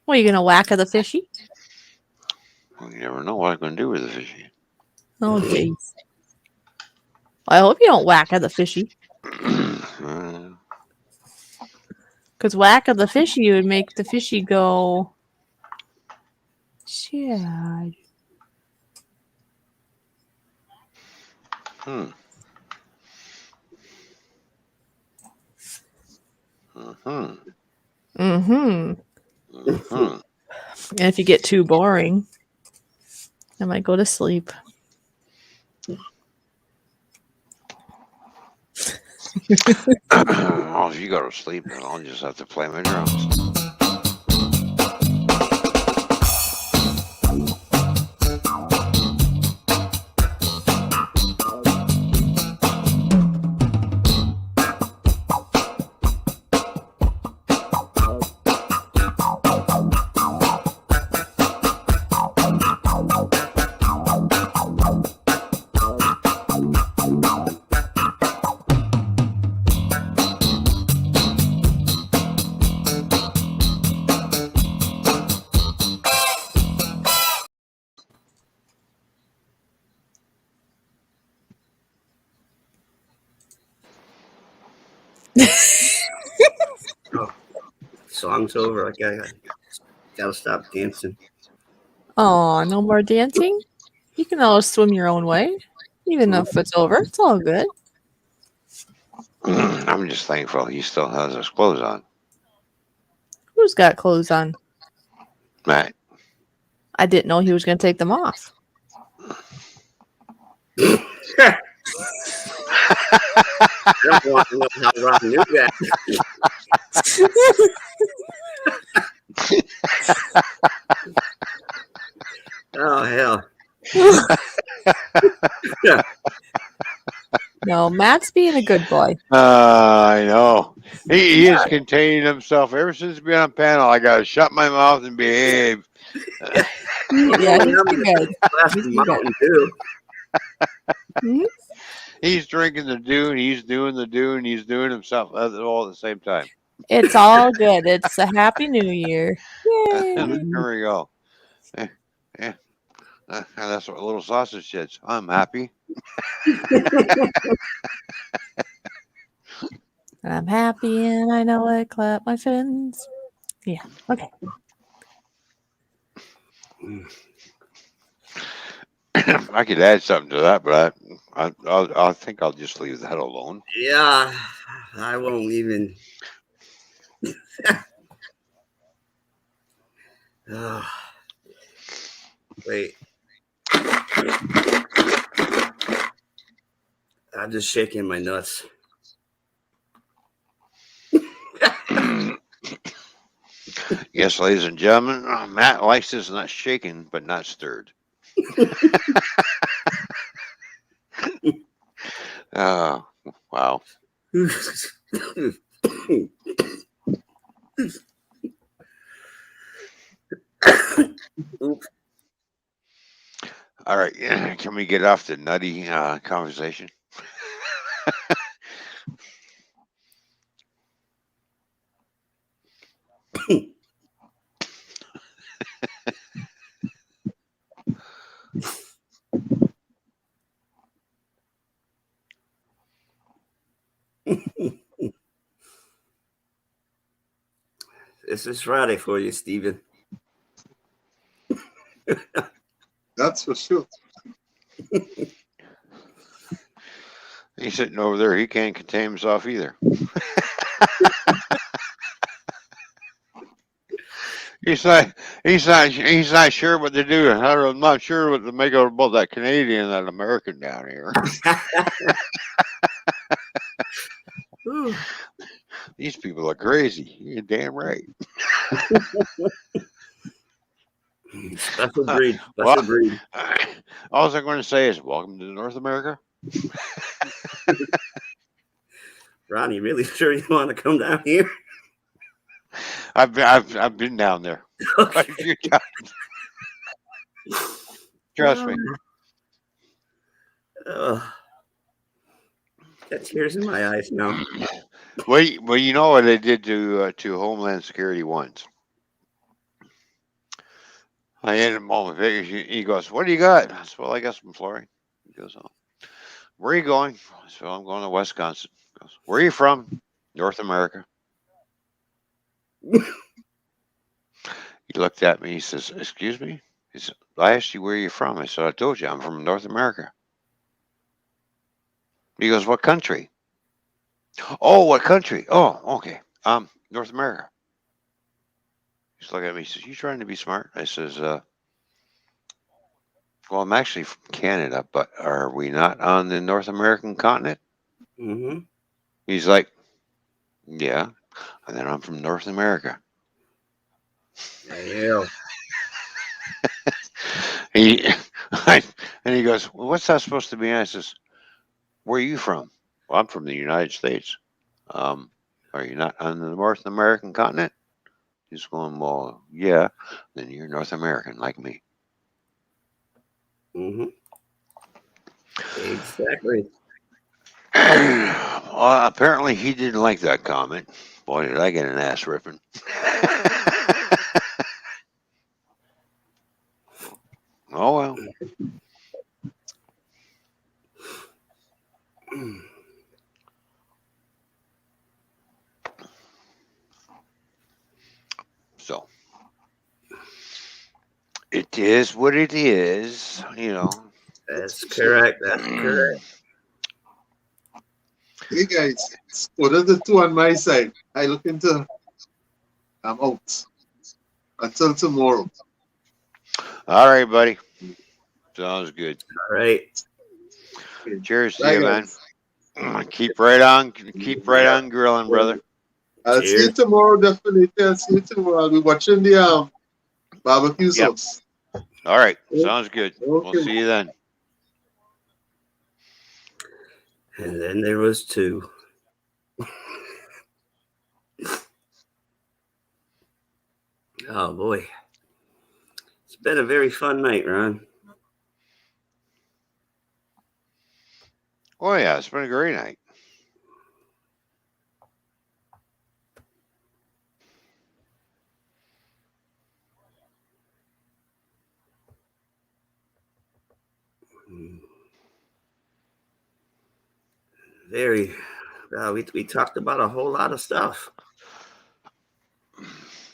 What, are you going to wacka the fishy? Well, you never know what I'm going to do with the fishy. Oh, jeez. I hope you don't wacka the fishy. Because wacka the fishy would make the fishy go sad. Hmm. Mm-hmm. Mm-hmm. Mm-hmm. And if you get too boring, I might go to sleep. Well, if you go to sleep, then I'll just have to play my drums. Song's over. I gotta stop dancing. Oh, no more dancing? You can always swim your own way. Even if it's over, it's all good. I'm just thankful he still has his clothes on. Who's got clothes on? Matt. I didn't know he was going to take them off. I don't want to know how Ron knew that. No, Matt's being a good boy. I know. He is containing himself ever since being on panel. I got to shut my mouth and behave. Yeah, Rolling he's down been the good. glass He's of been good. Mountain Dew. Mhm. He's drinking the dew and he's doing the dew and he's doing himself all at the same time. It's all good. It's a happy new year. Yay. There we go. Eh, eh, and that's what little sausage says. I'm happy. I'm happy and I know I clap my fins. Yeah. Okay. I could add something to that, but I think I'll just leave that alone. Yeah, I won't even. Ah, wait. I'm just shaking my nuts. Yes, ladies and gentlemen, Matt likes his nuts shaken but not stirred. Wow. Oops. All right, can we get off the nutty conversation? This is Friday for you, Steven. That's for sure. He's sitting over there. He can't contain himself either. He's not sure what to do. I'm not sure what to make about that Canadian, that American down here. Ooh. These people are crazy. You're damn right. Special breed. Special Well, breed. all I'm going to say is, welcome to North America. Ron, you really sure you want to come down here? I've been down there quite a few times. Trust me. Got tears in my eyes now. Well, you know what they did to Homeland Security once. I handed him all my figures. He goes, "What do you got?" I said, "Well, I got some flooring." He goes, "Oh, where are you going?" I said, "Well, I'm going to Wisconsin." He goes, "Where are you from?" "North America." He looked at me. He says, "Excuse me?" He said, "I asked you where you're from." I said, "I told you I'm from North America." He goes, "What country?" "Oh, what country? Oh, okay. North America." He's looking at me. He says, "You trying to be smart?" I says, "Well, I'm actually from Canada, but are we not on the North American continent?" Mm-hmm. He's like, "Yeah." And then I'm from North America. Yeah. He and he goes, "Well, what's that supposed to be?" I says, "Where are you from?" "Well, I'm from the United States." Are you not on the North American continent?" He's going, "Well, yeah." "Then you're North American like me." Mm-hmm. Exactly. Well, apparently he didn't like that comment. Boy, did I get an ass ripping. Oh well. So it is what it is, you know. That's correct. That's correct. Hey guys, what are the two on my side? I look into. I'm out until tomorrow. All right, buddy. Sounds good. All right. Cheers to Bye, you, man. guys. Keep right on grilling, brother. I'll see you Cheers. tomorrow. Definitely. I'll see you tomorrow. I'll be watching the barbecue Yep. sauce. All right. Sounds good. We'll Okay. see you then. And then there was two. Oh boy. It's been a very fun night, Ron. Oh yeah, it's been a great night. Very. We talked about a whole lot of stuff.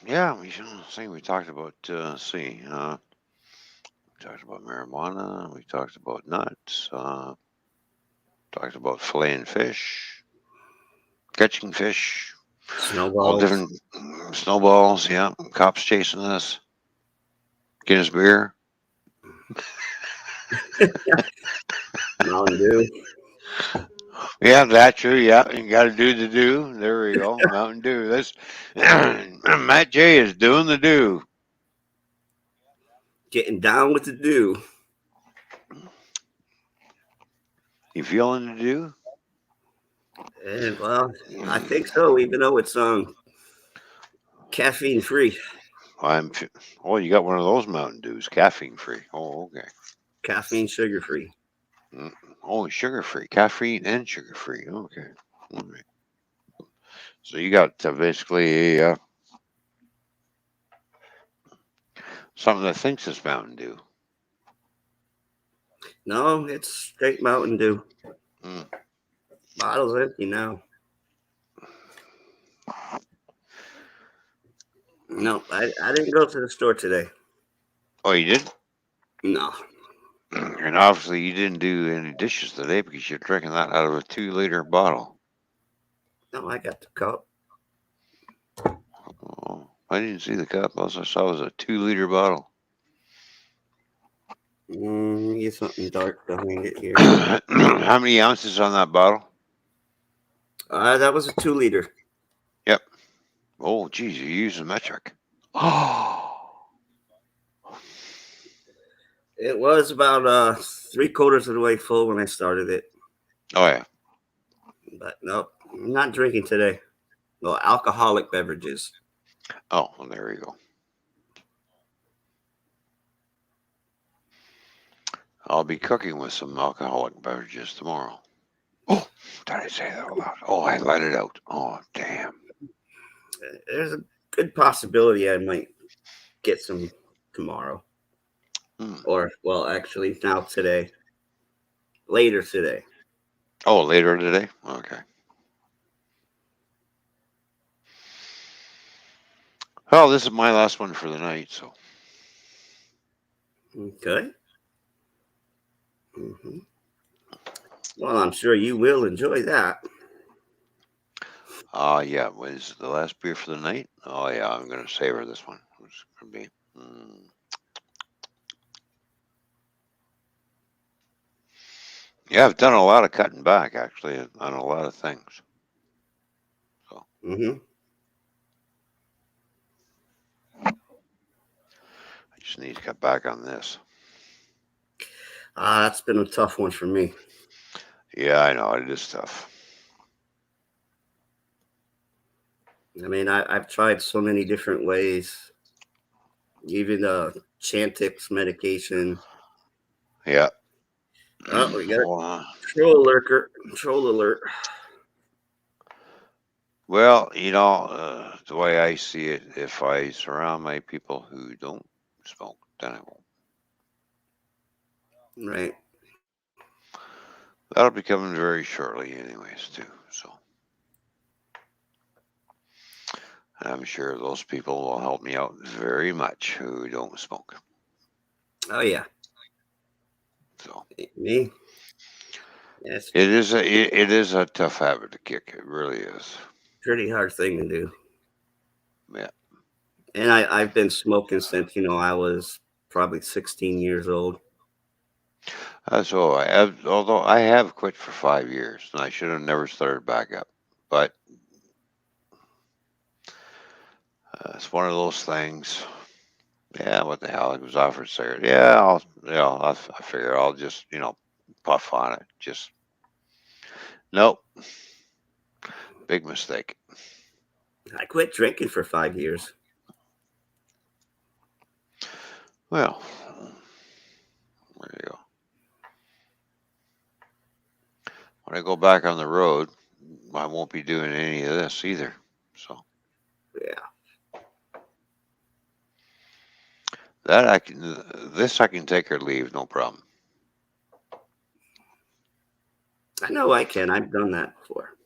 Yeah, we should say we talked about. See, we talked about marijuana. We talked about nuts. Talked about filleting fish, catching fish, all Snowballs. different snowballs. Yeah, cops chasing us. Get us beer. Mountain Dew. Yeah, that's true. Yeah, you got to do the do. There we go. Mountain Dew. That's Matt J is doing the do. Getting down with the dew. You feeling the do? And well, I think so, even though it's caffeine free. I'm. Oh, you got one of those Mountain Dews, caffeine free. Oh, okay. Caffeine sugar free. Mm, oh, sugar free, caffeine and sugar free. Okay. All right. So you got basically something that thinks it's Mountain Dew. No, it's straight Mountain Dew. Mm. Bottle's empty now. No, I didn't go to the store today. Oh, you did? No. And obviously you didn't do any dishes today because you're drinking that out of a 2 liter bottle. No, I got the cup. Oh, I didn't see the cup. All I saw was a 2 liter bottle. Get something dark behind it here. How many ounces on that bottle? That was a 2 liter. Yep. Oh, geez, you're using metric. Oh, It was about 3/4 of the way full when I started it. oh yeah. But no, I'm not drinking today. No alcoholic beverages. Oh, well, there you go. I'll be cooking with some alcoholic beverages tomorrow. Oh, did I say that out loud? Oh, I let it out. Oh, damn. There's a good possibility I might get some tomorrow. Mm. Or, well, actually, now today. Later today. Oh, later today? Okay. Well, this is my last one for the night, so. Okay. hmm Well, I'm sure you will enjoy that. Yeah, was the last beer for the night? Oh, yeah, I'm going to savor this one. It's going to be. Yeah, I've done a lot of cutting back, actually, on a lot of things. So, hmm I just need to cut back on this. That's been a tough one for me. Yeah, I know, it is tough. I mean, I've tried so many different ways. Even Chantix medication. Yeah. Oh, we got a Well, troll alert. Troll alert. well, the way I see it, if I surround my people who don't smoke, then I won't. Right. That'll be coming very shortly, anyways, too. So, I'm sure those people will help me out very much who don't smoke. Oh yeah. So, Me. Yes. it is a tough habit to kick. It really is. Pretty hard thing to do. Yeah. And I've been smoking since I was probably 16 years old. So although I have quit for 5 years, and I should have never started back up, but it's one of those things. Yeah, what the hell? It was offered cigarette. Yeah, I figure I'll just puff on it. Just Nope. Big mistake. I quit drinking for 5 years. Well, there you go. When I go back on the road, I won't be doing any of this either. So Yeah. that I can, this I can take or leave, no problem. I know I can. I've done that before.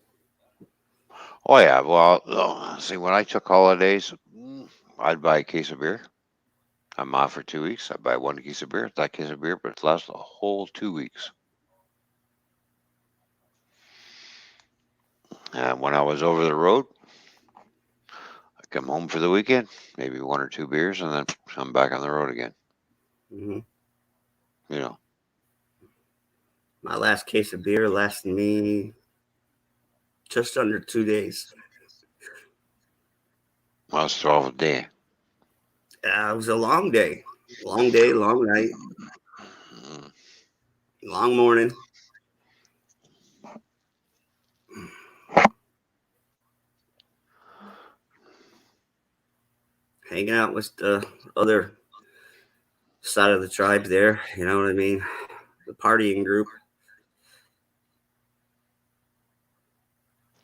Oh yeah, well, see, when I took holidays, I'd buy a case of beer. I'm off for 2 weeks. I buy one case of beer. That case of beer, but it lasts a whole 2 weeks. And when I was over the road, I come home for the weekend, maybe one or two beers, and then I'm back on the road again. Hmm. You know, My last case of beer lasted me just under 2 days. well, it's 12 a day. It was a long day. Long day, long night, Mm. long morning. Hanging out with the other side of the tribe there. You know what I mean? The partying group.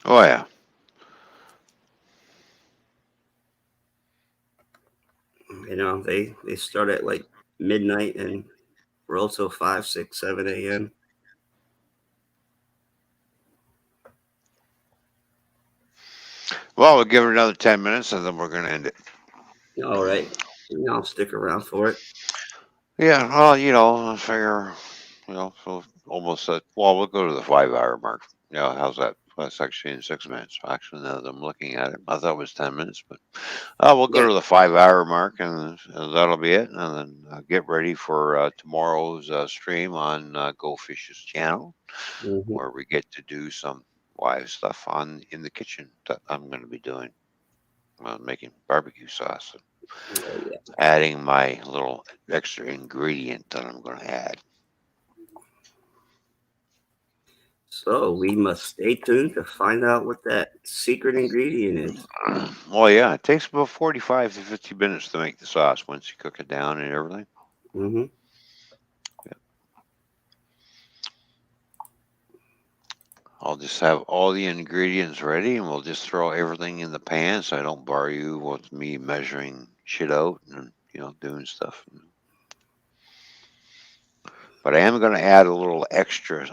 Oh yeah. You know, they start at like midnight and roll till 5, 6, 7 a.m. Well, we'll give it another 10 minutes, and then we're gonna end it. All right. I'll stick around for it. Yeah. Well, I figure, so almost at. Well, we'll go to the 5 hour mark. How's that? Well, that's actually in 6 minutes. Actually, now that I'm looking at it, I thought it was 10 minutes, but we'll go Yeah. to the 5 hour mark, and that'll be it. And then get ready for tomorrow's stream on Go Fish's channel, Hmm. where we get to do some live stuff on in the kitchen that I'm going to be doing, making barbecue sauce, and Oh, yeah. adding my little extra ingredient that I'm going to add. So we must stay tuned to find out what that secret ingredient is. Well, yeah, it takes about 45 to 50 minutes to make the sauce once you cook it down and everything. Hmm. I'll just have all the ingredients ready, and we'll just throw everything in the pan so I don't bore you with me measuring shit out and doing stuff. But I am going to add a little extra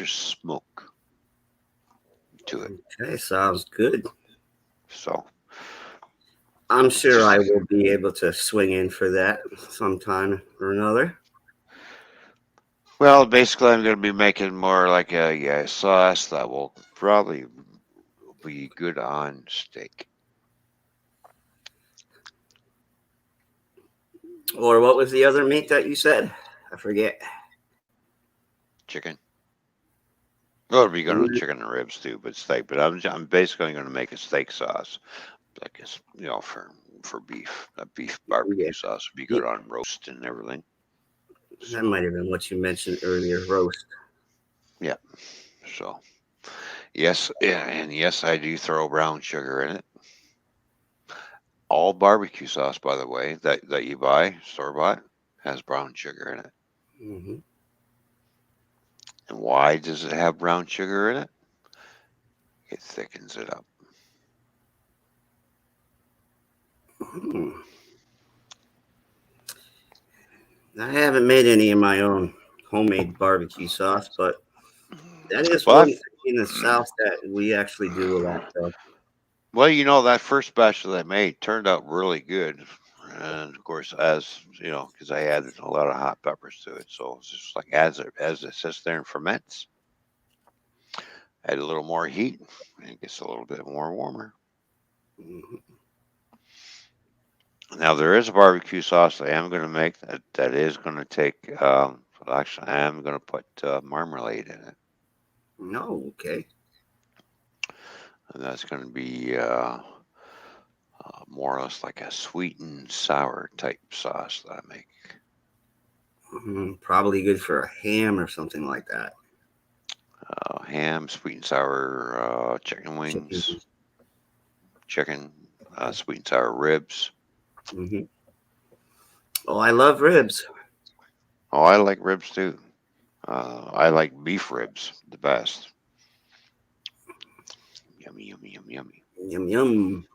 smoke to it. Okay, sounds good. So I'm it's sure just I will be able to swing in for that sometime or another. well, basically, I'm going to be making more like a sauce that will probably be good on steak. Or what was the other meat that you said? I forget. Chicken. Well, it'll be good on Mm. chicken and ribs too, but steak. But I'm basically going to make a steak sauce, like it's for beef. A beef Yeah, barbecue sauce would be yeah, good on roast and everything. that So might have been what you mentioned earlier. Roast. yeah. So yes, yeah, and yes, I do throw brown sugar in it. All barbecue sauce, by the way, that you buy store bought has brown sugar in it. Hmm. And why does it have brown sugar in it? It thickens it up. Hmm. I haven't made any of my own homemade barbecue sauce, but that is Well, one I've, thing in the South that we actually do a lot of. well, that first batch that I made turned out really good. And of course, as because I added a lot of hot peppers to it, so it's just like as it sits there and ferments, add a little more heat, and it gets a little bit more warmer. Mhm. Now there is a barbecue sauce I am going to make that is going to take. Well, actually, I am going to put marmalade in it, No, okay. and that's going to be more or less like a sweet and sour type sauce that I make. Probably good for a ham or something like that. ham, sweet and sour chicken wings, Chicken. chicken, sweet and sour ribs. Hmm. Oh, I love ribs. Oh, I like ribs too. I like beef ribs the best. Yummy, yummy, yummy, yummy. Yum yum.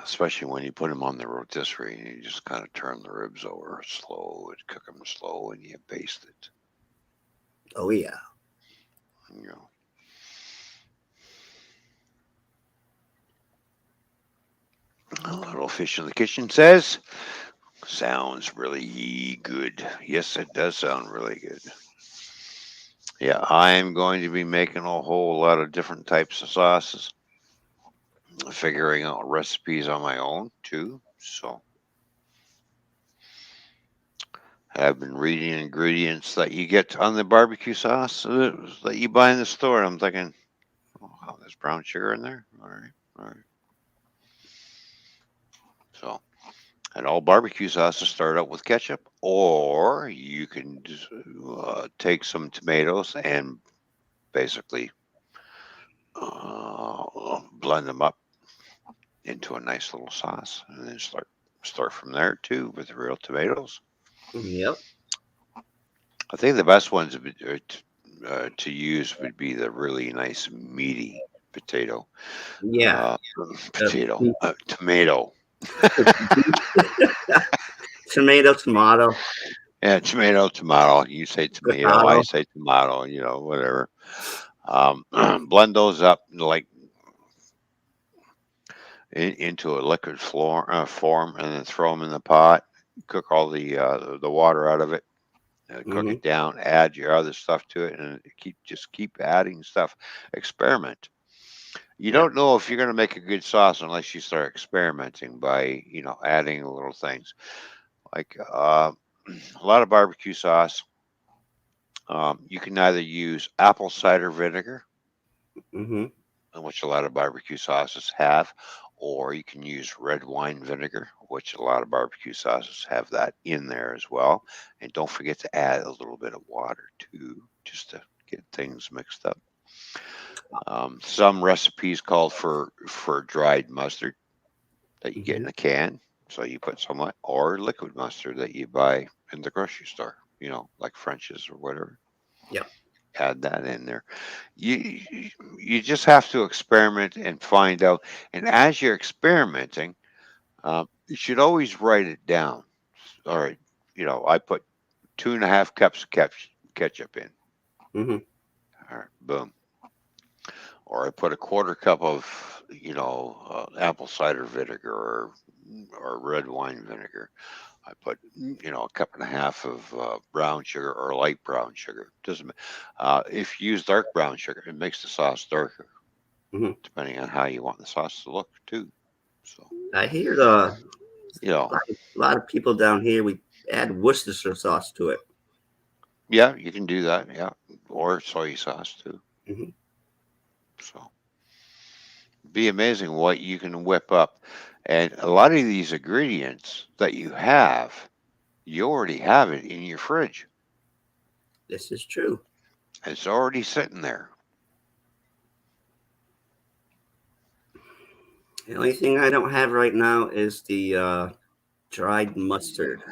Especially when you put them on the rotisserie and you just kind of turn the ribs over slow and cook them slow and you baste it. Oh yeah. You know, a little fish in the kitchen says, sounds really good. Yes, it does sound really good. Yeah, I am going to be making a whole lot of different types of sauces, figuring out recipes on my own too. So I've been reading ingredients that you get on the barbecue sauce that you buy in the store. I'm thinking, oh, wow, there's brown sugar in there. All right, all right. So, and all barbecue sauces start out with ketchup, or you can just, take some tomatoes and basically blend them up into a nice little sauce, and then start from there too with the real tomatoes. Yep. I think the best ones to use would be the really nice meaty potato. Yeah. Uh, The potato, tomato. tomato, tomato, Yeah, tomato, tomato. You say tomato, I potato. say tomato. Whatever. Blend those up like into a liquid form, and then throw them in the pot. Cook all the water out of it. Cook Hmm. it down. Add your other stuff to it, and keep adding stuff. Experiment. You Yeah. don't know if you're going to make a good sauce unless you start experimenting by adding little things like a lot of barbecue sauce. You can either use apple cider vinegar, Hmm. which a lot of barbecue sauces have, or you can use red wine vinegar, which a lot of barbecue sauces have that in there as well. And don't forget to add a little bit of water too, just to get things mixed up. Some recipes call for dried mustard that you get Hmm. in a can. So you put some or liquid mustard that you buy in the grocery store, like French's or whatever. Yep. Add that in there. You just have to experiment and find out. And as you're experimenting, you should always write it down. All right, I put 2.5 cups of ketchup in. Hmm. All right, boom. Or I put a quarter cup of apple cider vinegar or red wine vinegar. I put a cup and a half of brown sugar or light brown sugar. Doesn't if you use dark brown sugar, it makes the sauce darker, Hmm. depending on how you want the sauce to look too. So I hear the you know, a lot of people down here we add Worcestershire sauce to it. yeah, you can do that. Yeah, or soy sauce too. Hmm. So be amazing what you can whip up, and a lot of these ingredients that you already have it in your fridge. This is true. It's already sitting there. The only thing I don't have right now is the dried mustard,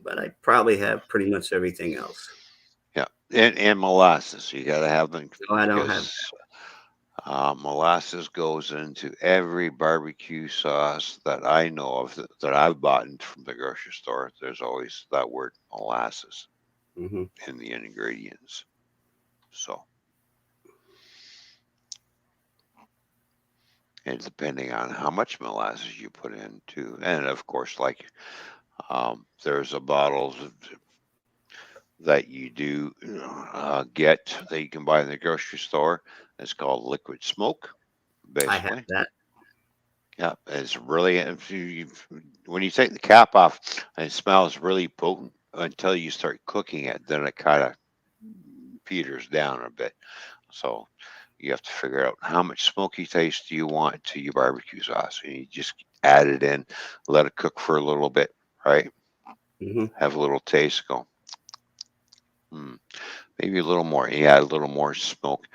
but I probably have pretty much everything else. Yeah, and molasses. You got to have them No, I don't have because molasses goes into every barbecue sauce that I know of that I've bought from the grocery store. There's always that word molasses that. Hmm. in the ingredients. So, and depending on how much molasses you put in too, and of course, like there's a bottle that you do get that you can buy in the grocery store. It's called liquid smoke, I have basically. that. Yeah, it's really when you take the cap off, it smells really potent until you start cooking it. Then it kind of peters down a bit. So you have to figure out how much smoky taste do you want to your barbecue sauce, and you just add it in, let it cook for a little bit, right? Hmm. Have a little taste, go. Hmm. maybe a little more. You add a little more smoke.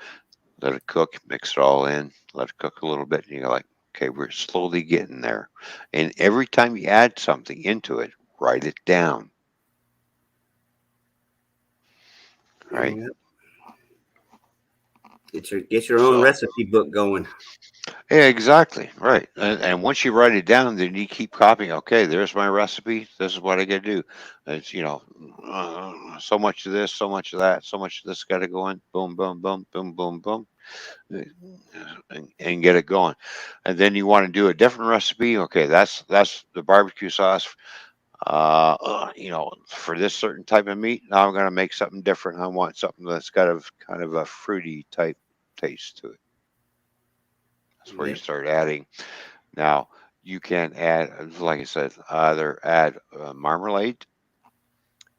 Let it cook. Mix it all in. Let it cook a little bit. And you're like, okay, we're slowly getting there. And every time you add something into it, write it down. Right. Yeah. Get your own So recipe book going. yeah, exactly. Right. And once you write it down, then you keep copying. Okay, there's my recipe. This is what I got to do. It's, so much of this, so much of that, so much of this got to go in. Boom, boom, boom, boom, boom, boom, uh, and get it going. And then you want to do a different recipe. Okay, that's the barbecue sauce. For this certain type of meat. Now I'm going to make something different. I want something that's got a kind of a fruity type taste to it. That's where you Yeah. start adding. Now, you can add, like I said, either add marmalade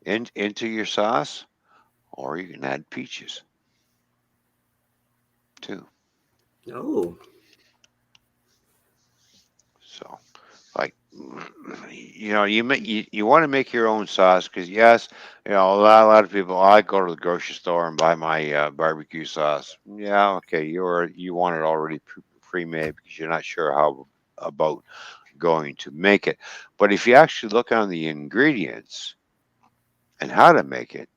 into your sauce, or you can add peaches too. Oh, So, like, you want to make your own sauce because yes, a lot of people. I go to the grocery store and buy my barbecue sauce. Yeah, okay, you want it already pre-made because you're not sure how about going to make it. But if you actually look on the ingredients and how to make it,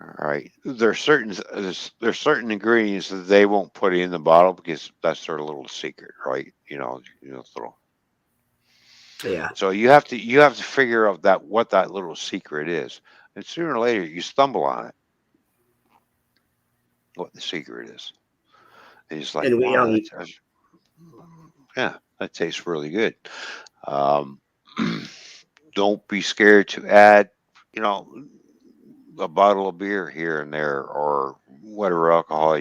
all right, there's certain ingredients that they won't put in the bottle because that's their little secret, right? Little. yeah. So you have to figure out that what that little secret is, and sooner or later you stumble on it, what the secret is. And it's like, And we wow, yeah, that tastes really good. Um, don't be scared to add, you know, a bottle of beer here and there or whatever alcohol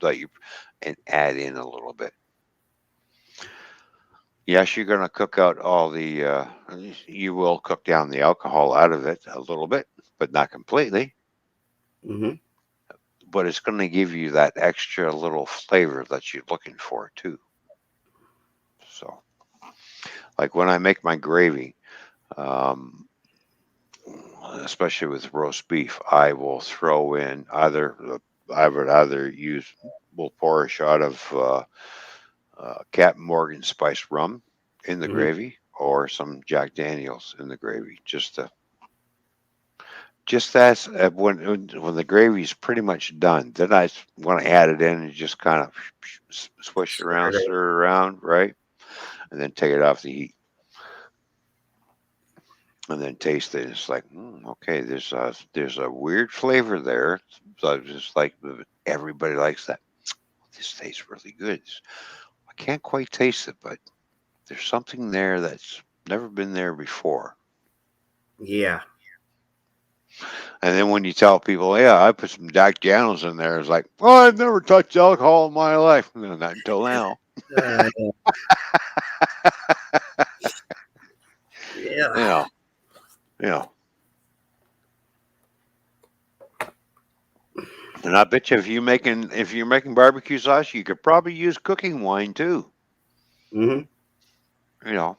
that you and add in a little bit. Yes, you're going to cook out all the you will cook down the alcohol out of it a little bit, but not completely. hmm But it's going to give you that extra little flavor that you're looking for too. So, like when I make my gravy, um, especially with roast beef, I will throw in I would either use we'll pour a shot of Captain Morgan spiced rum in the hmm gravy or some Jack Daniels in the gravy just as when the gravy's pretty much done. Then I want to add it in and just kind of swish it around, Stir it. stir it around, right, and then take it off the heat and then taste it. It's like, okay, there's a weird flavor there. So it's just like everybody likes that. This tastes really good. I can't quite taste it, but there's something there that's never been there before. Yeah. And then when you tell people, yeah, I put some Jack Daniels in there, it's like, well, I've never touched alcohol in my life. No, not until now. Uh, yeah. You know, you know. And I bet you if you're making barbecue sauce, you could probably use cooking wine too. hmm You know,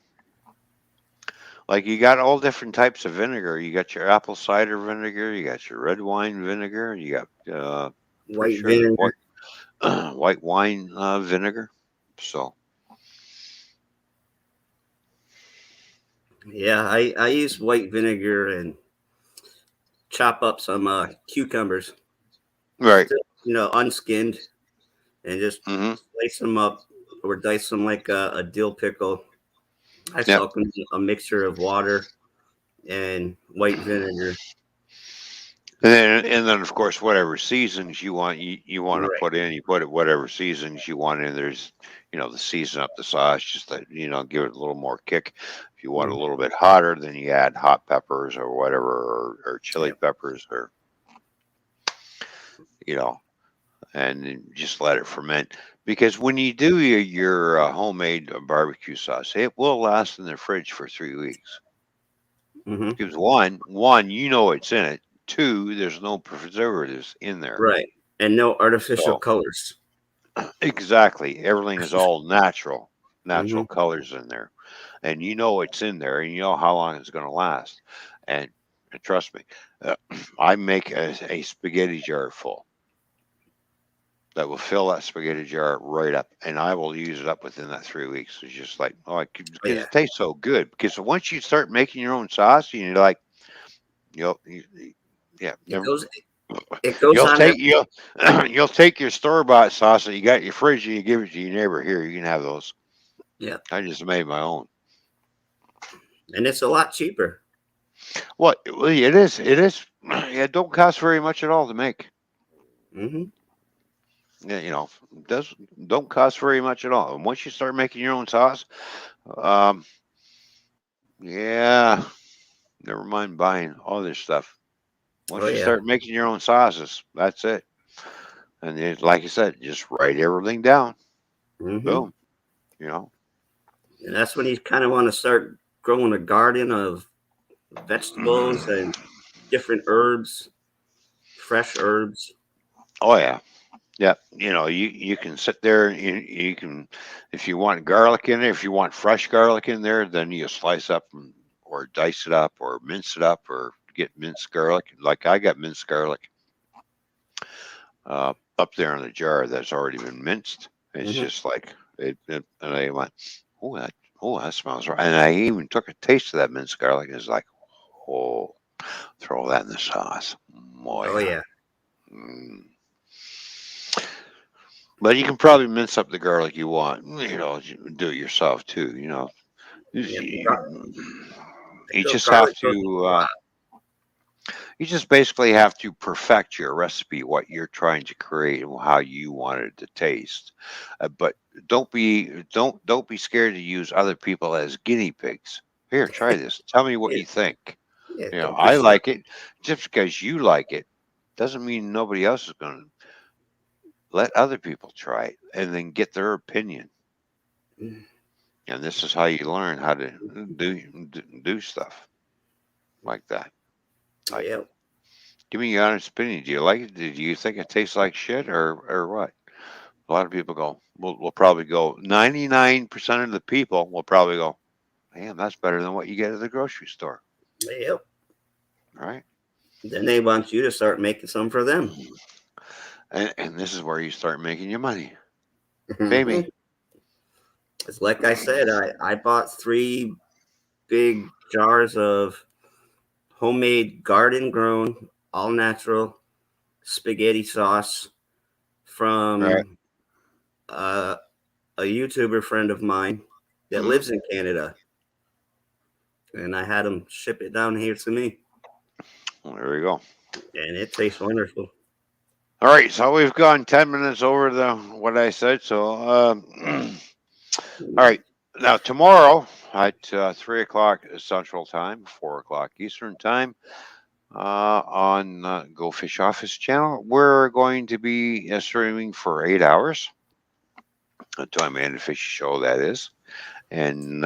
like you got all different types of vinegar. You got your apple cider vinegar, you got your red wine vinegar, you got pretty White sure there's vinegar. white wine vinegar. So Yeah, I use white vinegar and chop up some cucumbers, right. still, unskinned, and just Hmm. slice them up or dice them like a dill pickle. I Yep. soak them in a mixture of water and white vinegar. And then of course whatever seasons you want to Right. put in, you put it whatever seasons you want in. There's the season up the sauce just to give it a little more kick. If you want it Mm, a little bit hotter, then you add hot peppers or whatever or chili yeah. peppers or you know and then just let it ferment. Because when you do your homemade barbecue sauce, it will last in the fridge for 3 weeks. hmm Because one, it's in it. Two, there's no preservatives in there. Right. And no artificial So colors. exactly, everything is all natural hmm colors in there, and it's in there, and you know how long it's going to last. And And trust me, uh, I make a spaghetti jar full that will fill that spaghetti jar right up, and I will use it up within that 3 weeks. It's just like, oh, Oh because yeah, it tastes so good. Because once you start making your own sauce, you're like, yeah, it never, goes it goes you'll on take it. you'll take your store bought sauce that you got in your fridge and you give it to your neighbor. Here, you can have those. Yeah, I just made my own. and it's a lot cheaper. What? Well, it is. It is. Yeah, it don't cost very much at all to make. Hmm. Yeah, it does don't cost very much at all. And once you start making your own sauce, um, yeah, never mind buying all this stuff. Oh Once you yeah. start making your own sauces, that's it. And like I said, just write everything down. Hmm. Boom. You know. And that's when you kind of want to start growing a garden of vegetables and different herbs, fresh herbs. Oh yeah. Yeah, you can sit there. And you can, if you want garlic in there, if you want fresh garlic in there, then you slice up or dice it up or mince it up or get minced garlic. Like I got minced garlic up there in the jar that's already been minced. It's Hmm. just like and I went, oh that smells right. And I even took a taste of that minced garlic. It's like, oh, throw that in the sauce. Oh Oh yeah. yeah. Mm. But you can probably mince up the garlic you want. Do it yourself too. You, Yeah. you just have Garlic goes to. You just basically have to perfect your recipe, what you're trying to create, and how you want it to taste. But don't be scared to use other people as guinea pigs. Here, try this. Tell me what yeah, you think. yeah, don't be I scared. like it. Just because you like it doesn't mean nobody else is going to. Let other people try it and then get their opinion. And this is how you learn how to do stuff like that. Oh Like, yeah. give me your honest opinion. Do you like it? Do you think it tastes like shit or what? A lot of people go. We'll probably go. 99% of the people will probably go. Damn, that's better than what you get at the grocery store, Yep. right? Then they want you to start making some for them. And this is where you start making your money. Pay Hmm. me. It's like I said, I bought 3 big jars of homemade garden grown, all natural spaghetti sauce Right. from uh, a YouTuber friend of mine that Hmm. lives in Canada. And I had him ship it down here to me. Well, there we go. And it tastes wonderful. All right, so we've gone 10 minutes over the what I said. So, all right, now tomorrow at 3 o'clock Central Time, 4 o'clock Eastern Time, on Go Fish Office channel, we're going to be streaming for 8 hours. A Toyman and Fish show that is, and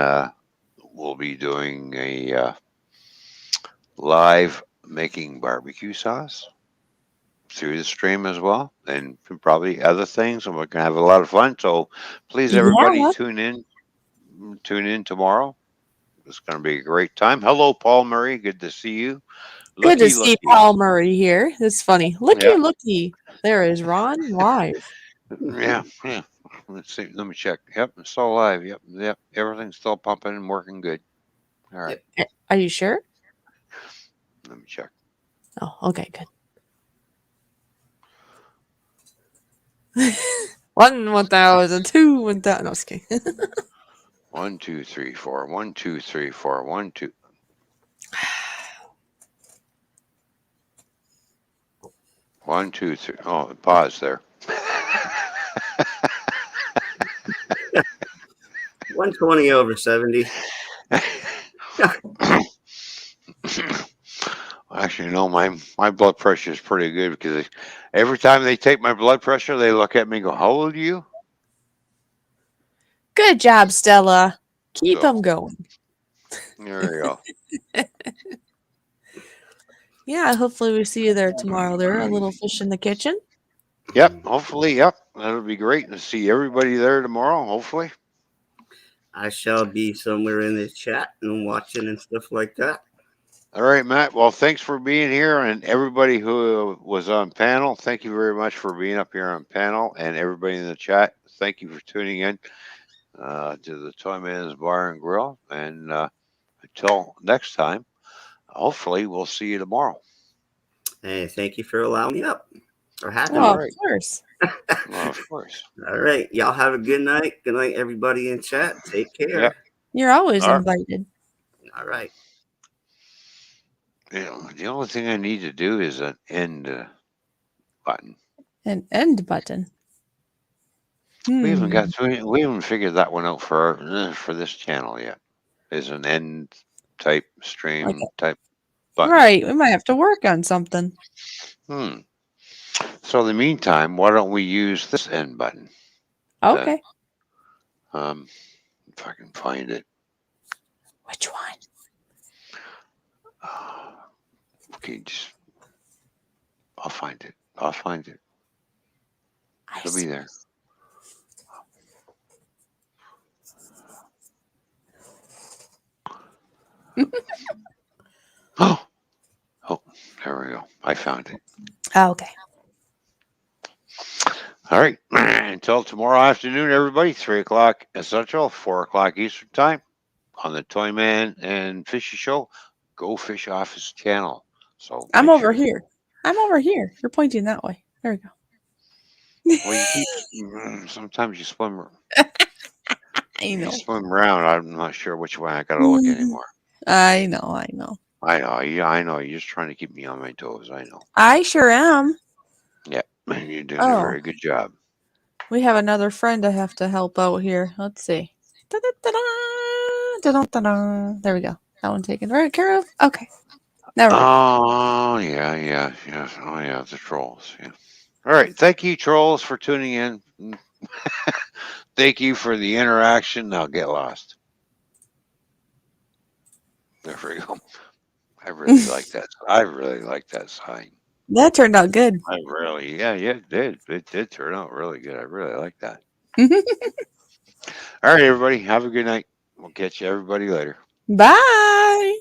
we'll be doing a live making barbecue sauce through the stream as well, and probably other things, and we're gonna have a lot of fun. So please, everybody, Yeah. tune in tomorrow. It's gonna be a great time. Hello, Paul Murray. Good to see you. Good to Looky, see looky. Paul Murray here. That's funny. Yeah, Looky. There is Ron live. yeah, yeah. Let's see. Let me check. Yep, it's still alive. Yep, yep. Everything's still pumping and working good. All right. Yep. Are you sure? Let me check. Oh, okay, good. 1,000, 2, 1,000. No, I was kidding. 1, 2, 3, 4. 1, 2, 3, 4. 1, 2. 1, 2, 3. Oh, pause there. 120 over 70. Actually, no, my blood pressure is pretty good because every time they take my blood pressure, they look at me and go, "How old are you?" Good job, Stella. Keep So them going. there you go. Yeah, hopefully we see you there tomorrow. There, a little fish in the kitchen. Yep. Hopefully, yep. That'll be great to see everybody there tomorrow. Hopefully. I shall be somewhere in the chat and watching and stuff like that. All right, Matt. Well, thanks for being here, and everybody who was on panel. Thank you very much for being up here on panel, and everybody in the chat. Thank you for tuning in to the Toymans Bar and Grill. And until next time, hopefully we'll see you tomorrow. Hey, thank you for allowing me up or having Oh, All me. of right. course. Well, of course. All right. Y'all have a good night. Good night, everybody in chat. Take care. Yep. You're always All right. invited. All right. The only thing I need to do is an end button. An end button. We haven't Hmm. got through. We haven't figured that one out for this channel yet. Is an end type Like stream a, type button. right. We might have to work on something. Hmm. So in the meantime, why don't we use this end button? Okay. If I can find it. Which one? Okay, just I'll find it. I'll find it. I It'll be there. Oh, there we go. I found it. Okay. All right. Until tomorrow afternoon, everybody. 3 o'clock Central, 4 o'clock Eastern Time on the Toyman and Fishy Show. Go Fish Office channel. So I'm make over sure. here. I'm over here. You're pointing that way. There we go. Well, you keep. Sometimes you swim. I You know. swim around. I'm not sure which way I gotta look anymore. I know. I know. I know. Yeah, I know. You're just trying to keep me on my toes. I know. I sure am. Yeah, you're doing a Oh, very good job. we have another friend I have to help out here. Let's see. Da-da-da-da, da-da-da-da. There we go. That one taken right care of. Okay. Now we're good. Oh yeah, yeah, yeah. Oh yeah, the trolls. Yeah. All right. Thank you, trolls, for tuning in. Thank you for the interaction. Now get lost. There we go. I really like that. I really like that sign. That turned out good. I really, yeah, yeah, it did. It did turn out really good. I really like that. All right, everybody. Have a good night. We'll catch you everybody later. Bye.